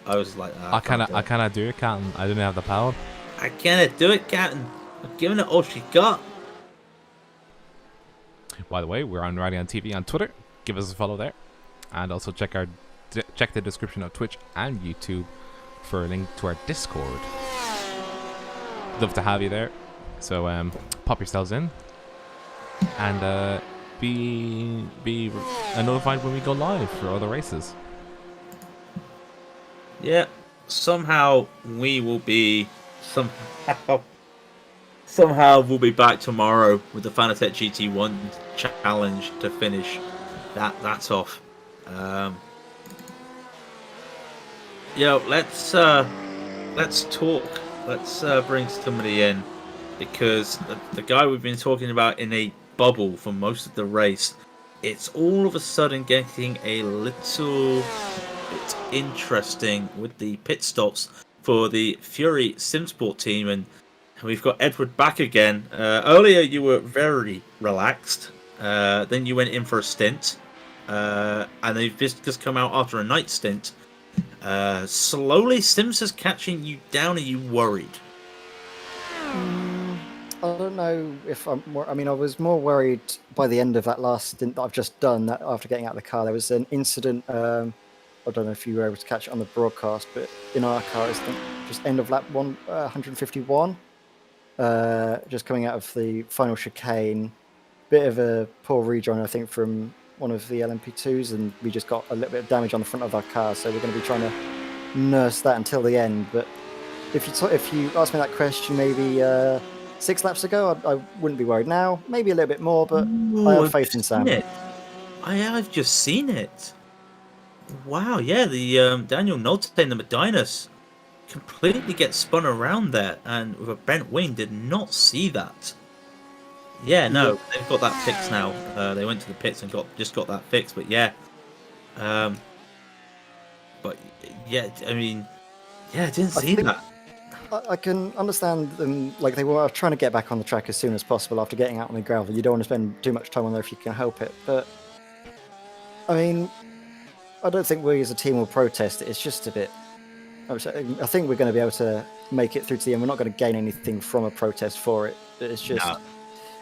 I was like, I cannot do it, Captain. I didn't have the power. I cannot do it, Captain. I'm giving it all she got. By the way, we're on Raidillon TV on Twitter. Give us a follow there, and also check the description of Twitch and YouTube for a link to our Discord. Love to have you there. So pop yourselves in and be notified when we go live for other races. Yeah, somehow we will be somehow we'll be back tomorrow with the Fanatec GT1 challenge to finish that off. Let's talk. Let's bring somebody in, because the guy we've been talking about in a bubble for most of the race, it's all of a sudden getting a little bit interesting with the pit stops for the Fury Simsport team, and we've got Edward back again. Earlier you were very relaxed, then you went in for a stint, and they've just come out after a night stint. Slowly Sims is catching you down. Are you worried? I don't know if I'm. I mean, I was more worried by the end of that last stint that I've just done. That after getting out of the car, there was an incident. I don't know if you were able to catch it on the broadcast, but in our car, it's just end of lap 151. Just coming out of the final chicane, bit of a poor rejoin, I think, from one of the LMP2s, and we just got a little bit of damage on the front of our car. So we're going to be trying to nurse that until the end. But if you asked me that question maybe 6 laps ago, I wouldn't be worried now. Maybe a little bit more, but I have faith in Sam. I've just seen it. Wow, yeah, the Daniel Nolte and the Medinus completely gets spun around there, and with a bent wing, did not see that. Yeah, no, they've got that fixed now. They went to the pits and just got that fixed, but yeah. But yeah, I mean, yeah, I didn't see that. I can understand them, like they were trying to get back on the track as soon as possible after getting out on the gravel. You don't want to spend too much time on there if you can help it. But I mean, I don't think we as a team will protest it. It's just a bit. I think we're going to be able to make it through to the end. We're not going to gain anything from a protest for it. It's just,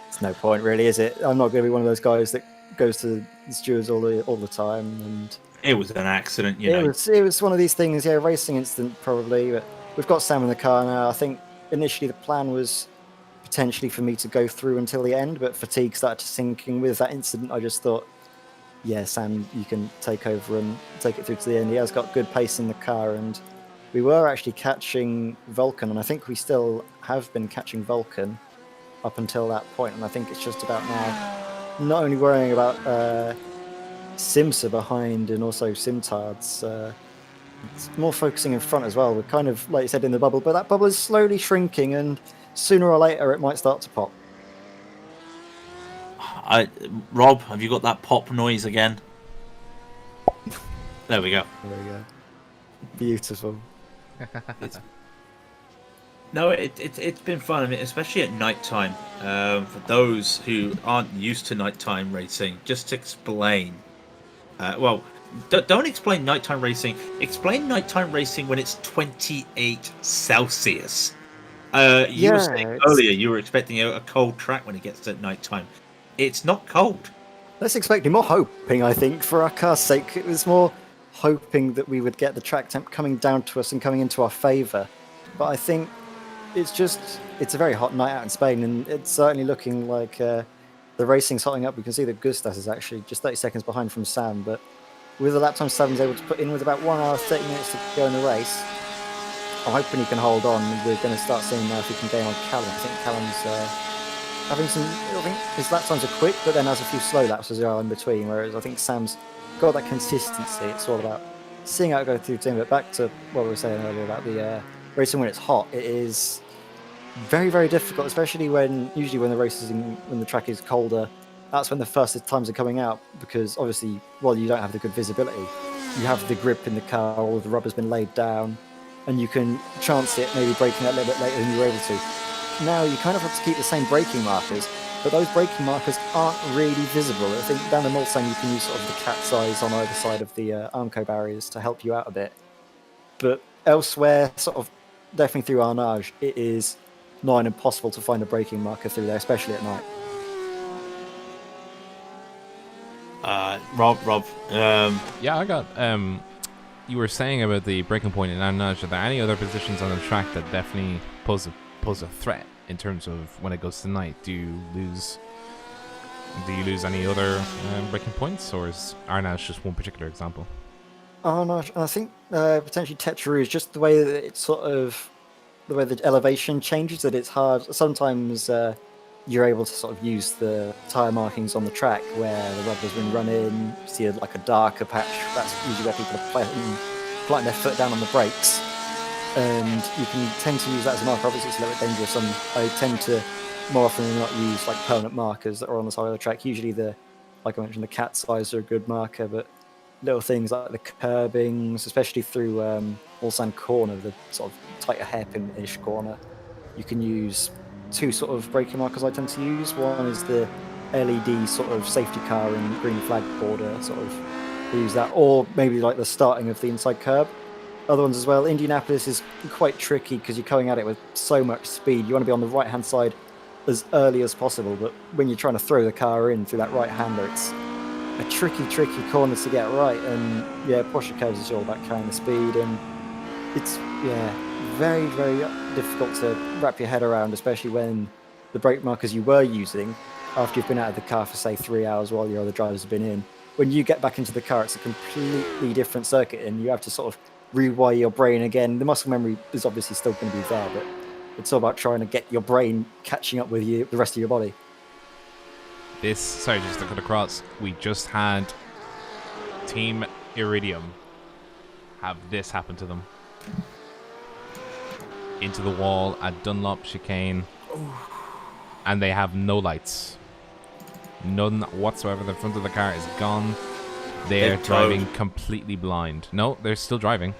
it's no point really, is it? I'm not going to be one of those guys that goes to the stewards all the time. And it was an accident, you know. It was one of these things, yeah, racing incident probably. But we've got Sam in the car now. I think initially the plan was potentially for me to go through until the end, but fatigue started to sink in with that incident. I just thought, yeah, Sam, you can take over and take it through to the end. He has got good pace in the car, and we were actually catching Vulcan, and I think we still have been catching Vulcan up until that point, and I think it's just about now not only worrying about Simsa behind and also Simtards, it's more focusing in front as well. We're kind of, like you said, in the bubble, but that bubble is slowly shrinking, and sooner or later it might start to pop. Rob, have you got that pop noise again? There we go. There we go. Beautiful. No, it's been fun. I mean, especially at night time. For those who aren't used to nighttime racing, just to explain. Don't explain nighttime racing. Explain nighttime racing when it's 28 Celsius. You were saying earlier you were expecting a cold track when it gets to nighttime. It's not cold. Let's expect more hoping, I think, for our car's sake. It was more hoping that we would get the track temp coming down to us and coming into our favour. But I think it's a very hot night out in Spain, and it's certainly looking like the racing's hotting up. We can see that Gustas is actually just 30 seconds behind from Sam, but with the lap time Sam's able to put in with about 1 hour, 30 minutes to go in the race, I'm hoping he can hold on. We're going to start seeing now if he can gain on Callum. I think Callum's having some. I think his lap times are quick, but then has a few slow laps as well in between. Whereas I think Sam's got that consistency. It's all about seeing how it goes through the team. But back to what we were saying earlier about the racing when it's hot, it is very, very difficult, especially when the track is colder. That's when the fastest times are coming out, because obviously, while you don't have the good visibility, you have the grip in the car, all of the rubber's been laid down. and you can chance it maybe braking that a little bit later than you were able to. Now you kind of have to keep the same braking markers, but those braking markers aren't really visible. I think down in Mulsanne you can use sort of the cat's eyes on either side of the Armco barriers to help you out a bit. But elsewhere, sort of definitely through Arnage, it is nigh on impossible to find a braking marker through there, especially at night. Rob. Yeah, I got. You were saying about the breaking point in Arnage. Are there any other positions on the track that definitely pose a threat in terms of when it goes to night? Do you lose any other breaking points, or is Arnage just one particular example? Arnage, I think potentially Tetra is just the way that it's sort of the way the elevation changes. That it's hard. Sometimes you're able to sort of use the tyre markings on the track where the rubber's been run in, see like a darker patch. That's usually where people are planting their foot down on the brakes. And you can tend to use that as a marker. Obviously, it's a little bit dangerous. I tend to more often than not use like permanent markers that are on the side of the track. Usually, like I mentioned, the cat's eyes are a good marker, but little things like the curbings, especially through Mulsanne corner, the sort of tighter hairpin-ish corner, you can use two sort of braking markers I tend to use. One is the LED sort of safety car and green flag border, sort of use that, or maybe like the starting of the inside curb. Other ones as well. Indianapolis is quite tricky because you're coming at it with so much speed. You want to be on the right-hand side as early as possible, but when you're trying to throw the car in through that right-hander, it's a tricky corner to get right. And yeah, Porsche curves is all about carrying the speed, and it's very, very difficult to wrap your head around, especially when the brake markers you were using after you've been out of the car for say 3 hours while your other drivers have been in. When you get back into the car, it's a completely different circuit, and you have to sort of rewire your brain again. The muscle memory is obviously still going to be there, but it's all about trying to get your brain catching up with you, the rest of your body. Sorry, just to cut across, we just had Team Iridium have this happen to them. Into the wall at Dunlop chicane, and they have no lights. None whatsoever. The front of the car is gone. They're driving completely blind. No, they're still driving.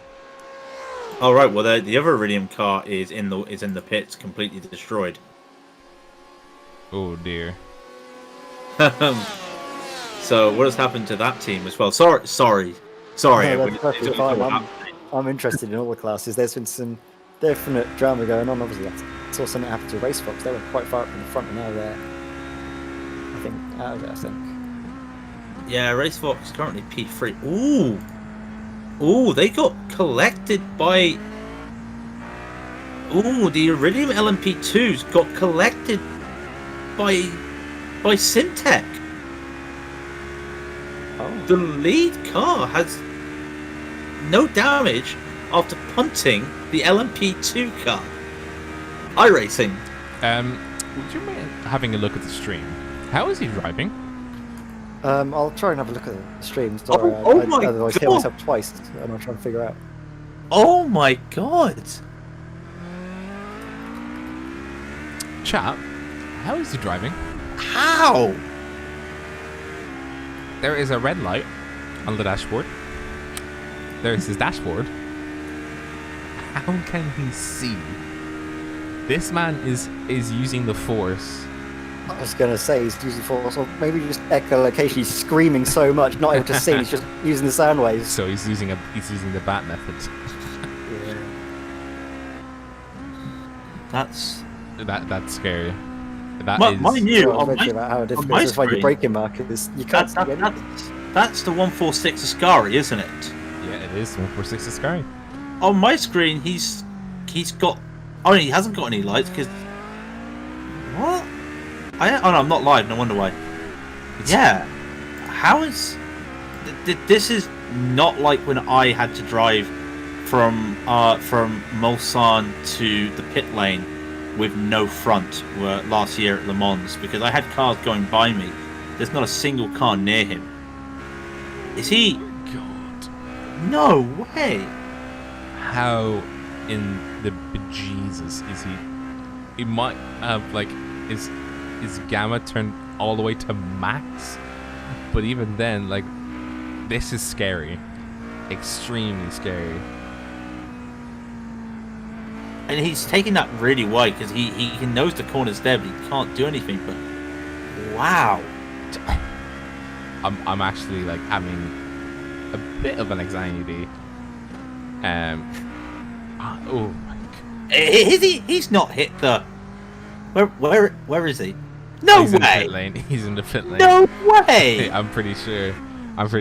Oh right, well the other Iridium car is in the pits, completely destroyed. Oh dear. So what has happened to that team as well? Sorry. No, that's perfectly fine. I'm interested in all the classes. There's been some definite drama going on. Obviously, I saw something happen to Race Fox. They were quite far up in the front, and now they're, out of it, I think. Yeah, Race Fox currently P3. Ooh, they got collected by... Ooh, the Iridium LMP2s got collected by Simtech. Oh. The lead car has no damage after punting the LMP2 car. iRacing. Would you mind having a look at the stream? How is he driving? I'll try and have a look at the stream. Otherwise, hit myself twice, and I'll try and figure out. Oh my god! Chap, how is he driving? How? There is a red light on the dashboard. There is his dashboard. How can he see? This man is using the force. I was going to say he's using force, or maybe just echolocation. He's screaming so much, not able to see. He's just using the sound waves. So he's using the bat method. Yeah. That's scary. Mind you, about how difficult it is to find your braking markers. You can't see anything. That's the 146 Ascari, isn't it? Yeah, it is 146 Ascari. On my screen, he's got. Oh, he hasn't got any lights because. What? I'm not live. No wonder why. Yeah. How is? This is not like when I had to drive from Mulsanne to the pit lane with no front last year at LeMans, because I had cars going by me. There's not a single car near him. Is he? Oh God. No way. How in the bejesus is he? He might have his gamma turned all the way to max, but even then, this is scary, extremely scary. And he's taking that really wide because he knows the corner's there, but he can't do anything. But wow, I'm actually like having a bit of an anxiety. Oh my God. is he? He's not hit the. Where is he? No He's in the way! pit lane. He's in the pit lane. No way! I'm pretty sure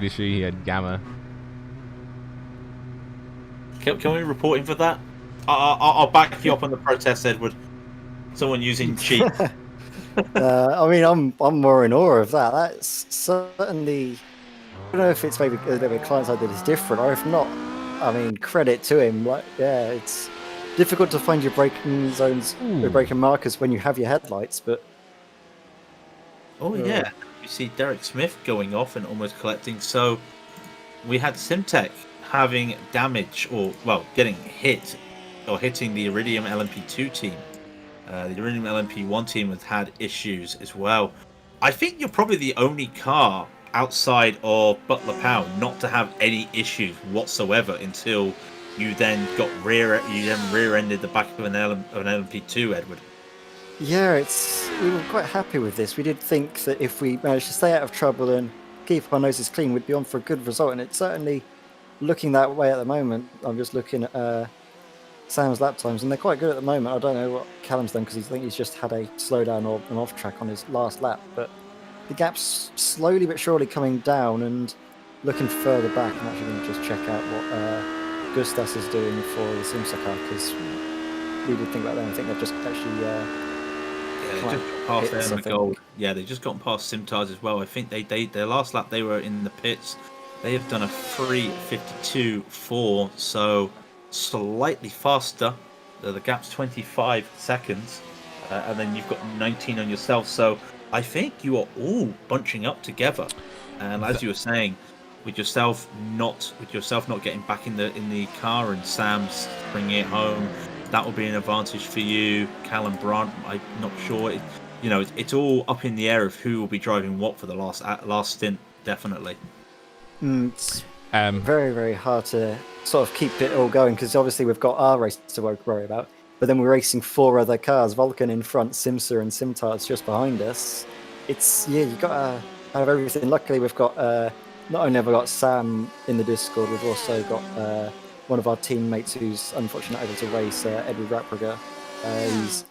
he had gamma. Can we report him for that? I'll back you up on the protest, Edward. Someone using cheat. I mean, I'm more in awe of that. That's certainly. I don't know if it's maybe a little bit client side that is different, or if not. I mean, credit to him. Like, yeah, it's difficult to find your braking zones, your braking markers when you have your headlights, but. Oh yeah, you see Derek Smith going off and almost collecting. So we had Simtech having damage, or well, getting hit, or hitting the Iridium LMP2 team. The Iridium LMP1 team has had issues as well. I think you're probably the only car outside of Butler Power not to have any issues whatsoever until you then rear-ended the back of an LMP2, Edward. Yeah, we were quite happy with this. We did think that if we managed to stay out of trouble and keep our noses clean, we'd be on for a good result. And it's certainly looking that way at the moment. I'm just looking at Sam's lap times, and they're quite good at the moment. I don't know what Callum's done because I think he's just had a slowdown or an off track on his last lap. But the gap's slowly but surely coming down, and looking further back, I'm actually going to just check out what Gustas is doing for the Simsa car because we did think about them. I think they've just actually. They just got past Aaron McGold. Yeah, they just gotten past Simtars as well. I think their last lap they were in the pits. They have done a 3:52.4, so slightly faster. The gap's 25 seconds, and then you've got 19 on yourself. So I think you are all bunching up together. And as you were saying, with yourself not getting back in the car and Sam's bringing it home. That will be an advantage for you. Callum Brandt, I'm not sure. It's all up in the air of who will be driving what for the last stint, definitely. It's very, very hard to sort of keep it all going because obviously we've got our race to worry about, but then we're racing 4 other cars, Vulcan in front, Simsa and Simtards just behind us. You got to have everything. Luckily, we've got, not only have we got Sam in the Discord, we've also got one of our teammates who's unfortunately not able to race, Edward Rapriger. He's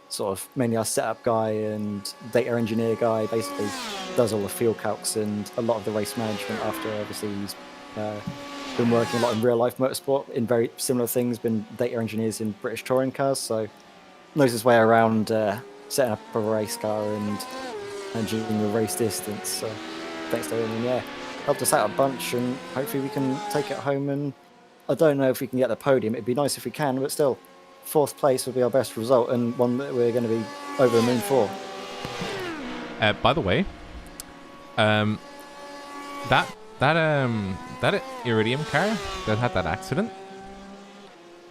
sort of mainly our setup guy and data engineer guy, basically does all the field calcs and a lot of the race management after obviously he's been working a lot in real life motorsport in very similar things, been data engineers in British touring cars, so knows his way around setting up a race car and managing the race distance. So thanks to him, and yeah, helped us out a bunch, and hopefully we can take it home. And I don't know if we can get the podium. It'd be nice if we can, but still, 4th place would be our best result and one that we're going to be over the moon for. By the way, that Iridium car that had that accident,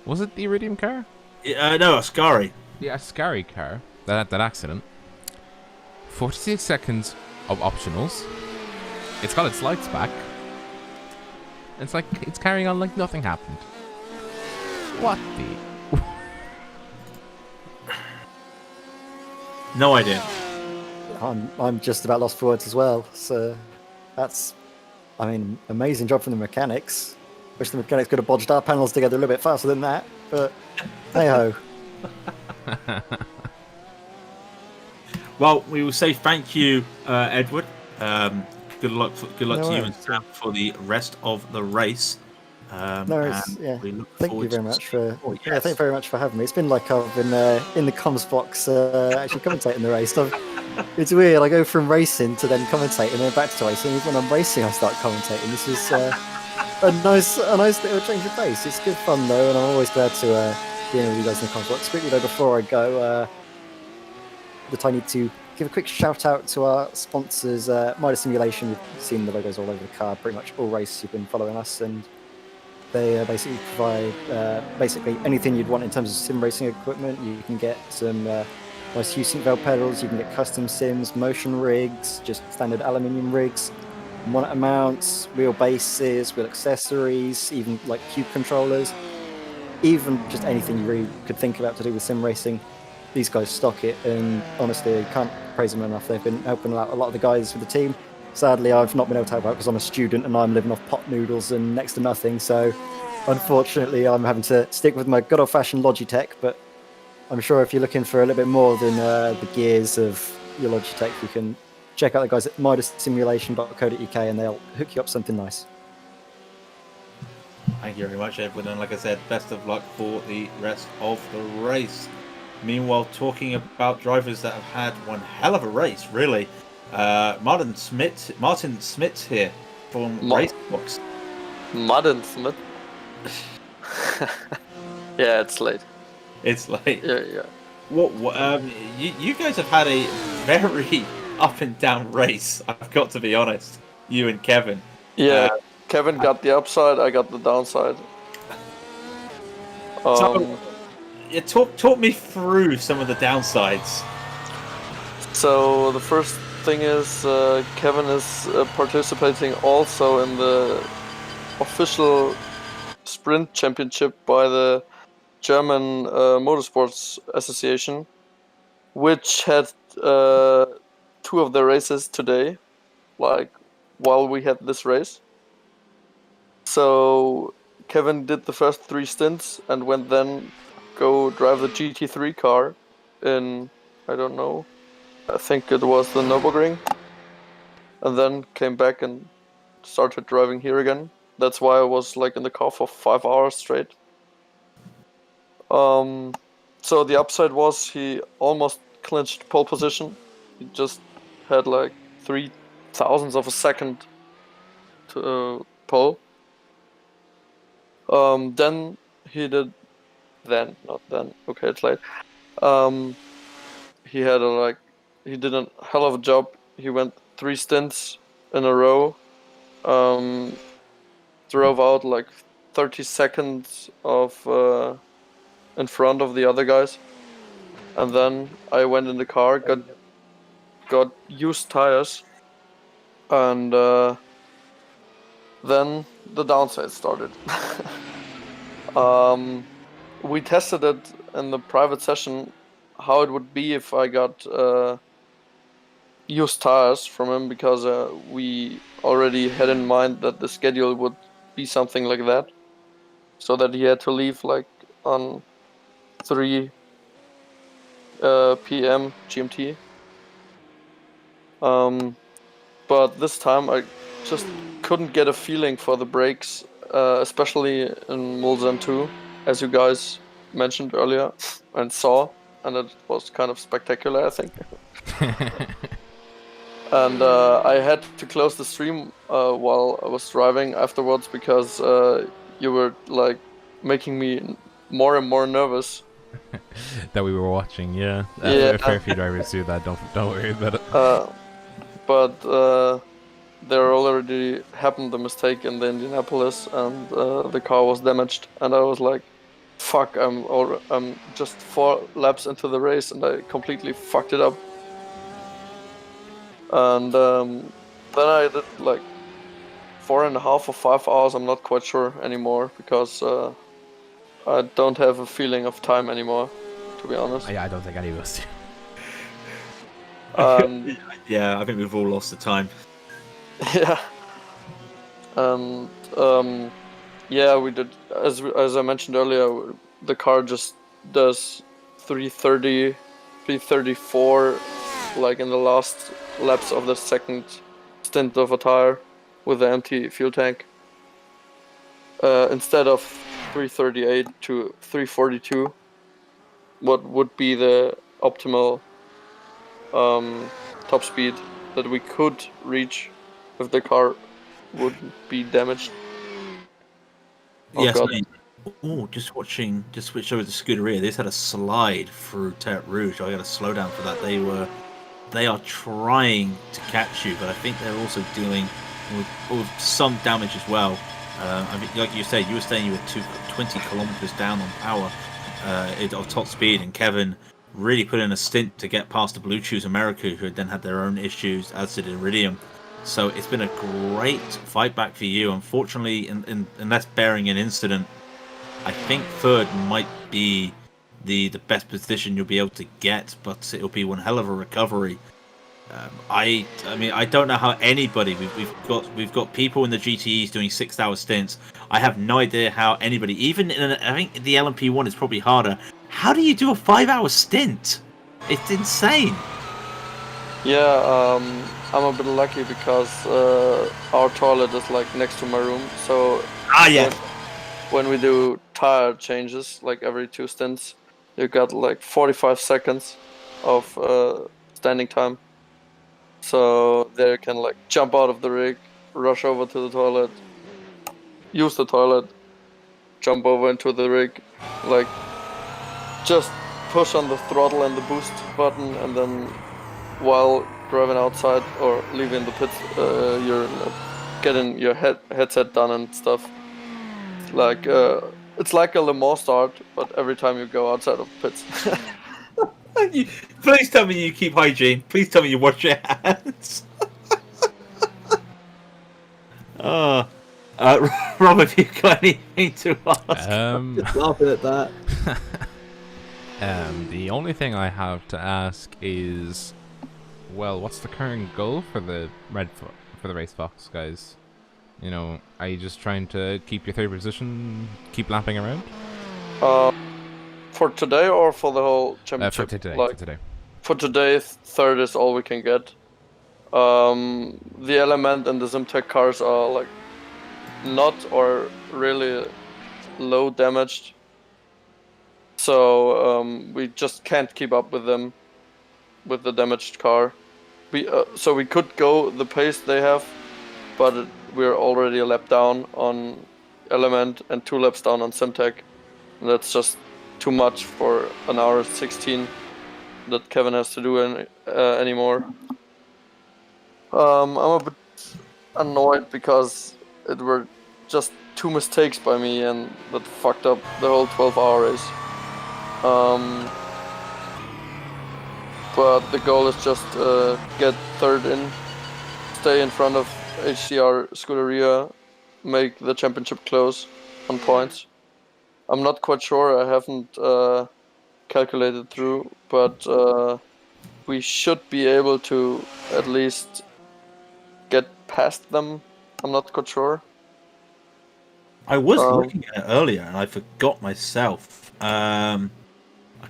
was it the Iridium car? No, Ascari. The Ascari car that had that accident. 46 seconds of optionals. It's got its lights back. It's like it's carrying on like nothing happened. What the? No idea. I'm just about lost for words as well. So that's, I mean, amazing job from the mechanics. Wish the mechanics could have bodged our panels together a little bit faster than that. But hey ho. Well, we will say thank you, Edward. Good luck to you and Sam for the rest of the race. No worries. Yeah. Thank you very much for thank you very much for having me. It's been like I've been in the comms box actually commentating the race. It's weird. I go from racing to then commentating and then back to racing. Even when I'm racing, I start commentating. This is a nice little change of pace. It's good fun though, and I'm always glad to be in with you guys in the comms box. Quickly though, before I go, I need to give a quick shout out to our sponsors, Midas Simulation. You've seen the logos all over the car, pretty much all races you've been following us, and they basically provide basically anything you'd want in terms of sim racing equipment. You can get some nice heat valve pedals, you can get custom sims, motion rigs, just standard aluminium rigs, monitor mounts, wheel bases, wheel accessories, even like cube controllers. even just anything you really could think about to do with sim racing, these guys stock it, and honestly, I can't praise them enough. They've been helping out a lot of the guys with the team. Sadly, I've not been able to help out because I'm a student and I'm living off pot noodles and next to nothing. So, unfortunately, I'm having to stick with my good old-fashioned Logitech. But I'm sure if you're looking for a little bit more than the gears of your Logitech, you can check out the guys at midassimulation.co.uk and they'll hook you up something nice. Thank you very much, Edwin. And like I said, best of luck for the rest of the race. Meanwhile, talking about drivers that have had one hell of a race, really. Martin Smith here from Racebox. Martin Smith. Yeah, it's late. It's late. Yeah. What you guys have had a very up and down race. I've got to be honest. You and Kevin. Yeah, Kevin got the upside. I got the downside. So, talk me through some of the downsides. So the first thing is Kevin is participating also in the official sprint championship by the German Motorsports Association, which had 2 of the races today, like while we had this race. So Kevin did the first 3 stints and went then go drive the GT3 car in, I don't know, I think it was the Nürburgring, and then came back and started driving here again. That's why I was like in the car for 5 hours straight. So the upside was he almost clinched pole position. He just had like 3 thousandths of a second to pole. Then he did, not then. Okay, it's late. He had he did a hell of a job. He went 3 stints in a row. Drove out like 30 seconds of in front of the other guys, and then I went in the car, got used tires, and then the downside started. We tested it in the private session how it would be if I got used tires from him, because we already had in mind that the schedule would be something like that, so that he had to leave like on 3 p.m. GMT. But this time I just couldn't get a feeling for the brakes, especially in Mulsanne 2, as you guys mentioned earlier and saw, and it was kind of spectacular, I think. And I had to close the stream while I was driving afterwards, because you were like making me more and more nervous. That we were watching, yeah. Yeah. A fair few drivers do that. Don't worry about it. But there already happened the mistake in the Indianapolis, and the car was damaged, and I was like, "Fuck! I'm just 4 laps into the race, and I completely fucked it up." And then I did like 4.5 or 5 hours. I'm not quite sure anymore, because I don't have a feeling of time anymore, to be honest. Yeah, I don't think any of us do. Yeah, I think we've all lost the time. Yeah. And yeah, we did, as I mentioned earlier, the car just does 330, 334, like in the last laps of the second stint of a tire with the empty fuel tank, instead of 338 to 342, what would be the optimal top speed that we could reach if the car wouldn't be damaged. Yes. God. Oh, just switched over to Scuderia. They just had a slide through Terre Rouge. I got a slow down for that. They are trying to catch you, but I think they're also dealing with some damage as well. I mean, like you said, you were saying you were 20 kilometers down on power of top speed, and Kevin really put in a stint to get past the Blue Chews America, who had then had their own issues, as did Raidillon. So it's been a great fight back for you. Unfortunately, unless bearing an incident I think third might be the best position you'll be able to get, but it'll be one hell of a recovery. I mean, I don't know how anybody we've got people in the GTEs doing 6-hour stints. I have no idea how anybody, even I think the LMP one is probably harder. How do you do a 5-hour stint? It's insane. Yeah, I'm a bit lucky because our toilet is like next to my room. So Yeah. when we do tire changes, like every 2 stints, you got like 45 seconds of standing time. So there you can like jump out of the rig, rush over to the toilet, use the toilet, jump over into the rig, like just push on the throttle and the boost button, and then while driving outside or leaving the pits, you're getting your headset done and stuff. Like it's like a LeMans start, but every time you go outside of pits. Please tell me you keep hygiene. Please tell me you wash your hands. Rob, have you got anything to ask? Just laughing at that. The only thing I have to ask is, well, what's the current goal for the for the Race Fox guys? You know, are you just trying to keep your third position, keep lapping around? For today or for the whole championship? For today. Like, for today. For today, third is all we can get. The Element and the Simtech cars are like not or really low damaged, so we just can't keep up with them with the damaged car. So we could go the pace they have, but we're already a lap down on Element and 2 laps down on Simtech. And that's just too much for an hour 16 that Kevin has to do anymore. I'm a bit annoyed because it were just 2 mistakes by me and that fucked up the whole 12-hour race. But the goal is just get third in, stay in front of HCR Scuderia, make the championship close on points. I'm not quite sure, I haven't calculated through, but we should be able to at least get past them. I'm not quite sure. I was looking at it earlier and I forgot myself. A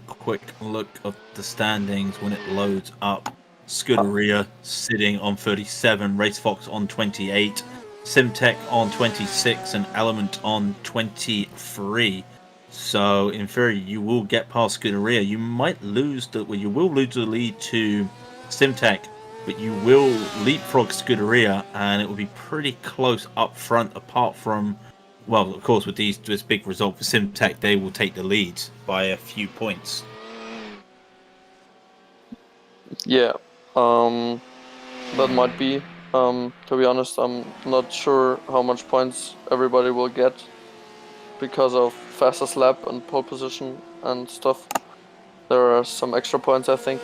quick look of the standings when it loads up. Scuderia sitting on 37, Race Fox on 28, Simtech on 26, and Element on 23. So in theory, you will get past Scuderia. You might lose you will lose the lead to Simtech, but you will leapfrog Scuderia, and it will be pretty close up front. Apart from, well, of course, with this big result for Simtech, they will take the lead by a few points. Yeah, that might be. To be honest, I'm not sure how much points everybody will get because of fastest lap and pole position and stuff. There are some extra points, I think.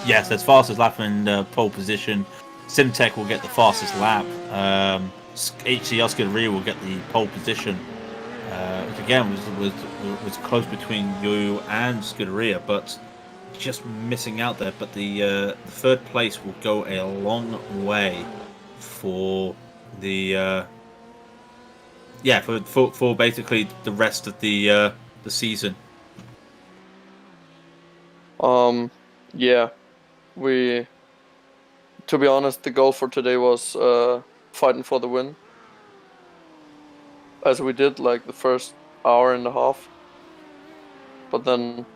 Yes, there's fastest lap and pole position. Simtech will get the fastest lap. HCR Scuderia will get the pole position. Which again was close between you and Scuderia, but just missing out there. But the third place will go a long way for the for basically the rest of the season. Yeah, to be honest, the goal for today was fighting for the win, as we did like the first hour and a half. But then,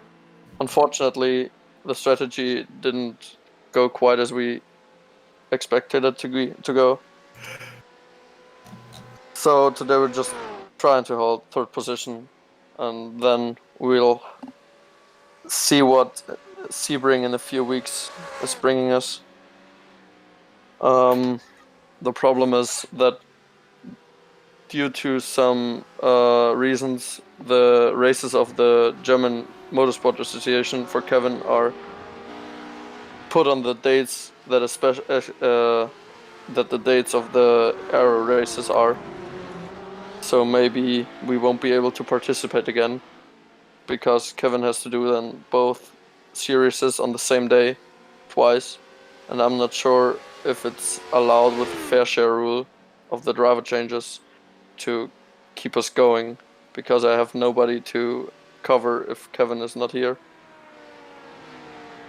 unfortunately, the strategy didn't go quite as we expected it to go. So today we're just trying to hold third position, and then we'll see what Sebring in a few weeks is bringing us. The problem is that due to some reasons, the races of the German Motorsport Association for Kevin are put on the dates that that the dates of the Aero races are. So maybe we won't be able to participate again because Kevin has to do then both series on the same day twice, and I'm not sure if it's allowed with the fair share rule of the driver changes to keep us going, because I have nobody to cover if Kevin is not here.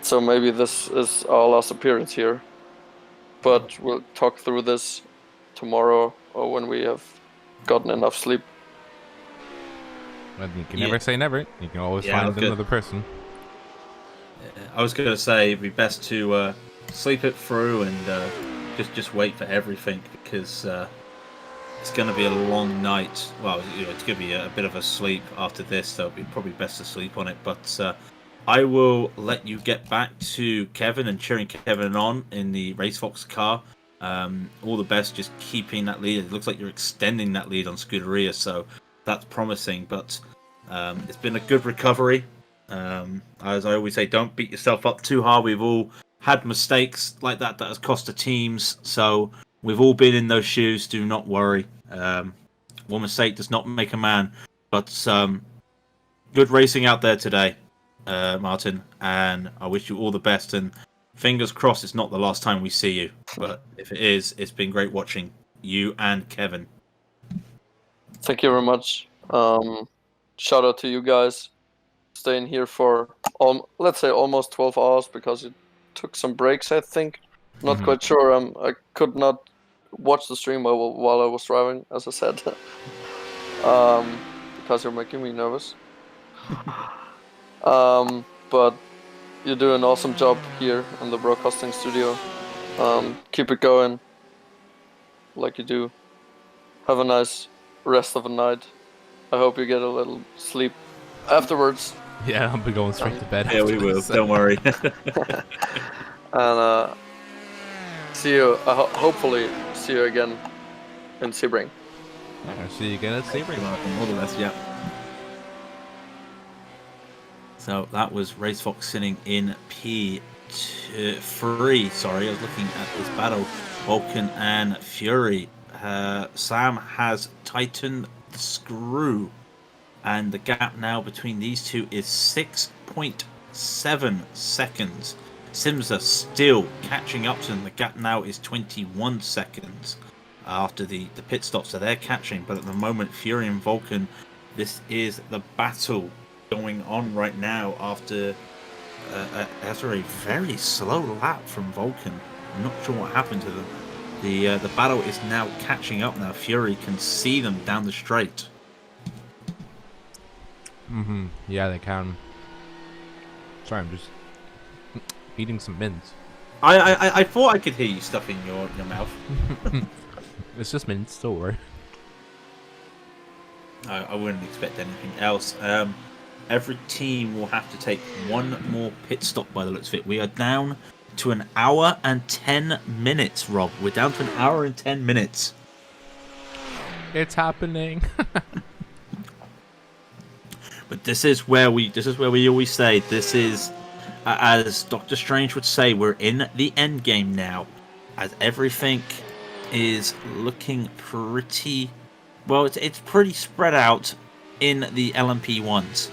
So maybe this is our last appearance here, but we'll talk through this tomorrow or when we have gotten enough sleep. Well, you can never say never. You can always Yeah, find good. another person. I was going to say it'd be best to sleep it through and just wait for everything, because it's going to be a long night. Well, it's going to be a bit of a sleep after this, so it'd be probably best to sleep on it. But I will let you get back to Kevin and cheering Kevin on in the RaceFox car. All the best, just keeping that lead. It looks like you're extending that lead on Scuderia, so that's promising. But it's been a good recovery. As I always say, don't beat yourself up too hard. We've all had mistakes like that has cost the teams, so we've all been in those shoes. Do not worry. One mistake does not make a man. But good racing out there today, Martin, and I wish you all the best, and fingers crossed it's not the last time we see you. But if it is, it's been great watching you and Kevin. Thank you very much. Shout out to you guys staying here for let's say almost 12 hours, because it took some breaks, I think. Not quite sure. I could not watch the stream while I was driving, as I said, because you're making me nervous. But you do an awesome job here in the broadcasting studio. Keep it going like you do. Have a nice rest of the night. I hope you get a little sleep afterwards. Yeah, I'll be going straight to bed. Yeah, we will. Don't worry. And see you. Hopefully, see you again in Sebring. I'll see you again at Sebring. All the best. Yeah. So that was RaceFox sitting in P3. Sorry, I was looking at this battle. Vulcan and Fury. Sam has tightened the screw, and the gap now between these two is 6.7 seconds. Simsa still catching up to them. The gap now is 21 seconds after the pit stop, so they're catching. But at the moment, Fury and Vulcan, this is the battle going on right now after a very slow lap from Vulcan. I'm not sure what happened to them. The battle is now catching up now. Fury can see them down the straight. Yeah, they can. Sorry, I'm just eating some mints. I thought I could hear you stuffing your mouth. It's just mints, don't worry. I wouldn't expect anything else. Every team will have to take one more pit stop by the looks of it. We are down to 1 hour and 10 minutes, Rob. We're down to 1 hour and 10 minutes. It's happening. But this is where we always say, this is, as Doctor Strange would say, we're in the end game now, as everything is looking pretty well. It's pretty spread out in the LMP ones.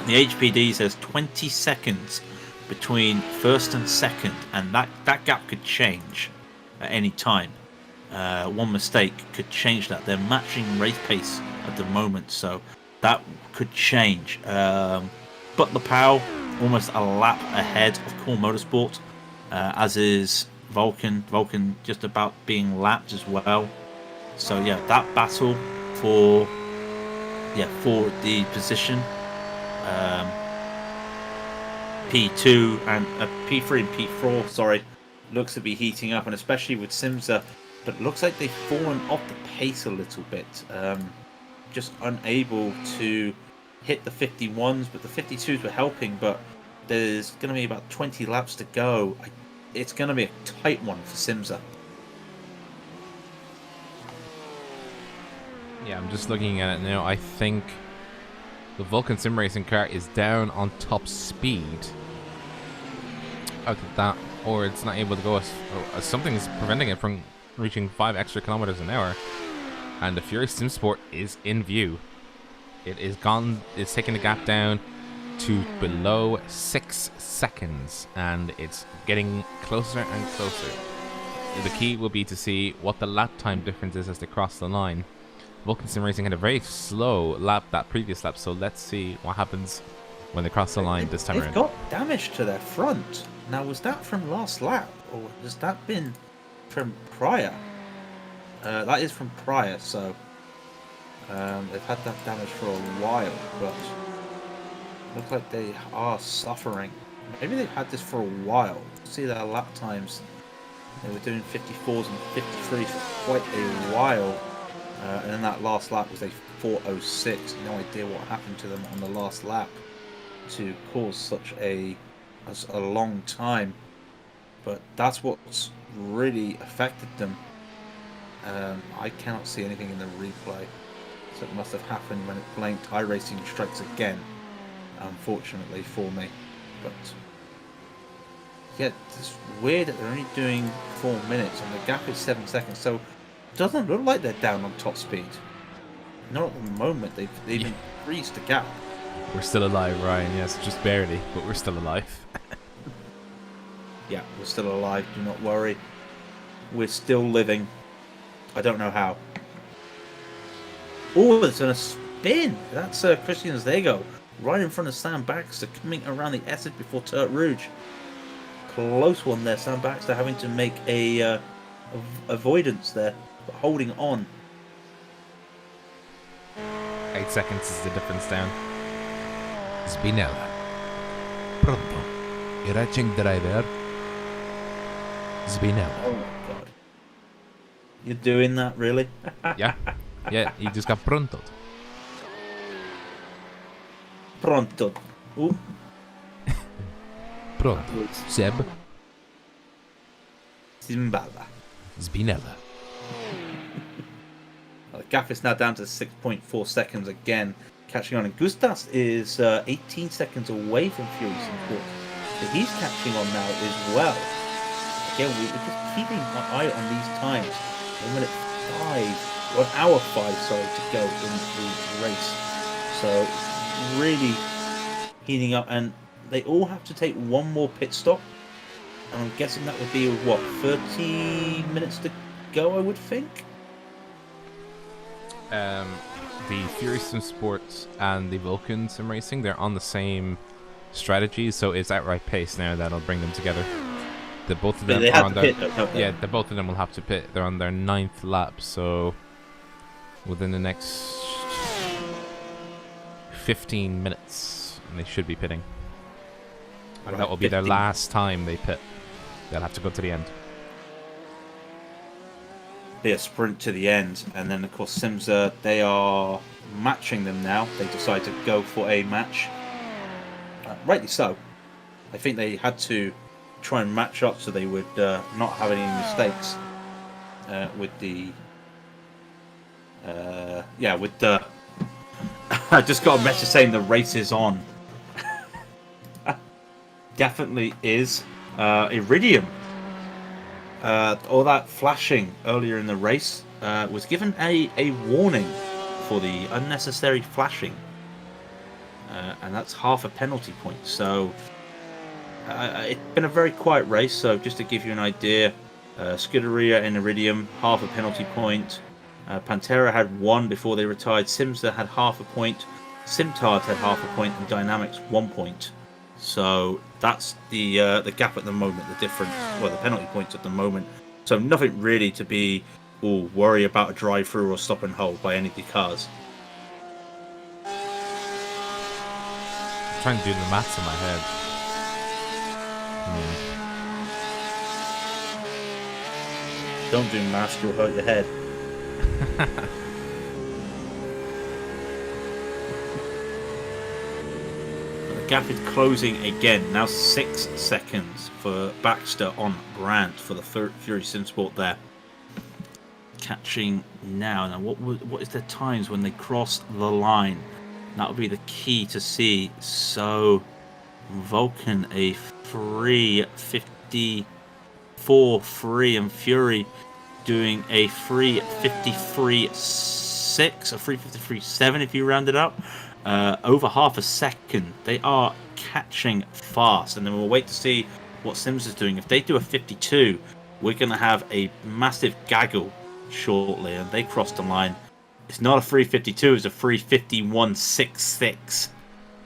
The HPD says 20 seconds between first and second, and that gap could change at any time. One mistake could change that. They're matching race pace at the moment, so that could change. But Lapau almost a lap ahead of Core Motorsport, as is Vulcan. Vulcan just about being lapped as well. So yeah, that battle for the position. P2 and P3 and P4, sorry, looks to be heating up, and especially with Simsa, but it looks like they've fallen off the pace a little bit. Just unable to hit the 51s, but the 52s were helping. But there's going to be about 20 laps to go. It's going to be a tight one for Simsa. Yeah, I'm just looking at it now. I think the Vulcan Sim Racing car is down on top speed. Out of that, or it's not able to go as something is preventing it from reaching 5 extra kilometers an hour. And the Fury Sim Sport is in view. It is gone. It's taking the gap down to below 6 seconds, and it's getting closer and closer. The key will be to see what the lap time difference is as they cross the line. Vulcan Sim Racing had a very slow lap that previous lap, so let's see what happens when they cross the line this time They've around. got damage to their front. Now, was that from last lap, or has that been from prior? That is from prior, so they've had that damage for a while, but looks like they are suffering. Maybe they've had this for a while. See their lap times. They were doing 54s and 53s for quite a while. And then that last lap was a 4:06. No idea what happened to them on the last lap to cause such a long time. But that's what's really affected them. I cannot see anything in the replay. So it must have happened when it blanked iRacing strikes again, unfortunately for me. But yeah, it's weird that they're only doing 4 minutes and the gap is 7 seconds. So it doesn't look like they're down on top speed. Not at the moment. They've increased the gap. We're still alive, Ryan. Yes, just barely, but we're still alive. Yeah, we're still alive. Do not worry. We're still living. I don't know how. Oh, it's going to spin. That's Christian Zdego right in front of Sam Baxter, coming around the exit before Turret Rouge. Close one there. Sam Baxter having to make a avoidance there, but holding on. 8 seconds is the difference down. Spinella. Pronto. Iraching driver. Spinella. Oh my god. You're doing that, really? Yeah. Yeah, he just got pronto. Pronto. Ooh. Pronto. Seb. Zimbabwe. Spinella. The gap is now down to 6.4 seconds again, catching on. And Gustas is 18 seconds away from Fury Support. So he's catching on now as well. Again, we're just keeping an eye on these times. 1 minute 5, 1 hour 5, sorry, to go in the race. So really heating up, and they all have to take one more pit stop. And I'm guessing that would be, what, 30 minutes to go, I would think? The Fury Sim Sports and the Vulcan Sim Racing, they're on the same strategy, so it's outright pace now that'll bring them together. The both of them they are have on to their pit, don't they? yeah, the both of them will have to pit. They're on their 9th lap, so within the next 15 minutes, they should be pitting, and Right, that will be their 15. last time they pit. They'll have to go to the end. Be a sprint to the end, and then of course Simsa, they are matching them now. They decide to go for a match, rightly so. I think they had to try and match up so they would not have any mistakes with the with the I just got a message saying the race is on. Definitely is. Iridium. All that flashing earlier in the race was given a warning for the unnecessary flashing, and that's half a penalty point. So it's been a very quiet race. So just to give you an idea, Scuderia and Iridium half a penalty point. Pantera had 1 before they retired. Simsa had half a point. Simtard had half a point, and Dynamics 1 point. So that's the gap at the moment, the difference, well, the penalty points at the moment. So nothing really to be worry about a drive-through or stop and hold by any of the cars. I'm trying to do the maths in my head. Don't do maths, you'll hurt your head. The gap is closing again. Now 6 seconds for Baxter on Brandt for the Fury Sim Sport there. Catching now. Now what is their times when they cross the line? That would be the key to see. So Vulcan a 3:54.3 and Fury doing a 3:53.6, a 3:53.7 if you round it up. Over half a second. They are catching fast, and then we'll wait to see what Sims is doing. If they do a 52, we're going to have a massive gaggle shortly, and they crossed the line. It's not a 3:52, it's a 3:51.66.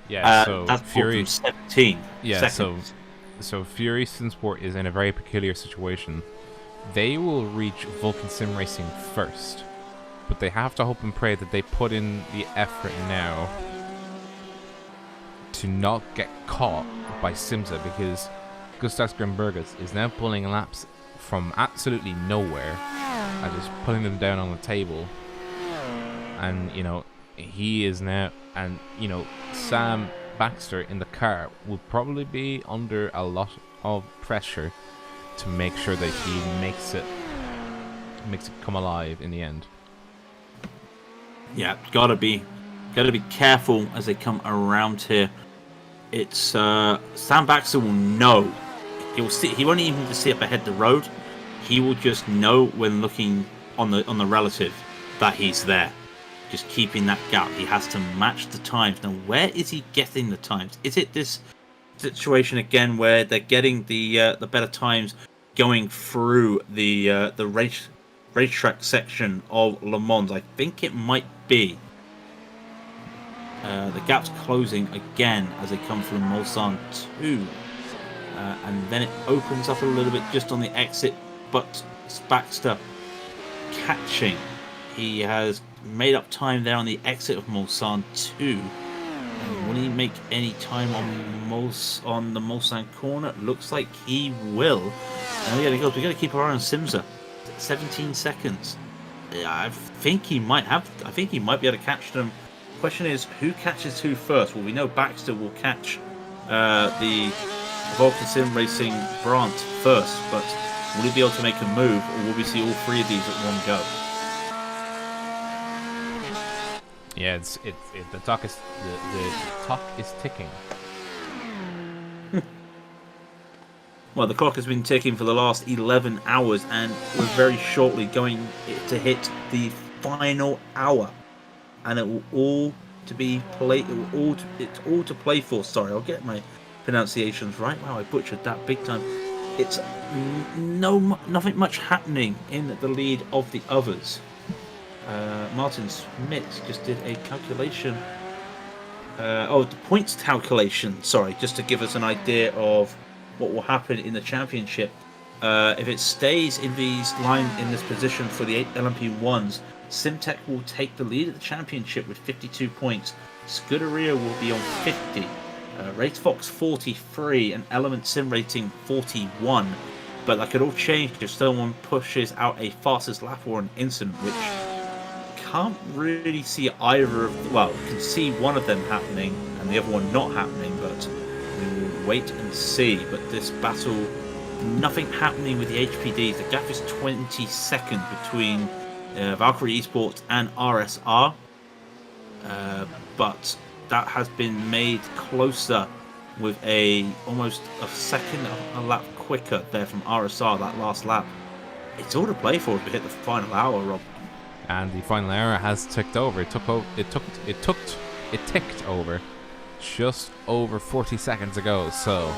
Yeah, so that's Fury 17 so seconds. Fury Simsport is in a very peculiar situation. They will reach Vulcan Sim Racing first, but they have to hope and pray that they put in the effort now to not get caught by Simza, because Gustav Grimbergus is now pulling laps from absolutely nowhere and just putting them down on the table. And, you know, he is now, and, you know, Sam Baxter in the car will probably be under a lot of pressure to make sure that he makes it come alive in the end. Yeah, gotta be careful as they come around here. It's Sam Baxter will know. He won't even see up ahead the road. He will just know when looking on the relative that he's there. Just keeping that gap. He has to match the times. Now, where is he getting the times? Is it this situation again where they're getting the better times going through the racetrack section of Le Mans? I think it might be. The gap's closing again as they come through Mulsanne 2. And then it opens up a little bit just on the exit, but it's Baxter catching. He has made up time there on the exit of Mulsanne 2. And will he make any time on the Mulsanne corner? Looks like he will. And there he goes. We've got to keep our eye on Simza. 17 seconds. I think he might be able to catch them. Question is, who catches who first? Well, we know Baxter will catch the Vulcan Sim Racing Brandt first, but will he be able to make a move, or will we see all three of these at one go? Yeah, the clock is ticking. Well, the clock has been ticking for the last 11 hours, and we're very shortly going to hit the final hour, and it will all to play for. Sorry, I'll get my pronunciations right. Wow, I butchered that big time. It's nothing much happening in the lead of the others. Martin Smith just did a calculation. The points calculation. Sorry, just to give us an idea of what will happen in the championship. If it stays in this position for the 8 LMP1s, Simtech will take the lead at the championship with 52 points. Scuderia will be on 50. RaceFox 43 and Element Sim Rating 41. But that could all change if someone pushes out a fastest lap or an incident, which can't really see either of. Well, can see one of them happening and the other one not happening, but we will wait and see. But this battle, nothing happening with the HPDs. The gap is 20 seconds between Valkyrie Esports and RSR, but that has been made closer with almost a second a lap quicker there from RSR, that last lap. It's all to play for if we hit the final hour, Rob. And the final hour has ticked over. It ticked over just over 40 seconds ago. So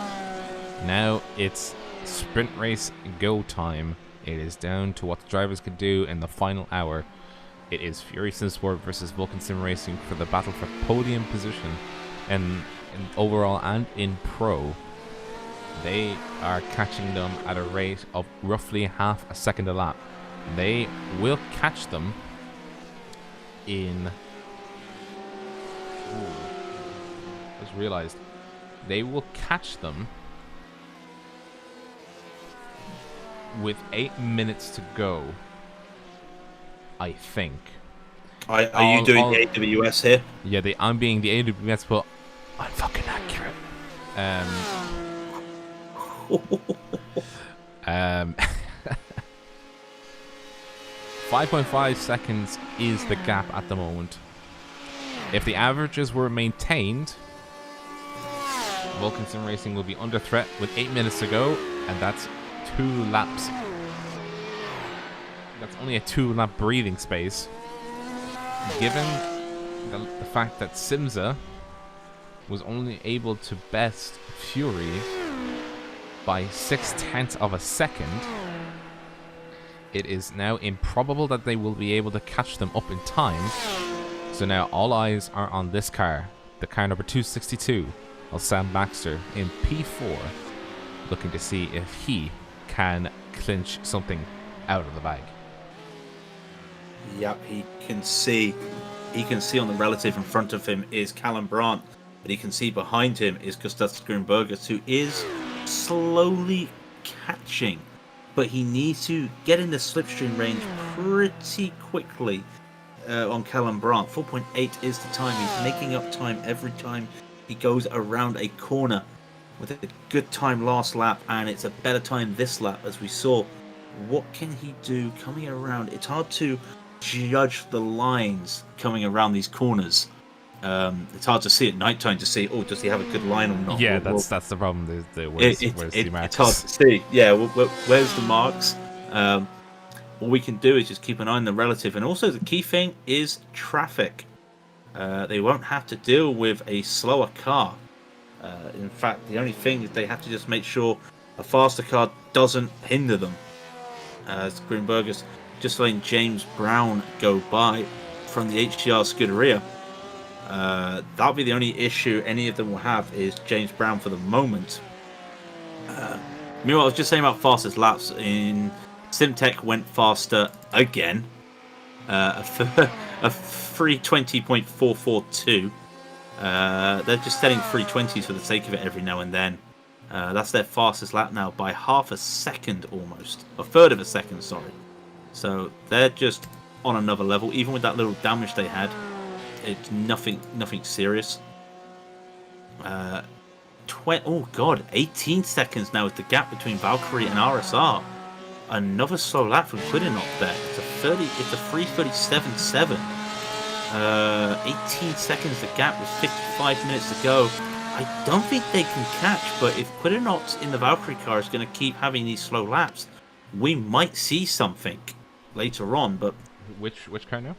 now it's sprint race go time. It is down to what the drivers can do in the final hour. It is Fury Simsport versus Vulcan Sim Racing for the battle for podium position in overall and in pro. They are catching them at a rate of roughly half a second a lap. They will catch them in... I just realized. They will catch them with 8 minutes to go, I think. Are you doing the AWS here? Yeah, I'm being the AWS, but I'm fucking accurate. 5.5 seconds is the gap at the moment. If the averages were maintained, Vulcan Sim Racing will be under threat with 8 minutes to go, and that's 2 laps. That's only a 2-lap breathing space. Given the fact that Simza was only able to best Fury by 0.6 of a second, it is now improbable that they will be able to catch them up in time. So now all eyes are on this car, the car number 262 of Sam Baxter in P4, looking to see if he can clinch something out of the bag. Yep, he can see on the relative in front of him is Callum Brandt, but he can see behind him is Gustav Grunbergus, who is slowly catching, but he needs to get in the slipstream range pretty quickly on Callum Brandt. 4.8 is the time. He's making up time every time he goes around a corner with a good time last lap, and it's a better time this lap, as we saw. What can he do coming around? It's hard to judge the lines coming around these corners. It's hard to see at night time to see, does he have a good line or not? Yeah, that's the problem. Where's the marks? It's hard to see. Yeah, where's the marks? All we can do is just keep an eye on the relative. And also the key thing is traffic. They won't have to deal with a slower car. In fact, the only thing is they have to just make sure a faster car doesn't hinder them. As Grunbergus just letting James Brown go by from the HDR Scuderia. That'll be the only issue any of them will have is James Brown for the moment. Meanwhile, I was just saying about fastest laps. In Simtech went faster again. A 3:20.442. They're just setting 3:20s for the sake of it every now and then. That's their fastest lap now by half a second almost. A third of a second, sorry. So they're just on another level. Even with that little damage they had, it's nothing serious. 18 seconds now is the gap between Valkyrie and RSR. Another slow lap from Quidinop there. It's a 3:37.7. 18 seconds the gap with 55 minutes to go. I don't think they can catch, but if Quidinop's in the Valkyrie car is going to keep having these slow laps, we might see something later on. But which car now?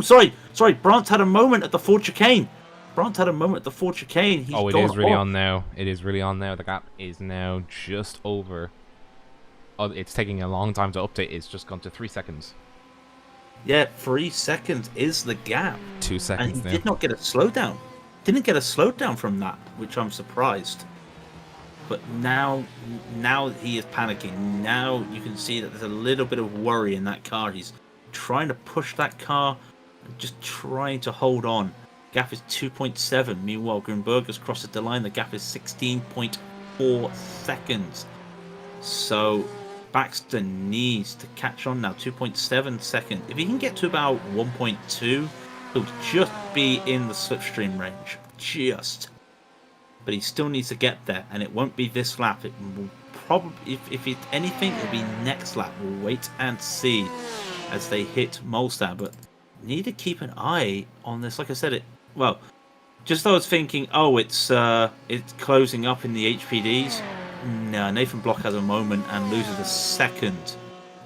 Sorry. Brandt had a moment at the Ford chicane. It is really on now. It is really on now. The gap is now just over. Oh, it's taking a long time to update. It's just gone to 3 seconds. Yeah, 3 seconds is the gap. 2 seconds and he now. did not get a slowdown. Didn't get a slowdown from that, which I'm surprised. But now he is panicking. Now you can see that there's a little bit of worry in that car. He's trying to push that car and just trying to hold on. Gap is 2.7. Meanwhile, Grunbergus crosses the line. The gap is 16.4 seconds. So Baxter needs to catch on now. 2.7 seconds. If he can get to about 1.2, he'll just be in the slipstream range. But he still needs to get there, and it won't be this lap. It will probably, if it's anything, it'll be next lap. We'll wait and see as they hit Molstad, but need to keep an eye on this. Like I said, just though I was thinking, it's closing up in the HPDs. No, Nathan Block has a moment and loses a second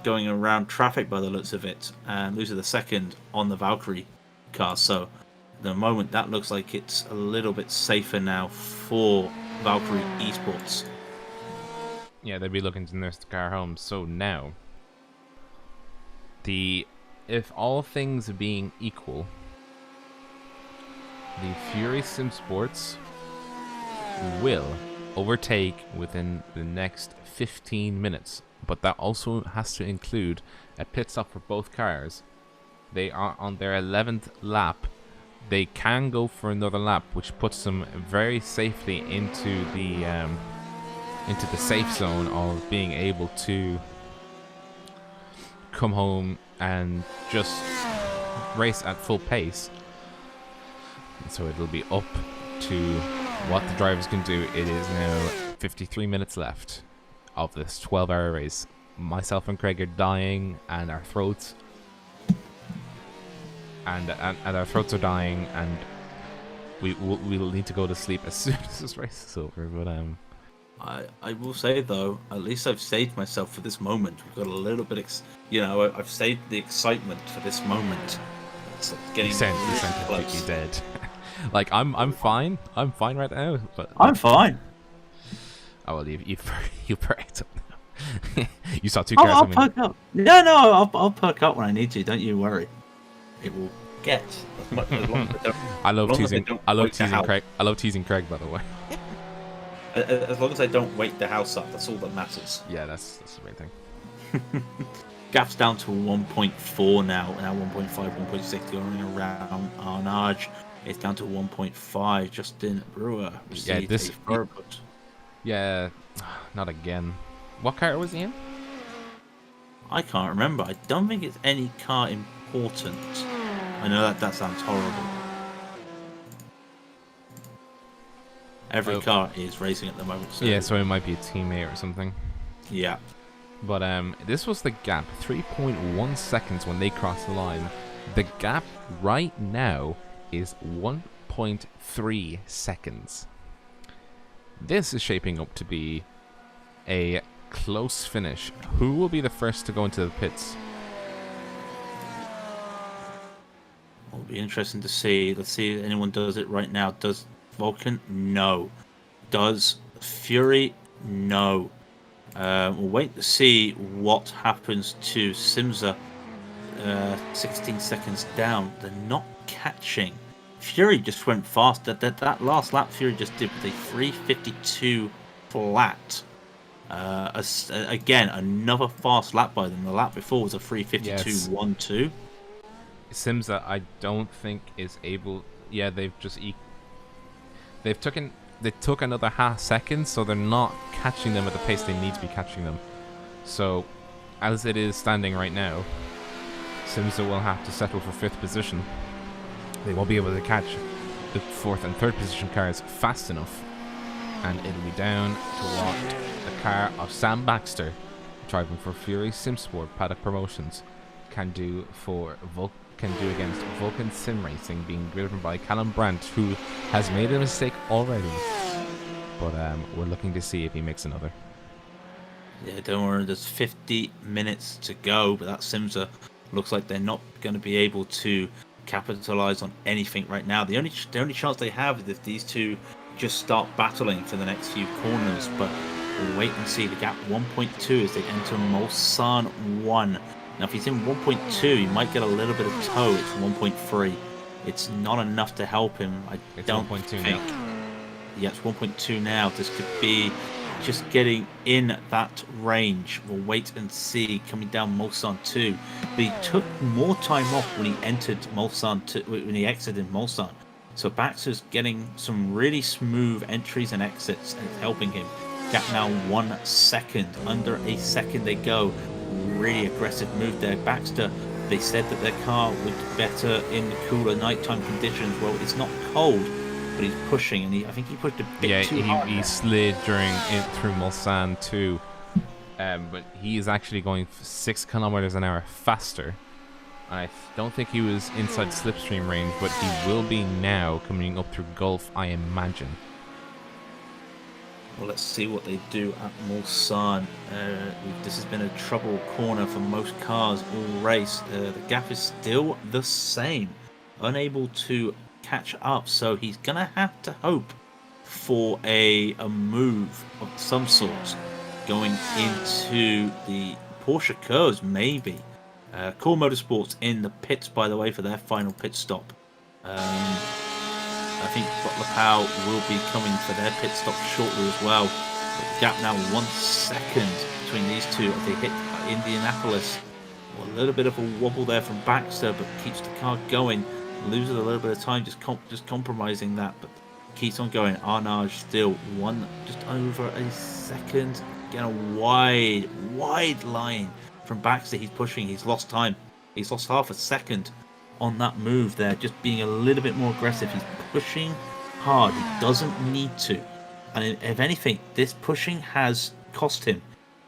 going around traffic by the looks of it, and loses the second on the Valkyrie car. So the moment that looks like it's a little bit safer now for Valkyrie Esports. Yeah, they'd be looking to nurse the car home. So now, if all things being equal, the Fury Sim Sports will overtake within the next 15 minutes, but that also has to include a pit stop for both cars. They are on their 11th lap. They can go for another lap, which puts them very safely into the safe zone of being able to come home and just race at full pace. And so it'll be up to what the drivers can do. It is now 53 minutes left of this 12-hour race. Myself and Craig are dying, and our throats and our throats are dying, and we'll need to go to sleep as soon as this race is over. But I will say though, at least I've saved myself for this moment. We've got a little bit, I've saved the excitement for this moment. It's getting You sound really completely close. dead. Like I'm fine. I'm fine right now. But I'm fine. oh well, you perked up now. You saw 2 I'll, cars. I'll I mean, perk up. Yeah, no, I'll perk up when I need to. Don't you worry. It will get as much as long as I don't. I love as long as I teasing. don't I love wait the teasing house. Craig. I love teasing Craig. By the way. As long as I don't wake the house up, that's all that matters. Yeah, that's the main thing. Gap's down to 1.4 now. Now 1.5, 1.6 going around Arnage. It's down to 1.5. Justin Brewer received this- a forward. Yeah, not again. What car was he in? I can't remember. I don't think it's any car important. I know that sounds horrible. Every Oh. car is racing at the moment. So Yeah, so it might be a teammate or something. yeah. But this was the gap, 3.1 seconds when they crossed the line. The gap right now is 1.3 seconds. This is shaping up to be a close finish. Who will be the first to go into the pits? It'll be interesting to see. Let's see if anyone does it right now. Does Vulcan? No. Does Fury? No. We'll wait to see what happens to Simza. 16 seconds down. They're not catching. Fury just went fast. That last lap Fury just did with a 3:52 flat. Again, another fast lap by them. The lap before was a 3:52.12. Simza, I don't think is able. Yeah, they've just they took another half second, so they're not catching them at the pace they need to be catching them. So, as it is standing right now, Simza will have to settle for 5th position. They won't be able to catch the 4th and 3rd position cars fast enough, and it'll be down to what the car of Sam Baxter, driving for Fury Simsport Paddock Promotions, can do against Vulcan Sim Racing, being driven by Callum Brandt, who has made a mistake already. But we're looking to see if he makes another. Yeah, don't worry. There's 50 minutes to go, but that Simza looks like they're not going to be able to capitalize on anything right now. The only chance they have is if these two just start battling for the next few corners. But we'll wait and see. The gap 1.2 as they enter Mulsanne 1. Now, if he's in 1.2, he might get a little bit of tow. It's 1.3. It's not enough to help him. It's don't 1.2 think. now. Yeah, it's 1.2 now. This could be just getting in that range. We'll wait and see. Coming down Mulsanne 2. But he took more time off when he entered Mulsanne 2, when he exited Mulsanne. So Baxter's getting some really smooth entries and exits, and it's helping him. Gap now 1 second. Under a second they go. Really aggressive move there. Baxter, they said that their car would be better in the cooler nighttime conditions. Well, it's not cold, but he's pushing, and I think he pushed a bit too hard. He slid through Mulsanne too, but he is actually going 6 kilometers an hour faster. I don't think he was inside slipstream range, but he will be now coming up through Gulf, I imagine. Well, let's see what they do at Mulsanne. This has been a trouble corner for most cars all race. The gap is still the same, unable to catch up, so he's gonna have to hope for a move of some sort going into the Porsche curves, maybe. Core Motorsports in the pits, by the way, for their final pit stop. I think Butler Powell will be coming for their pit stop shortly as well. But the gap now 1 second between these two as they hit Indianapolis. Well, a little bit of a wobble there from Baxter, but keeps the car going. Loses a little bit of time, just compromising that, but keeps on going. Arnage still just over a second. Again, a wide line from Baxter. He's pushing. He's lost time. He's lost half a second on that move there, just being a little bit more aggressive. He's pushing hard. He doesn't need to. And if anything, this pushing has cost him,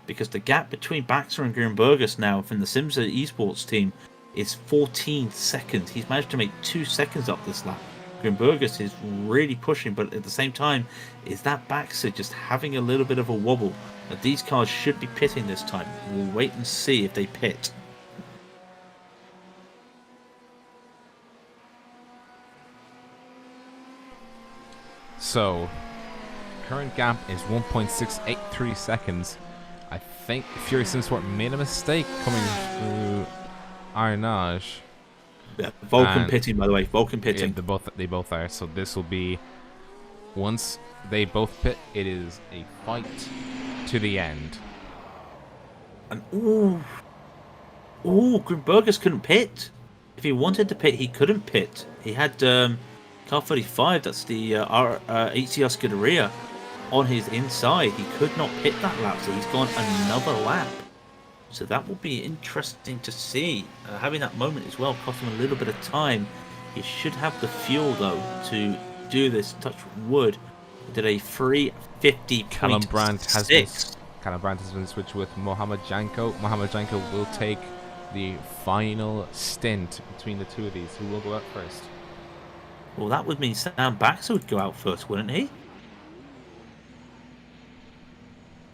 because the gap between Baxter and Grimbergus now from the Simsa Esports team is 14 seconds. He's managed to make 2 seconds up this lap. Grimburgus is really pushing, but at the same time, is that Baxter just having a little bit of a wobble? That these cars should be pitting this time. We'll wait and see if they pit. So, current gap is 1.683 seconds. I think Fury Simsport made a mistake coming through Arnage. Yeah, Vulcan pitting, by the way. Vulcan pitting. Yeah, they both are. So this will be, once they both pit, it is a fight to the end. And Grimburgus couldn't pit. If he wanted to pit, he couldn't pit. He had car 35. That's the HCR Scuderia on his inside. He could not pit that lap, so he's gone another lap. So that will be interesting to see. Having that moment as well cost him a little bit of time. He should have the fuel though to do this. Touch wood. He did a 350.6. Callum Brandt has been switched with Mohamed Janko. Mohamed Janko will take the final stint between the two of these. Who will go out first? Well, that would mean Sam Baxter would go out first, wouldn't he?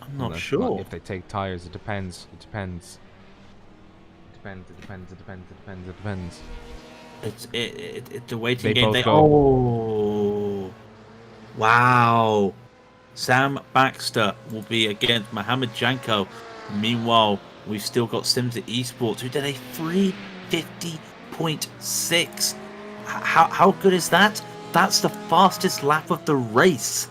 I'm not sure. If they take tires, it depends. It depends. It's a waiting they game. Both go. Oh, wow! Sam Baxter will be against Mohamed Janko. Meanwhile, we've still got Simsa Esports, who did a 350.6. How good is that? That's the fastest lap of the race.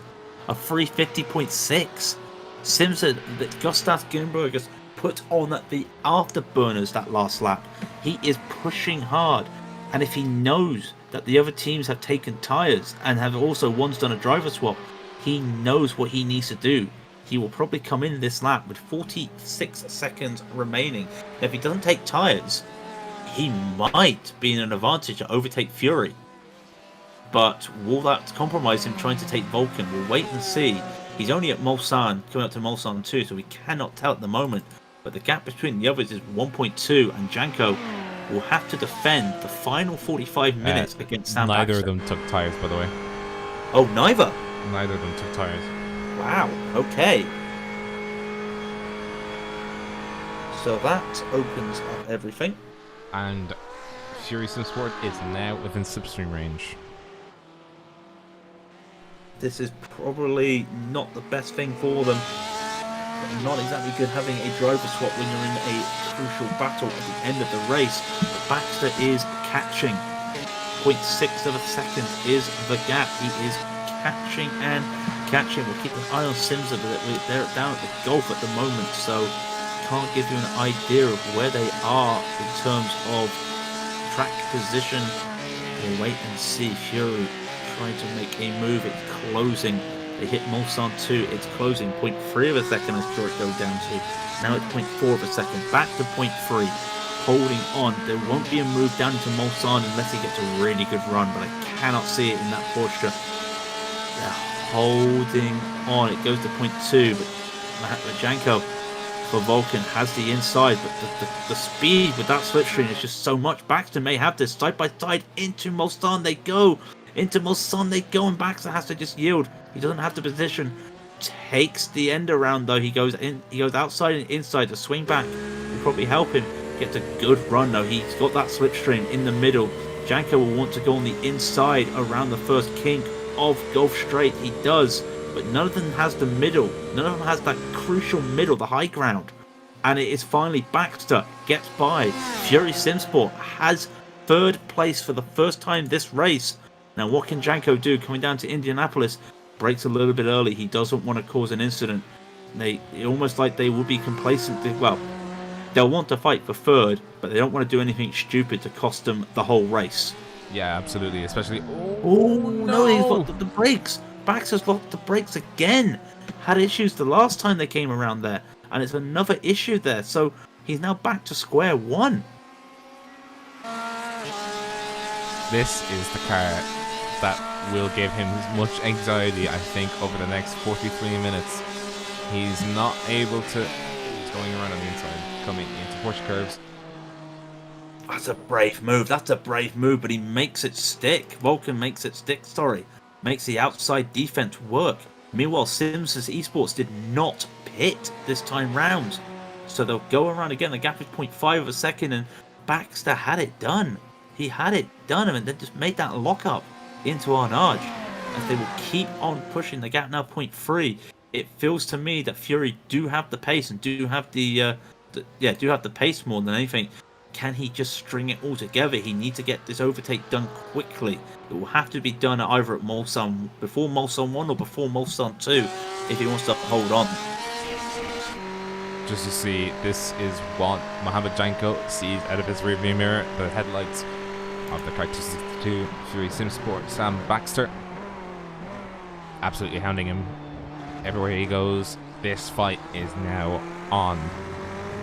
A 350.6. Simsa, that Gustav Grimburgus put on the afterburners that last lap. He is pushing hard, and if he knows that the other teams have taken tyres and have also once done a driver swap, he knows what he needs to do. He will probably come in this lap with 46 seconds remaining. If he doesn't take tyres, he might be in an advantage to overtake Fury. But will that compromise him trying to take Vulcan? We'll wait and see. He's only at Mulsanne, coming up to Mulsanne 2, so we cannot tell at the moment. But the gap between the others is 1.2, and Janko will have to defend the final 45 minutes against Sam Neither Baxter. of them took tyres, by the way. Oh, neither? Neither of them took tyres. Wow, okay. So that opens up everything. And Fury Simsport is now within slipstream range. This is probably not the best thing for them. Not exactly good having a driver swap when you're in a crucial battle at the end of the race. Baxter is catching. 0.6 of a second is the gap. He is catching and catching. We'll keep an eye on Simsa, but they're down at the Gulf at the moment, so can't give you an idea of where they are in terms of track position. We'll wait and see. Fury trying to make a move. It's closing. They hit Mulsanne 2. It's closing. 0.3 of a second as George goes down to. Now it's 0.4 of a second. Back to 0.3. Holding on. There won't be a move down into Mulsanne unless he gets a really good run, but I cannot see it in that posture. They're holding on. It goes to 0.2, but Janko for Vulcan has the inside, but the speed with that slipstream is just so much. Baxter may have this side by side into Mulsanne. They go. Into Mulsanne they go, and Baxter has to just yield. He doesn't have the position. Takes the end around though. He goes in. He goes outside and inside. The swing back will probably help him. Gets a good run though. He's got that slipstream in the middle. Janko will want to go on the inside around the first kink of Gulf Straight. He does, but none of them has the middle. None of them has that crucial middle, the high ground. And it is finally Baxter gets by. Fury Simsport has third place for the first time this race. Now, what can Janko do coming down to Indianapolis? Breaks a little bit early. He doesn't want to cause an incident. Almost like they will be complacent. Well, they'll want to fight for third, but they don't want to do anything stupid to cost them the whole race. Yeah, absolutely. Especially. Oh no, he's locked the brakes. Baxter's locked the brakes again. Had issues the last time they came around there, and it's another issue there. So he's now back to square one. This is the car that will give him much anxiety, I think, over the next 43 minutes. He's not able to... He's going around on the inside, coming into push curves. That's a brave move. That's a brave move, but he makes it stick. Vulcan makes it stick, makes the outside defense work. Meanwhile, Sims' Esports did not pit this time round. So they'll go around again. The gap is 0.5 of a second, and Baxter had it done. He had it done, and then just made that lock up into Arnage. As they will keep on pushing the gap now 0.3. It feels to me that Fury do have the pace and do have the pace more than anything. Can he just string it all together? He needs to get this overtake done quickly. It will have to be done either at Mulsanne, before Mulsanne 1 or before Mulsanne 2 if he wants to hold on. Just to see, this is what Mohamed Janko sees out of his rearview mirror. The headlights of the car 262 Fury Sim Sport Sam Baxter. Absolutely hounding him everywhere he goes. This fight is now on.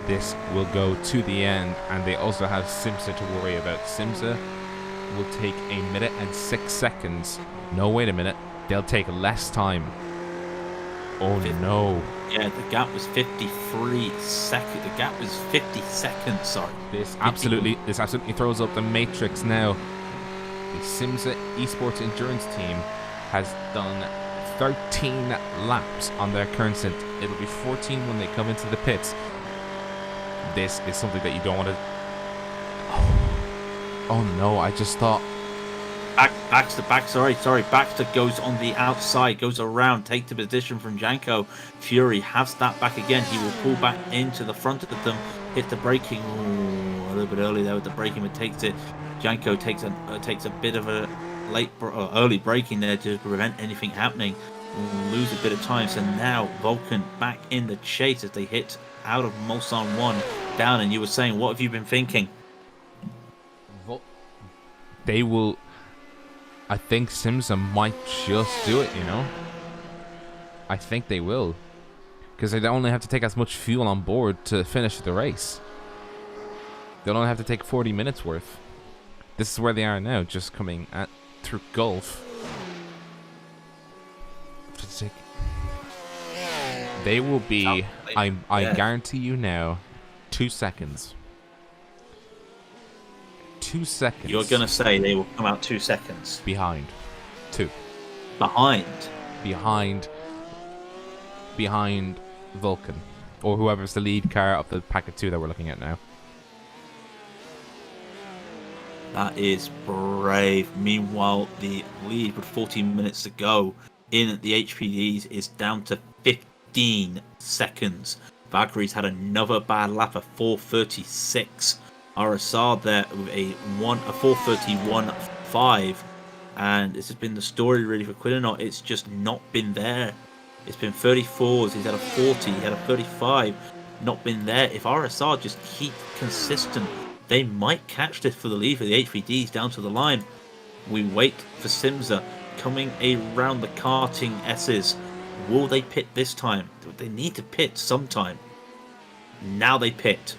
This will go to the end, and they also have Simsa to worry about. Simsa will take 1 minute and 6 seconds. No, wait a minute. They'll take less time. Oh no. Yeah, the gap was 53 seconds. The gap was 50 seconds, sorry. This absolutely throws up the matrix now. The Simsa Esports Endurance team has done 13 laps on their current stint. It'll be 14 when they come into the pits. This is something that you don't want to... Oh no, I just thought... Baxter goes on the outside, goes around, takes the position from Janko. Fury has that back again. He will pull back into the front of them, hit the braking. Ooh, a little bit early there with the braking, but takes it. Janko takes a bit of a early braking there to prevent anything happening. Lose a bit of time, so now Vulcan back in the chase as they hit out of Mulsanne 1 down. And you were saying, what have you been thinking? They will... I think Simsa might just do it, you know? I think they will. Because they only have to take as much fuel on board to finish the race. They'll only have to take 40 minutes worth. This is where they are now, just coming through Gulf. They will be, I guarantee you now, 2 seconds. 2 seconds. You're going to say they will come out 2 seconds. Behind. 2. Behind Vulcan. Or whoever's the lead car of the packet 2 that we're looking at now. That is brave. Meanwhile, the lead with 14 minutes to go in the HPDs is down to 15 seconds. Valkyrie's had another bad lap of 4:36. RSR there with a 4:31.5, and this has been the story really for Quillenot. It's just not been there. It's been 34s. He's had a 40. He had a 35. Not been there. If RSR just keep consistent, they might catch this for the lead for the HPDs down to the line. We wait for Simsa coming around the karting S's. Will they pit this time? They need to pit sometime. Now they pit.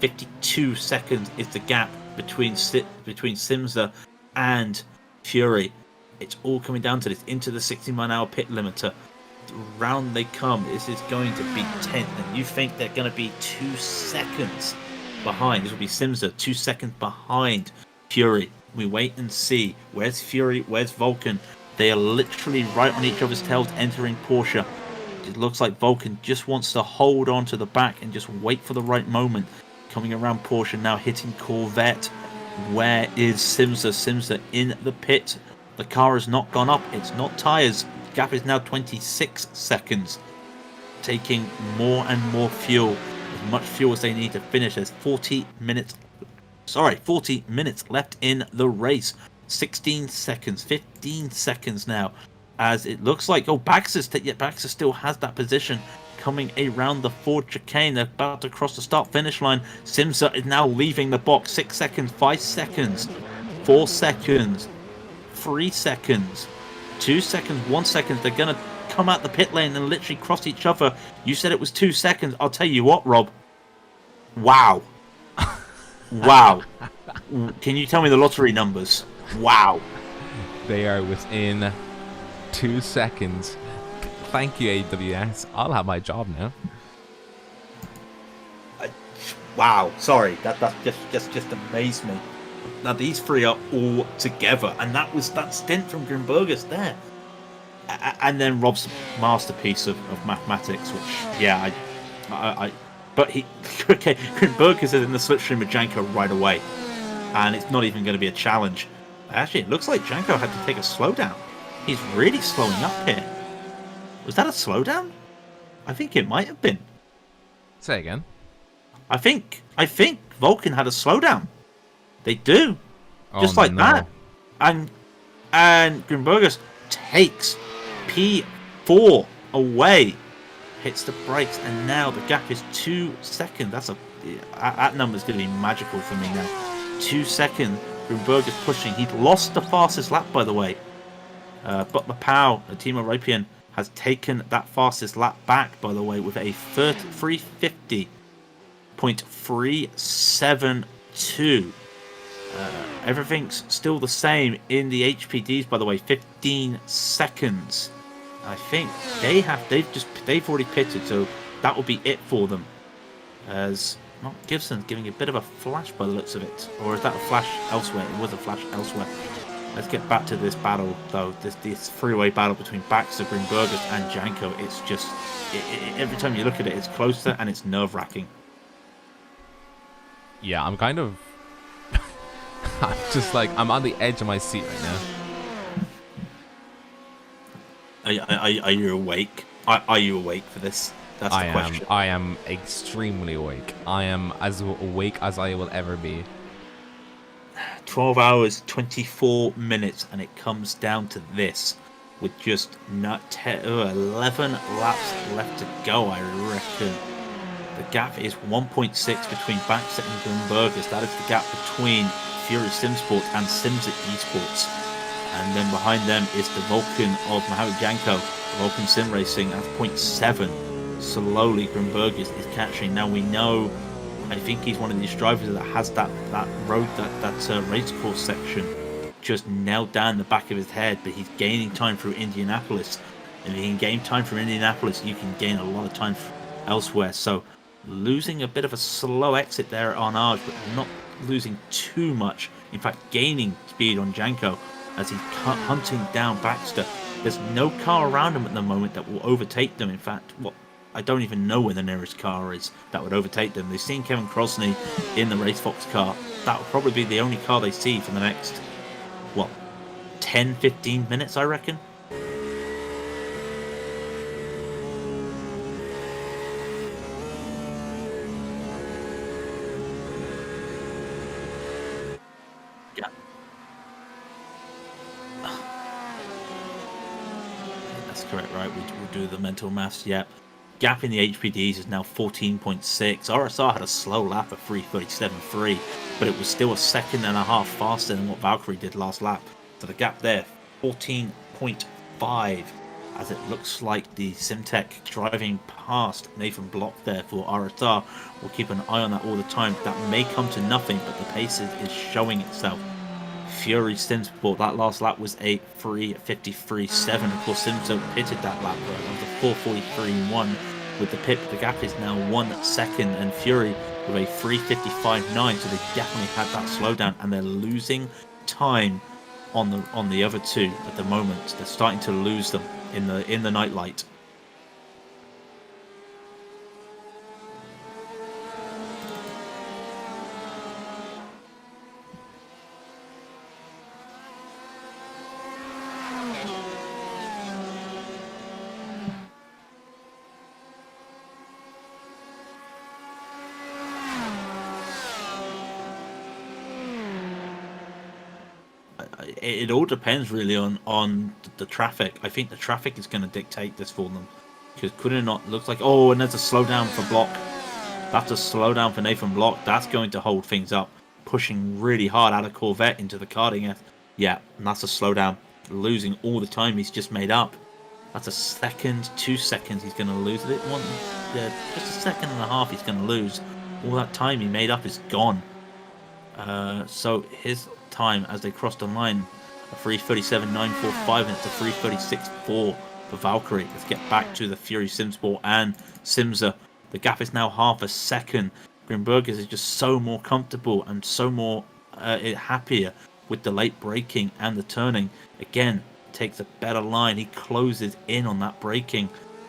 52 seconds is the gap between Simsa and Fury. It's all coming down to this, into the 60-mile-an-hour pit limiter. Round they come. This is going to be tense, and you think they're going to be 2 seconds behind. This will be Simsa 2 seconds behind Fury. We wait and see. Where's Fury? Where's Vulcan? They are literally right on each other's tails entering Porsche. It looks like Vulcan just wants to hold on to the back and just wait for the right moment. Coming around Porsche now, hitting Corvette. Where is Simsa? Simsa in the pit. The car has not gone up. It's not tyres. Gap is now 26 seconds. Taking more and more fuel. As much fuel as they need to finish. There's 40 minutes left in the race. 16 seconds. 15 seconds now. As it looks like, Baxter still has that position. Coming around the Ford chicane, they're about to cross the start-finish line. Simsa is now leaving the box. 6 seconds, 5 seconds, 4 seconds, 3 seconds, 2 seconds, 1 second. They're going to come out the pit lane and literally cross each other. You said it was 2 seconds. I'll tell you what, Rob. Wow. Wow. Can you tell me the lottery numbers? Wow. They are within 2 seconds. Thank you, AWS. I'll have my job now. wow, sorry, that just amazed me. Now these three are all together, and that was that stint from Grimbergus there. And then Rob's masterpiece of mathematics, which, yeah, but he, okay, Grimbergus is in the slipstream with Janko right away, and it's not even going to be a challenge. Actually, it looks like Janko had to take a slowdown. He's really slowing up here. Was that a slowdown? I think it might have been. Say again. I think Vulcan had a slowdown. They do, just like that, and Grimbergus takes P4 away, hits the brakes, and now the gap is 2 seconds. That number's going to be magical for me now. 2 seconds. Grimbergus pushing. He'd lost the fastest lap, by the way, but Mapao, Timo Raipien, has taken that fastest lap back, by the way, with a 350.372. Everything's still the same in the HPDs, by the way. 15 seconds. I think they've already pitted, so that will be it for them. As Gibson's giving a bit of a flash by the looks of it, or is that a flash elsewhere? It was a flash elsewhere. Let's get back to this battle, though. This freeway battle between Baxter, Grimbergus, and Janko. It's just every time you look at it, it's closer and it's nerve-wracking. Yeah, I'm kind of. I'm just like, I'm on the edge of my seat right now. Are you awake? Are you awake for this? That's the question. I am extremely awake. I am as awake as I will ever be. 12 hours, 24 minutes, and it comes down to this. With just 11 laps left to go, I reckon. The gap is 1.6 between Baxter and Grimbergus. That is the gap between Fury Simsport and Simsa Esports. And then behind them is the Vulcan of Mohamed Janko, Vulcan Sim Racing at 0.7. Slowly Grimbergus is catching. Now we know, I think he's one of these drivers that has that road, that race course section just nailed down the back of his head, but he's gaining time through Indianapolis. And if you can gain time from Indianapolis, you can gain a lot of time elsewhere. So losing a bit of a slow exit there on Arge, but not losing too much. In fact, gaining speed on Janko as he's hunting down Baxter. There's no car around him at the moment that will overtake them. In fact, I don't even know where the nearest car is that would overtake them. They've seen Kevin Crosney in the Race Fox car. That will probably be the only car they see for the next, 10-15 minutes, I reckon. Yeah. That's correct, right? We'll do the mental maths, yep. Gap in the HPDs is now 14.6. RSR had a slow lap of 3:37.3, but it was still a second and a half faster than what Valkyrie did last lap. So the gap there, 14.5, as it looks like the Simtech driving past Nathan Block there for RSR. We'll keep an eye on that all the time. That may come to nothing, but the pace is showing itself. Fury Simsport, that last lap was a 3:53.7. Of course, Simso pitted that lap, right? It was a 4:43.1 with the pit. The gap is now 1 second, and Fury with a 3:55.9. So they definitely had that slowdown, and they're losing time on the other two at the moment. They're starting to lose them in the nightlight. It all depends really on the traffic. I think the traffic is going to dictate this for them, because could it not look like, and there's a slowdown for Block. That's a slowdown for Nathan Block. That's going to hold things up, pushing really hard out of Corvette into the karting. Yeah, and that's a slowdown, losing all the time he's just made up. That's a second, 2 seconds he's going to lose it. Just a second and a half he's going to lose. All that time he made up is gone. So his time as they crossed the line, a 3:37.945, and it's a 3:36.4 for Valkyrie. Let's get back to the Fury Simsport and Simsa. The gap is now half a second. Grimbergus is just so more comfortable and so more happier with the late braking and the turning. Again, takes a better line. He closes in on that braking.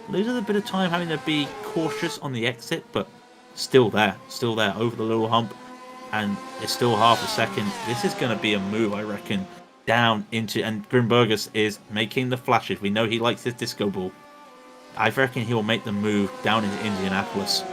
Loses a bit of time having to be cautious on the exit, but still there over the little hump. And it's still half a second. This is going to be a move, I reckon, down into... And Grimbergus is making the flashes. We know he likes his disco ball. I reckon he'll make the move down into Indianapolis.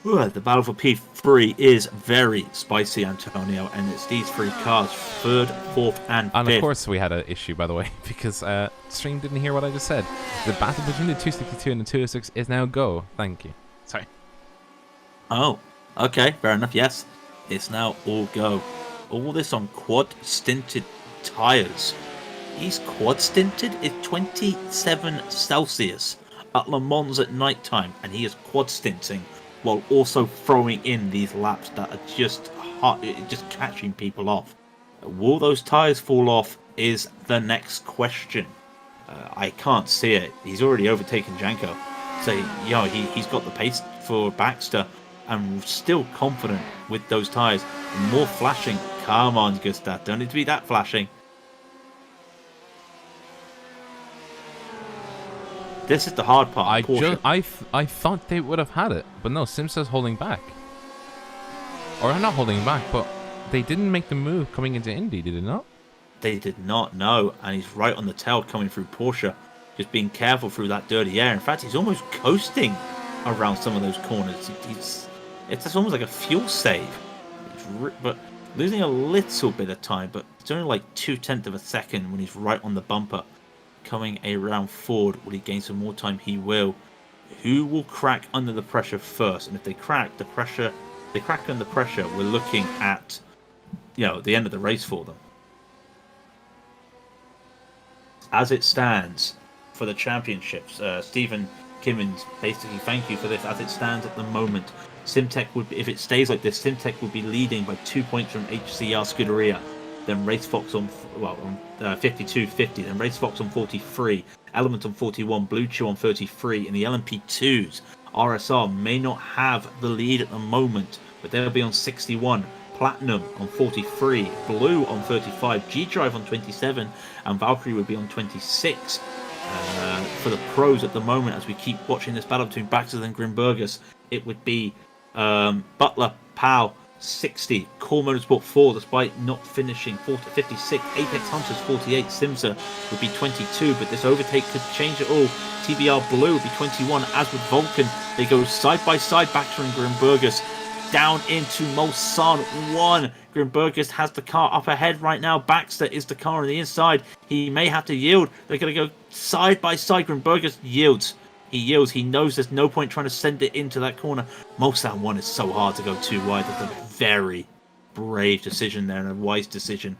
Ooh, the battle for P3 is very spicy, Antonio, and it's these three cars, third, fourth, and fifth. And of course we had an issue, by the way, because stream didn't hear what I just said. The battle between the 262 and the 206 is now go. Thank you. Sorry. Oh, okay, fair enough, yes. It's now all go. All this on quad-stinted tyres. He's quad-stinted? It's 27 Celsius at Le Mans at night time, and he is quad-stinting, while also throwing in these laps that are just hot, just catching people off. Will those tyres fall off is the next question. I can't see it. He's already overtaken Janko. So, you know, he's got the pace for Baxter. I'm still confident with those tyres. More flashing. Come on, Gustav. Don't need to be that flashing. This is the hard part. I thought they would have had it, but no, Simsa's holding back. Or not holding back, but they didn't make the move coming into Indy, did they not? They did not, no. And he's right on the tail coming through Porsche. Just being careful through that dirty air. In fact, he's almost coasting around some of those corners. It's almost like a fuel save. But losing a little bit of time, but it's only like 0.2 of a second when he's right on the bumper. Coming around forward, will he gain some more time? He will. Who will crack under the pressure first? And if they crack under pressure, we're looking at, you know, the end of the race for them. As it stands for the championships, Stephen Kimmins, basically, thank you for this. As it stands at the moment, Simtek would be, if it stays like this, Simtek would be leading by 2 points from HCR Scuderia. Then Race Fox on 52.50, then Race Fox on 43, Element on 41, Blue Chew on 33, and the LMP2s. RSR may not have the lead at the moment, but they'll be on 61, Platinum on 43, Blue on 35, G-Drive on 27, and Valkyrie would be on 26. For the pros at the moment, as we keep watching this battle between Baxter and Grimbergus, it would be Butler, Powell, 60, Core Motorsport 4, despite not finishing 56, Apex Hunters 48, Simsa would be 22, but this overtake could change it all. TBR Blue would be 21, as with Vulcan. They go side by side, Baxter and Grimbergus, down into Mulsanne 1. Grimbergus has the car up ahead right now. Baxter is the car on the inside. He may have to yield. They're going to go side by side. Grimbergus yields. He yields. He knows there's no point trying to send it into that corner. Mulsanne 1 is so hard to go too wide. That's a very brave decision there and a wise decision.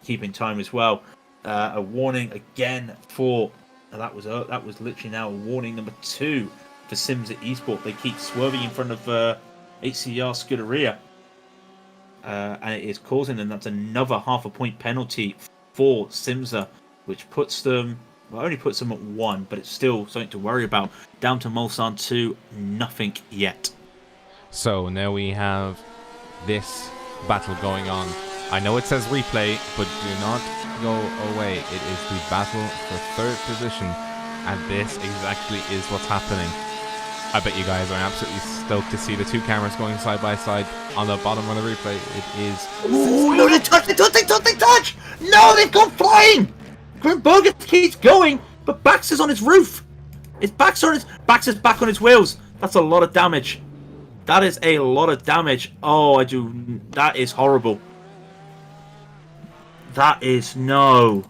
Keeping time as well. A warning again for... that was literally now a warning number 2 for Sims at Esport. They keep swerving in front of HCR Scuderia. And it is causing them, that's another half a point penalty for Simsa, which puts them... well, only puts them at 1, but it's still something to worry about. Down to Mulsanne 2, nothing yet. So now we have this battle going on. I know it says replay, but do not go away. It is the battle for 3rd position, and this exactly is what's happening. I bet you guys are absolutely stoked to see the 2 cameras going side by side on the bottom of the replay. It is... Ooh, no, they touch! No, they've gone flying! Grimbergus keeps going, but Baxter's on his roof. Baxter's back on his wheels. That's a lot of damage. That is a lot of damage. Oh, that is horrible. That is no.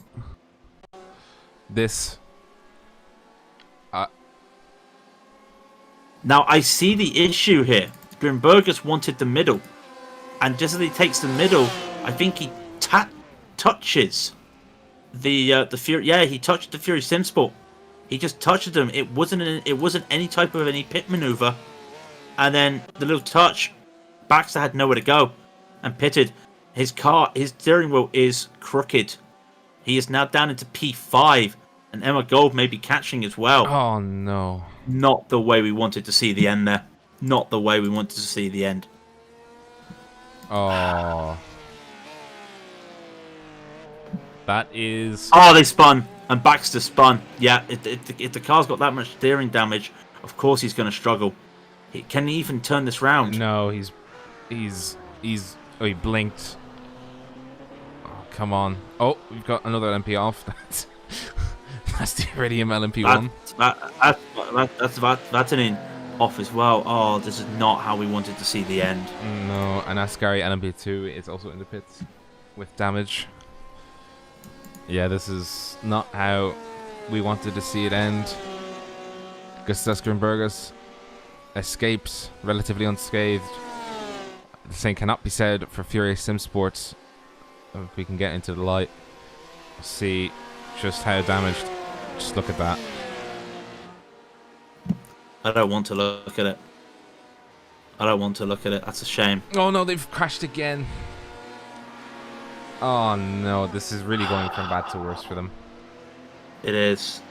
This... Now, I see the issue here. Grimbergus wanted the middle. And just as he takes the middle, I think he touches the Fury. Yeah, he touched the Fury Simsport. He just touched him. It wasn't any type of any pit maneuver. And then the little touch, Baxter had nowhere to go and pitted. His steering wheel is crooked. He is now down into P5, and Emma Gold may be catching as well. Oh no. Not the way we wanted to see the end there. Not the way we wanted to see the end. Oh. That is... Oh, they spun. And Baxter spun. Yeah, if the car's got that much steering damage, of course he's going to struggle. Can he even turn this round? No, he's... Oh, he blinked. Oh, come on. Oh, we've got another LMP off. That's the Raidillon LMP1. That's an in off as well. Oh, this is not how we wanted to see the end. No, and Ascari LMP2 is also in the pits with damage. Yeah, this is not how we wanted to see it end. Gustas Grimbergus escapes relatively unscathed. The same cannot be said for Furious Sim Sports. If we can get into the light, see just how damaged. Just look at that. I don't want to look at it. I don't want to look at it. That's a shame. Oh no, they've crashed again. Oh no, this is really going from bad to worse for them. It is.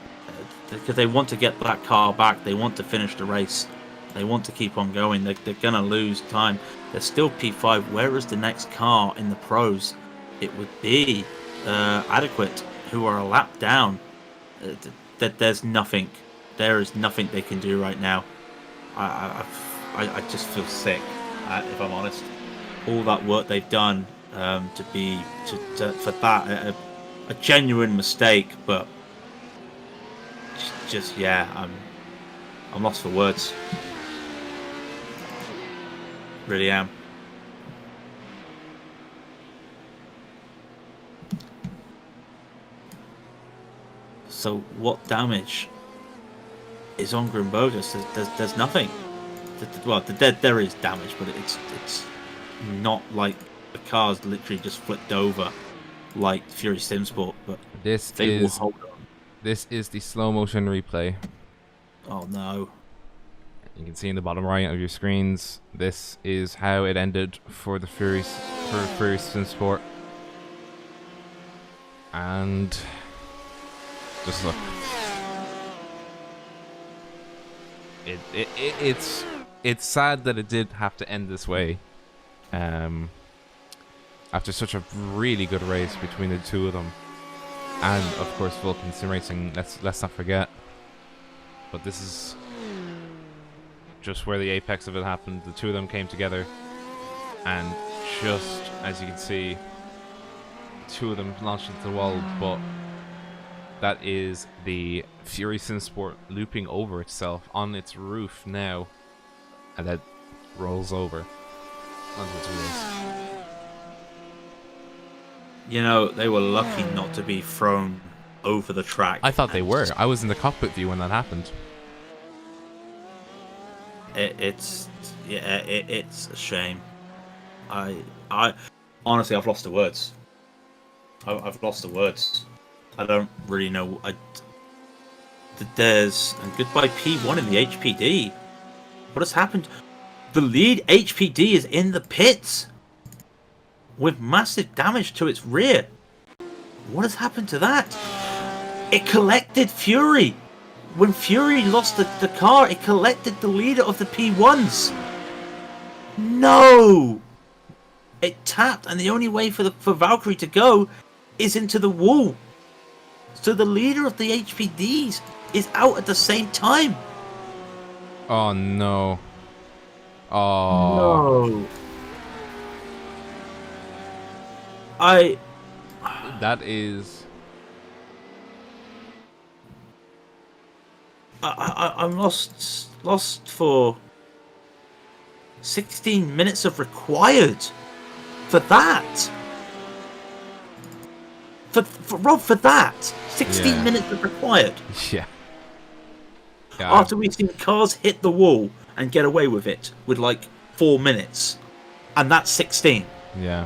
Because they want to get that car back. They want to finish the race. They want to keep on going. They're going to lose time. They're still P5. Where is the next car in the pros? It would be Adequate, who are a lap down. There's nothing. There is nothing they can do right now. I just feel sick, if I'm honest. All that work they've done for that a genuine mistake, but just yeah, I'm lost for words. Really am. So what damage is on Grimbergus? There's nothing. Well, there is damage, but it's not like the car's literally just flipped over like Fury Simsport. But this will hold on. This is the slow motion replay. Oh no! You can see in the bottom right of your screens. This is how it ended for the Fury Simsport, and just look. It's sad that it did have to end this way. After such a really good race between the two of them, and of course Vulcan Sim Racing. Let's not forget. But this is just where the apex of it happened. The two of them came together, and just as you can see, two of them launched into the wall. But that is the Fury Simsport looping over itself on its roof now, and that rolls over onto its wheels. You know, they were lucky not to be thrown over the track. I thought they were. I was in the cockpit view when that happened. It's a shame. I honestly, I've lost the words. I've lost the words. I don't really know. There's and goodbye P1 in the HPD. What has happened? The lead HPD is in the pits with massive damage to its rear. What has happened to that? It collected Fury. When Fury lost the car, it collected the leader of the P1s. No! It tapped, and the only way for Valkyrie to go is into the wall. So the leader of the HPDs is out at the same time. Oh no. Oh. No. That is... I'm lost for 16 minutes of required for that. For that 16 minutes of required. Yeah. After we've seen cars hit the wall and get away with it with like 4 minutes, and that's 16. Yeah.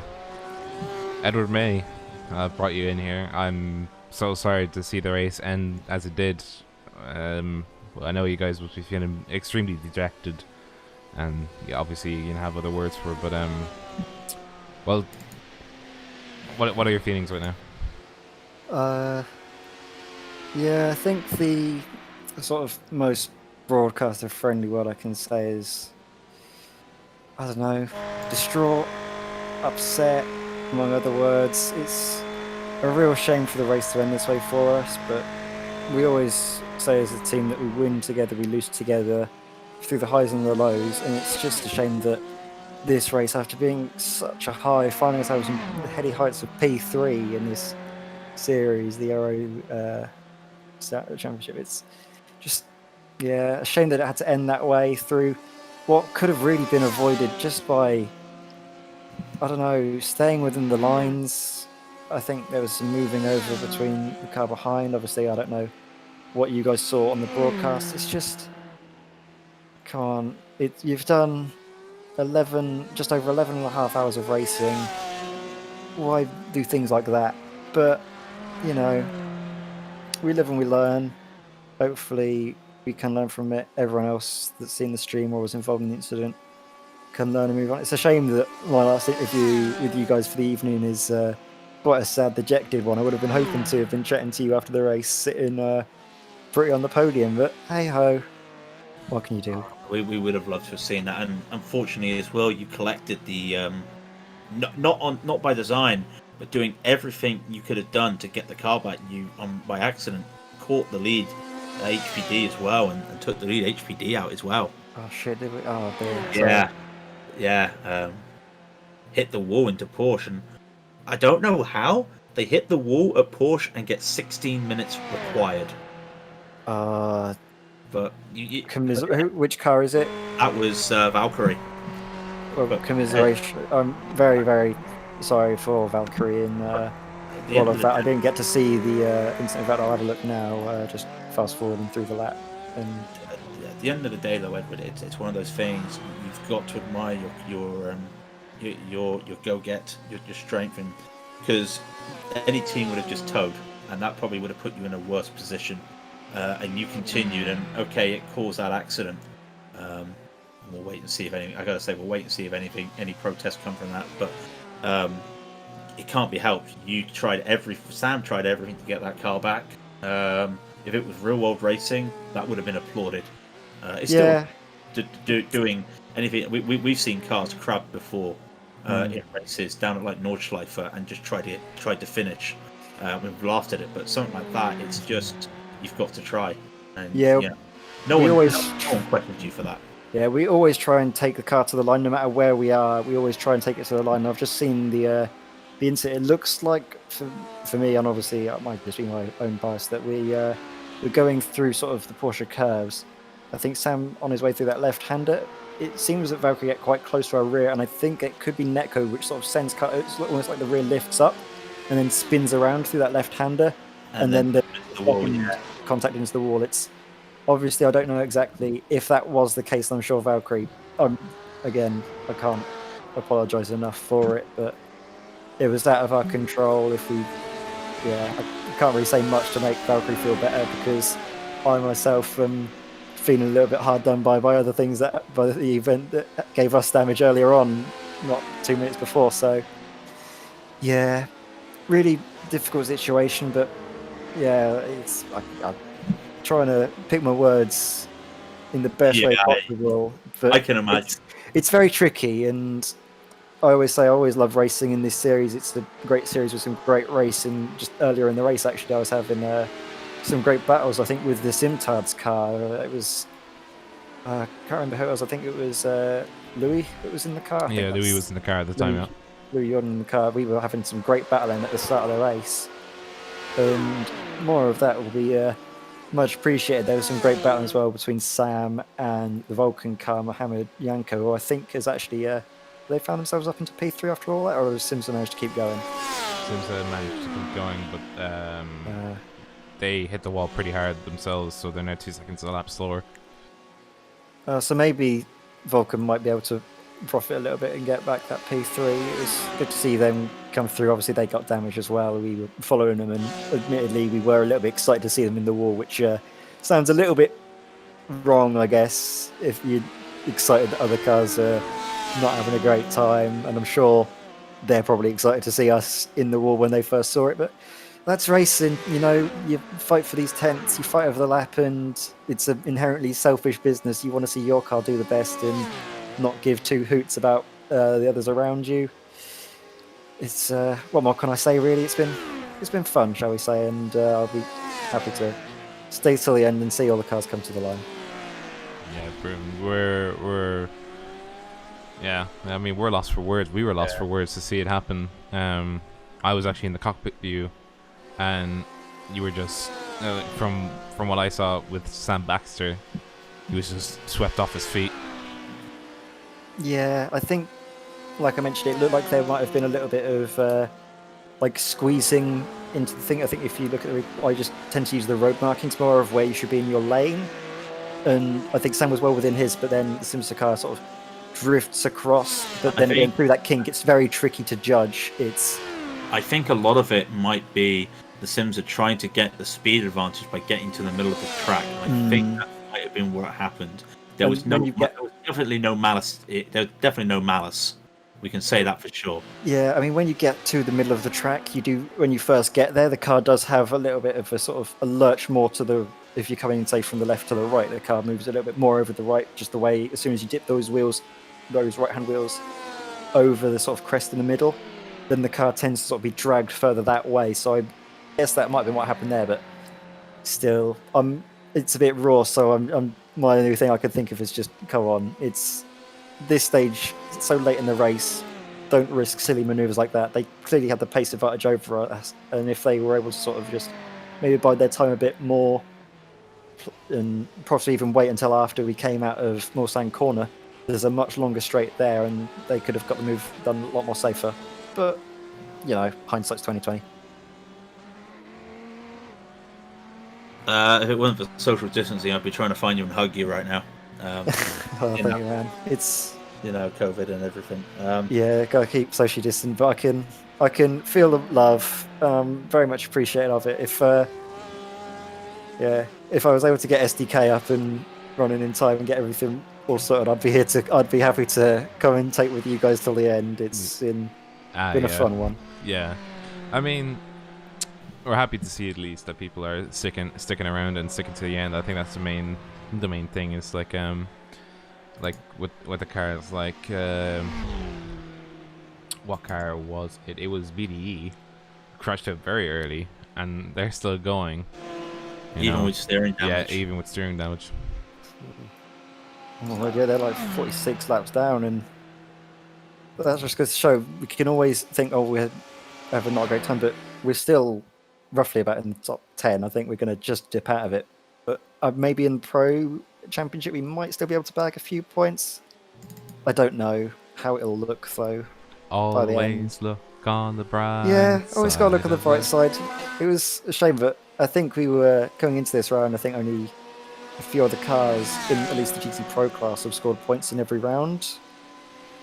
Edward May, brought you in here. I'm so sorry to see the race end as it did. Well, I know you guys must be feeling extremely dejected, and yeah, obviously you can have other words for it, but well, what are your feelings right now? Yeah, I think the sort of most broadcaster-friendly word I can say is, I don't know, distraught, upset, among other words. It's a real shame for the race to end this way for us, but we always say as a team that we win together, we lose together through the highs and the lows, and it's just a shame that this race, after being such a high, finding ourselves in the heady heights of P3 in this series, the Aero Championship, it's just, yeah, a shame that it had to end that way through what could have really been avoided just by, I don't know, staying within the lines. I think there was some moving over between the car behind. Obviously, I don't know what you guys saw on the broadcast. It's just, come on, you've done 11, just over 11 and a half hours of racing. Why do things like that? But, you know, we live and we learn. Hopefully we can learn from it. Everyone else that's seen the stream or was involved in the incident can learn and move on. It's a shame that my last interview with you guys for the evening is quite a sad, dejected one. I would have been hoping to have been chatting to you after the race, sitting pretty on the podium, but hey ho, what can you do? We would have loved to have seen that, and unfortunately as well, you collected the not by design, but doing everything you could have done to get the car back. You by accident caught the lead HPD as well, and took the lead HPD out as well. Oh shit! Did we? Oh dear. Yeah. Hit the wall into Porsche, and I don't know how they hit the wall at Porsche and get 16 minutes required. But which car is it? That was Valkyrie. Well, commiseration. I'm very, very sorry for Valkyrie and all of that. I didn't get to see the incident. In fact, I'll have a look now. Just fast forwarding through the lap. And at the end of the day, though, Edward, it's one of those things you've got to admire your go-get, your strength, and because any team would have just towed, and that probably would have put you in a worse position. And you continued, and okay, it caused that accident. We'll wait and see if anything. I gotta say, we'll wait and see if any protests come from that. But it can't be helped. Sam tried everything to get that car back. If it was real world racing, that would have been applauded. It's still doing anything. We've seen cars crab before in races down at like Nordschleife and just tried to finish. We've laughed at it, but something like that, it's just you've got to try. And, no one questions you for that. Yeah, we always try and take the car to the line, no matter where we are. We always try and take it to the line. I've just seen the incident. It looks like, for me, and obviously it might just be my own bias, that we're going through sort of the Porsche curves. I think Sam, on his way through that left-hander, it seems that Valkyrie get quite close to our rear, and I think it could be Netco, which sort of sends car. It's almost like the rear lifts up and then spins around through that left-hander, and then the wall, contact into the wall. It's obviously, I don't know exactly if that was the case. I'm sure Valkyrie. Again, I can't apologise enough for it, but it was out of our control. I can't really say much to make Valkyrie feel better, because I myself am feeling a little bit hard done by other things by the event that gave us damage earlier on, not 2 minutes before. So yeah, really difficult situation, but yeah, it's I'm trying to pick my words in the best way possible. But I can imagine it's very tricky, and I always say I always love racing in this series. It's a great series with some great racing. Just earlier in the race, actually, I was having some great battles. I think with the Simtard's car, it was I can't remember who it was. I think it was Louis that was in the car. Yeah, Louis was in the car at the time. Louis, you're in the car. We were having some great battling at the start of the race, and more of that will be much appreciated. There was some great battling as well between Sam and the Vulcan car, Mohammed Yanko, who I think has actually they found themselves up into P3 after all that, or has Simpson managed to keep going? Simpson managed to keep going, but they hit the wall pretty hard themselves, so they're now 2 seconds a lap slower. So maybe Vulcan might be able to profit a little bit and get back that P3. It was good to see them come through. Obviously, they got damaged as well. We were following them, and admittedly, we were a little bit excited to see them in the wall, which sounds a little bit wrong, I guess, if you're excited that other cars are not having a great time, and I'm sure they're probably excited to see us in the wall when they first saw it, but that's racing. You know, you fight for these tenths, you fight over the lap, and it's an inherently selfish business. You want to see your car do the best and not give two hoots about the others around you. It's what more can I say, really? It's been fun, shall we say, and I'll be happy to stay till the end and see all the cars come to the line. Yeah, we're yeah. I mean, we're lost for words. We were lost for words to see it happen. I was actually in the cockpit view, and you were just from what I saw with Sam Baxter, he was just swept off his feet. Yeah, I think, like I mentioned, it looked like there might have been a little bit of like squeezing into the thing. I think if you look at I just tend to use the road markings more of where you should be in your lane, and I think Sam was well within his, but then the Simster car sort of drifts across, but then again through that kink it's very tricky to judge. I think a lot of it might be the Sims are trying to get the speed advantage by getting to the middle of the track. I think that might have been what happened. There was definitely no malice. There was definitely no malice. We can say that for sure. Yeah, I mean, when you get to the middle of the track, you do, when you first get there, the car does have a little bit of a sort of a lurch more to the, if you're coming, say, from the left to the right, the car moves a little bit more over the right, just the way, as soon as you dip those wheels, those right-hand wheels, over the sort of crest in the middle, then the car tends to sort of be dragged further that way. So I guess that might have been what happened there, but still, it's a bit raw, so my only thing I could think of is just go on. It's this stage, it's so late in the race, don't risk silly maneuvers like that. They clearly had the pace advantage over us, and if they were able to sort of just maybe bide their time a bit more and possibly even wait until after we came out of Morsang Corner, there's a much longer straight there and they could have got the move done a lot more safer. But, you know, hindsight's 2020. If it weren't for social distancing, I'd be trying to find you and hug you right now. Thank you, man. It's, you know, COVID and everything. Yeah, gotta keep socially distant, but I can feel the love. Very much appreciative of it. If I was able to get SDK up and running in time and get everything all sorted, I'd be happy to commentate with you guys till the end. It's been a fun one. Yeah, I mean, we're happy to see at least that people are sticking around and sticking to the end. I think that's the main thing is like with the cars, like what car was it? It was BDE, crashed out very early, and they're still going. Even with steering damage. Yeah, even with steering damage. Oh, yeah, they're like 46 laps down, and that's just goes to show we can always think, oh, we have not a great time, but we're still roughly about in the top 10. I think we're going to just dip out of it. But maybe in Pro Championship, we might still be able to bag a few points. I don't know how it'll look, though. Always look on the bright always got to look on the bright side. It was a shame, but I think we were going into this round, I think only a few other cars in at least the GT Pro class have scored points in every round,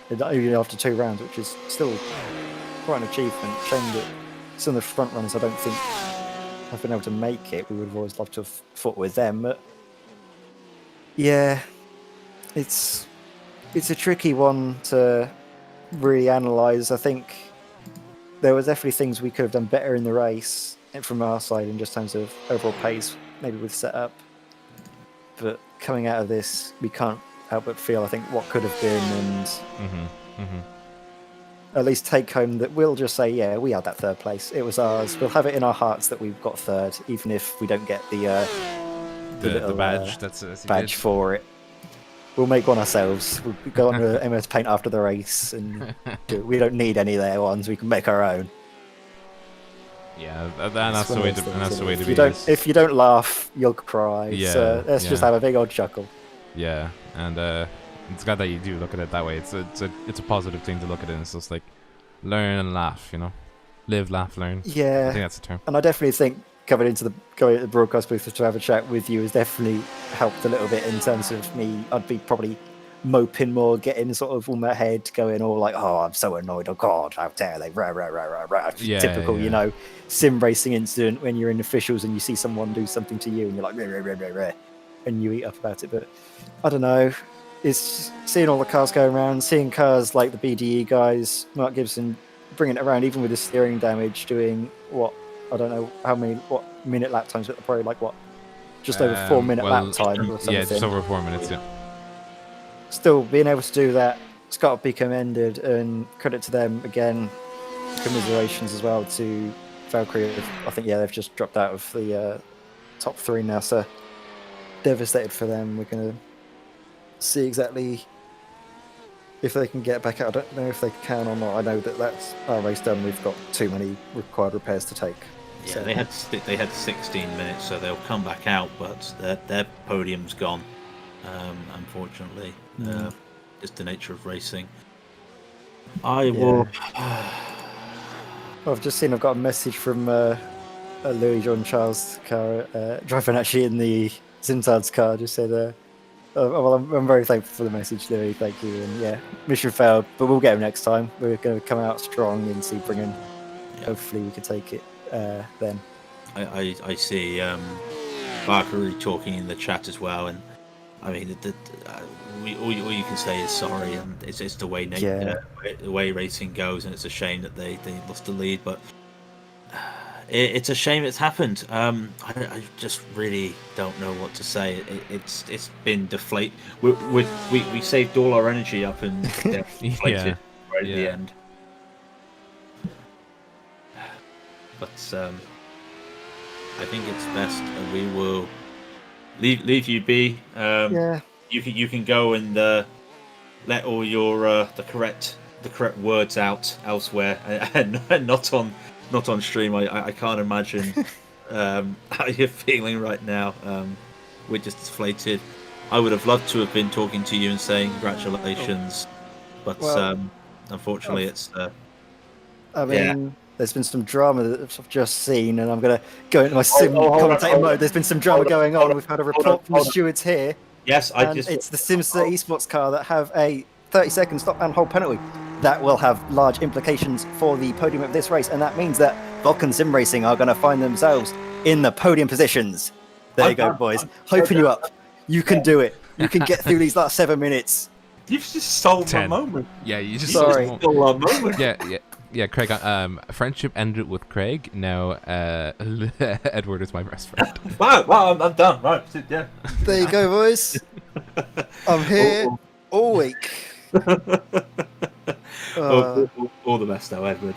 even after 2 rounds, which is still quite an achievement. Shame that some of the front runners I don't think have been able to make it. We would have always loved to have fought with them, but yeah, it's a tricky one to really analyse. I think there was definitely things we could have done better in the race from our side in just terms of overall pace, maybe with setup. But coming out of this, we can't help but feel, I think, what could have been, and at least take home that we'll just say, yeah, we had that 3rd place. It was ours. We'll have it in our hearts that we've got 3rd, even if we don't get the badge. That's badge for it. We'll make one ourselves. We'll go on to MS Paint after the race, and we don't need any of their ones. We can make our own. Yeah, that's the way to be. If you don't laugh, you'll cry. Yeah, so let's just have a big old chuckle. Yeah, and it's glad that you do look at it that way. It's a positive thing to look at it. It's just like learn and laugh, you know, live, laugh, learn. Yeah, I think that's the term. And I definitely think going to the broadcast booth to have a chat with you has definitely helped a little bit in terms of me. I'd be probably moping more, getting sort of on their head, going all like, "Oh, I'm so annoyed! Oh God, how dare they!" Rah, rah, rah, rah, rah. Yeah, Typical, yeah. you know, sim racing incident when you're in officials and you see someone do something to you and you're like, rah, rah, rah, rah, rah, and you eat up about it. But I don't know. It's seeing all the cars go around, seeing cars like the BDE guys, Mark Gibson, bringing it around, even with the steering damage, doing what, I don't know how many, what minute lap times, but probably like what, just over 4 minute well, lap time or something. Yeah, just over 4 minutes, yeah. Still being able to do that, it's got to be commended, and credit to them again. Commiserations as well to Valkyrie. I think, yeah, they've just dropped out of the top 3 now, so devastated for them. We're going to see exactly if they can get back out. I don't know if they can or not. I know that that's our race done. We've got too many required repairs to take. Yeah, So- they had 16 minutes, so they'll come back out, but their podium's gone. Unfortunately, it's the nature of racing. I will. I've just seen. I've got a message from Louis Jean Charles' car driving actually in the Zimtard's car. Just said, "Well, I'm very thankful for the message, Louis. Thank you." And yeah, mission failed, but we'll get him next time. We're going to come out strong in Sebringen. Yeah. Hopefully, we can take it then. I see Valkyrie talking in the chat as well, and I mean, all you can say is sorry, and it's the way the way racing goes, and it's a shame that they lost the lead, but it's a shame it's happened. I just really don't know what to say. It's been deflate. We saved all our energy up and deflated right at the end. But I think it's best that we will leave you be. You can go and let all your the correct words out elsewhere, and not on stream. I can't imagine how you're feeling right now. We're just deflated. I would have loved to have been talking to you and saying congratulations, but unfortunately, it's. I mean, there's been some drama that I've just seen, and I'm going to go into my sim commentating mode. There's been some drama going on. We've had a report from the stewards here. Yes, it's the Simster esports car that have a 30-second stop and hold penalty. That will have large implications for the podium of this race, and that means that Vulcan Sim Racing are going to find themselves in the podium positions. There you go, boys. Hyping you up. You can do it. You can get through these last 7 minutes. You've just sold my moment. Yeah, you just Sorry. Stole our moment. Yeah, Craig. Friendship ended with Craig. Now, Edward is my best friend. Wow, I'm done. Right, yeah. There you go, boys. I'm here all week. All the best, though, Edward.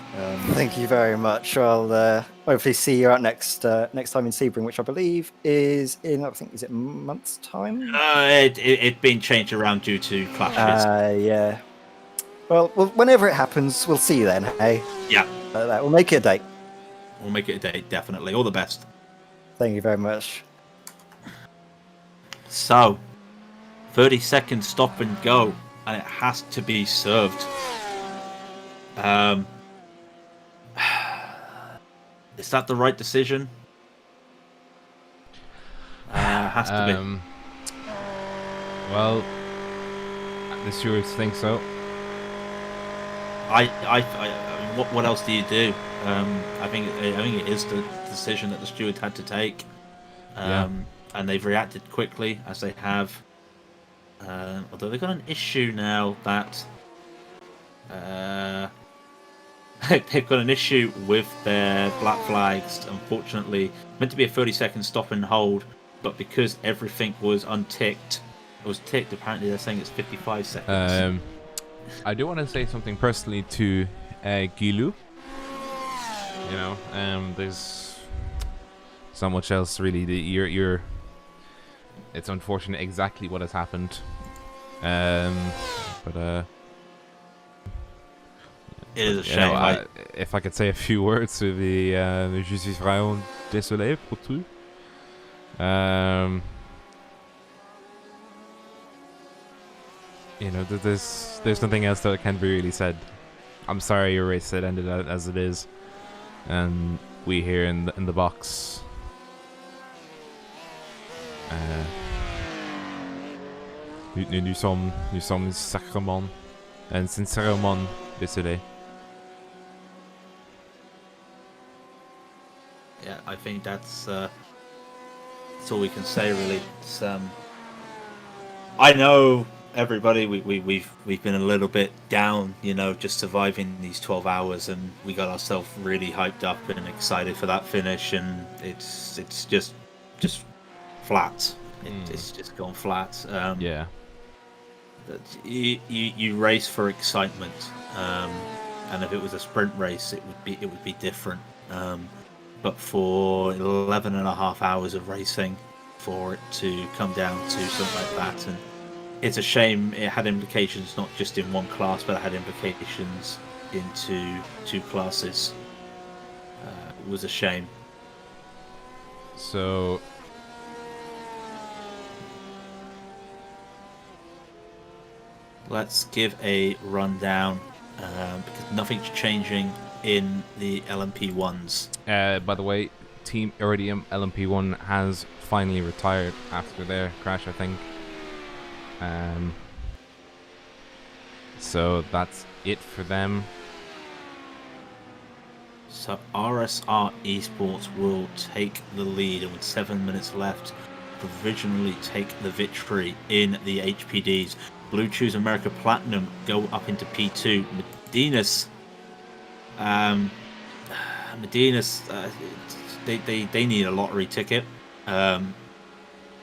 Thank you very much. I'll hopefully see you out next time in Sebring, which I believe is in, I think, is it a month's time? It's been changed around due to clashes. Yeah. Well, whenever it happens, we'll see you then, hey? Yeah. We'll make it a date. We'll make it a date, definitely. All the best. Thank you very much. So, 30-second stop and go, and it has to be served. Is that the right decision? Has to be. Well, the stewards think so. I mean, what else do you do? I think it is the decision that the steward had to take, and they've reacted quickly as they have. Although they've got an issue now that they've got an issue with their black flags. Unfortunately, meant to be a 30-second stop and hold, but because everything was unticked, it was ticked. Apparently, they're saying it's 55 seconds. I do want to say something personally to Gilu. You know, there's so much else really. You're. It's unfortunate exactly what has happened. But it is a shame. If I could say a few words to the je suis vraiment désolé pour tout. You know, there's nothing else that can be really said. I'm sorry your race had ended as it is, and we here in the box. Nous sommes sacrément and sincèrement désolé. Yeah, I think that's all we can say really. It's, I know everybody. We've been a little bit down, just surviving these 12 hours, and we got ourselves really hyped up and excited for that finish, and it's just flat. It's just gone flat. Yeah. You race for excitement, and if it was a sprint race, it would be different. But for 11 and a half hours of racing, for it to come down to something like that, and it's a shame. It had implications not just in one class, but it had implications into two classes. It was a shame. So let's give a rundown, because nothing's changing in the LMP ones. by the way, Team Iridium LMP1 has finally retired after their crash, I think. So that's it for them. So RSR Esports will take the lead, and with 7 minutes left, provisionally take the victory in the HPDs. Blue Choose America Platinum go up into P2. Medina's they need a lottery ticket.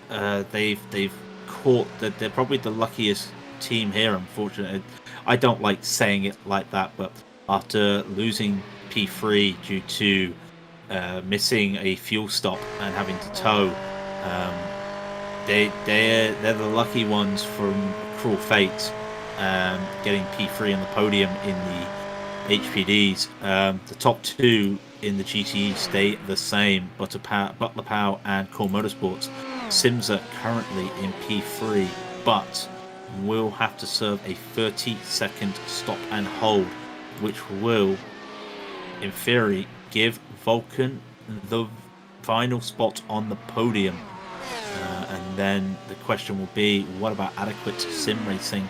They've caught that they're probably the luckiest team here. Unfortunately, I don't like saying it like that, but after losing P3 due to missing a fuel stop and having to tow, they're the lucky ones from cruel fate, getting P3 on the podium in the HPDs. The top two in the GTE stay the same, Butler Pow and Core Motorsports. Simza currently in P3, but will have to serve a 30-second stop and hold, which will, in theory, give Vulcan the final spot on the podium. And then the question will be, what about adequate sim racing?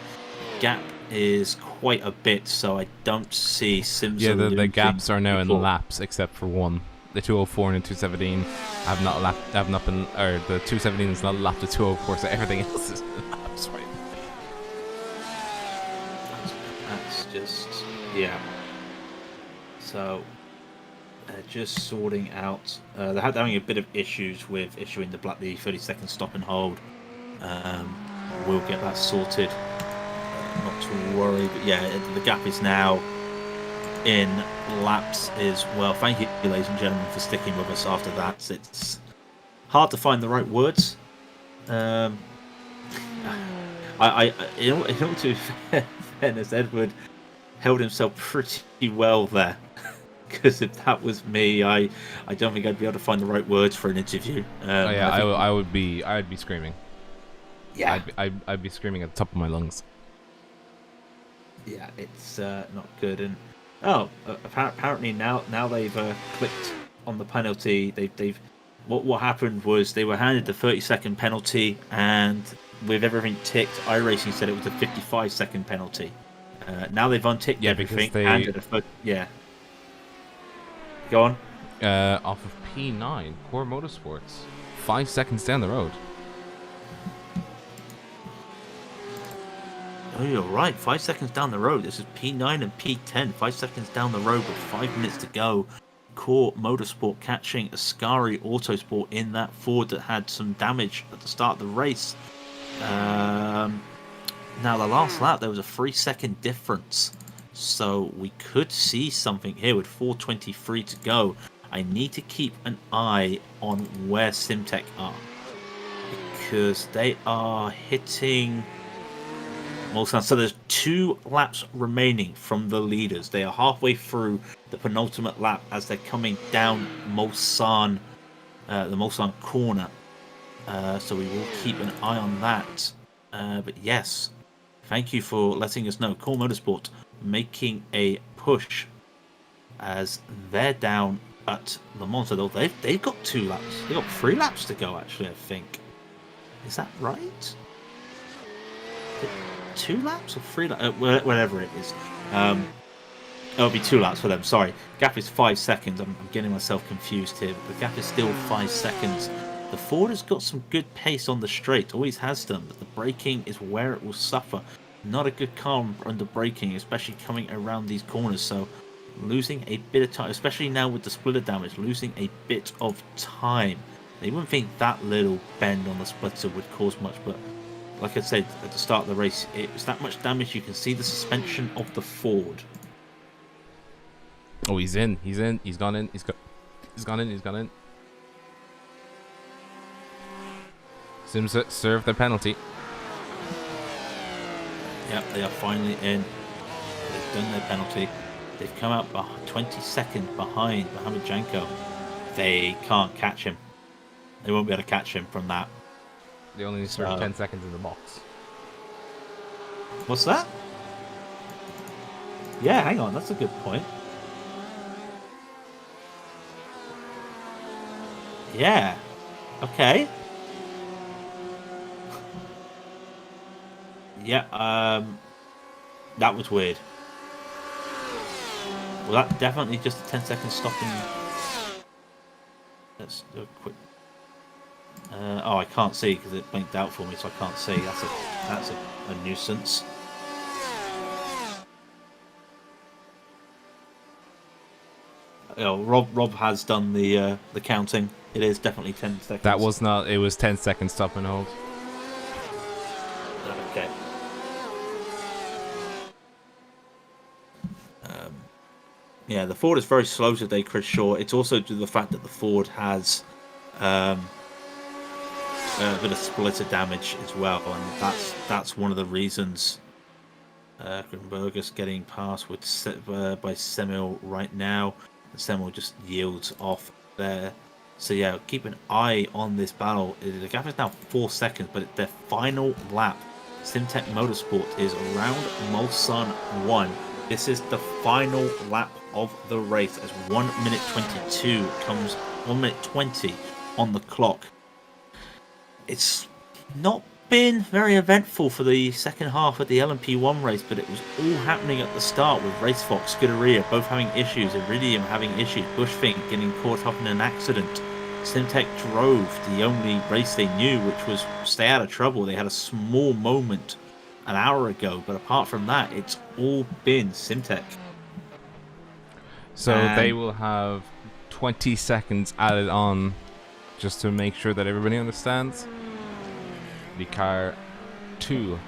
Gap is quite a bit, so I don't see Simza. Yeah, the gaps are now in laps except for one. The 204 and the 217 have not been, or the 217 is not lapped to 204, so everything else is in laps right now. That's just, yeah. So they're just sorting out. They're having a bit of issues with issuing the 30-second stop and hold. We'll get that sorted. Not to worry, but yeah, the gap is now in laps as well. Thank you, ladies and gentlemen, for sticking with us after that. It's hard to find the right words. In all to fairness, Edward held himself pretty well there. Because if that was me, I don't think I'd be able to find the right words for an interview. I'd be screaming. Yeah, I'd be screaming at the top of my lungs. Yeah, it's not good. And apparently now they've clicked on the penalty. They've what happened was they were handed the 30-second penalty, and with everything ticked, iRacing said it was a 55-second penalty. Now they've unticked everything. Yeah. Go on. Off of P9, Core Motorsports, 5 seconds down the road. Oh, you're right. 5 seconds down the road. This is P9 and P10. 5 seconds down the road with 5 minutes to go. Core Motorsport catching Ascari Autosport in that Ford that had some damage at the start of the race. Now, the last lap, there was a 3-second difference. So we could see something here with 4:23 to go. I need to keep an eye on where Simtech are, because they are hitting Mulsanne. So there's 2 laps remaining from the leaders. They are halfway through the penultimate lap as they're coming down Mulsanne, the Mulsanne corner. So we will keep an eye on that. But yes, thank you for letting us know. Core Motorsport making a push as they're down at LeMans. So they've got 2 laps. They've got 3 laps to go, actually, I think. Is that right? 2 laps or 3 laps? Whatever it is. It'll be 2 laps for them. Sorry, gap is 5 seconds. I'm getting myself confused here, but the gap is still 5 seconds. The Ford has got some good pace on the straight, always has done, but the braking is where it will suffer. Not a good car under braking, especially coming around these corners. So losing a bit of time, especially now with the splitter damage, losing a bit of time. You wouldn't think that little bend on the splitter would cause much, but like I said at the start of the race, it's that much damage. You can see the suspension of the Ford. Oh, he's in. He's in. He's gone in. He's gone in. He's gone in. Sims served their penalty. Yep, they are finally in. They've done their penalty. They've come out 20 seconds behind Mohamed Janko. They can't catch him. They won't be able to catch him from that. They only served 10 seconds in the box. What's that? Yeah, hang on. That's a good point. Yeah. Okay. Yeah, that was weird. Well, that definitely just a 10-second stop and... Let's do a quick... oh, I can't see because it blinked out for me, so I can't see. That's a nuisance. Oh, Rob has done the counting. It is definitely 10 seconds. That was not. It was 10 seconds stop and hold. Okay. Yeah, the Ford is very slow today, Chris Shaw. It's also due to the fact that the Ford has a bit of splitter damage as well, and that's one of the reasons. Grimbergus getting past by Semil right now. And Semil just yields off there. So yeah, keep an eye on this battle. The gap is now 4 seconds, but their final lap. Simtech Motorsport is around Mulsanne 1. This is the final lap of the race as 1 minute 22 comes 1 minute 20 on the clock. It's not been very eventful for the second half of the LMP1 race, but it was all happening at the start with Racefox, Scuderia both having issues, Iridium having issues, Bushfink getting caught up in an accident. Simtech drove the only race they knew, which was stay out of trouble. They had a small moment an hour ago, but apart from that, it's all been Simtech. So they will have 20 seconds added on, just to make sure that everybody understands. The car 2,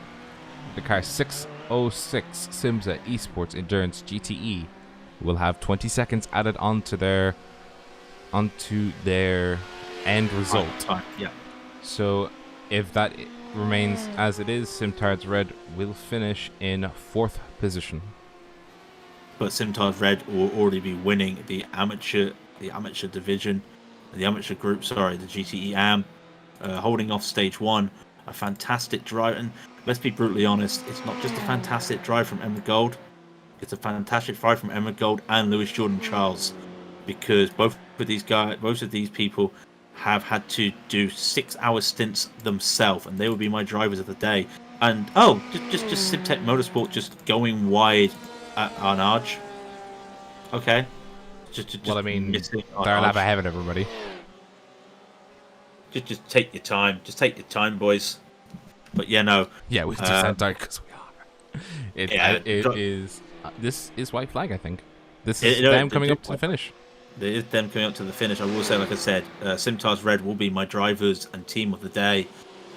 the car 606 Simsa Esports Endurance GTE will have 20 seconds added onto their end result. Yeah. So if that remains as it is, Simtards Red will finish in 4th position. But Simtards Red will already be winning the amateur division, the amateur group. Sorry, the GTE AM, holding off stage 1. A fantastic drive, and let's be brutally honest, it's not just a fantastic drive from Emma Gold. It's a fantastic drive from Emma Gold and Lewis Jordan Charles, because both of these people have had to do 6-hour stints themselves, and they will be my drivers of the day. And just Simtech Motorsport just going wide on Arch. Okay. Well, I mean, they're a lap ahead of everybody. Just take your time. Just take your time, boys. But yeah, no. Yeah, we just sound dark because we are. It is. This is white flag, I think. This is them coming up to the finish. It is them coming up to the finish. I will say, like I said, Simtards Red will be my drivers and team of the day,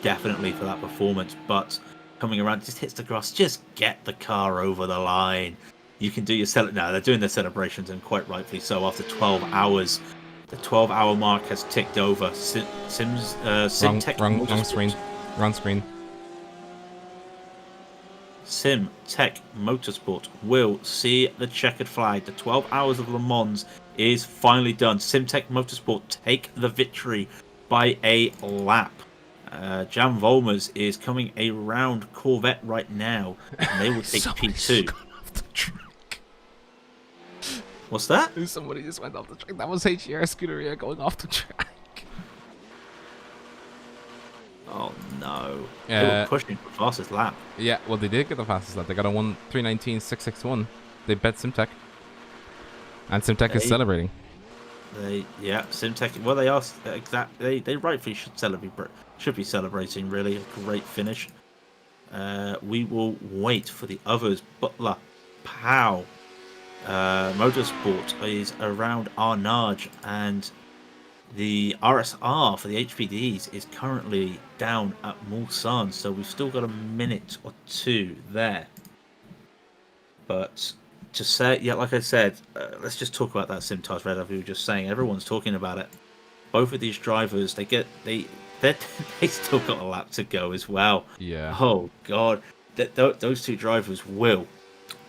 definitely for that performance. But coming around, just hits the grass. Just get the car over the line. You can do your now. They're doing their celebrations, and quite rightfully so. After 12 hours. The 12-hour mark has ticked over. Simtech wrong screen. Wrong screen. Simtech Motorsport will see the checkered flag. The 12 hours of Le Mans is finally done. Simtech Motorsport take the victory by a lap. Jan Volmers is coming around Corvette right now, and they will take P2. What's that? Somebody just went off the track. That was HER Scuderia going off the track. Oh no! They were pushing for fastest lap. Yeah, well, they did get the fastest lap. They got a 3:19.661. They bet Simtech, and Simtech is celebrating. Simtech. Well, they are exactly. They rightfully should be celebrating. Really, a great finish. We will wait for the others. Butler, Pow, Motorsport is around Arnage, and the RSR for the HPDs is currently down at Mulsanne, so we've still got a minute or two there. But to say, yeah, like I said, let's just talk about that Simtage Red. As we were just saying, everyone's talking about it. Both of these drivers, they still got a lap to go as well. Yeah. Oh God, those two drivers will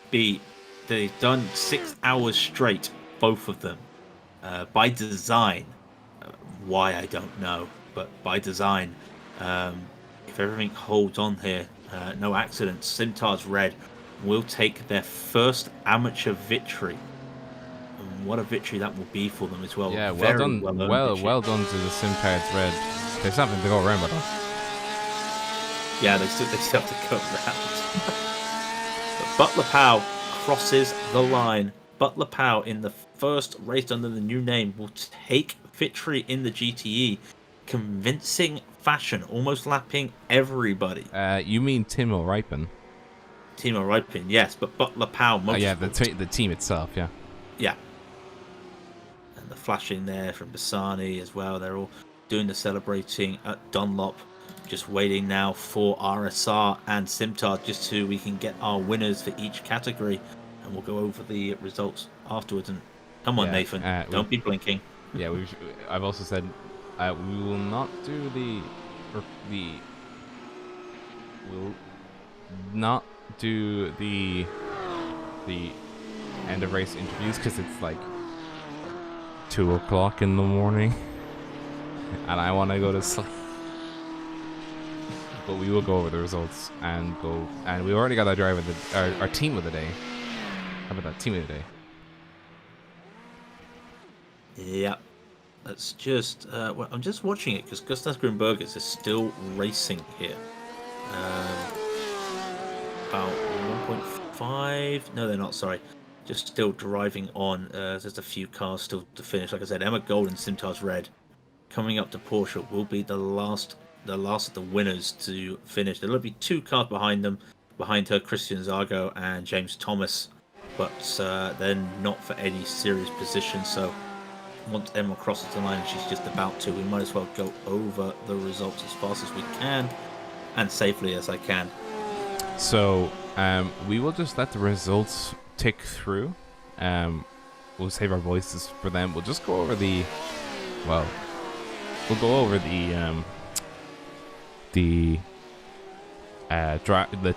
be. They've done 6 hours straight, both of them, by design. Why I don't know, but by design. If everything holds on here, no accidents, Simtage Red will take their first amateur victory. And what a victory that will be for them as well. Yeah, Very well done. Well done to the Simtage Red. There's something to go around with them. Yeah, they still have to go around. But Butler Pow crosses the line. Butler Pow, in the first race under the new name, will take victory in the GTE, convincing fashion, almost lapping everybody. You mean Timo Ripon? Timo Ripon, yes, but Butler Pow. Yeah, the team itself, yeah. Yeah. And the flashing there from Bassani as well. They're all doing the celebrating at Dunlop. Just waiting now for RSR and Simtard, just so we can get our winners for each category. And we'll go over the results afterwards. And come on, Nathan, don't be blinking. Yeah, I've also said we will not do we'll not do the end of race interviews because it's like 2 o'clock in the morning, and I want to go to sleep. But we will go over the results and we already got our driver, our team of the day. How about that team of the day? Yeah, that's just. Well, I'm just watching it because Gustav Grimbergers is still racing here. About 1.5. No, they're not. Sorry, just still driving on. There's a few cars still to finish. Like I said, Emma Gold and Simtage Red coming up to Porsche will be the last of the winners to finish. There'll be 2 cars behind them. Behind her, Christian Zargo and James Thomas, but they're not for any serious position. So once Emma crosses the line, and she's just about to, we might as well go over the results as fast as we can and safely as I can. So we will just let the results tick through. We'll save our voices for them. We'll just go over the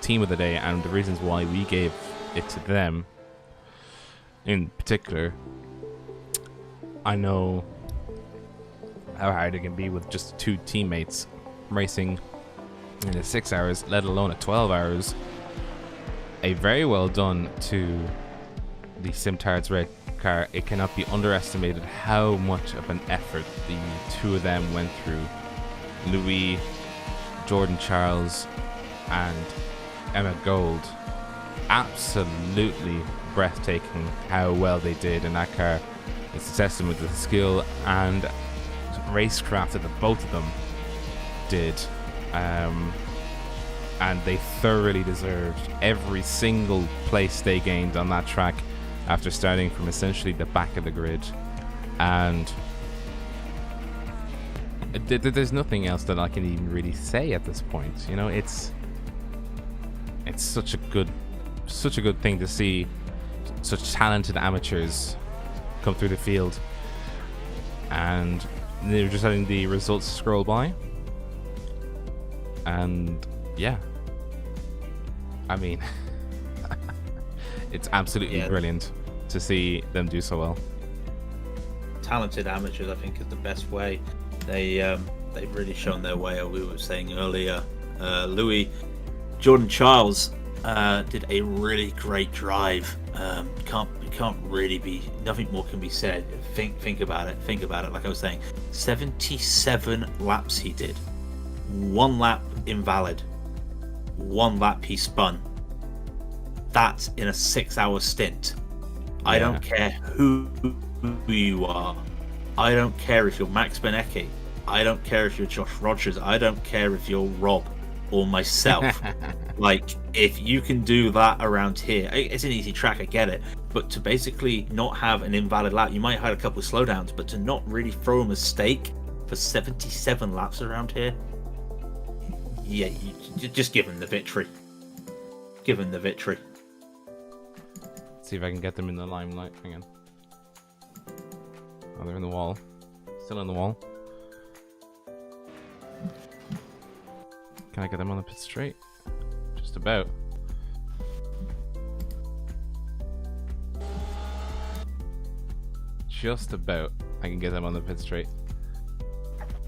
team of the day and the reasons why we gave it to them in particular. I know how hard it can be with just 2 teammates racing in the 6 hours, let alone at 12 hours. A very well done to the Simtards Red car. It cannot be underestimated how much of an effort the 2 of them went through. Louis, Jordan Charles, and Emma Gold. Absolutely breathtaking how well they did in that car. It's a testament to the skill and racecraft that the both of them did. And they thoroughly deserved every single place they gained on that track after starting from essentially the back of the grid. And there's nothing else that I can even really say at this point. You know, it's such a good thing to see such talented amateurs come through the field. And they're just letting the results scroll by. And yeah, I mean, it's absolutely brilliant to see them do so well. Talented amateurs, I think, is the best way. They've really shown their way. We were saying earlier, Louis, Jordan Charles did a really great drive. Can't really be, nothing more can be said. Think about it. Like I was saying, 77 laps he did. 1 lap invalid, 1 lap he spun. That's in a 6-hour stint. I don't care who you are. I don't care if you're Max Benecke. I don't care if you're Josh Rogers. I don't care if you're Rob or myself. Like, if you can do that around here, it's an easy track, I get it. But to basically not have an invalid lap, you might have had a couple of slowdowns, but to not really throw a mistake for 77 laps around here, yeah, you just give him the victory. Give him the victory. See if I can get them in the limelight. Hang on. Oh, they're in the wall. Still in the wall. Can I get them on the pit straight? Just about. Just about. I can get them on the pit straight.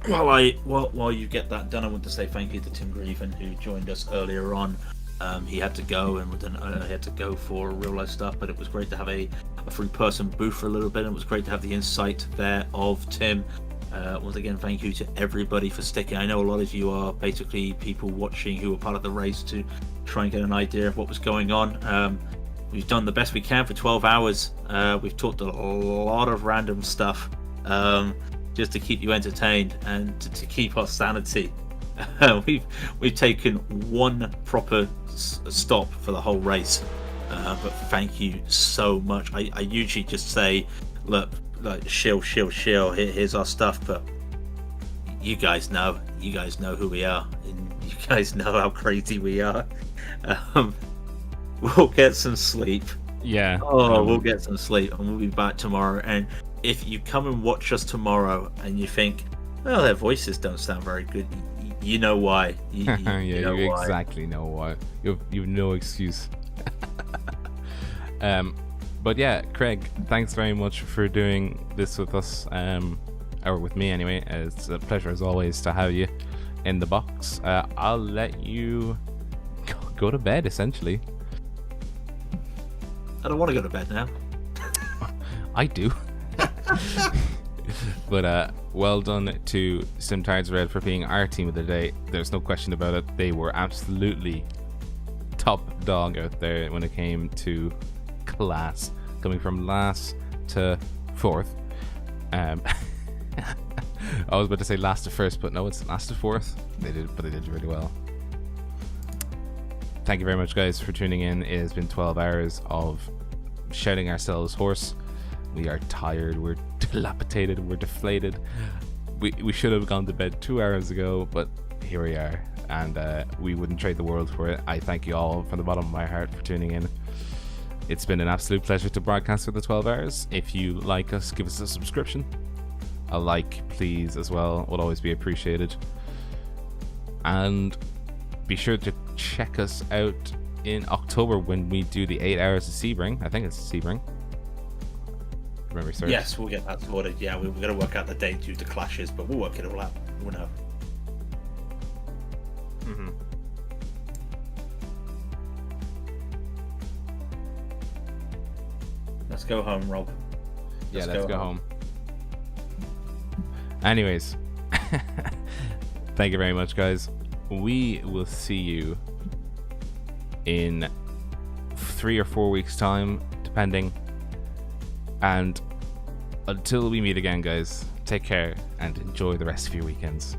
While you get that done, I want to say thank you to Tim Grieven, who joined us earlier on. He had to go, and then he had to go for real life stuff, but it was great to have a three-person booth for a little bit, and it was great to have the insight there of Tim. Once again, thank you to everybody for sticking. I know a lot of you are basically people watching who were part of the race to try and get an idea of what was going on. We've done the best we can for 12 hours. We've talked a lot of random stuff just to keep you entertained and to keep our sanity. We've taken one proper stop for the whole race, but thank you so much. I usually just say, look, like shill, here's our stuff, but you guys know who we are, and you guys know how crazy we are. We'll get some sleep. Yeah. We'll get some sleep, and we'll be back tomorrow. And if you come and watch us tomorrow and you think, well, their voices don't sound very good, you know why. You know you why. exactly know why. You've no excuse. But yeah, Craig, thanks very much for doing this with us, or with me anyway. It's a pleasure as always to have you in the box. I'll let you go to bed, essentially. I don't want to go to bed now. I do. But well done to Simtards Red for being our team of the day. There's no question about it. They were absolutely top dog out there when it came to class, coming from last to fourth. I was about to say last to first, but no, it's last to fourth. They did really well. Thank you very much, guys, for tuning in. It has been 12 hours of shouting ourselves hoarse. We are tired, we're dilapidated, we're deflated. We should have gone to bed 2 hours ago, but here we are, and we wouldn't trade the world for it. I thank you all from the bottom of my heart for tuning in. It's been an absolute pleasure to broadcast for the 12 hours. If you like us, give us a subscription. A like, please, as well, would always be appreciated. And be sure to check us out in October when we do the 8 hours of Sebring. I think it's Sebring. Remember, sir? Yes, we'll get that sorted. Yeah, we're going to work out the date due to clashes, but we'll work it all out. We'll know. Mm-hmm. Let's go home, Rob. Yeah, let's go home. Anyways, thank you very much, guys. We will see you in 3 or 4 weeks' time, depending. And until we meet again, guys, take care and enjoy the rest of your weekends.